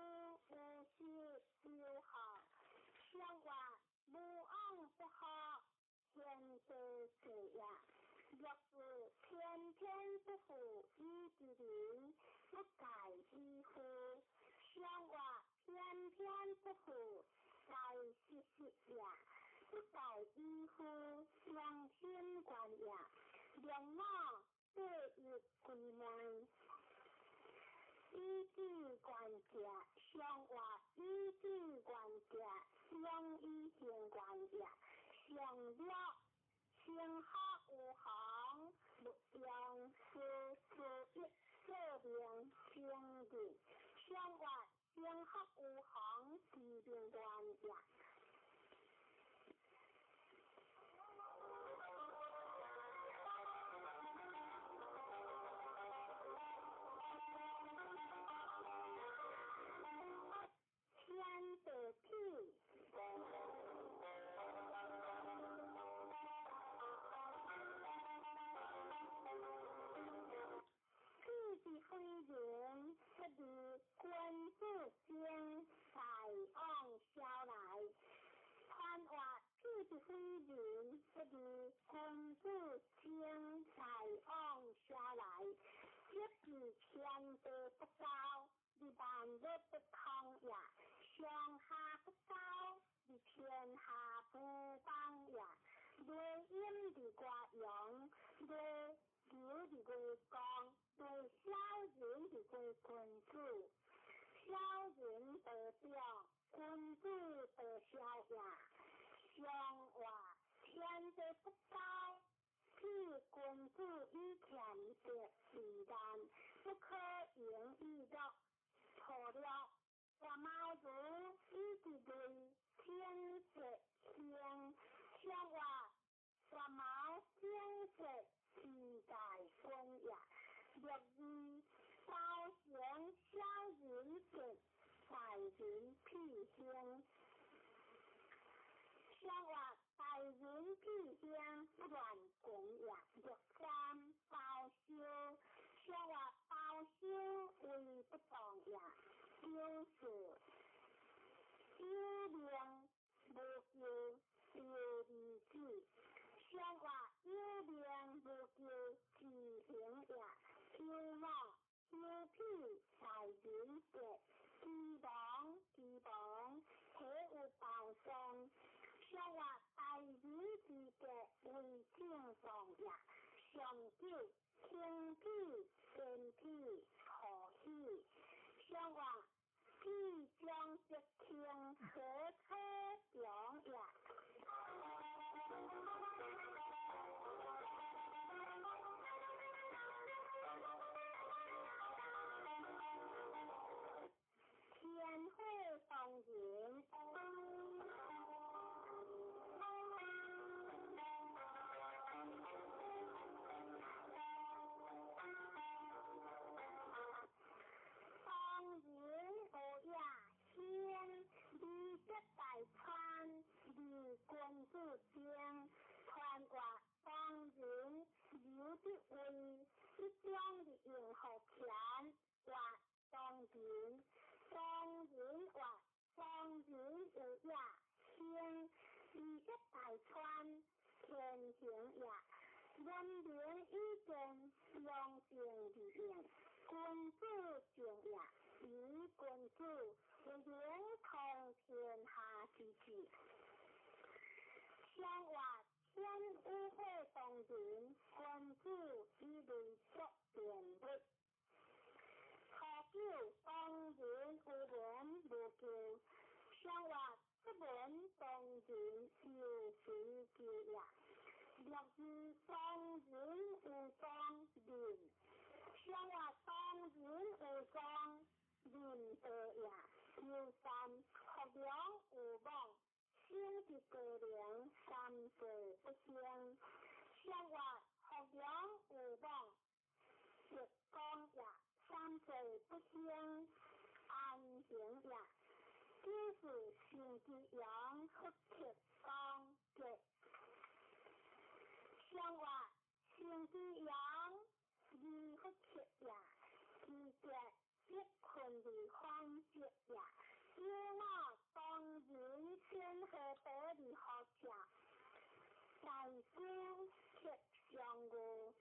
无事就好，像话女昂不好，天得水呀。若是天天不负一之灵，不改一夫，像话天天不负改是呀，不改一夫良心观呀，两脑对一归门，一句关家，像话一句关家，相依相关呀，相了。天下无行，不样是一色灵相的，相话天下无行是灵观呀。天的地。非人不离君子间，才往小来。看话屁的非人不离君子间，才往下来。一是天地不高，你办得不通呀；上下不高，你天下不帮呀。对阴的瓜阳，对有的个光，对小人的个君子，小人得表，君子得小呀。像话天地不大毛子一直对天色天，向我大毛天色期待光呀，六日高悬小人节，大人披星。向我大人披星不断供养，六三包修，向我包修为不动呀，就是一量无救第二句，向我一量无救自行呀，希望有屁大人节，期望体有保障。向我大人之节为敬重呀，上九天地天地可喜，向我必将一天和车上呀。天会风云。君子间，传话当人有的为一将的应和权，话当人话当人有呀，天一大川天行呀，人民一见用情的应，君子敬呀，以君子为连通天下之志。向话天污会动人，君子以为作辩论。何九当人无人无救，向话不闻当人有谁救呀？六日当人无当人，向话当人无当人得呀？有三学良无望。心的格量三岁不相，向话学良无望，直讲呀三岁不相，安行呀，就是心的阳不切刚直，向话心的阳一不切呀，一直一困的欢喜呀。因我当人天和得的好家，大夫却相互，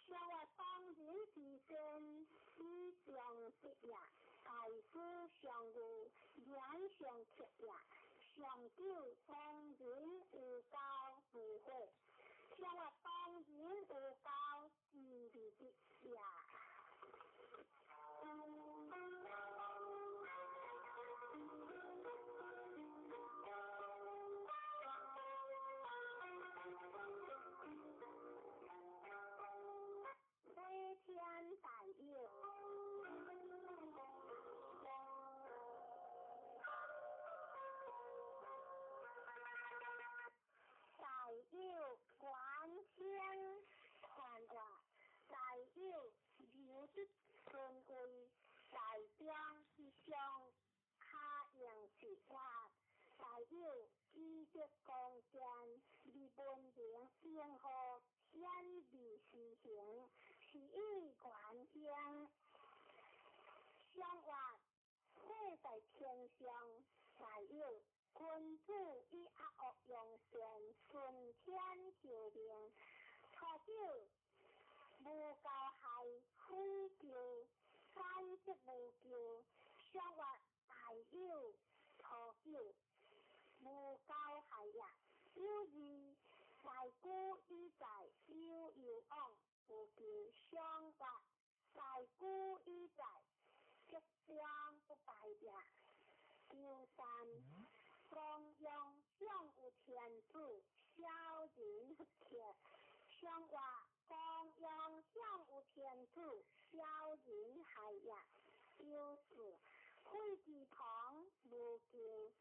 向我当人之身以相识呀，大夫相互两相贴呀，相救当人无高不会，向我当人无高自理的呀。飞天大佑，大佑观天传话，大佑有的尊位，大将之上下阳之话，大佑积极贡献，为本营应和天地施行，是以观天，向话会在天上，大佑君子以恶恶扬善，顺天就灵，初九无教害非救，三即无救，向话大佑初九无教害呀，有二大姑以在有往无救，向话大姑以在即将不败呀，有三中央向有天主，小人不切，向话中央向有天主，小人害呀，有四火字旁无救，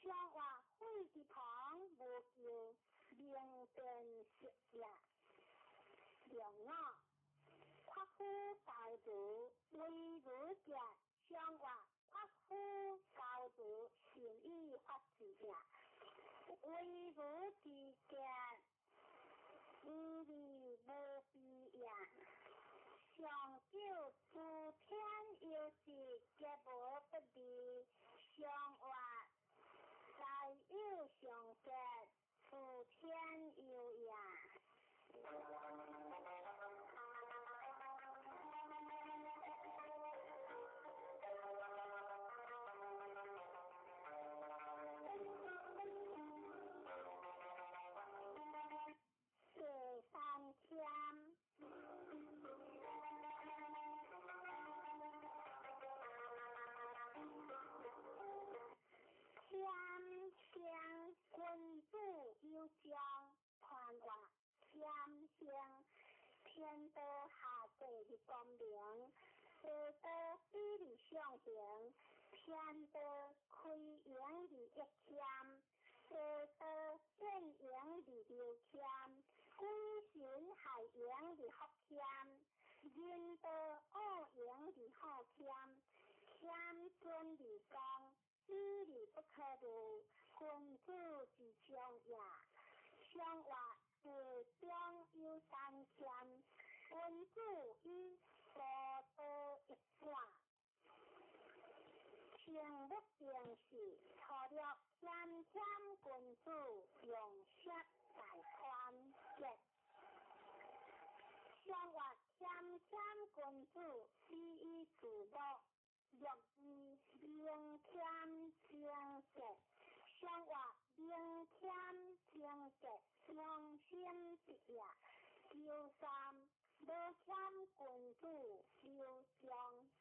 上话火字旁无救，明辨实也。良我夸父教子，为武者，上话夸父教子，善于发字也。为武之家，义理无必也。上九诸天有时皆无不利，上话在有上节，诸天有也。第三天。天君主有将传话，天香天道下地的光明，地道地理上行，天道开阳的一天，地道建阳的六天，归神海洋的福天，人道恶阳的好天，天尊的光。知理不可度，君主之将也。上话地中有三天，君主以所得一卦。天不定时，错了天天君主用舌大宽节。上话天天君主是以自乐。若是明天正节，上话明天正节，良心之也。第三，无欠君主有将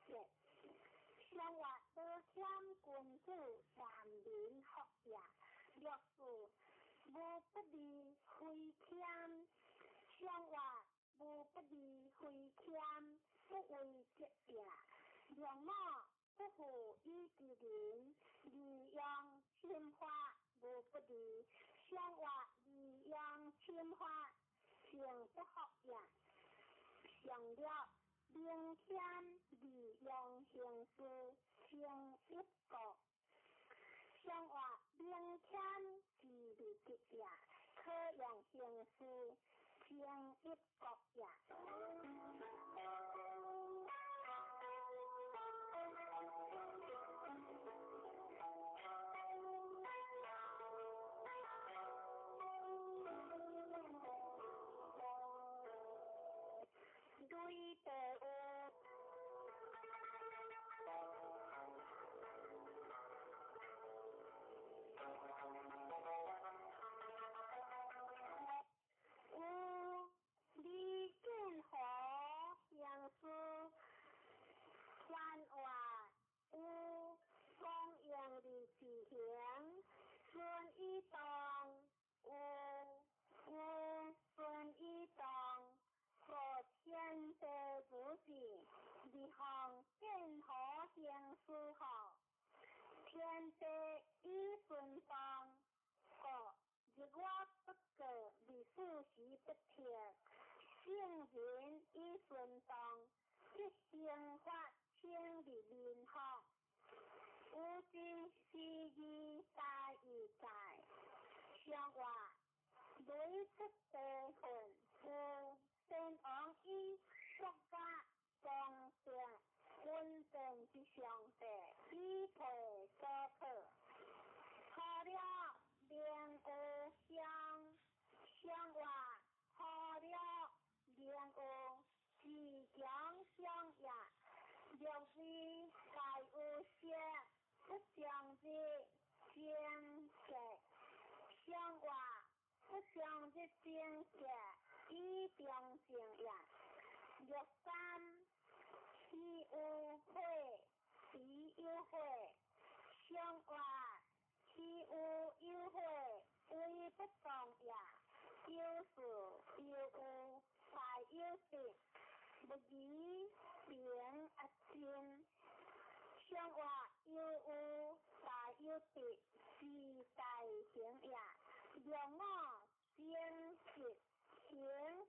节，上话无欠君主万民学也。若是无不利亏欠，上话无不利亏欠，不为节也。良我不负于之人，利用侵化无不利，上话利用侵化，情不合也。上了明天利用形式，情一个。上话明天是利节也，可用形式，情一个也。对的有李建华杨书传话，有公羊的志向，顺一当，有顺一当。和天地不济，离行建好行书好，天地已顺当，个日我不过历史时不贴，圣人已顺当，一生发清理民学，无今是义大义在，上话累出地份是。先王以国家公正稳定之上帝，以培所可。好了联合相话，好了联合即将相也。若是该有些不相之见解，相话不相之见解。以中正也。若三其有会，其有会，相话其有会，为不当也。有事有才有事，不宜变恶心。相话有别是大行也，用我精实行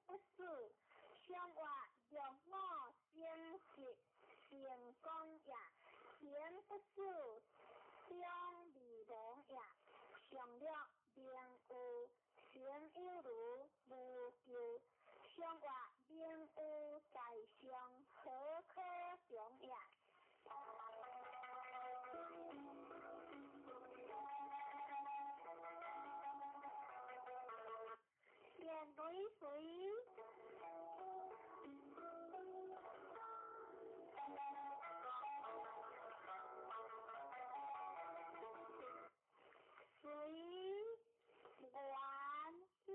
不死，相话用我精实成功也，行不死将利亡也，上了名有成有如无救，相话名有在上何可中也。见雷水，水原乡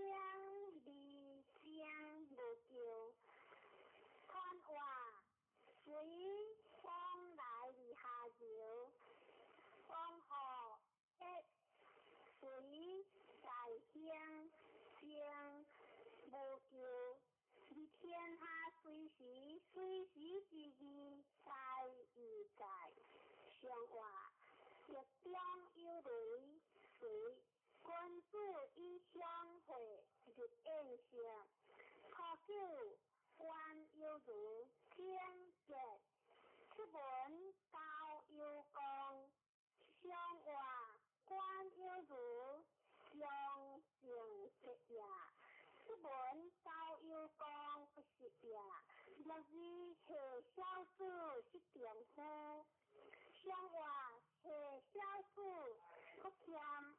离乡无救，看话水往来离下游，往后一水大乡乡无救。你天下随时之意在于在，上话日中有雷水，君子以相会日宴相，初九官有如天劫，出门道有光，相话官有如相成食也。出门道有光不是也，若是下小子是丈夫，相话下小子不欠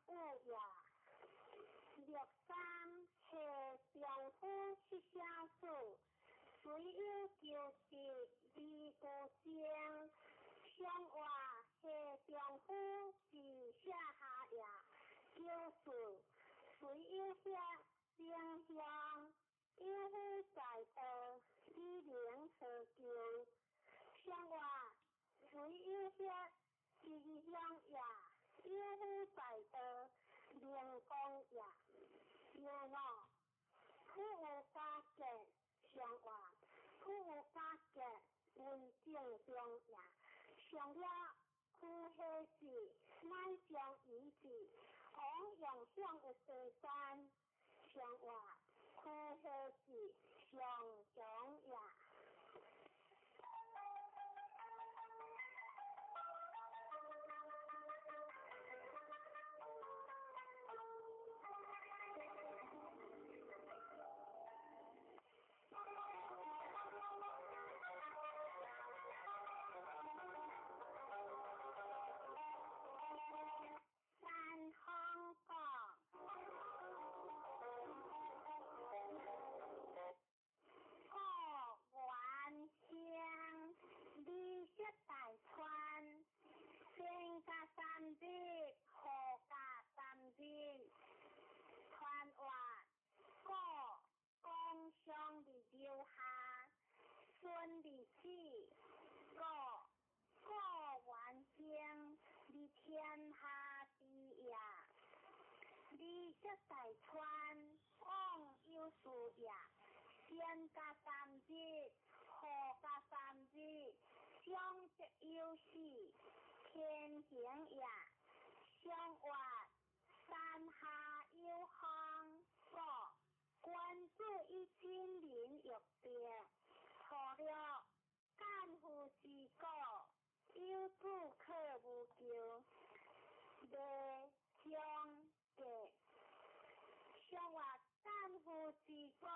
有也。六三下丈夫是小子，虽有就是离故乡，相话下丈夫是下下也，就是虽有下。正向有夫在道，以灵何救？相话虽有些志向也，有夫在道，灵光也。有我苦有加减，相话苦有加减，文正中也。上了苦下时，乃将以之，往用上有第三。相话苦下时上中也。三香港。乡离雪大川，天加三日，河加三日，川话果江上的留下，顺利起果完乡的天下第一，离雪大川往有数也。天加三日，河加三日，相则有事，天行也。相话山下有行果，君子以金鳞玉璧，错了干夫之果，有主可无求，未相结。相话干夫之果。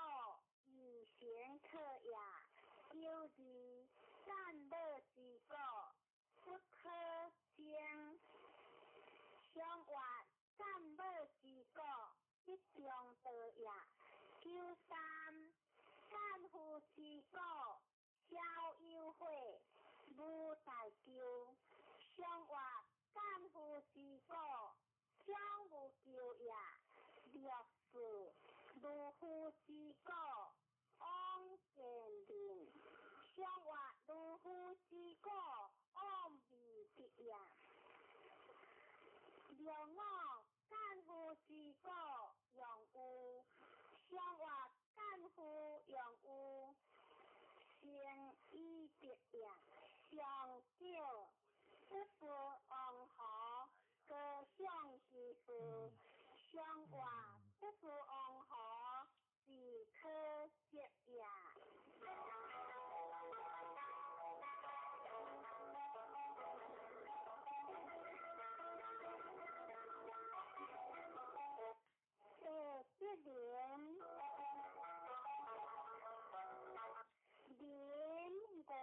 以贤可也，有之善乐之果，不可将。相话善乐之果，一将得也。有三干夫之果，小有悔，无大救。相话干夫之果，小无救也。六四如夫之果，往见灵，相话如夫之果，往未必也。六五干夫之果，用有，相话干夫用有，成以别也。上九不服王河，各上话不负王河是可惜呀。一年年关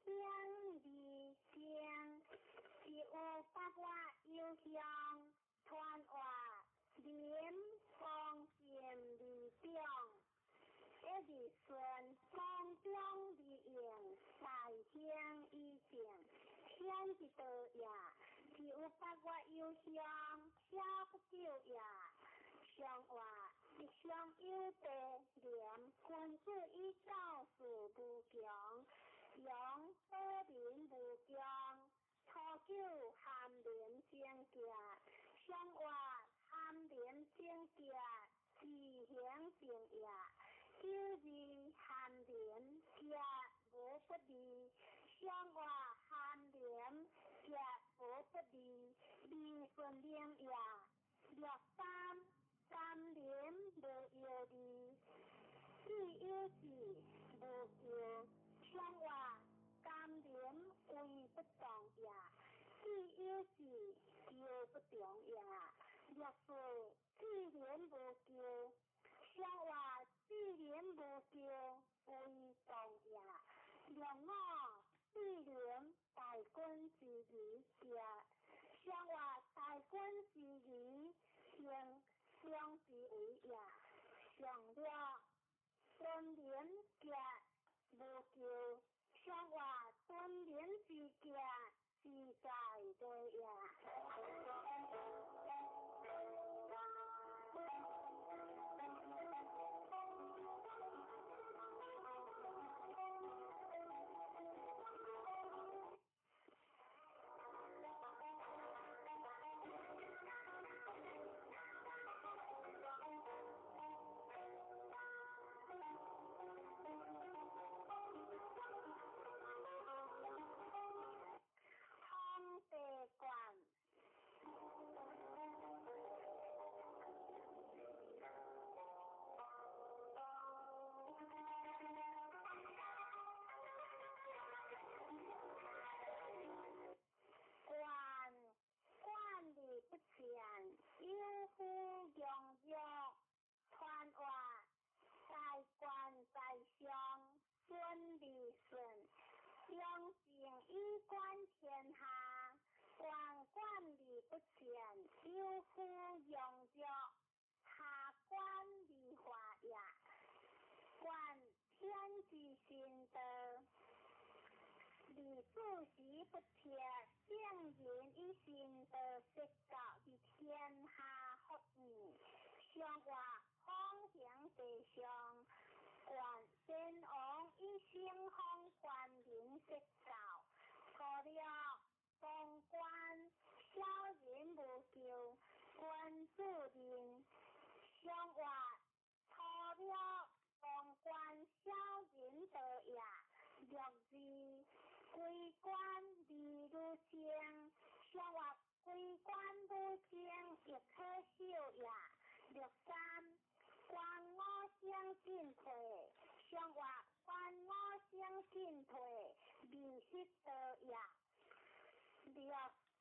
乡离乡，只有八卦幽香传话，年光见离中，一日顺风中离影，大乡已静，天一道呀，只有八卦幽香下不久呀。上话一双有地廉，君子以造事无强，用多民无疆，初九含廉正家，上话含廉正家，自行正呀，九日含廉家无不利，上话含廉家无不利，利顺廉呀，六三。三年无有利，四有事无有上话，三年为不重呀，四有事又不重呀，六岁四年无救，上话四年无救为重呀，六五四年大军之余呀，上话大军之余先。相之为呀，上了敦廉家无救，上话敦廉之家是在的呀。有夫用药传话，在官在相顺利顺，用情以观天下，官管理不全，有夫用药下官理化呀，观天之心得。李主席不贴，将人以心得实教于天下福义，上话方向地上，观先王以心方观人实教，过了公关小人无救，君主人上话错了公关小人得呀。六字归官离如将，上话归官如将亦可笑呀。六三官我相进退，上话官我相进退，离失得呀。六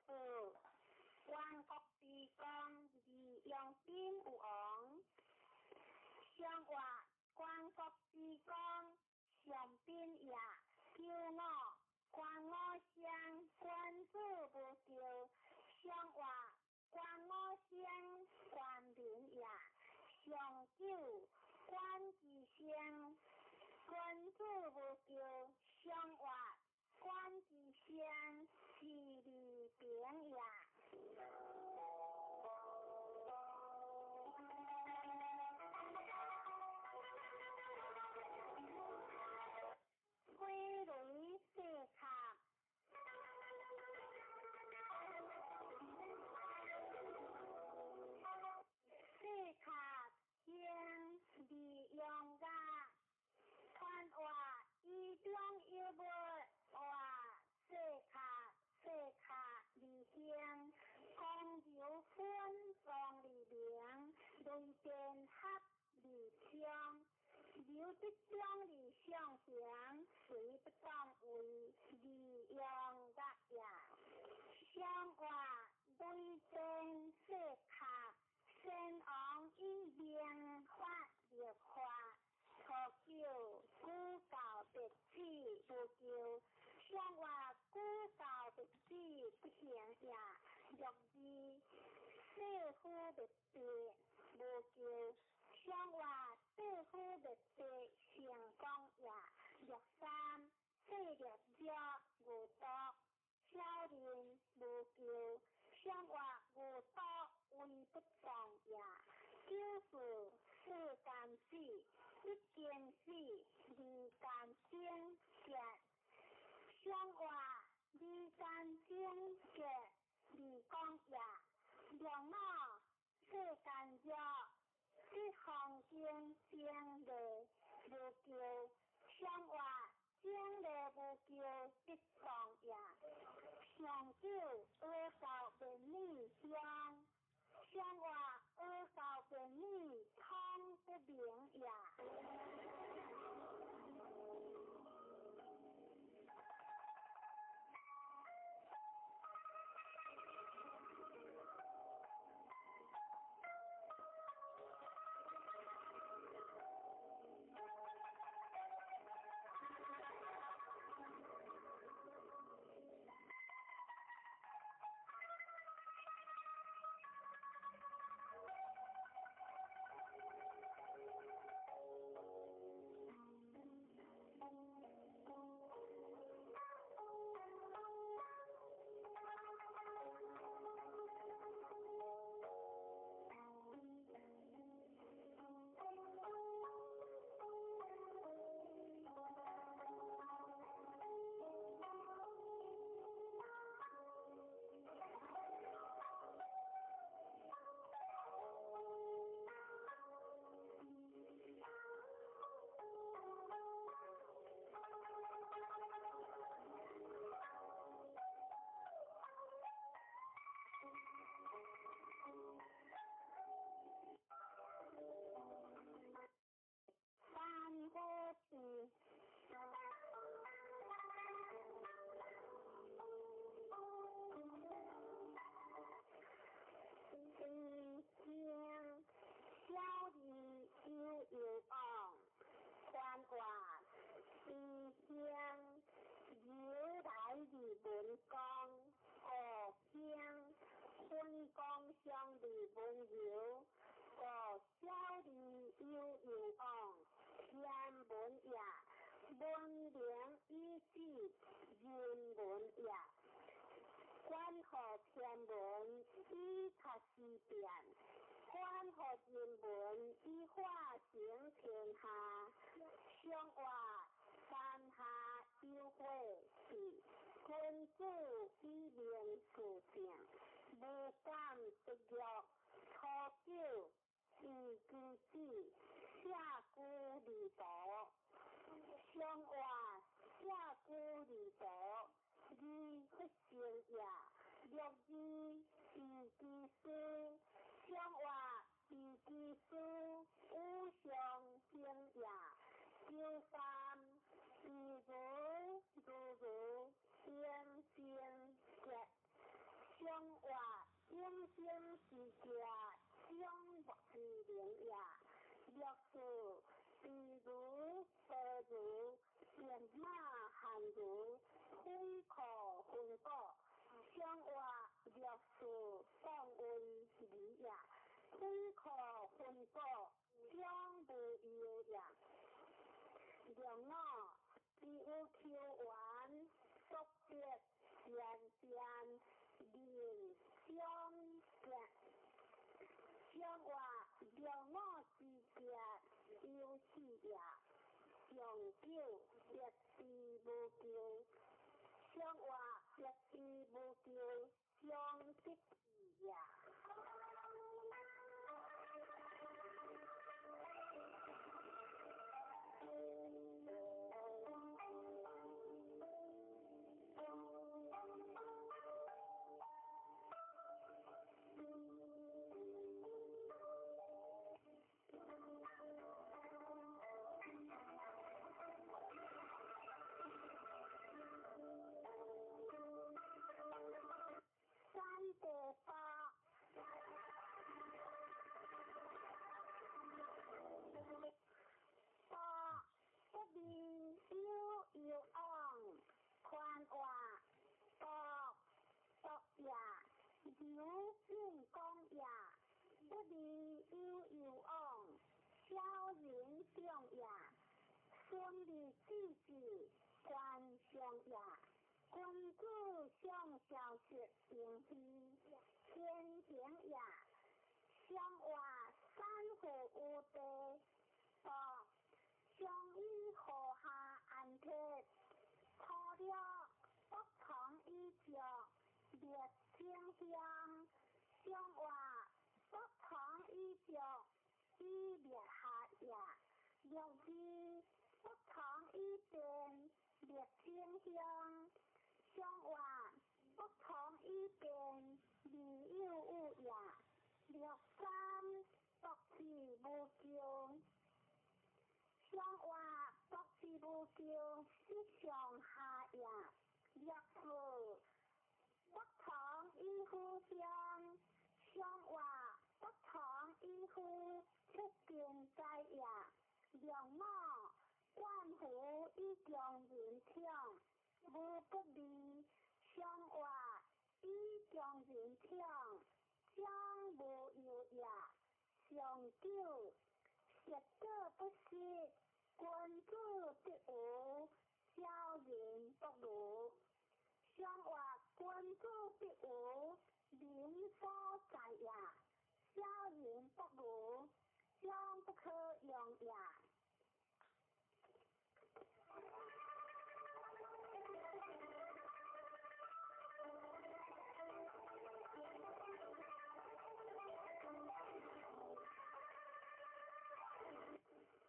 四万国之光利用兵有王，上话万国之光。上边呀，叫我关我乡，君主无救；上话关我乡，官兵呀，上九关之乡，君主无救；上话关之乡，是利兵呀。归类四卡，四卡将利用噶，传话一中一不话四卡离乡。一种理想型随不当为利用的也，像话对正适合先往一边发热化，可叫古教别子不叫，像话古教别子不行也，若是社会别子不叫。像话社会别别成功也，若三细略少无多，少年无叫，像话无多为不当也，就是世间事，一件事二间经结，像话二间经结二讲也，若我世间弱。一行经经的无叫，像话经的无叫一当也，上九二教本理乡，像话二教本理通不明也。小弟有望，幻话思乡，有大的文光，故乡春光乡的温柔，故小弟有望，天文也，文良一致，人文也。关河天文以他思变，关河人文以化行天下，相话山下有会是君子以明事情，无敢不约，初九是君子，下孤离道，相话下孤离道。二不成也，若二是其书，相话是其书，无相争也。就三是如相争结，相话相争是结，相不是灵也。若是如何如。人马行如非可分割，相话若是当为理也，非可分割，相不有也。让我只有求完，作别渐灵相结。相话让我之结有事也。长久别是无救，相话别是无救，相识也。少人重也，顺利之治，官上也。君子相交是平虚，天行也。相话三户有地，相依河下安贴，错了不同衣着，列清香。相话不同衣着，衣列下也。若是不同衣变，列清香。相话不同衣变，理有有也。若三独自无求，相话独自无求，是上下也。若是不同衣服相，相话不同衣服出见在也。若我冠服以将人听，无不利，相话以将人听，将无有也。上九，食者不食，君子必有，小人不如。相话君子必有，民所在也。小人不如，将不可用也。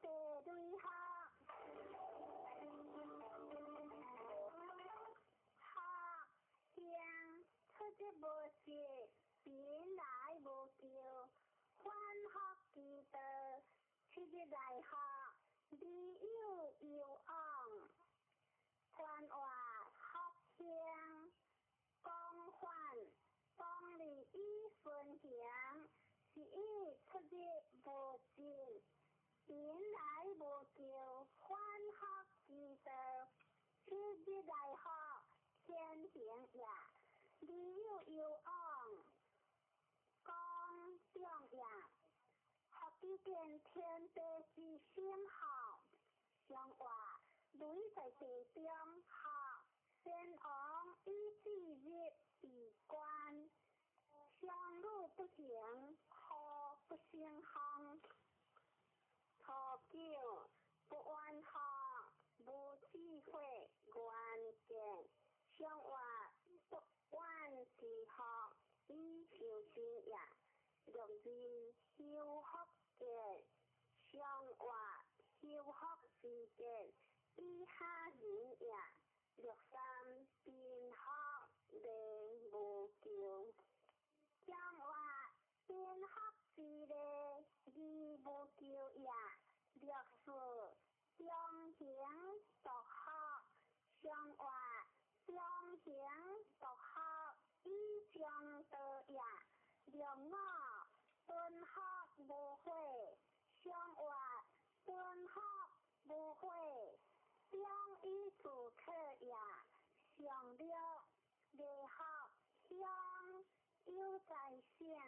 第二项，向出之无事，便来无求，欢学其道，出之来学，理有有昂。传话学向，讲反，讲理以分享，是以出之无尽。便来无求，欢学其道，出之来学，天行也。理有有昂，讲中也。学之见天地之心好，相话雷在地中学，先王以之日以观，相路不行，何不先行？初九，不愿学，无智慧，愿见。相话不愿自学，以求真也。若是修学见，相话修学之见，以下人也。若三便学，理无求。相话便学之理，理无求也。若是相行独学，相话相行独学，以将道也。若我顿学无会，相话顿学无会，相以自可也。上了未学相有在性，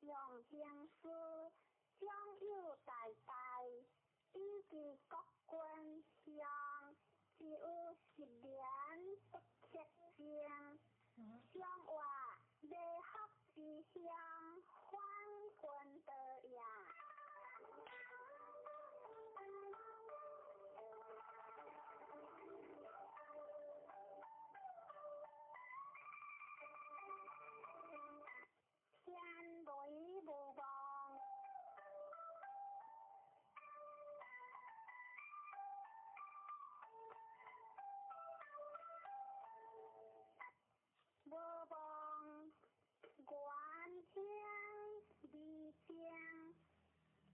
用行事将有在代，以及国君相，只有10年不缺经。相话未学之相，还君道也。天雷无望，无望观天理想，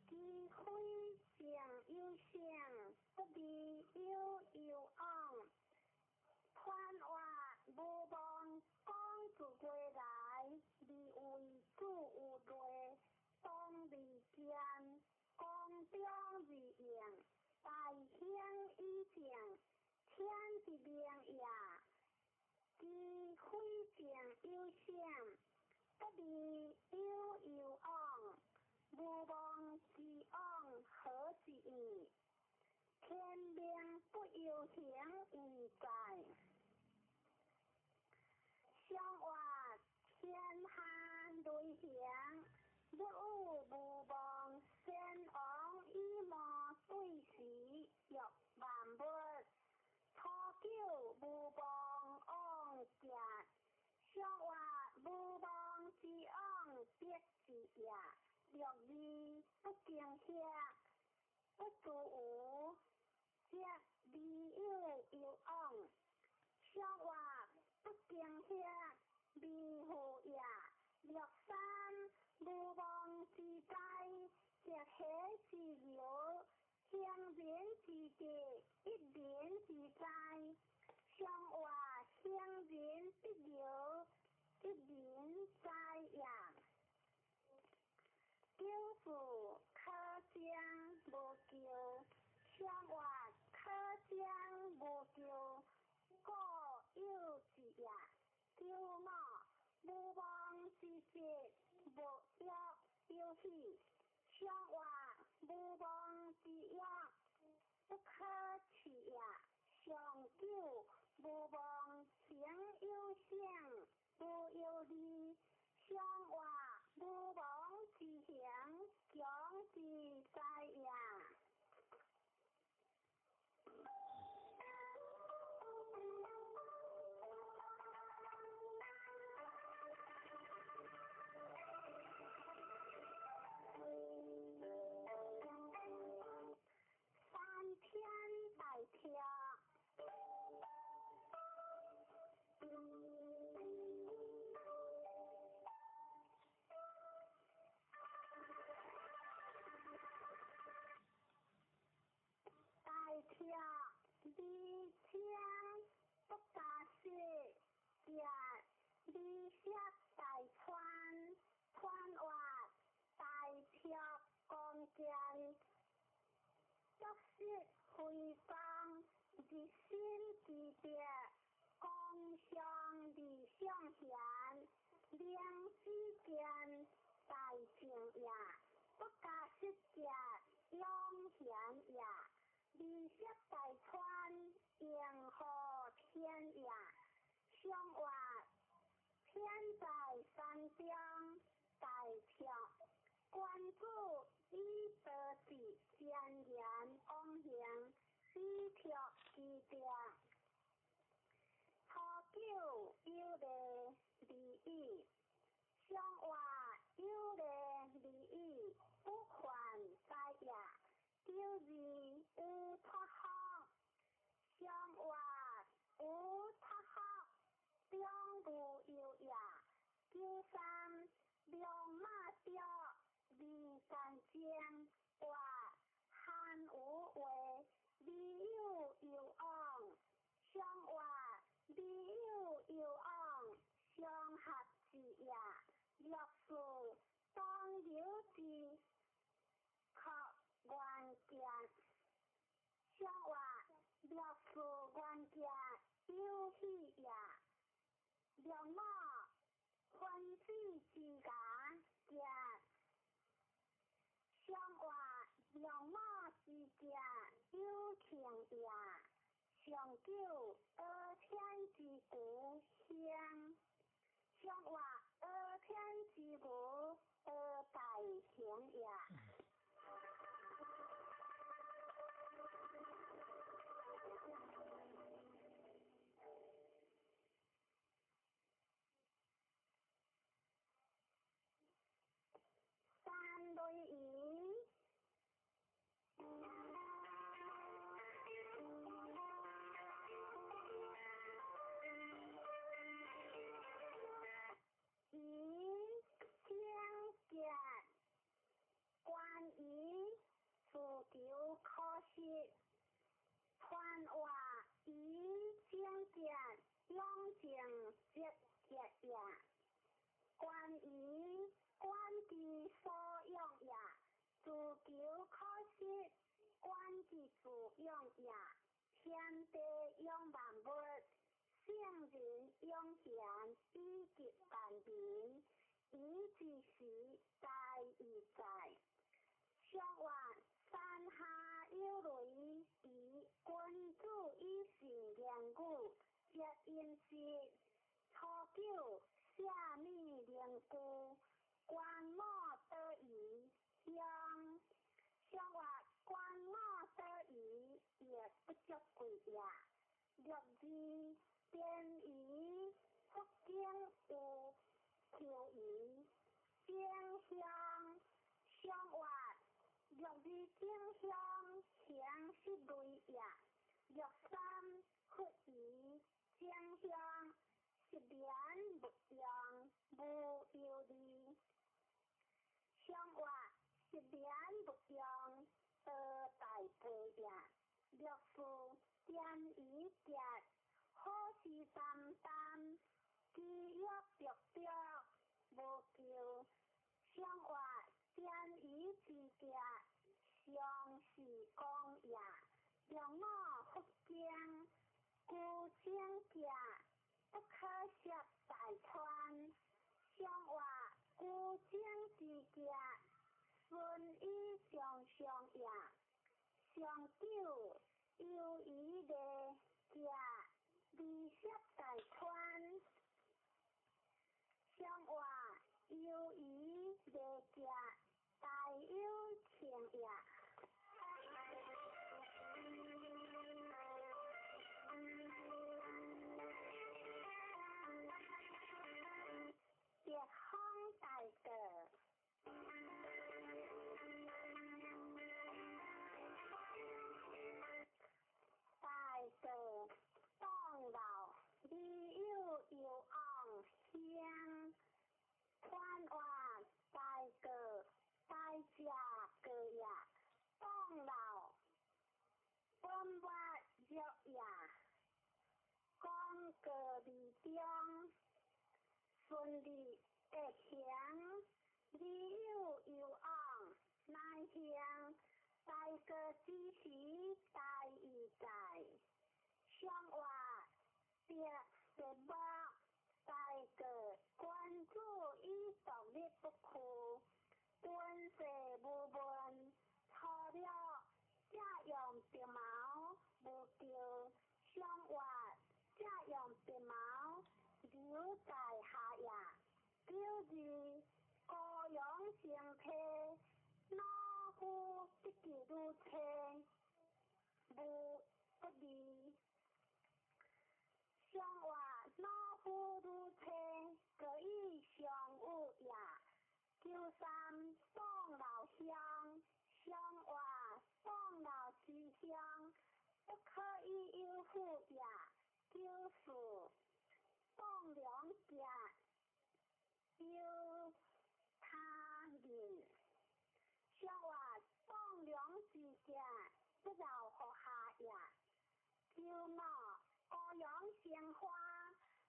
机会相有相，不必有有昂。传话无望讲自归来，理为主有罪，当离间，讲中自应，大兴以正，天之命也。机会相有相，不必有有昂，无望之昂何义，天命不由行而在。上活天下雷响，日有无望，先王以魔对时，欲万物。初九无望往劫，上活无望之往必之夜。六字不惊吓，不自有，则未有有往。上活不惊吓，未负也。六三无望之灾，则喜之由。乡人之地，一年之灾。上活乡人必由，一年灾也。救父可将无救，上活可将无救，故有之也。救我无望之节，无欲有喜。上活无望之欲，不可取也。上九无望情有相，无有利。上活无望之行，强之灾也。三天大跳。大跳离枪不打死，也离下大川，川外大跳光剑，作息回放，日新之别，光相离相嫌，两之间大情也，不假失节，long险也。离下大川，迎河天也。上活天在山中，大跳关注以得之先言往行，以跳之定。初九有礼礼义，上活有礼礼义，不还灾也。九二有托福，上活有托福，两无有也。九三两马吊，离干净，或汉无为，未有有往。上活未有有往，相合之也。六数当有之，可关键。上活六数关键有喜也。六马欢喜之家也。上活六马之家有情也。上九二天之故乡，上活二天之故二大行也。三类义，以将见关于自求可惜，传话以将见永静节节也。关于关之所用也，自求可惜，关之自用也。天地用万物，圣人用贤，以及万民，以之时在而在。上活山下六字便于福建有求于正向上滑，六字正向向是类也，六三合于正向是连不用无有理，上滑是连不用大背也，六四点一点，好事淡淡，机约着着，无求上滑点一之格，上是讲也，两我福建古正家，不可惜大川，上滑古正之格，顺意上上也，上九有余的家，利息大川，上滑有余的家，大有情也。别康大的。大个当老，你有昂香，宽话大个大家个呀，当老本话约呀，讲个里中顺利的香，你有昂难香。大个支持大义在，上话别目，大个关注伊独立不可，本色无问，错了这样别毛无叫，上话这样别毛留在下呀，就是高阳相配。老夫的记录车无不离，上话老夫路车可以相互呀，就三当老乡，上话当老之乡，不可以有富呀，就是当两家有他人。上话当两之间不饶和下呀，就那高阳鲜花，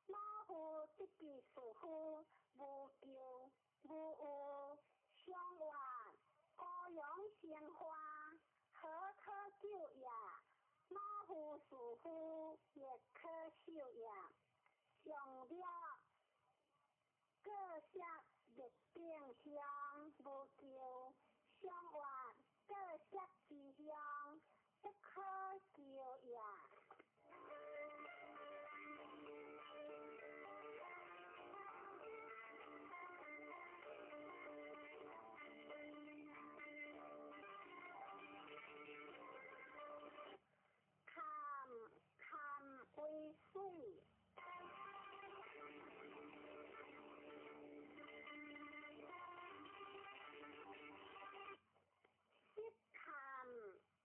老夫的技术夫无救无有，上话高阳鲜花何可救呀？老夫属夫也可修呀，上了各下的变相无救。上话各色之乡不可救呀。看为水。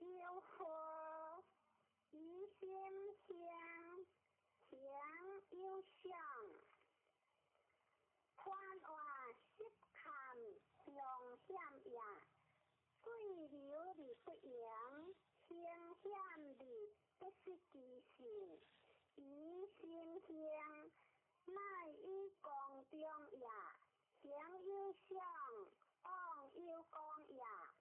有火一心香，香有香，宽话十看用险呀，水流的不赢，香险的不是其事，一心香，乃以光中呀，香有香，昂有光呀。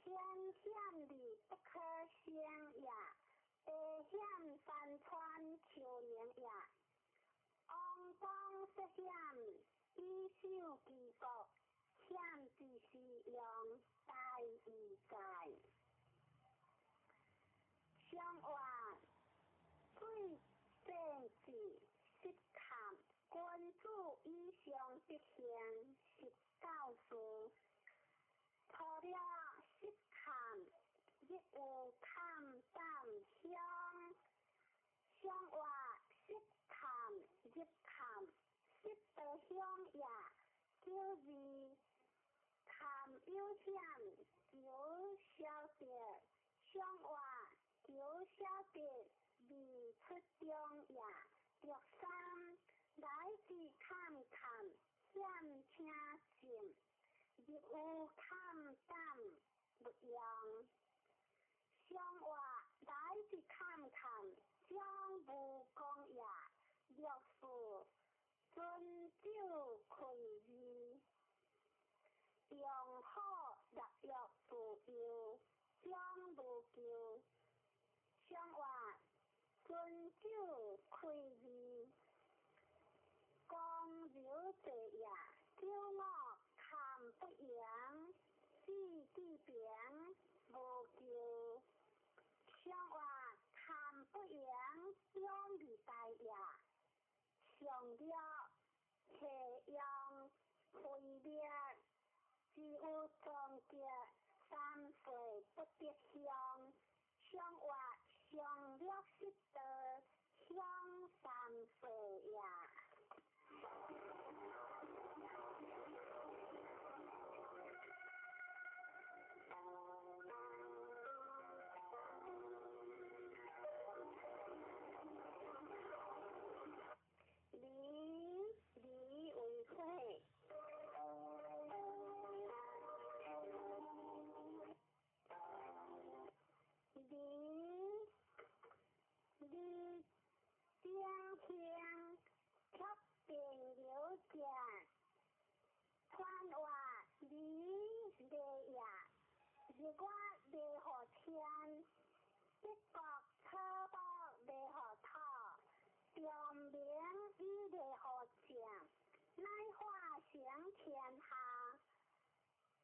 天险里不可相呀，地险山川求年呀，肮脏失险，以修其国，险之是用大义在。上话最正是实看，关注以上的行是告诉。错了实看，亦有看淡香，上相也，叫字含有险，有小别，相话有小别，未出中也，第三来自看看，险请进，亦有看淡不用。相话来自看看，将无讲也，略述遵守规矩，用好日药自由，将无救。相话遵守规矩，讲柔者也，叫我看不赢，是地边无救。相话看不赢，用未大也，上了且用会略，只有总结三岁不得向，相话上了识得向三岁也。理为会，理将天却并有见，传话理的也，如果的好天，一国车国的好套，表明伊的好讲，乃化成天下，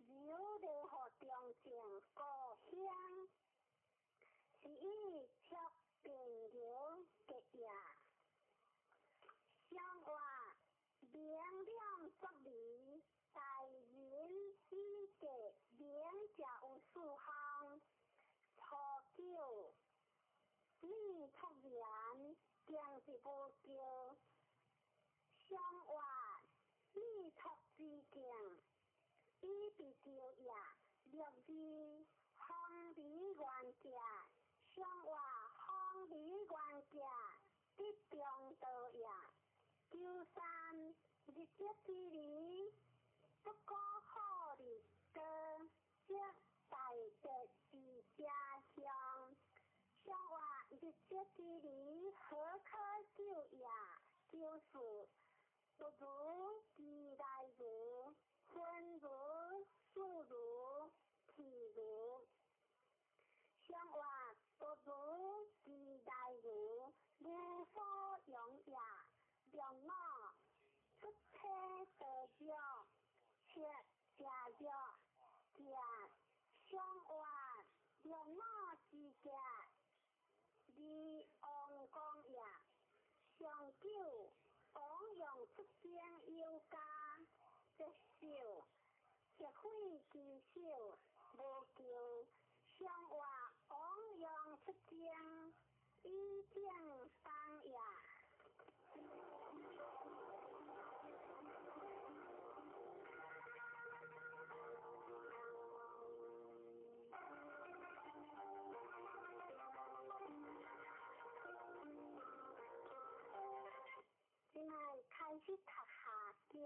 有的好中正故乡，是伊却并有的也。相话明亮作理，大人伊的明才有四项，初九你突然定是无救，相话你突之境，伊必救也，六字方理原价，相话方理原价必中道也。第三，日节之理，不过好日的，即大德之家乡。相话日节之理，何可救也？就是不如其来如，分如数如体如。相话不如其来如，无所用也。让我出车得着，却加着见相话，让我之家，你王公也，上九王用出将有家，这手结会其手无救，相话王用出将以将当也。现在开始读下经，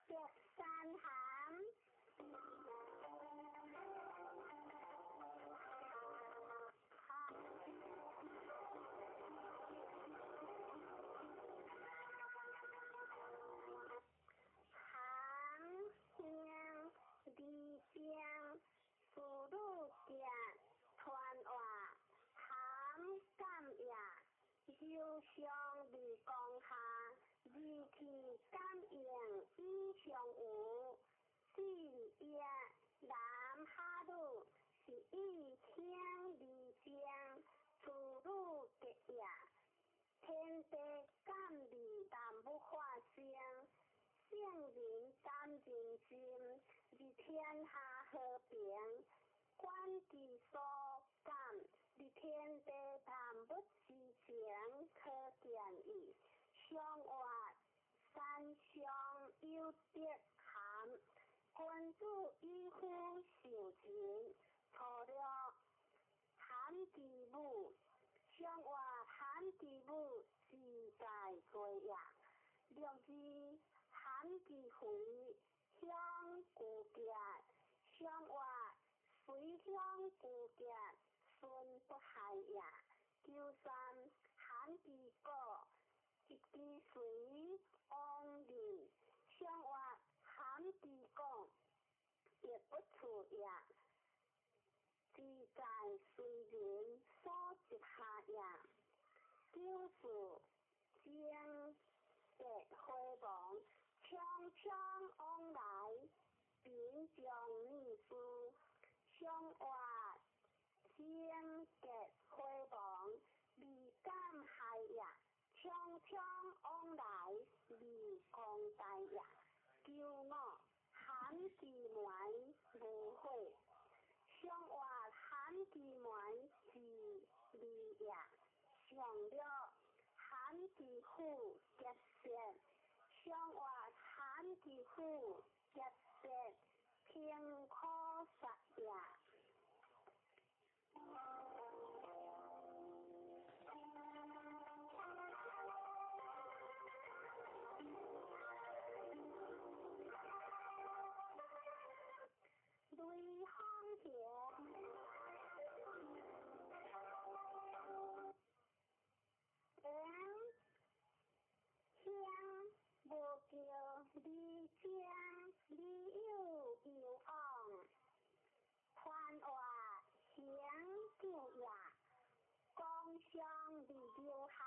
第三行。离边思路见传话含感也，忧伤离讲下，离去感应已相有，是也南下路是一天离边思路的也，天地感离但不发生。圣人担人心，为天下和平，观其所感，为天地谈不其相外山上有德涵，君子以夫受情，除了含之母，相外含之母自在归也。六字含之回，向故杰，相外随向故杰，顺不害也。九三含之果，一之随往人，相外含之讲，亦不出也。自在随人所接下也。九四将结辉煌，匆匆往来，并将秘书，相外将结辉煌，未敢害也。匆匆往来，未公大也。九五含之门无悔，相外含之门是利也。上了含之虎结舌，相外含之虎结舌，偏可杀也。雷行田，乡无叫离江，离有有往，川外乡救也。江上离流下，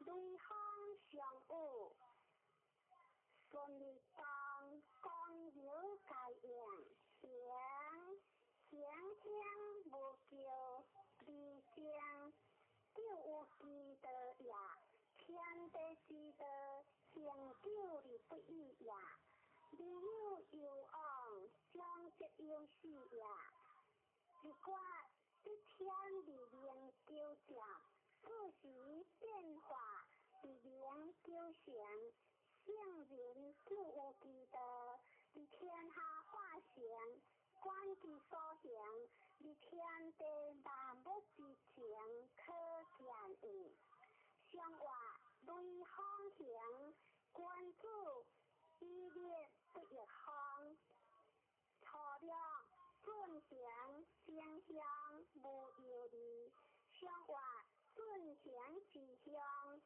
雷行相误。顺利当江有改言，乡无叫离江，就有记得也。天地之道，成就理不易也。离有有往，将则有事也。如果一天力量纠正，四时变化力量纠正，圣人就有记得，离天下化祥，观其所行，离天地万物之情，可见矣。相外雷方行，君子以列不亦方，除了顺行相向无有理，相外顺行之相，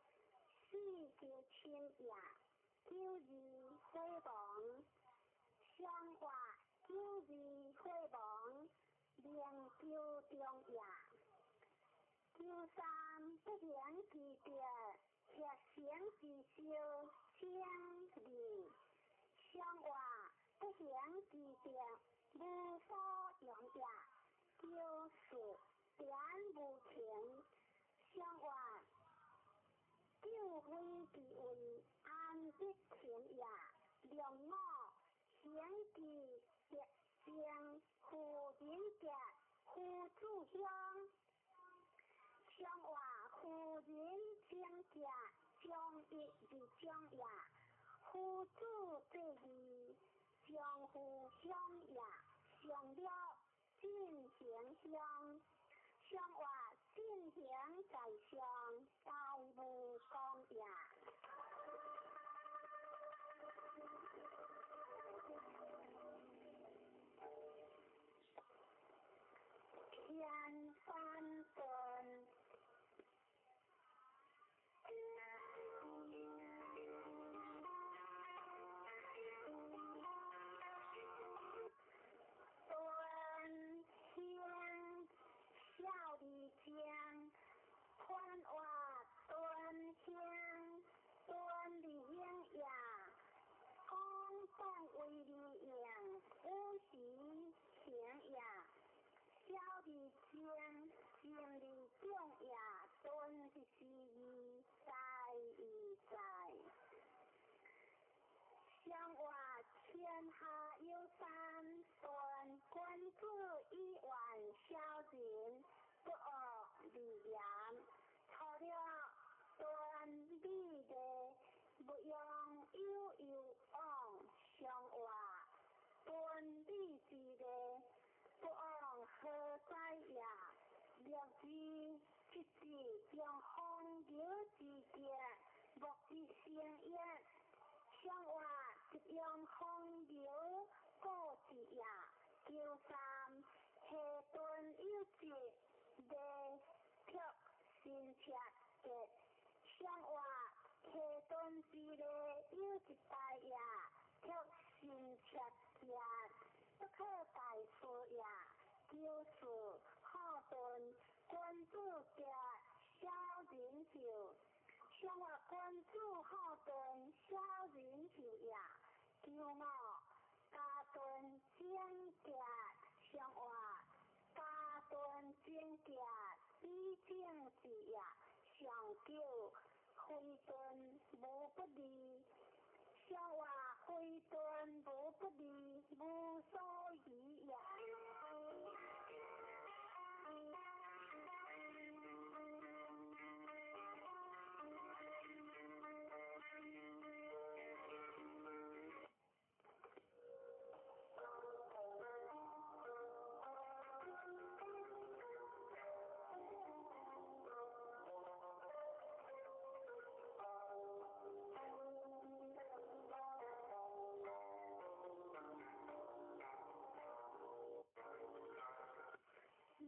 是就亲也。九字辉煌，相外九字辉煌，连九中也。九三不言之别，且行之修，相离。相外不言之别，无所用也。九四言无情，相外九非之运，安必情也。良我行之结相，夫人结，夫主相。相外夫人相结，将一之将也。夫主这义，相互相也。相了进行相，相外进行在相，道无公也。天翻顿，顿天笑里间，宽外顿天，顿里应也。公动为里应，无时情也。小里间，心里中也，顿之之意，在意在。相外天下有三顿，君子以万小人，不恶利言。除了顿理的用风流之节，莫之成业。相话一样风流过之夜，叫三下顿有节，地却新切节。相话下顿之日有一大夜，却新切节，不可大事夜。就是好顿君主节，小人就。相话君主好顿小人就也，叫我家顿正节，相话家顿正节比正之也，上叫非顿无不利，相话非顿无不利，无所疑也。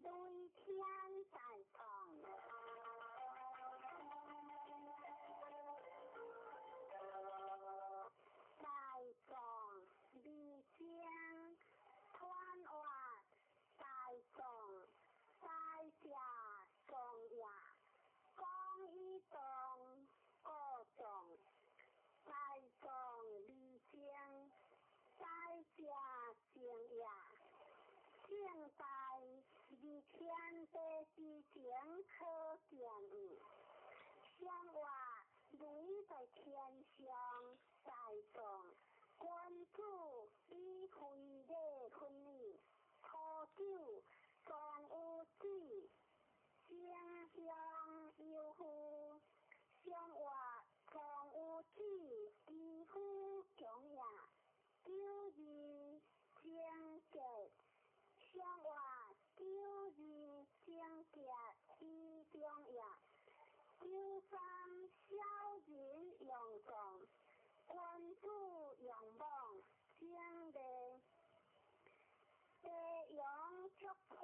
雷天在旁，大壮离江团外，大壮大家壮呀，讲一壮各壮，大壮离江大家壮呀。现代离天地之前可见，相话雷在天上在上，君主以会礼分离，初九壮有子，正向有父，相话壮有子，以父强也，九二正节。相话九二正节一中也，九三小人用壮，君主用猛，正地地用出宽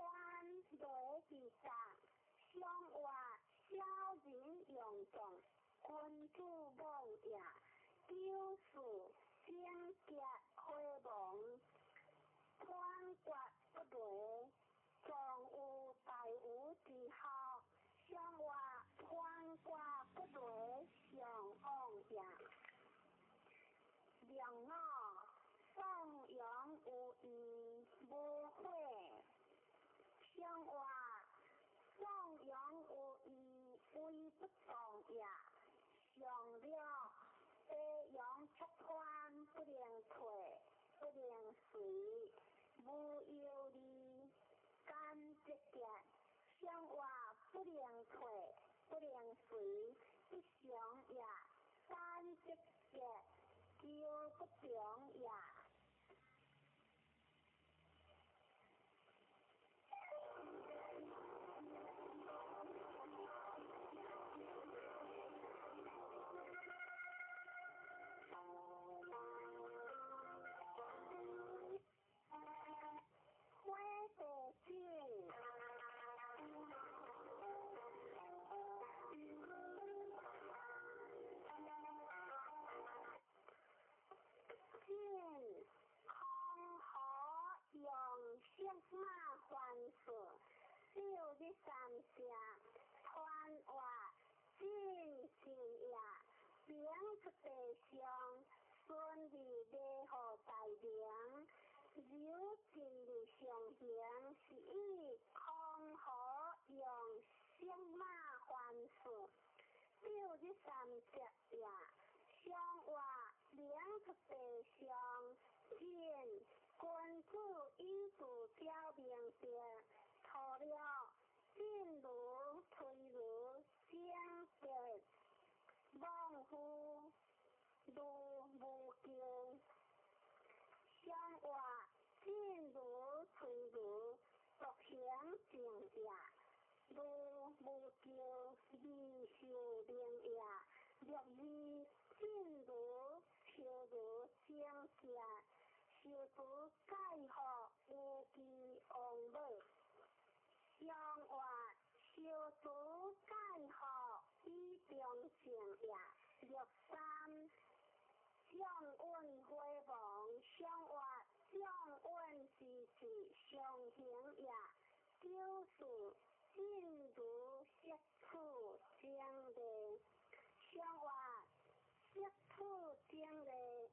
雷之上，相话小人用壮，君主猛也，九四正节开猛。宽刮不雷，壮有大有之后，相话宽刮不雷，上旺也。良我放养有义无悔，相话放养有义为不当也。上了地养出宽不能退，不能随。无有理，干直节，相话不能退，不能随，不常也，干直节，叫不常也。色马还事，六日三下，传话进行也，领出地上，顺利地好大领，有情理上行，是以空好用色马还事，六日三下也。相话领出地上，见君主以主交明者，错了进如退如相别，忘乎如无救。相话进如退如，独行正也，如无救六字正如秋如正气，受除解惑有其王母。相话受除解惑以中正也。六三相运辉煌，相话相运时时相行也。九事正如色处正例，相话色处正例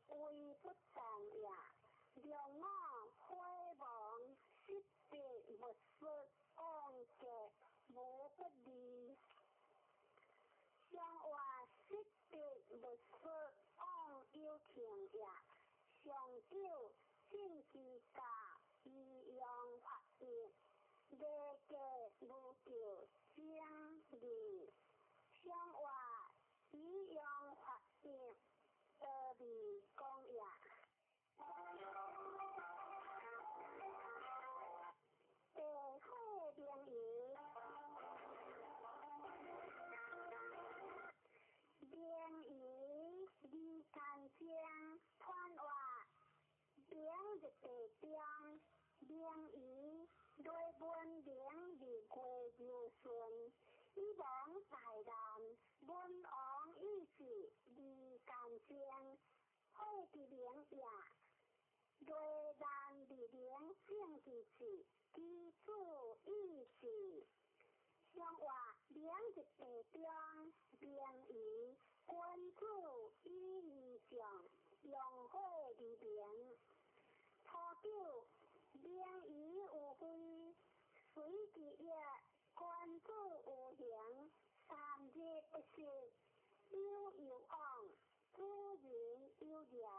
为不当也。六五辉煌，失别勿失，安格无不利。相话失别勿失，安有情也。上九正之家，以用法业。列格无求正理，相话以用法业得理公也。地火名仪，名仪离干净，传话名日地中，名仪。对本名离过如顺，以往大难，本王意志离干净，好之名也。对难离名正之事，基础意志。相话名日地中，名仪君主以义上，用火离名。初九。名仪有非，随之也；君主有形，三日不食，有有往，主人有言。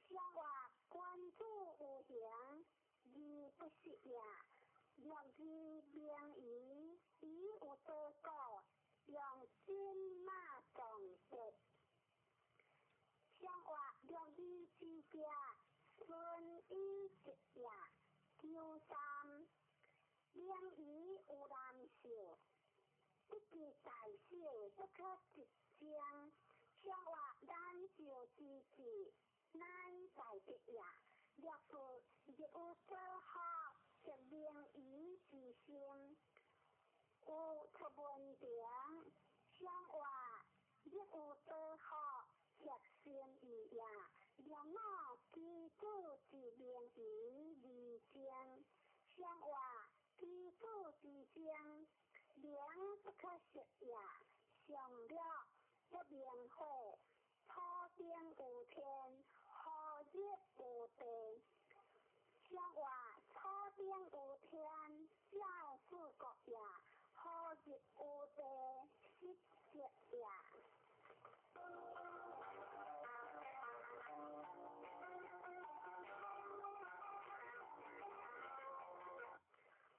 相话君主有形，义不食也。六字名仪，仪有多个，用金马总结。相话六字之家。顺以直也。九三名仪有难受，一记大小不可直将。相话难受之事，难在直也。六字亦有所好，是名仪之心，有出文章。相话亦有所好，是心意也。六五基础之名仪离正，相话基础之正，名不可食也。上了不明火，初定有天，后日有地。相话初定有天，教事国也；后日有地，失节也。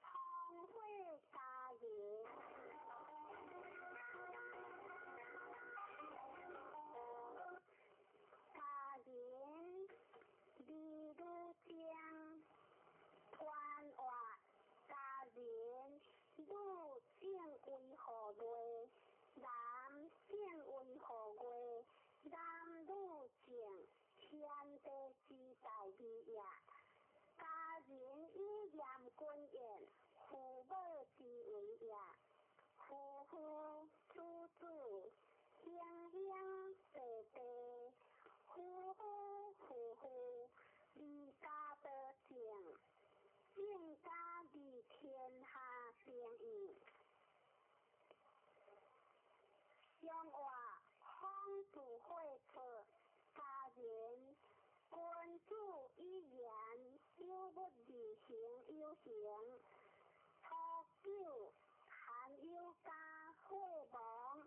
荒废家园，家园离如江，传话家园如正为何类？南正为何月？南女正，天地之大义也。家人以严君言，父母之为也。夫妇子子，兄兄弟弟，夫妇，离家得正，正家离天下正义。相话方主会出，家人君主以言，有不履行有行。初九含有家会亡，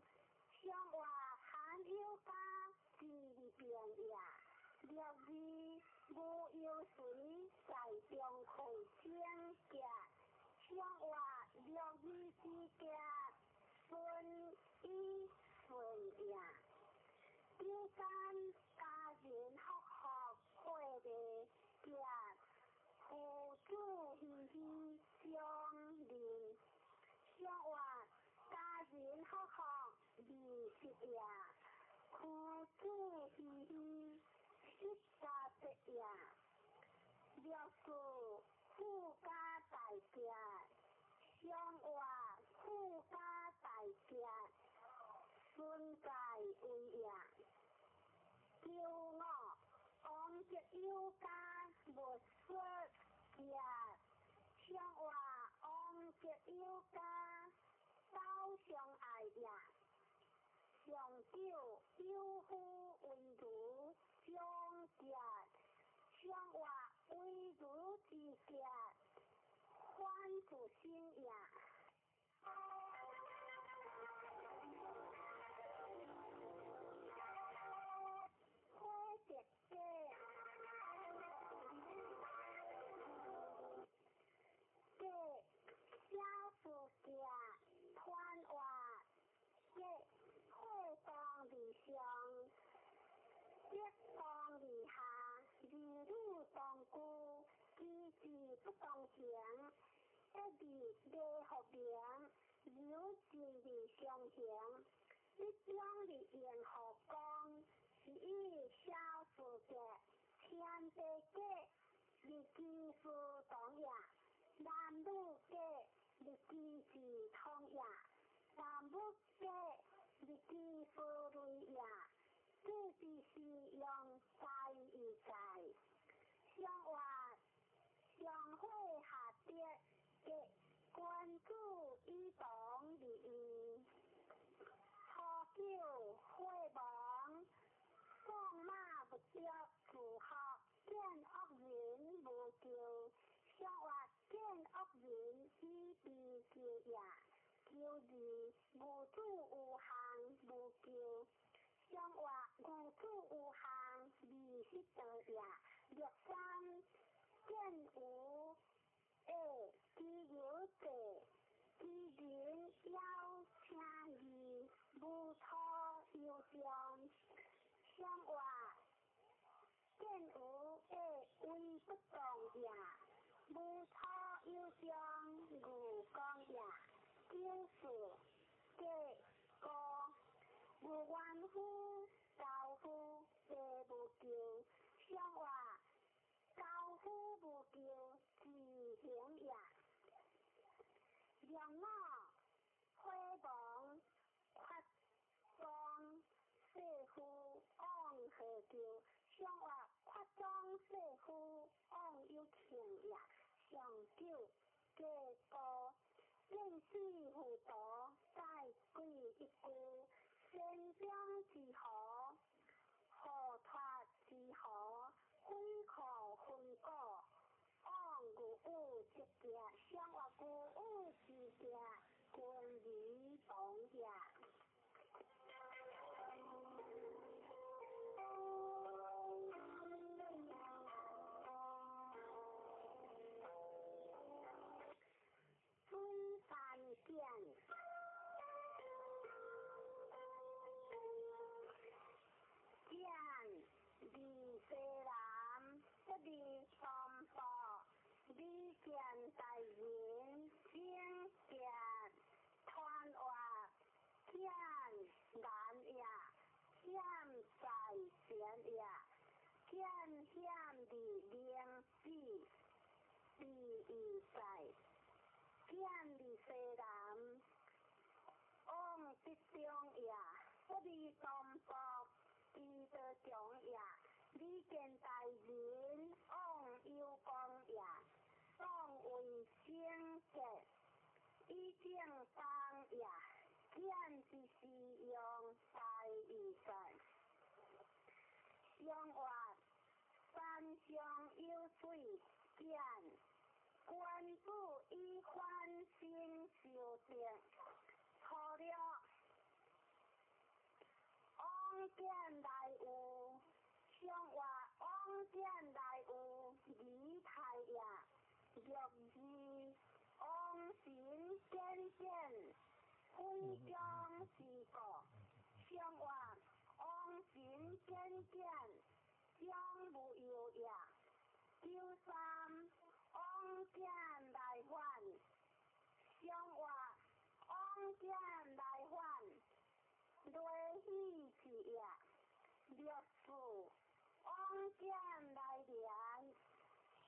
相话含有家之病也。六字无有水，在中口正家，相话六字之家，顺以顺也。九三家人和和会的家，父子喜喜相邻。相话家人和和离食也。母子嘻嘻一家的呀，历史富家大家，相话富家大家，顺在为呀，叫我往日有家无说呀，相话往日有家斗相爱呀。上九有夫为如相结，相话为如之结，欢喜心呀。花姐姐，这小夫家团话，这会当理想。一当离下，二路当孤，机智不当强，一字列合名，有志理相强，一将理言何讲？是以小事者，天地家，立基夫当也；男女家，立基是通也；男女家，立基夫类也。这就是用在与在，相话相会下跌嘅关注与党利益，喝酒会忙，放马不着自学，见恶人无救，相话见恶人以避救也，救字无主有行无救。相话无主有行，未识得也。六三见有诶，知有者，知人要请义，无错有相。相话见有诶，为不当也，无错有相，如讲也。就是这个。无怨夫，教夫皆无救，相话教夫无救，自行也。让我辉煌发光社夫往何救？相话发光社夫往有情也。上九这个认识辅导，再归一句。天将之河，河脱之河，龟壳分果，往古物之家，相话古物之家，君于当家。春山见。见离西南，一离三宝，离见大人，听见传话，见难也，见在前也，见见离灵智，离意在，见离西南，往北中也，一离三宝。伊的讲也，你见大人往有讲也，当为清洁，以正当也，见之是用大义在。相话山上有水见，官主以欢心修正，错了。往见来有，相话往见来有，仪态也，若是往行见见，非将是个，相话往行见见，将无有也。九三往见来还，相话往见来还。对喜之也，历史往见来年，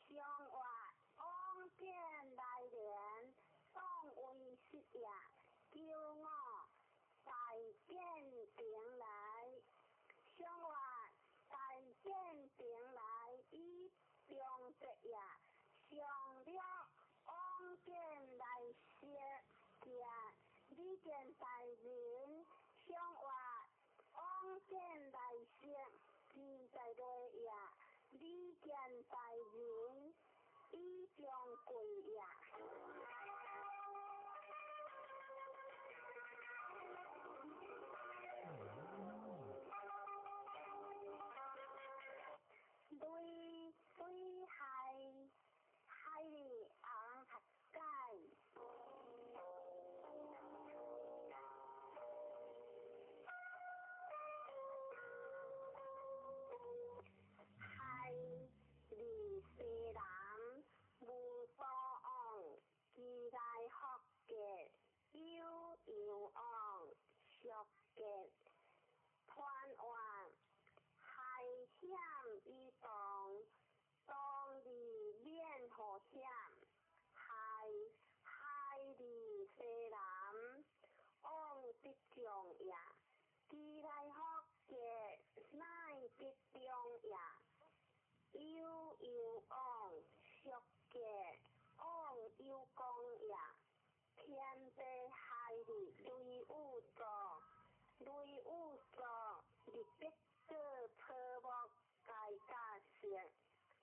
相话往见来年，当为实也，叫我大见平来，相话大见平来，以中直也，上了往见来些也，你见大人，相话往见来些，现在的也，你见大人，以中贵也。对海里昂合街，海里西南无所往，期待福嘅有往熟嘅盼望。海险移动，当里面好险，海里西南，往必中也，期待福嘅乃必中也，有往熟嘅往有功也，天地海里雷雨作，日必这科目改价钱，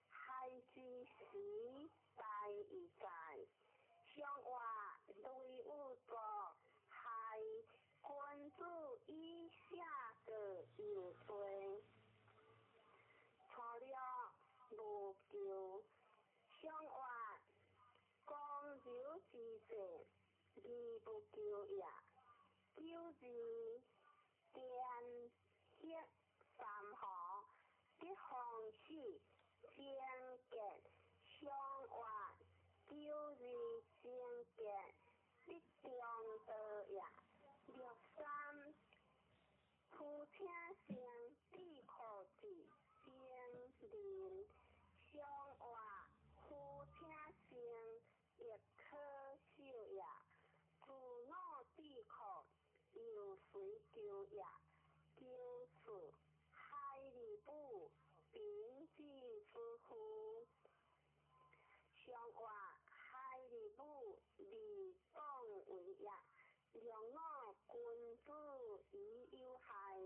海之时大已在，相话雷雨作，海君主以下的有罪，错了无救，相话公有之罪，义不救也，救之天血。三河的方式相见相话旧日相见的中道也，六三夫妻相地可治相邻相话夫妻相亦可笑也，自我地可有谁救也，救此海里不并济夫妇，相话海里不离当为也，让我君主以有害，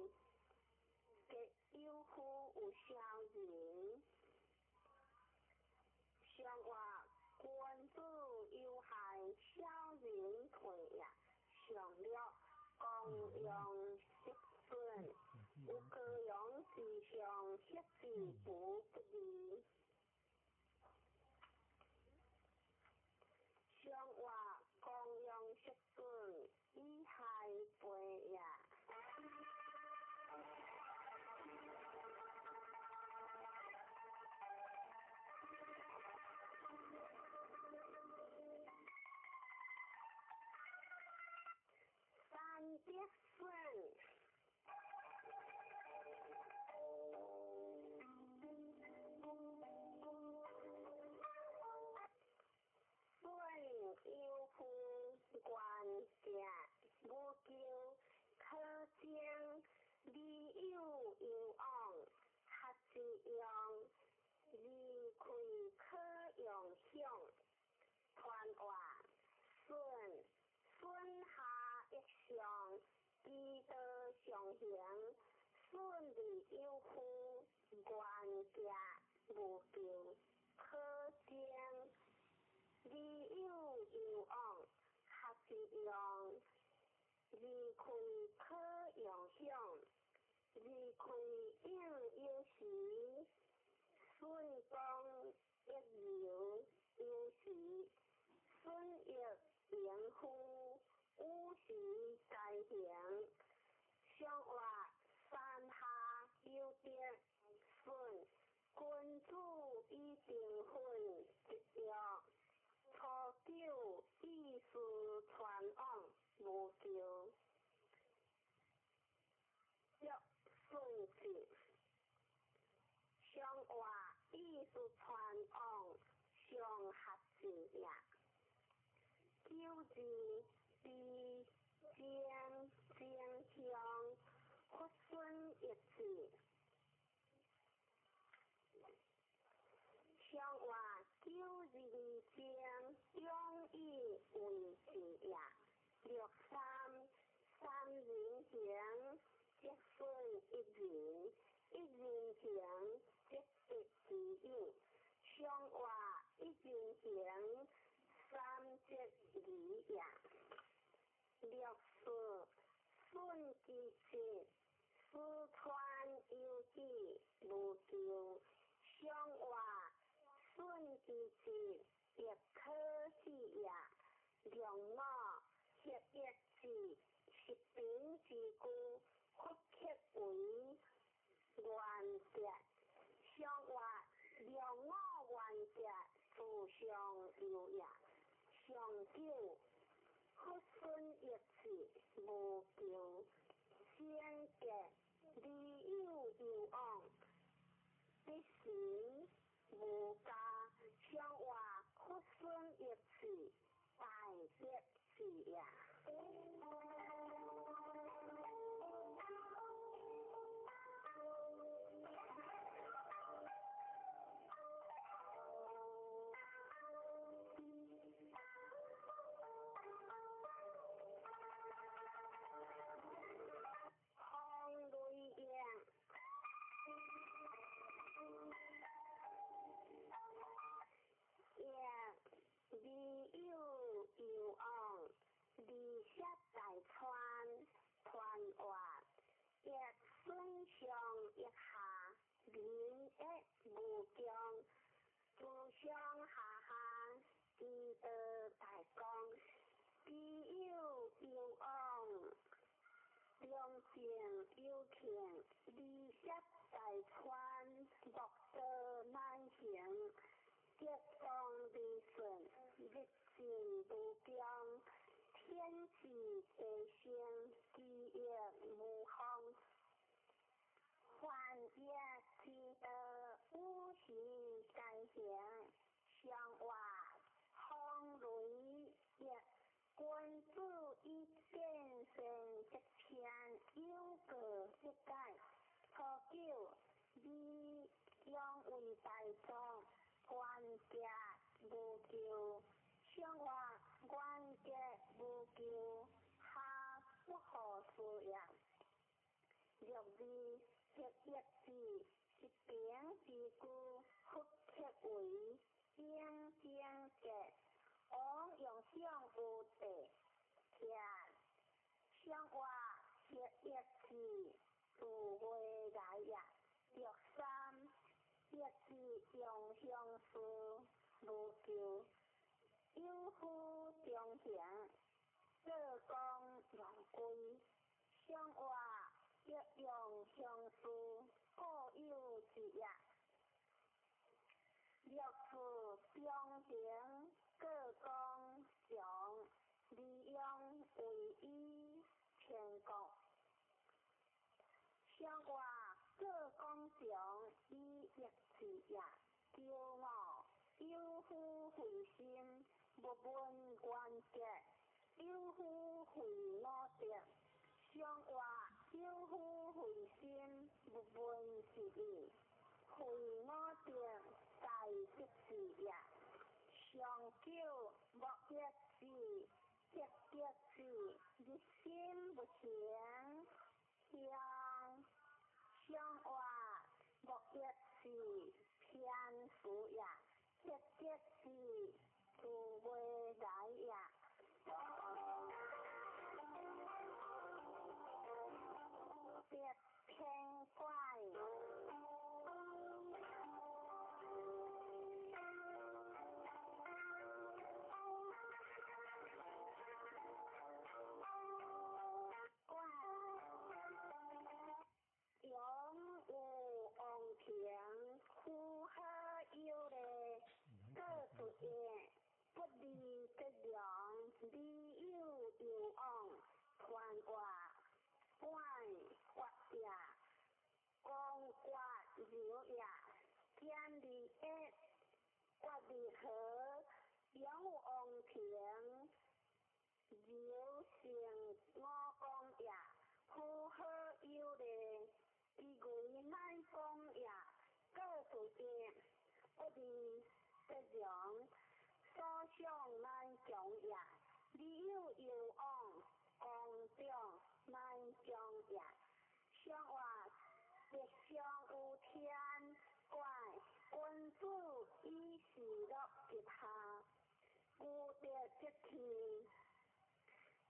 给有夫有孝人，相话君主有害，孝人退也，上了公用息损。有各样事上设置不利，相话公用息损以害背也。三百顺。有夫官家无救，可将利有往，合之用，离开可用享，传话顺下一项，记得上行，顺利有夫官家无救，可将利有往，合之用，离开可用享，离开应有时，顺光一有时，顺亦应付，有时在行，相话山下有点顺，君主以定分一样。初九意思传往无救，若顺治是离江乡发孙一次，乡话9人江中意为是也，6三人行结孙一人行结弟友，乡话1人行3结2也，6孙之节，四川有记无救，乡话孙之节也可喜也，良我协一字是平之故，复刻为原节，乡话良我原节互相留也，上九复孙一次无救，先节离友有往，必时无家，乡话复孙一次大节是也。离友有往，离舍在川话，亦孙上一下，人亦无疆，自相下记得大江，离友有往，良情有情，离舍在川，莫得难行。结当离顺，日进不疆，天气地升，地业无方。幻业记得无时改行，乡话风雷也。君子一见成一片，有个一改。初九，你将为大众。原节无救，乡话原节无救，下不可思也。6字协一字是平之故，复刻为正节，往用上有地天，乡话协一字自会来也。6三一字用相思无救，有夫中行，做工用归，乡话亦用相思，各有一也。6次中行，各工上，利用为一天国。乡话各工上以一字也，骄傲有夫回心，不问原节，有夫回我节。乡话有夫回心，不问是义，回我节大吉事也。上九莫一字，一字，日心不行。乡话莫一字偏福也，一字自会来也。别偏怪。田苦下有嘞，各主业不离得良，离友有往，传话关发也，光刮流也，天离一，刮离河，有往田，是德良，所向难强也。你有有往，光中难将也。相话别相有天怪，君主以事乐一下，无德即天。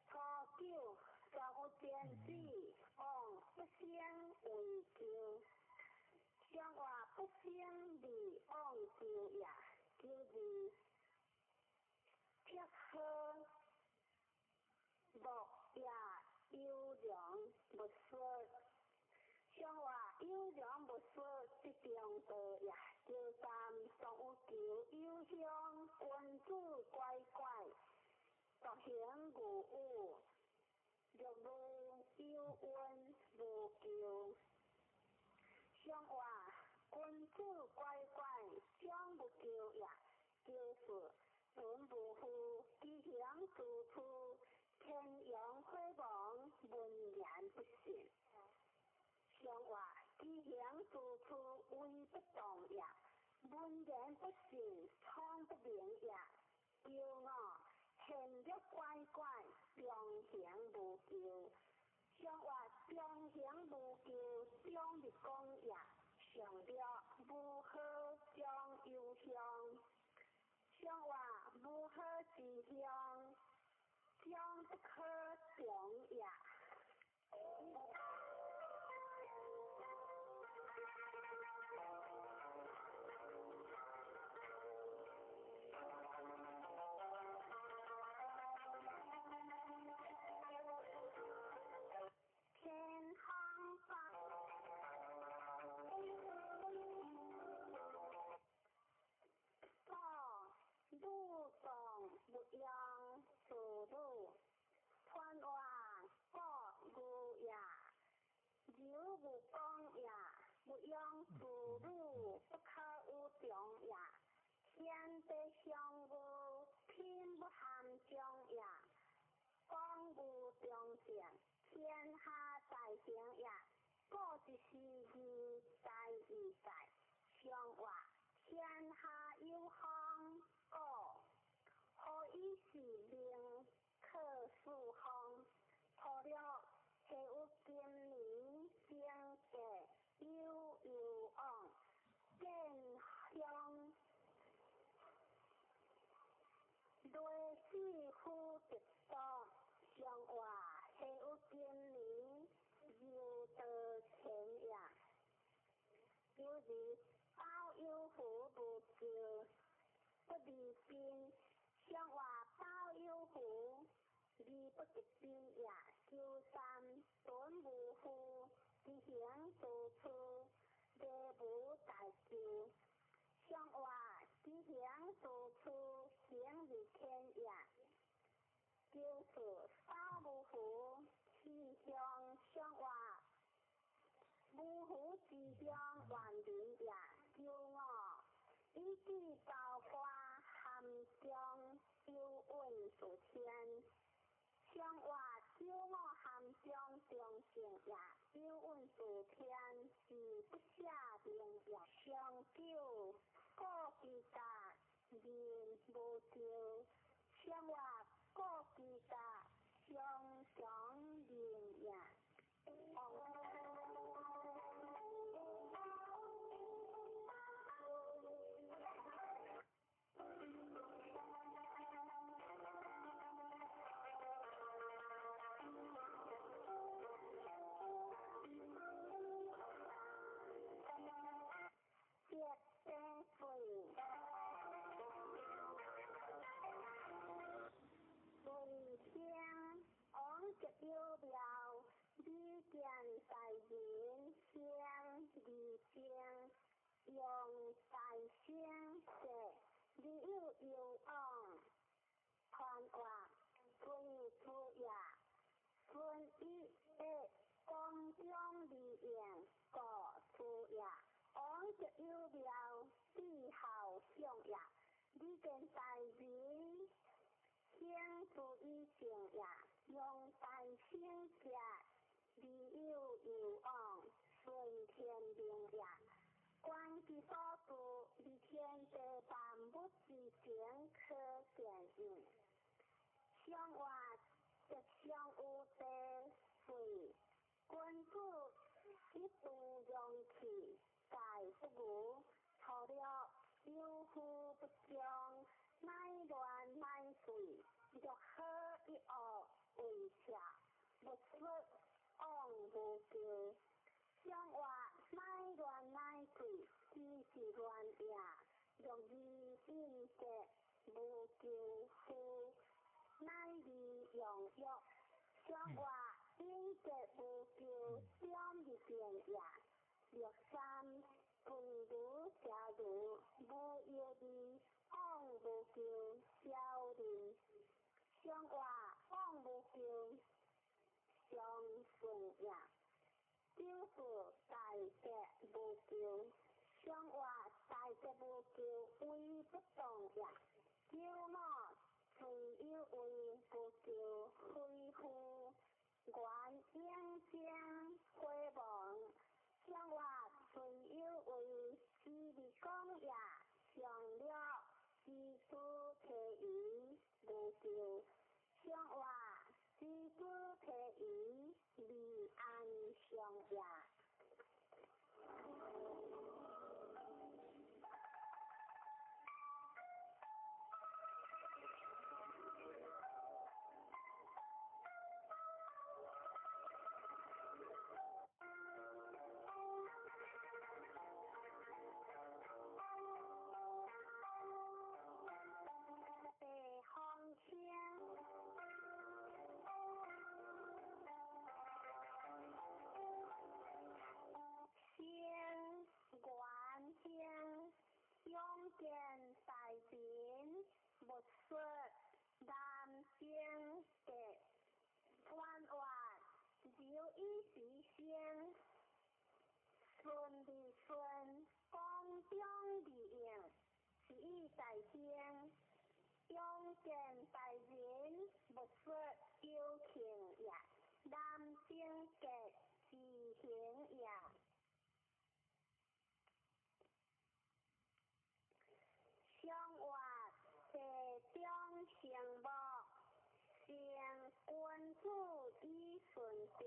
初九，上有天子，往不胜为求。相话不胜利往求也，求字撇呵，莫也优良不说。相话优良不说，即中道也。求三，上有求有香，君子乖乖，独行无误。若无有恩无求。相话君子乖乖，将不求也。求是文不富，吉祥处处，天阳辉煌，文言不信。相话吉祥处处，威不动也。文言不信，聪不灵也。求我行得乖乖，中行无求。相话中行无求，中立功也。上了无好将忧伤。相话无好之乡，将不可中也。天航发，路上不扬走路，穿话各路也，有不讲也，不扬走路不可有中也，天地相互，天不含中也，光无中见，天下在行也，各一时义在义在，相话天下有方。何以是令可数方？破了下有今年经过有往，见乡类似乎直道，相话下有今年有得前也。有时包有福不救。不离兵，相话包有福，离不敌兵也。求三，短无富，吉祥处处，地无大救。相话吉祥处处，行利天也。求四，包无福，吉祥相话无福吉祥万灵也。求我。一句高花含中有问所天，相话九我含中中性也，有问所天是不下名也。上九各其家人无救，相话各其家相长人也。有了利见在人相利见，用在相者，你有往，传话尊主也，尊一光中利言各主也，往者有了利好相也，利见在人。相主以正也，用在相者，利有往，顺天命也。观其所住，利天地不之前可见影，相话一相有地水，君主一度用气，在不如，错了有夫不将，乃乱乃水，若可一恶为下，不出往无救。相话乃乱乃水，只是乱也。若以应节无救夫，乃以用药。相话应节无救，相以变也。若三分如假如，无有理，往无救，小人。相话往无救，相顺也。就是大节无救。相话大节无救，为不动也。有么虽有为不救，非乎原应将回望。相话虽有为，是未讲也。相了是主体于无救。相话是主体于离安相也。勇健大兵，不说南京的弯弯，就一时先，顺利顺，光中利应，是以在先。勇健大兵，不说有情也，南京的自行也。相话地中成木，成君主以顺德，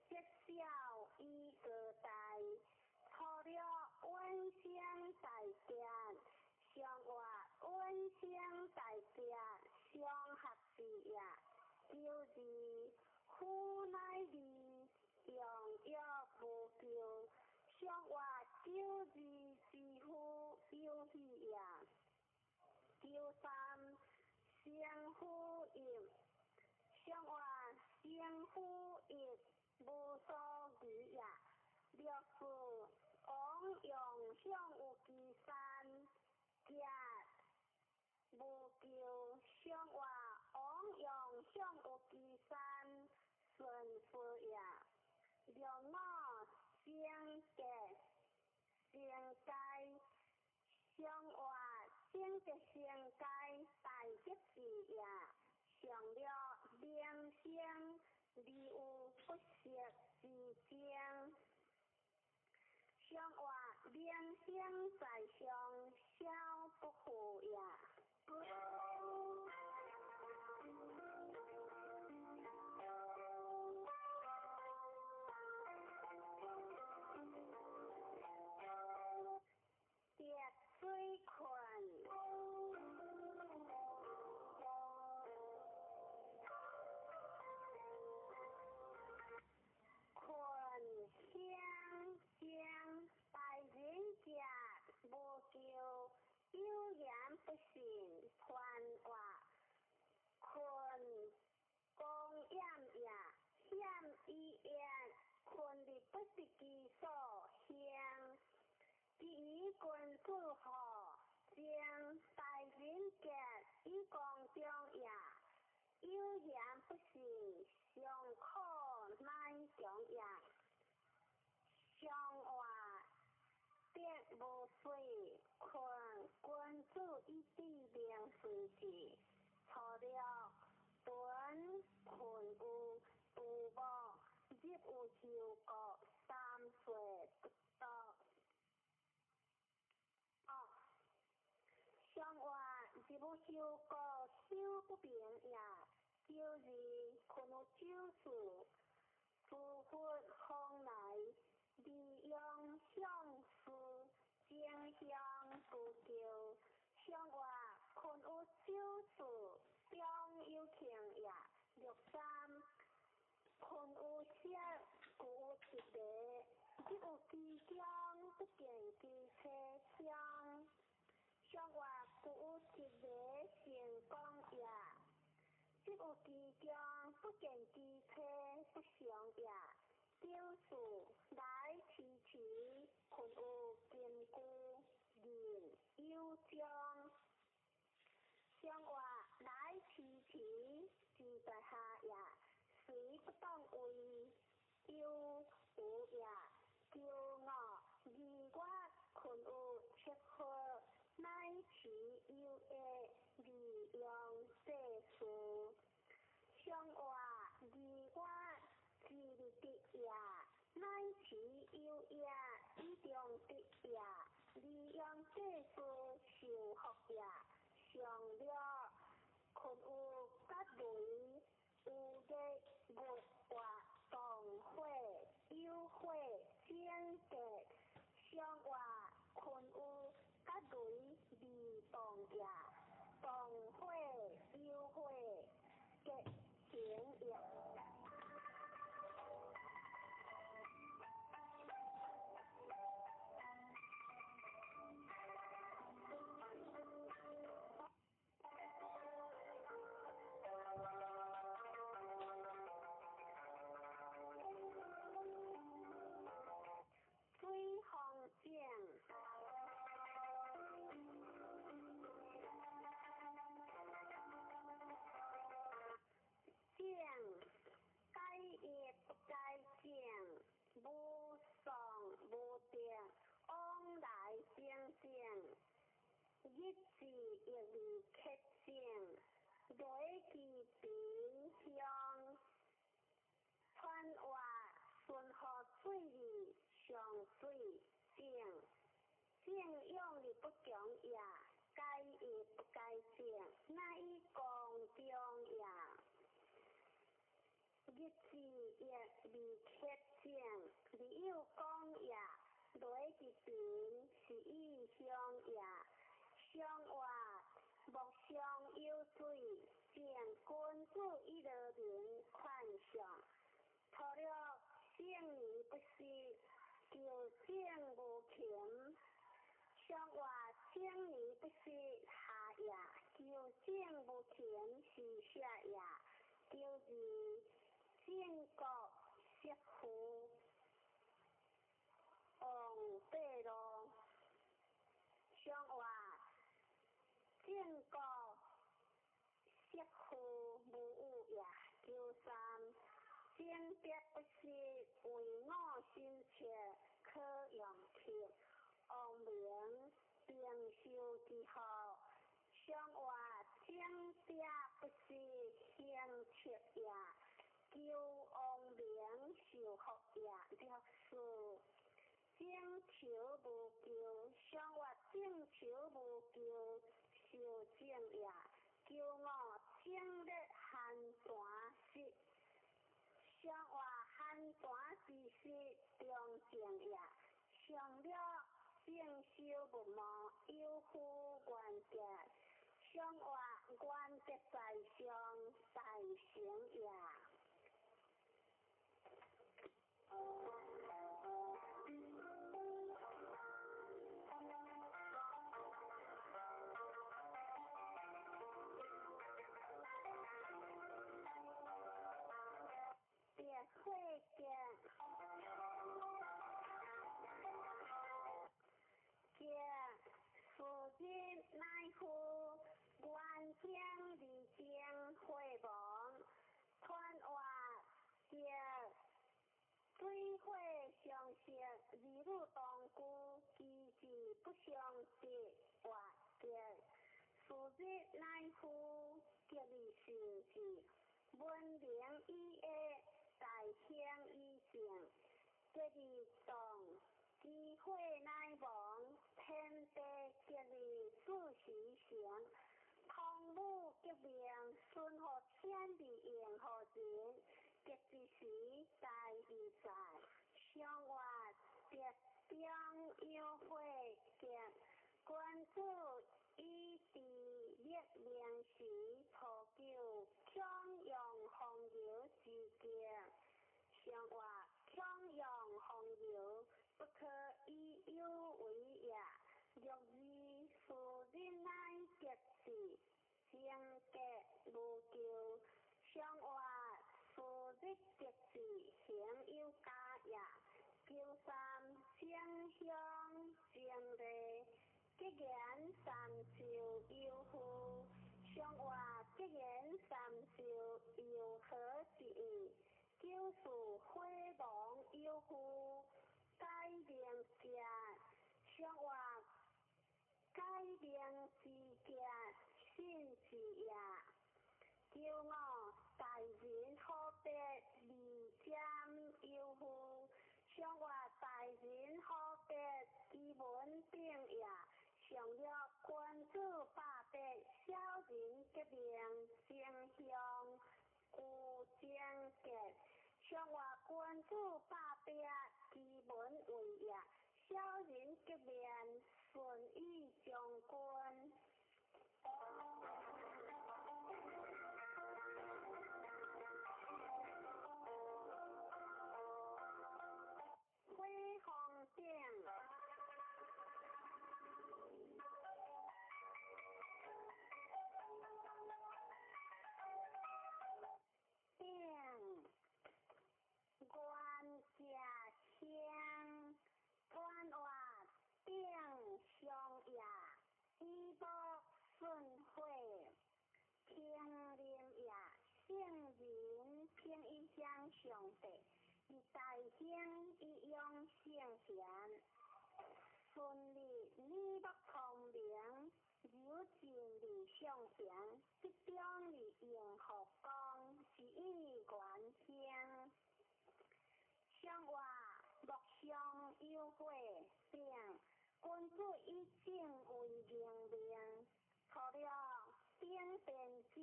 节小以个大，错了温馨大家。相话温馨大家，相合适也。就是苦乃利，用药无救。相话救治之乎有喜也。第三相呼应，相话相呼应无所语也。若是往用相有其三，假无救。相话往用相有其三，顺服也。若我相结相解，相话相结相解，大吉事也。上了良相，理有不识之将。相话良相在上，小不好也。跌水困，困香香，大人家无救，有言不信传话。困公厌也，险以言，困的不是其所向。第一君主好，将大人家以光中也。有言不信，上可乃中也。相话别无水，困君主一地良水时，错了顿困有杜某，入有求国3岁不到。相有修过修不明也，就是困有酒事，诸佛方来利用相思，正向不救，向外困有酒事，中有情也，六三困有色，故有一个，即有机将不见机车相。向外故有一个成功也，即有机将不见机车不祥也。表示来提起困有坚固人有将，向外来提起住在下也，随不当为有无也，骄傲而我困有切合。乃其有的利用世事，向外利我自利的也；乃其有也以中的也，利用世事受福也。上了困有甲雷有的物或动会有会间隔，向外困有。甲雷利动也，动会有会结行也。追风剑。该也不该讲，无上无定，往来相正，一字一字克正，累其平向，川话顺河水里上水正，正用力不强也，该也不该正，乃以公中也。一字一字克正，理有讲也，累其平是意相也。相话木上有水，正君子以乐人看上。除了正义不是，就正无情。相话正义不是下也，就正无情是下也。就是建国设府，王八路。相话建国设府无有也，就三正德不是为我心切，可用贴王明并修之后。相话正德不是兴切也，救王明受福也。了事正求无救，相话正求无救受正也。叫我正日寒寒时，相话寒寒之时中正也。上了正修不忘，有夫原则，相话原则在上，大成也。别会见，夫人乃夫原将离将会亡，传话见水火相识，儿女同居，其志不相识，话见夫人乃夫吉利事事，文明以爱，大乡以正，吉利动。机会乃亡，天地吉利自其行，通母革命顺互天地应互人，革之时在于在，上活特中央会见，君主以治列明时，普救强用风流之境，上活强用风流，不可以有为也。若以夫人乃结事，性格无咎。上活夫人结事，行有家也。求三正向正礼，结言三寿有夫。上活结言三寿有何之意？救赎辉煌有夫，改名家。上活改名之家，信之也。叫我大人好别离间有夫，上活大人好别基本定也。上了君主百百，小人革命正向故正结。上活君主百百，基本为也。小人革命顺义将军。辉煌顶，顶官家乡，官话顶上也，衣帛顺会，平林也，圣人平一向上帝。以大兴以用圣贤，顺利理不通明，有尽理向前，即将理应何光，是以元兴。上活木上有会顶，君主以正为明明，除了顶边子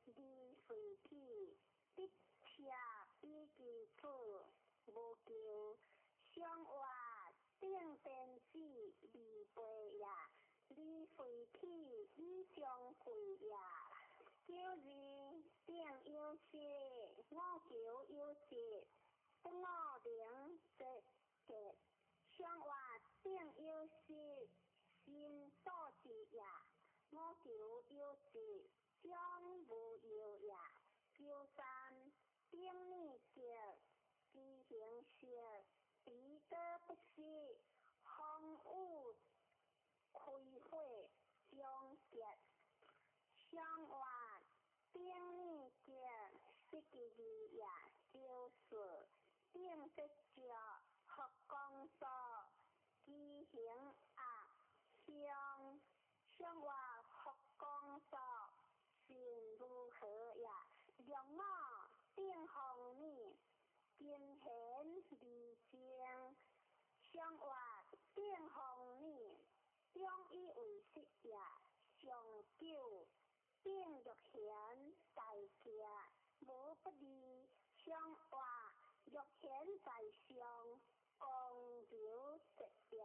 离随体，得车以其处，无求。上活顶边子离背也，离随体以相贵也。九字顶有节，五九有节。不我零则结，上活顶有时，心多之也；我求有时，将无有也。九三顶你结，其形式，彼得不息，风雨开会将结。上活顶你结，是其字也，就是顶得着合光所，其形啊相，上活合光所，是如何也？若我顶红你，今显离正，上活顶红你，中以为实也，上九顶若显大家，无不利。上活若显在上，共有直也。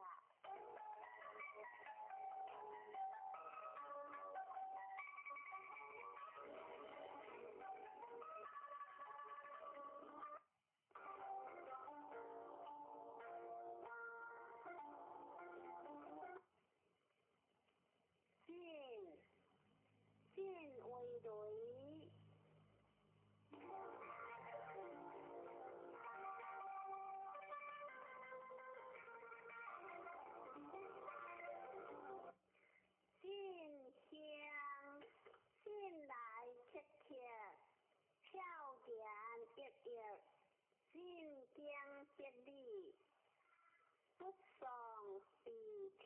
进为雷。进香，进来切切，飘然一日，进江接力，不上地强。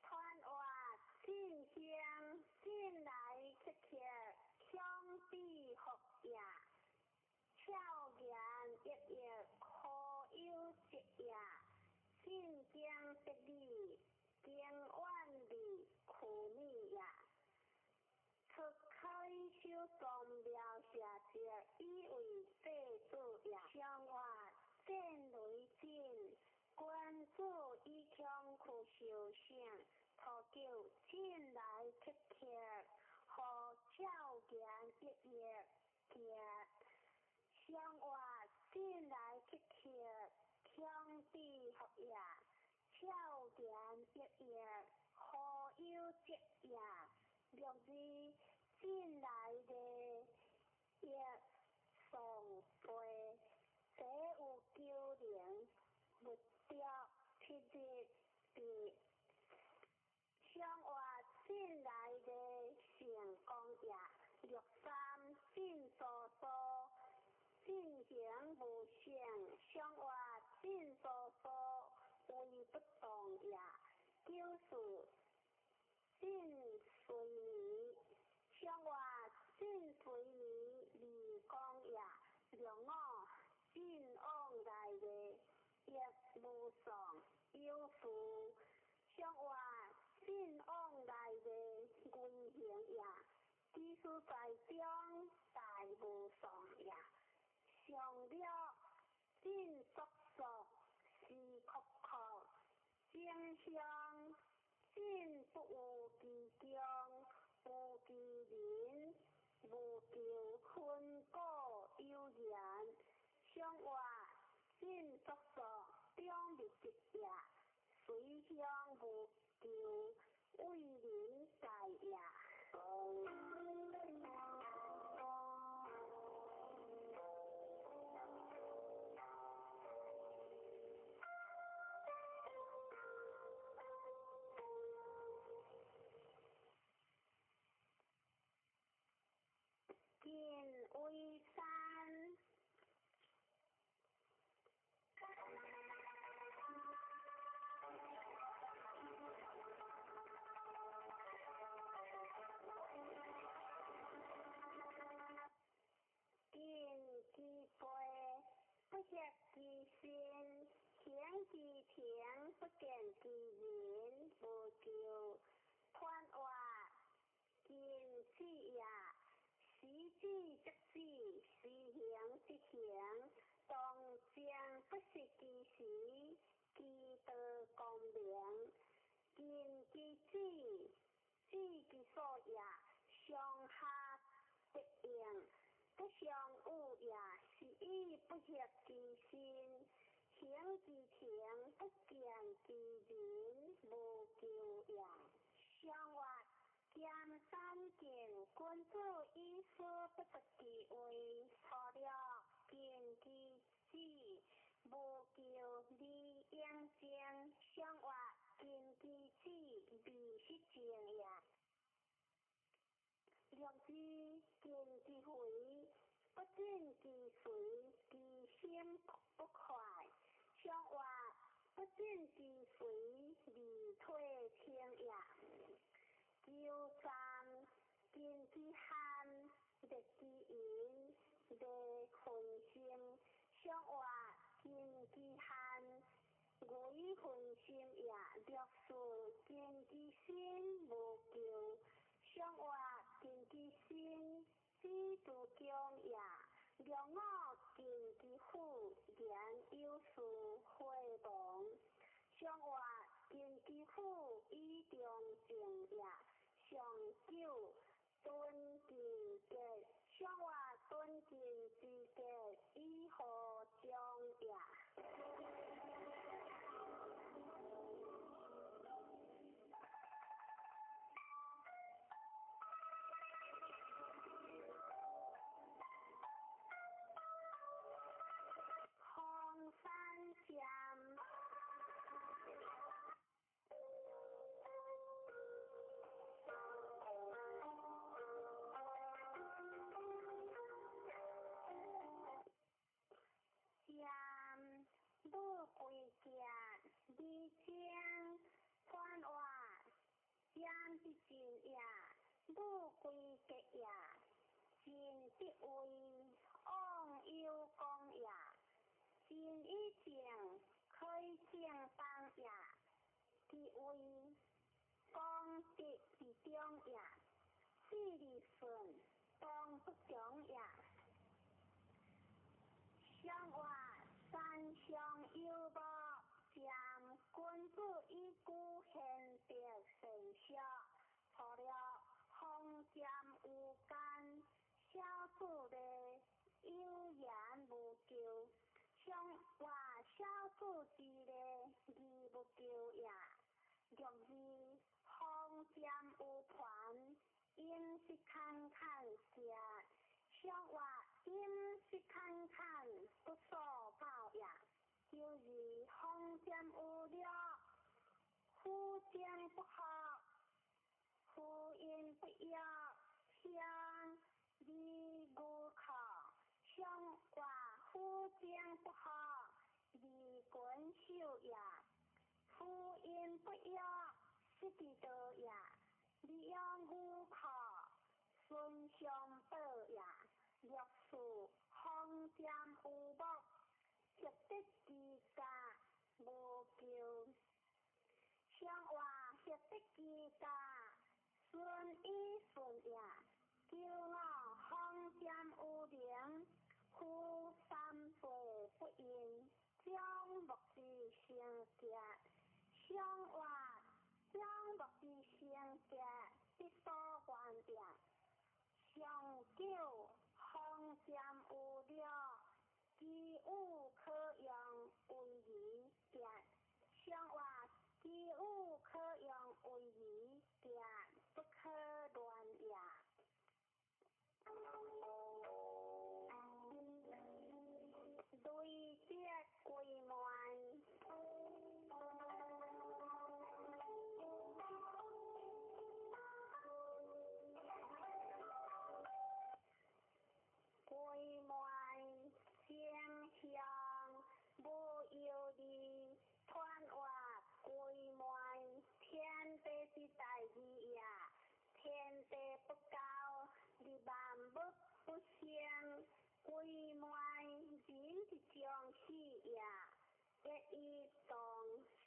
传话进香，进来切切，强必服也。飘然一日，可有节也。进江接力，经万里苦觅宗庙社者，以为祭祖也。上外震雷震，官主以强去受伤，土九进来乞客，互少言一夜行。上外进来乞客，强地服也。少言一夜，好友节也。六日进来的一送杯，这有9年不掉七日的。上外进来的成功也。六三进所说，进行无成，上外进所说为不动也。九四进随你，上外进随你离光也。六五进往来的亦无上有福，上外进往来的运行也。知书在中大无上也。上了进速速是酷酷，正向进不有其中，有其人，无求分果有言。上外进速速中立直也，随向无求为人在也。见为山，见其背，不识其心，见其庭，不见其人，无求判话，见此也。时至则至，时行则行，当将不识其时，其道光明。见其志，知其所也，上下得应，不相有也。是以不识其心，行其庭，不见其人，无求也。上外见三见，君子以说不得其位，错了见其志，无求理应正。上外见其志，未失正也。六日见其回，不见其随，其心不快。上外不见其随，离退轻也。九三见其罕，立其言，立分心。上外见其罕，为分心也。六四见其心，无求。上外见其心，知度强也。六五见其父，言有事会同。上外见其父，以中正也。上九敦敬节，上外敦敬之节，以何将也。红山江。江不归家，离江关外，江之尽也，不归家也。尽必为往有功也，尽以正开正当也。其为功德之中也。事理顺当6字风尖有团，饮食坎坎食，上话饮食坎坎不所报也。9字风尖有了，福将不好，福音不要，向离无靠。上话福将不好，离滚手也。福音不要，失地道也。利用无靠，顺相报也。6事风尖有木，食得其家无救。上话食得其家，顺意顺也。9风尖有灵，夫3岁不应，将木之成杰。上话将木之成杰，必所愿也。上9风尖有了，其物可用为宜也。上话其物可用为宜也，不可乱也。对接归门，归门相向无有理，传话归门天地之大义也。天地不高，你万物不相，归门人之将死也。一动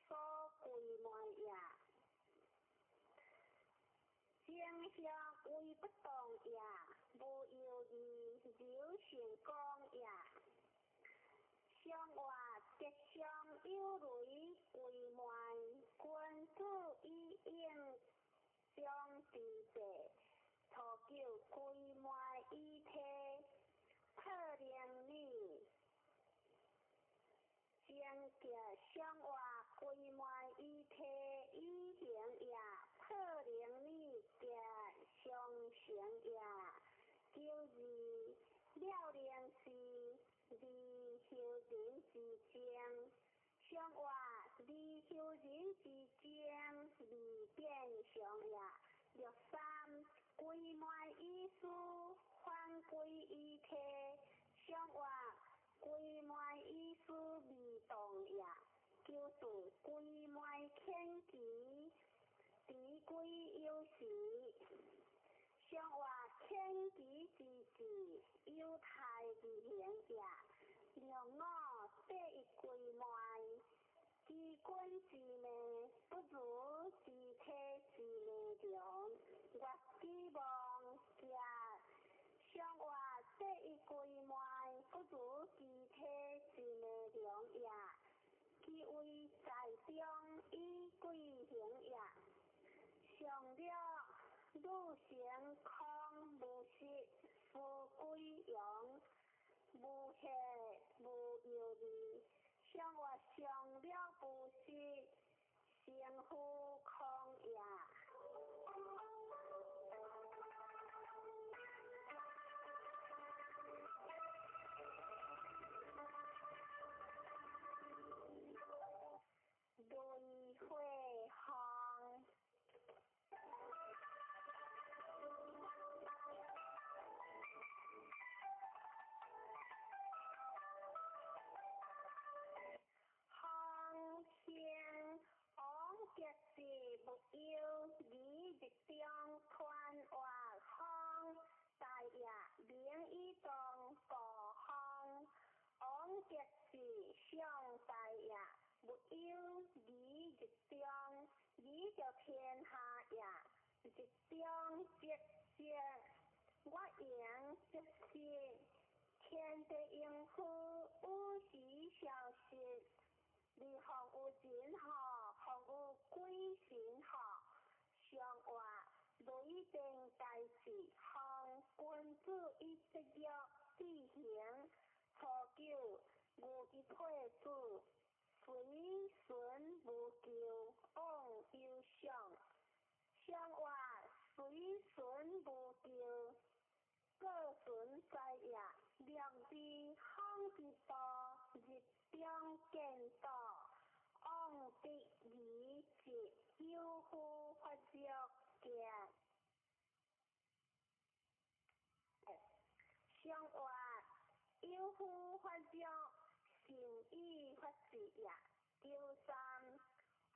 所归门也。相向为不动也，无有义有成功也。上话吉祥有雷归门，君子以应将地地。初9归门以体，破令你。将吉上话归门以体以行也，破令你吉相成也。9字了令是离休人之将，上话离休人之将，离变相也。6 3归门以事，反归以体，上话归门以事未动也。9 4归门牵吉，离归有时。上话牵吉之时，有态之行也。6 5第一归门，其君之命不如其体之命强，月之望吉。上话第一归门不如其体之命强也。其为在中以归行也。上了女成空无实，富贵阳，无邪无有理。上话上了不实，成夫空也。轮回行，行先往吉时木有，理直中传话行，大也名以动过行，往吉时上大也。木有理直中，理就天下也。直中直接，我言直接，天地应付，有时消失。你行有人好，行有鬼神好。上话雷电大事，行君子以职业之行。初9无一配子。随顺无咎，往有相话随顺无救，过顺在也，略知风之道，日中见道，往得以节，有夫发作见。相话有夫发作，成语发节也。第三，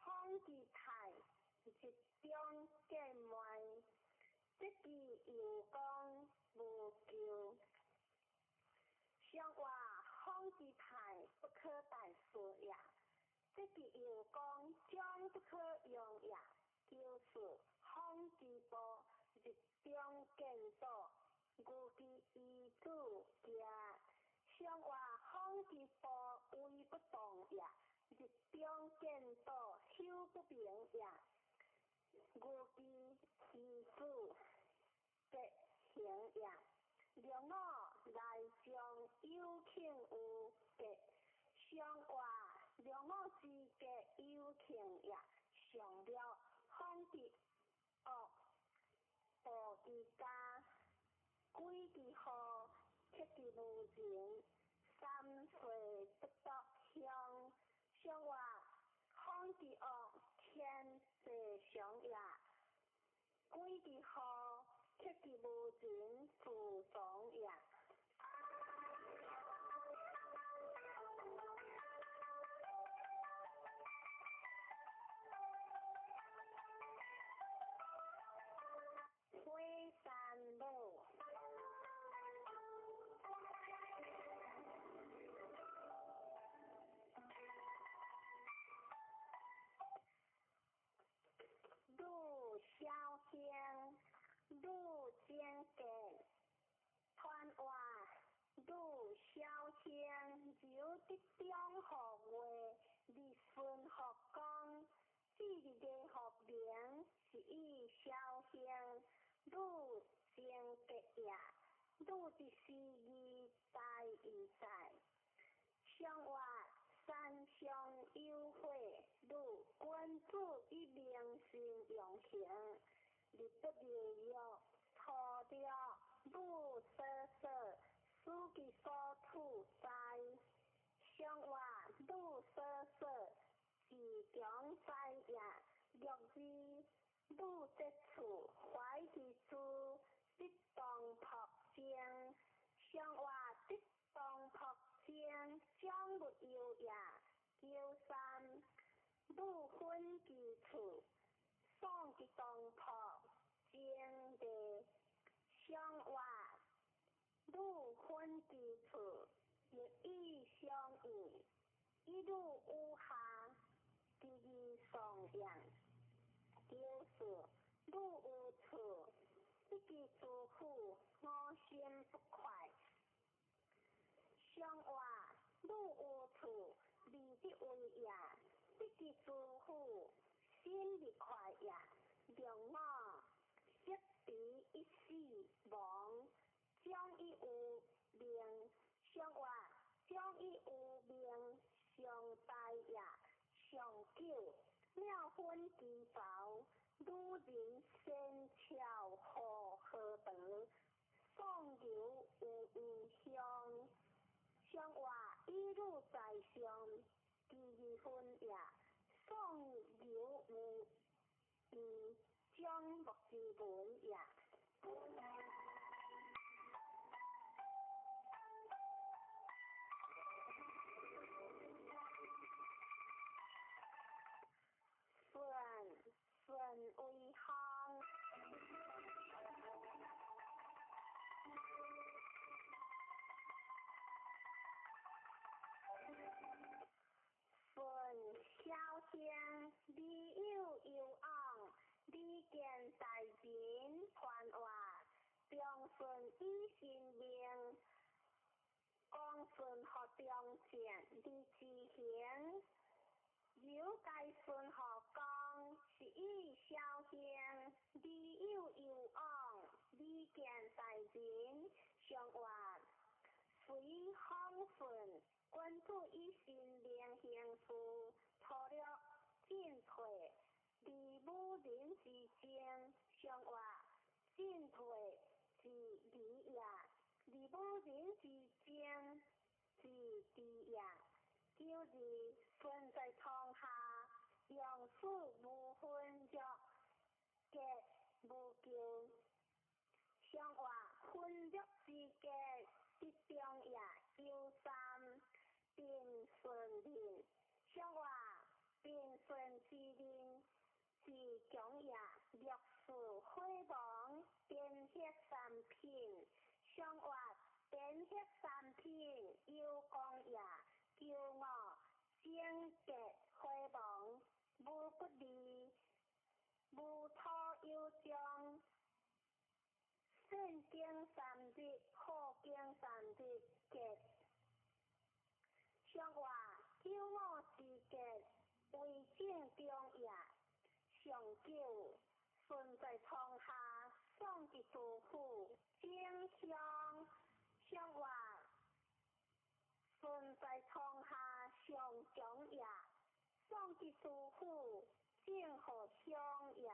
风之泰，日中见面，这句又讲无救。相话风之泰不可代数也，这句又讲将不可用也。就是风之波，日中见道，故其意主也。相话风之波为不动也，日中见道休不明也。故其意主结行也。两我来将有情有结，相话两我之结有情也。上了风之恶，报之家，鬼之好，克之无情，三岁不得香。相话风之恶，天地上也；鬼之好，克之无情，自爽也。灰山路，路小香，路尖见，传话路小香，有的中学话，日顺学讲，这日的学名是以小香。路尖结也，路的是义在义在。相话山上有火，路君主以名声用行，日不流月，错了路瑟瑟，使其所处在。相话路瑟瑟，是强在也，略知路这处怀之处，得当朴正。相话得当朴正，将没有也。第三，路分之处，丧之当朴正的。相话路分之处，亦意相应，一路无下，第二上扬。就是路无处，一句祝福，我心不快。相话路无处，离的为也，一句祝福，心不快也。让我一彼一死亡，将以有命。相话将以有命，上大也，上久。妙分之宝，女人先巧好何得，送游有异香。相话一路在上，第二分也，送游有异，将目之文也。顺为行，顺小香，你有昂，你见大人传话，中顺以性命，光顺学中见，你之行。有该顺何讲，是以小香，你有昂，你见大人，相话随风顺，君主以心灵行事，错了进退，离母人之间，上话进退是理也，理母人是正是知也。九字分在窗下，用书无分作，结无求。上话分作之结，必中也，九三并顺令。上话并顺之令是强也，略事辉煌，编写三品。上话编写三品有功也，骄傲整洁辉煌，无不利，无土有章。善经三日，好经三日结。上话骄傲之结，为正中也。上九顺在窗下，送至杜甫，正香。上话顺在窗下，上强也。送至杜甫，正好香也。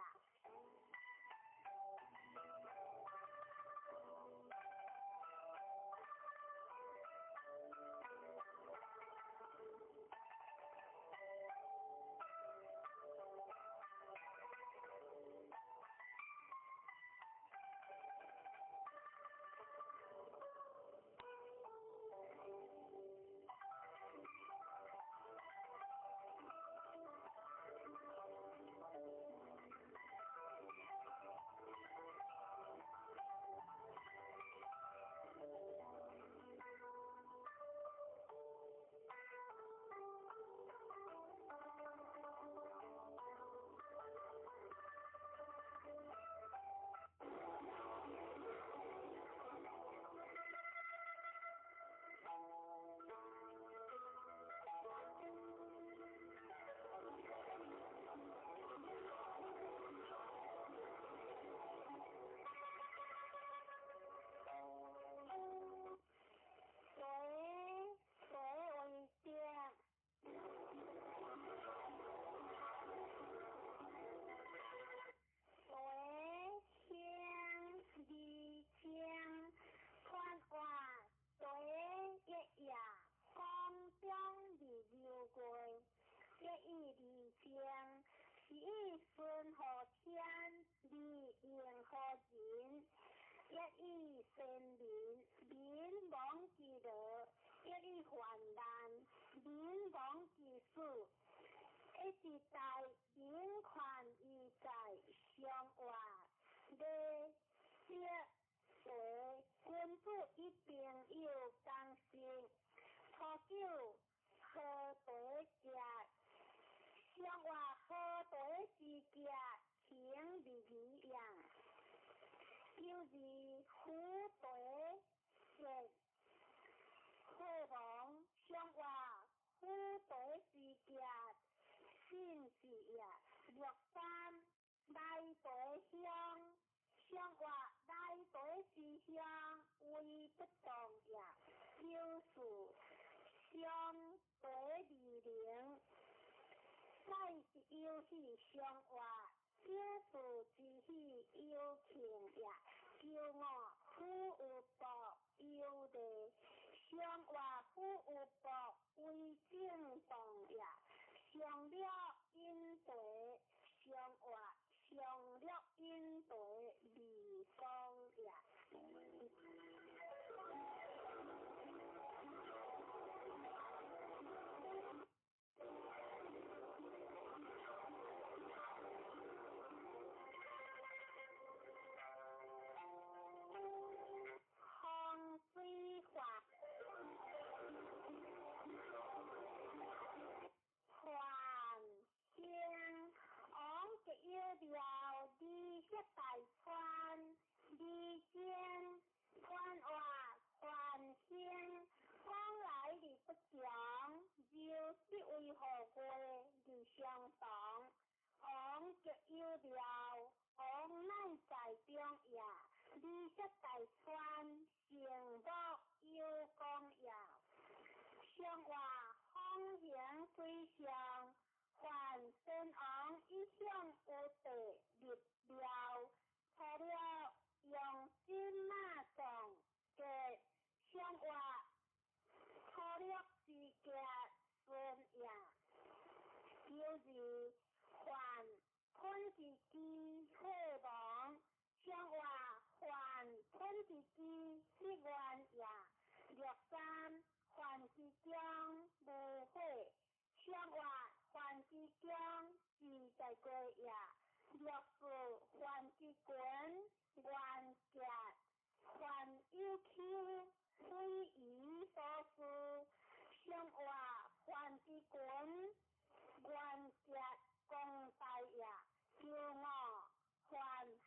就是还喷一支火芒，上话还喷一支1元也。63还一张无火，上话还一张20个也。64还一卷原价，还有口非遗所事，上话还一卷原价公大也。95还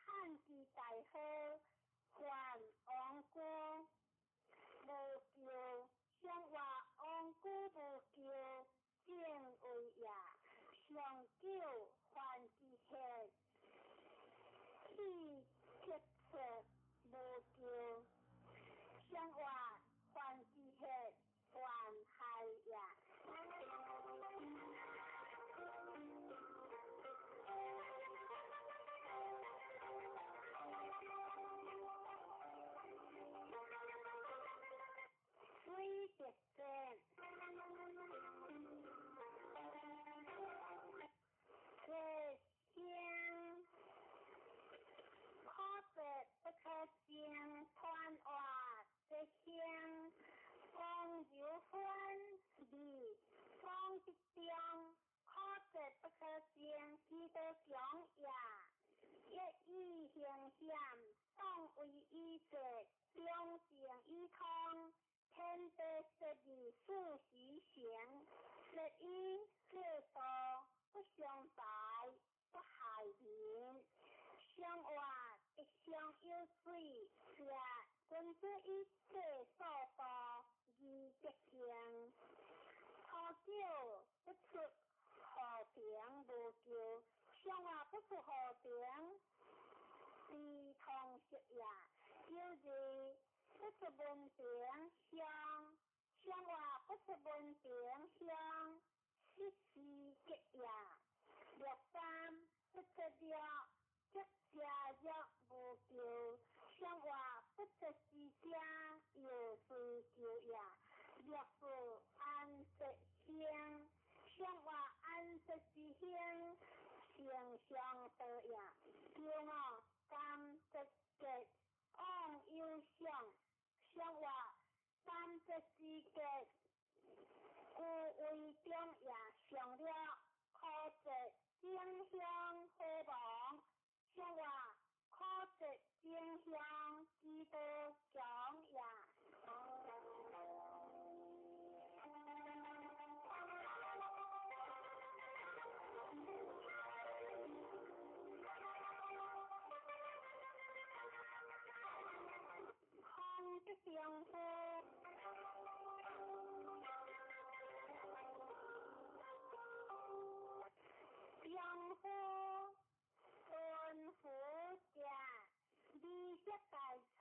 汉字大好，还王姑无救，上话王姑无救正位也。上9还一血，气切切无救，上话还一血还害也。水别见，这香可别不可见，团话这香光有欢喜，光一中可别不可见，基督讲也。一意形象，当为一者，两性一通，天地十二数时行，11世道不相白，不害人。上话一相有水，是君子一切所道，宜节行。初9不出和平无救，上话不出和平，是同食也。92不出文平相，上话不出文平相，失事结也。63不出了，即家若无救，上话不出是家，有事救也。64安息香，上话安息之香，形象得也。95甘直结，昂有相，上话甘直之结，故为中也。上了可直正香火芒，上话可直正香基督讲也。空的相夫，相夫夫家，李家大川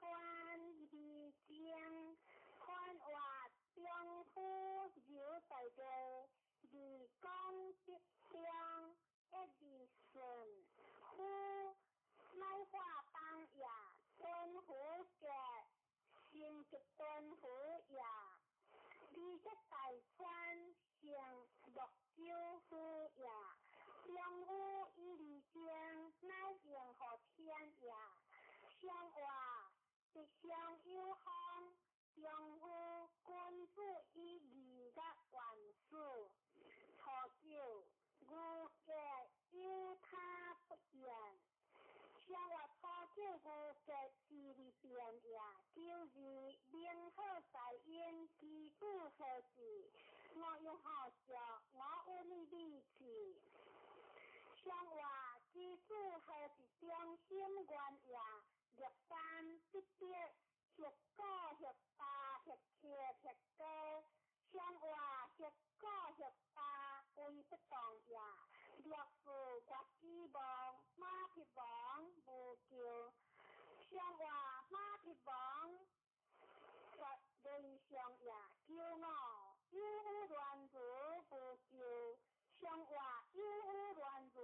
李江，看话相夫有大个，李公必相一二顺，夫乃话当也，敦夫家先极敦夫也。李家大川成六州夫也。相夫以离江，乃应和天也。相话一相有方，相夫君子以离的万事。初9吾家有他不言，相话初9吾家自立变也。92名好在因，基础何事？我用好笑，我有你力气。上话基础何是中心原也。63必必学高学大学切学高，上话学高学大为不当也。64国之王马匹王无救，上话马匹王为上也。95有乱如无救，上话有乱如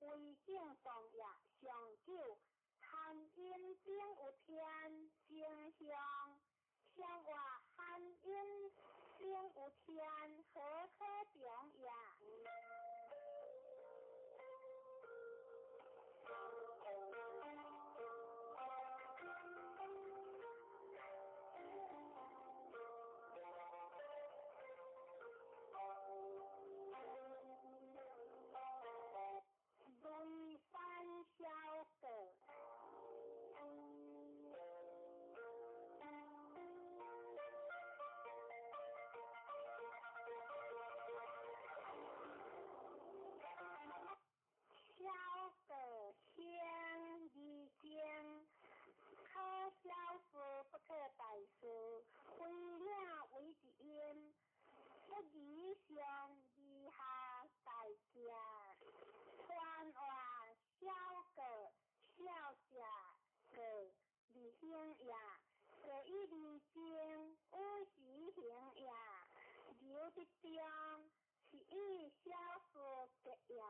为正当也。上9汉阴正有天正向，上话汉阴正有天何可中也。语上以下大家，传话小个小者个离行也，个一离经有时行也，有的中是以小事结也。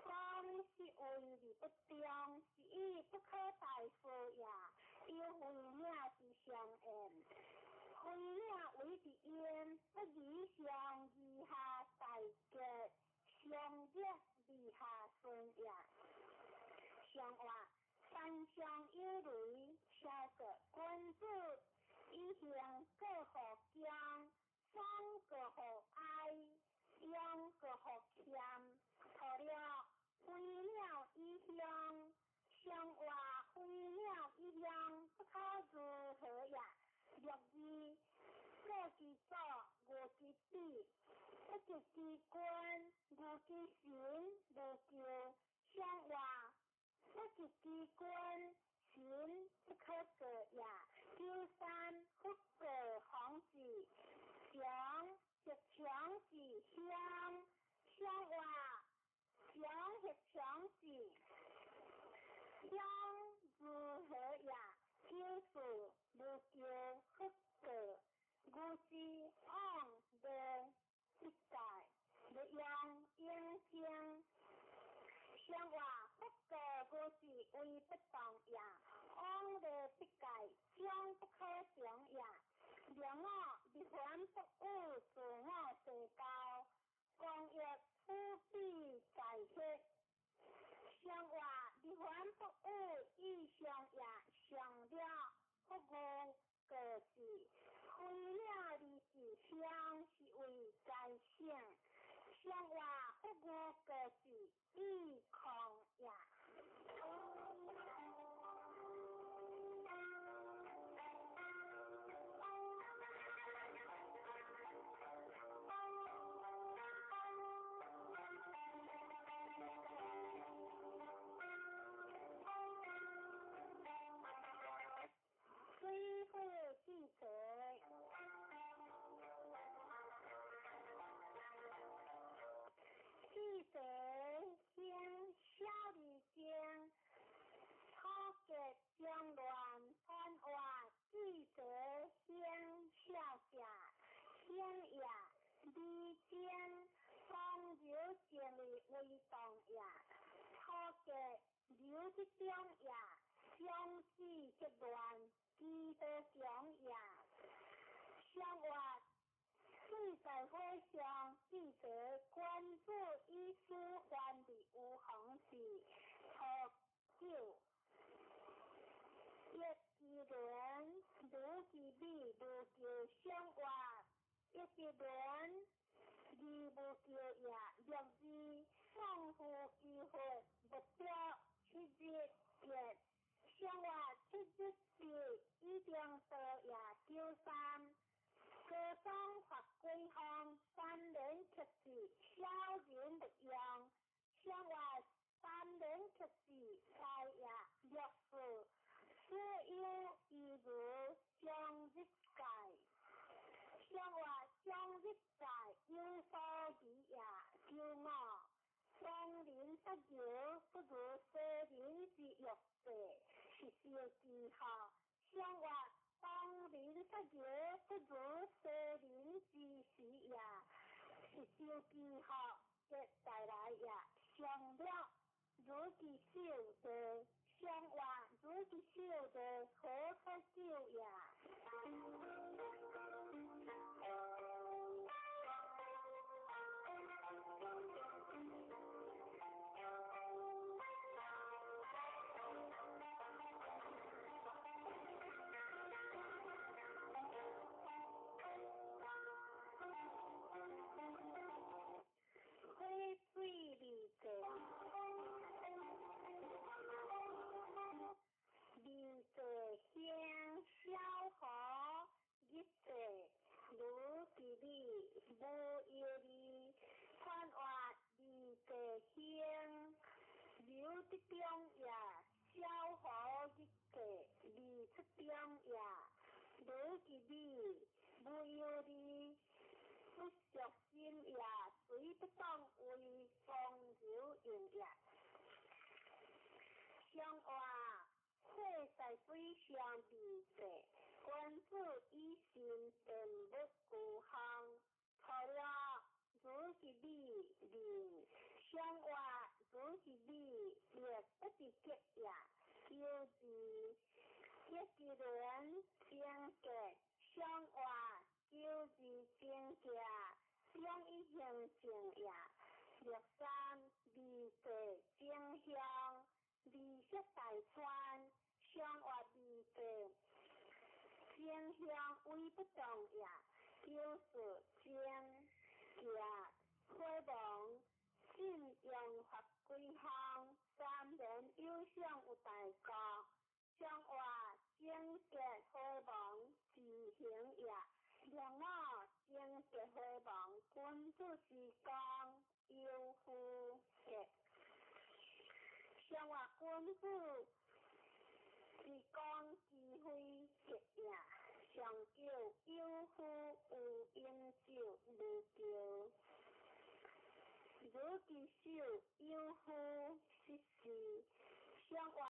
讲是为理不中，是以不可大事也，有为领是相应。为领为之因，不以上以下大结，相结以下顺也。相话三相有雷，小个君子以行各互将，双各互哀，阳各互欠，错了。飞鸟一乡，相话飞鸟一乡，不可如何也。若之，各之左，我之彼，不及之君，我之神，无救。相话不及之君，神不可得也。第三，不可防止，强则强是相，相话。强是强势，相如何也？就是无救不得，故之昂的不在，不用应经。相话不过故是为不当也，昂的不改，将不可想也。两我离还不误，自我社交，光业。不必在切，相话离还不误，意相也相了不误个是，为了离是相是为在性，相话不误个是意空也。记者先小离经，超结将乱传话，记者先小下，先也离经方流建立为动也，超结流之中也，相继结乱，记者讲也，相话。对在会上，记者关注医师患的无行事，喝酒，一之轮，如之比如叫相话，一之轮，二无叫也，若之相互机会，不得七日节，相话七日节一定得也丢三。各方法规范，三人克制，小人不用。相话三人克制，才也若是，所有一如将日改。相话将日改，有所比也，就我。双人不有，不如四人之弱者，是小技巧。相话。当人不有，不如舍人之时也，是小技巧的带来也。相了，如其小的相话，如其小的何可救也？离者先小可一者，如其理，无有理，传话离者先，流的中也，小可一者，离出中也，如其理，无有理。不属心也，随不当为风流营也。相话，火在水上避势，君子以心便不孤行。除了如是理念，相话如是理亦不是结也，就是一个人境界，相话就是境界，相一形成也。六三理势正向，理色大川，相话理势正向为不动也。就是正价辉煌，信用法规项，三年有相有大过，相话正结辉煌自行也。两我正结辉煌，君子之讲有夫结，相话君子是讲机会结也。上九有夫有饮酒无酒，如其手有夫失事，相话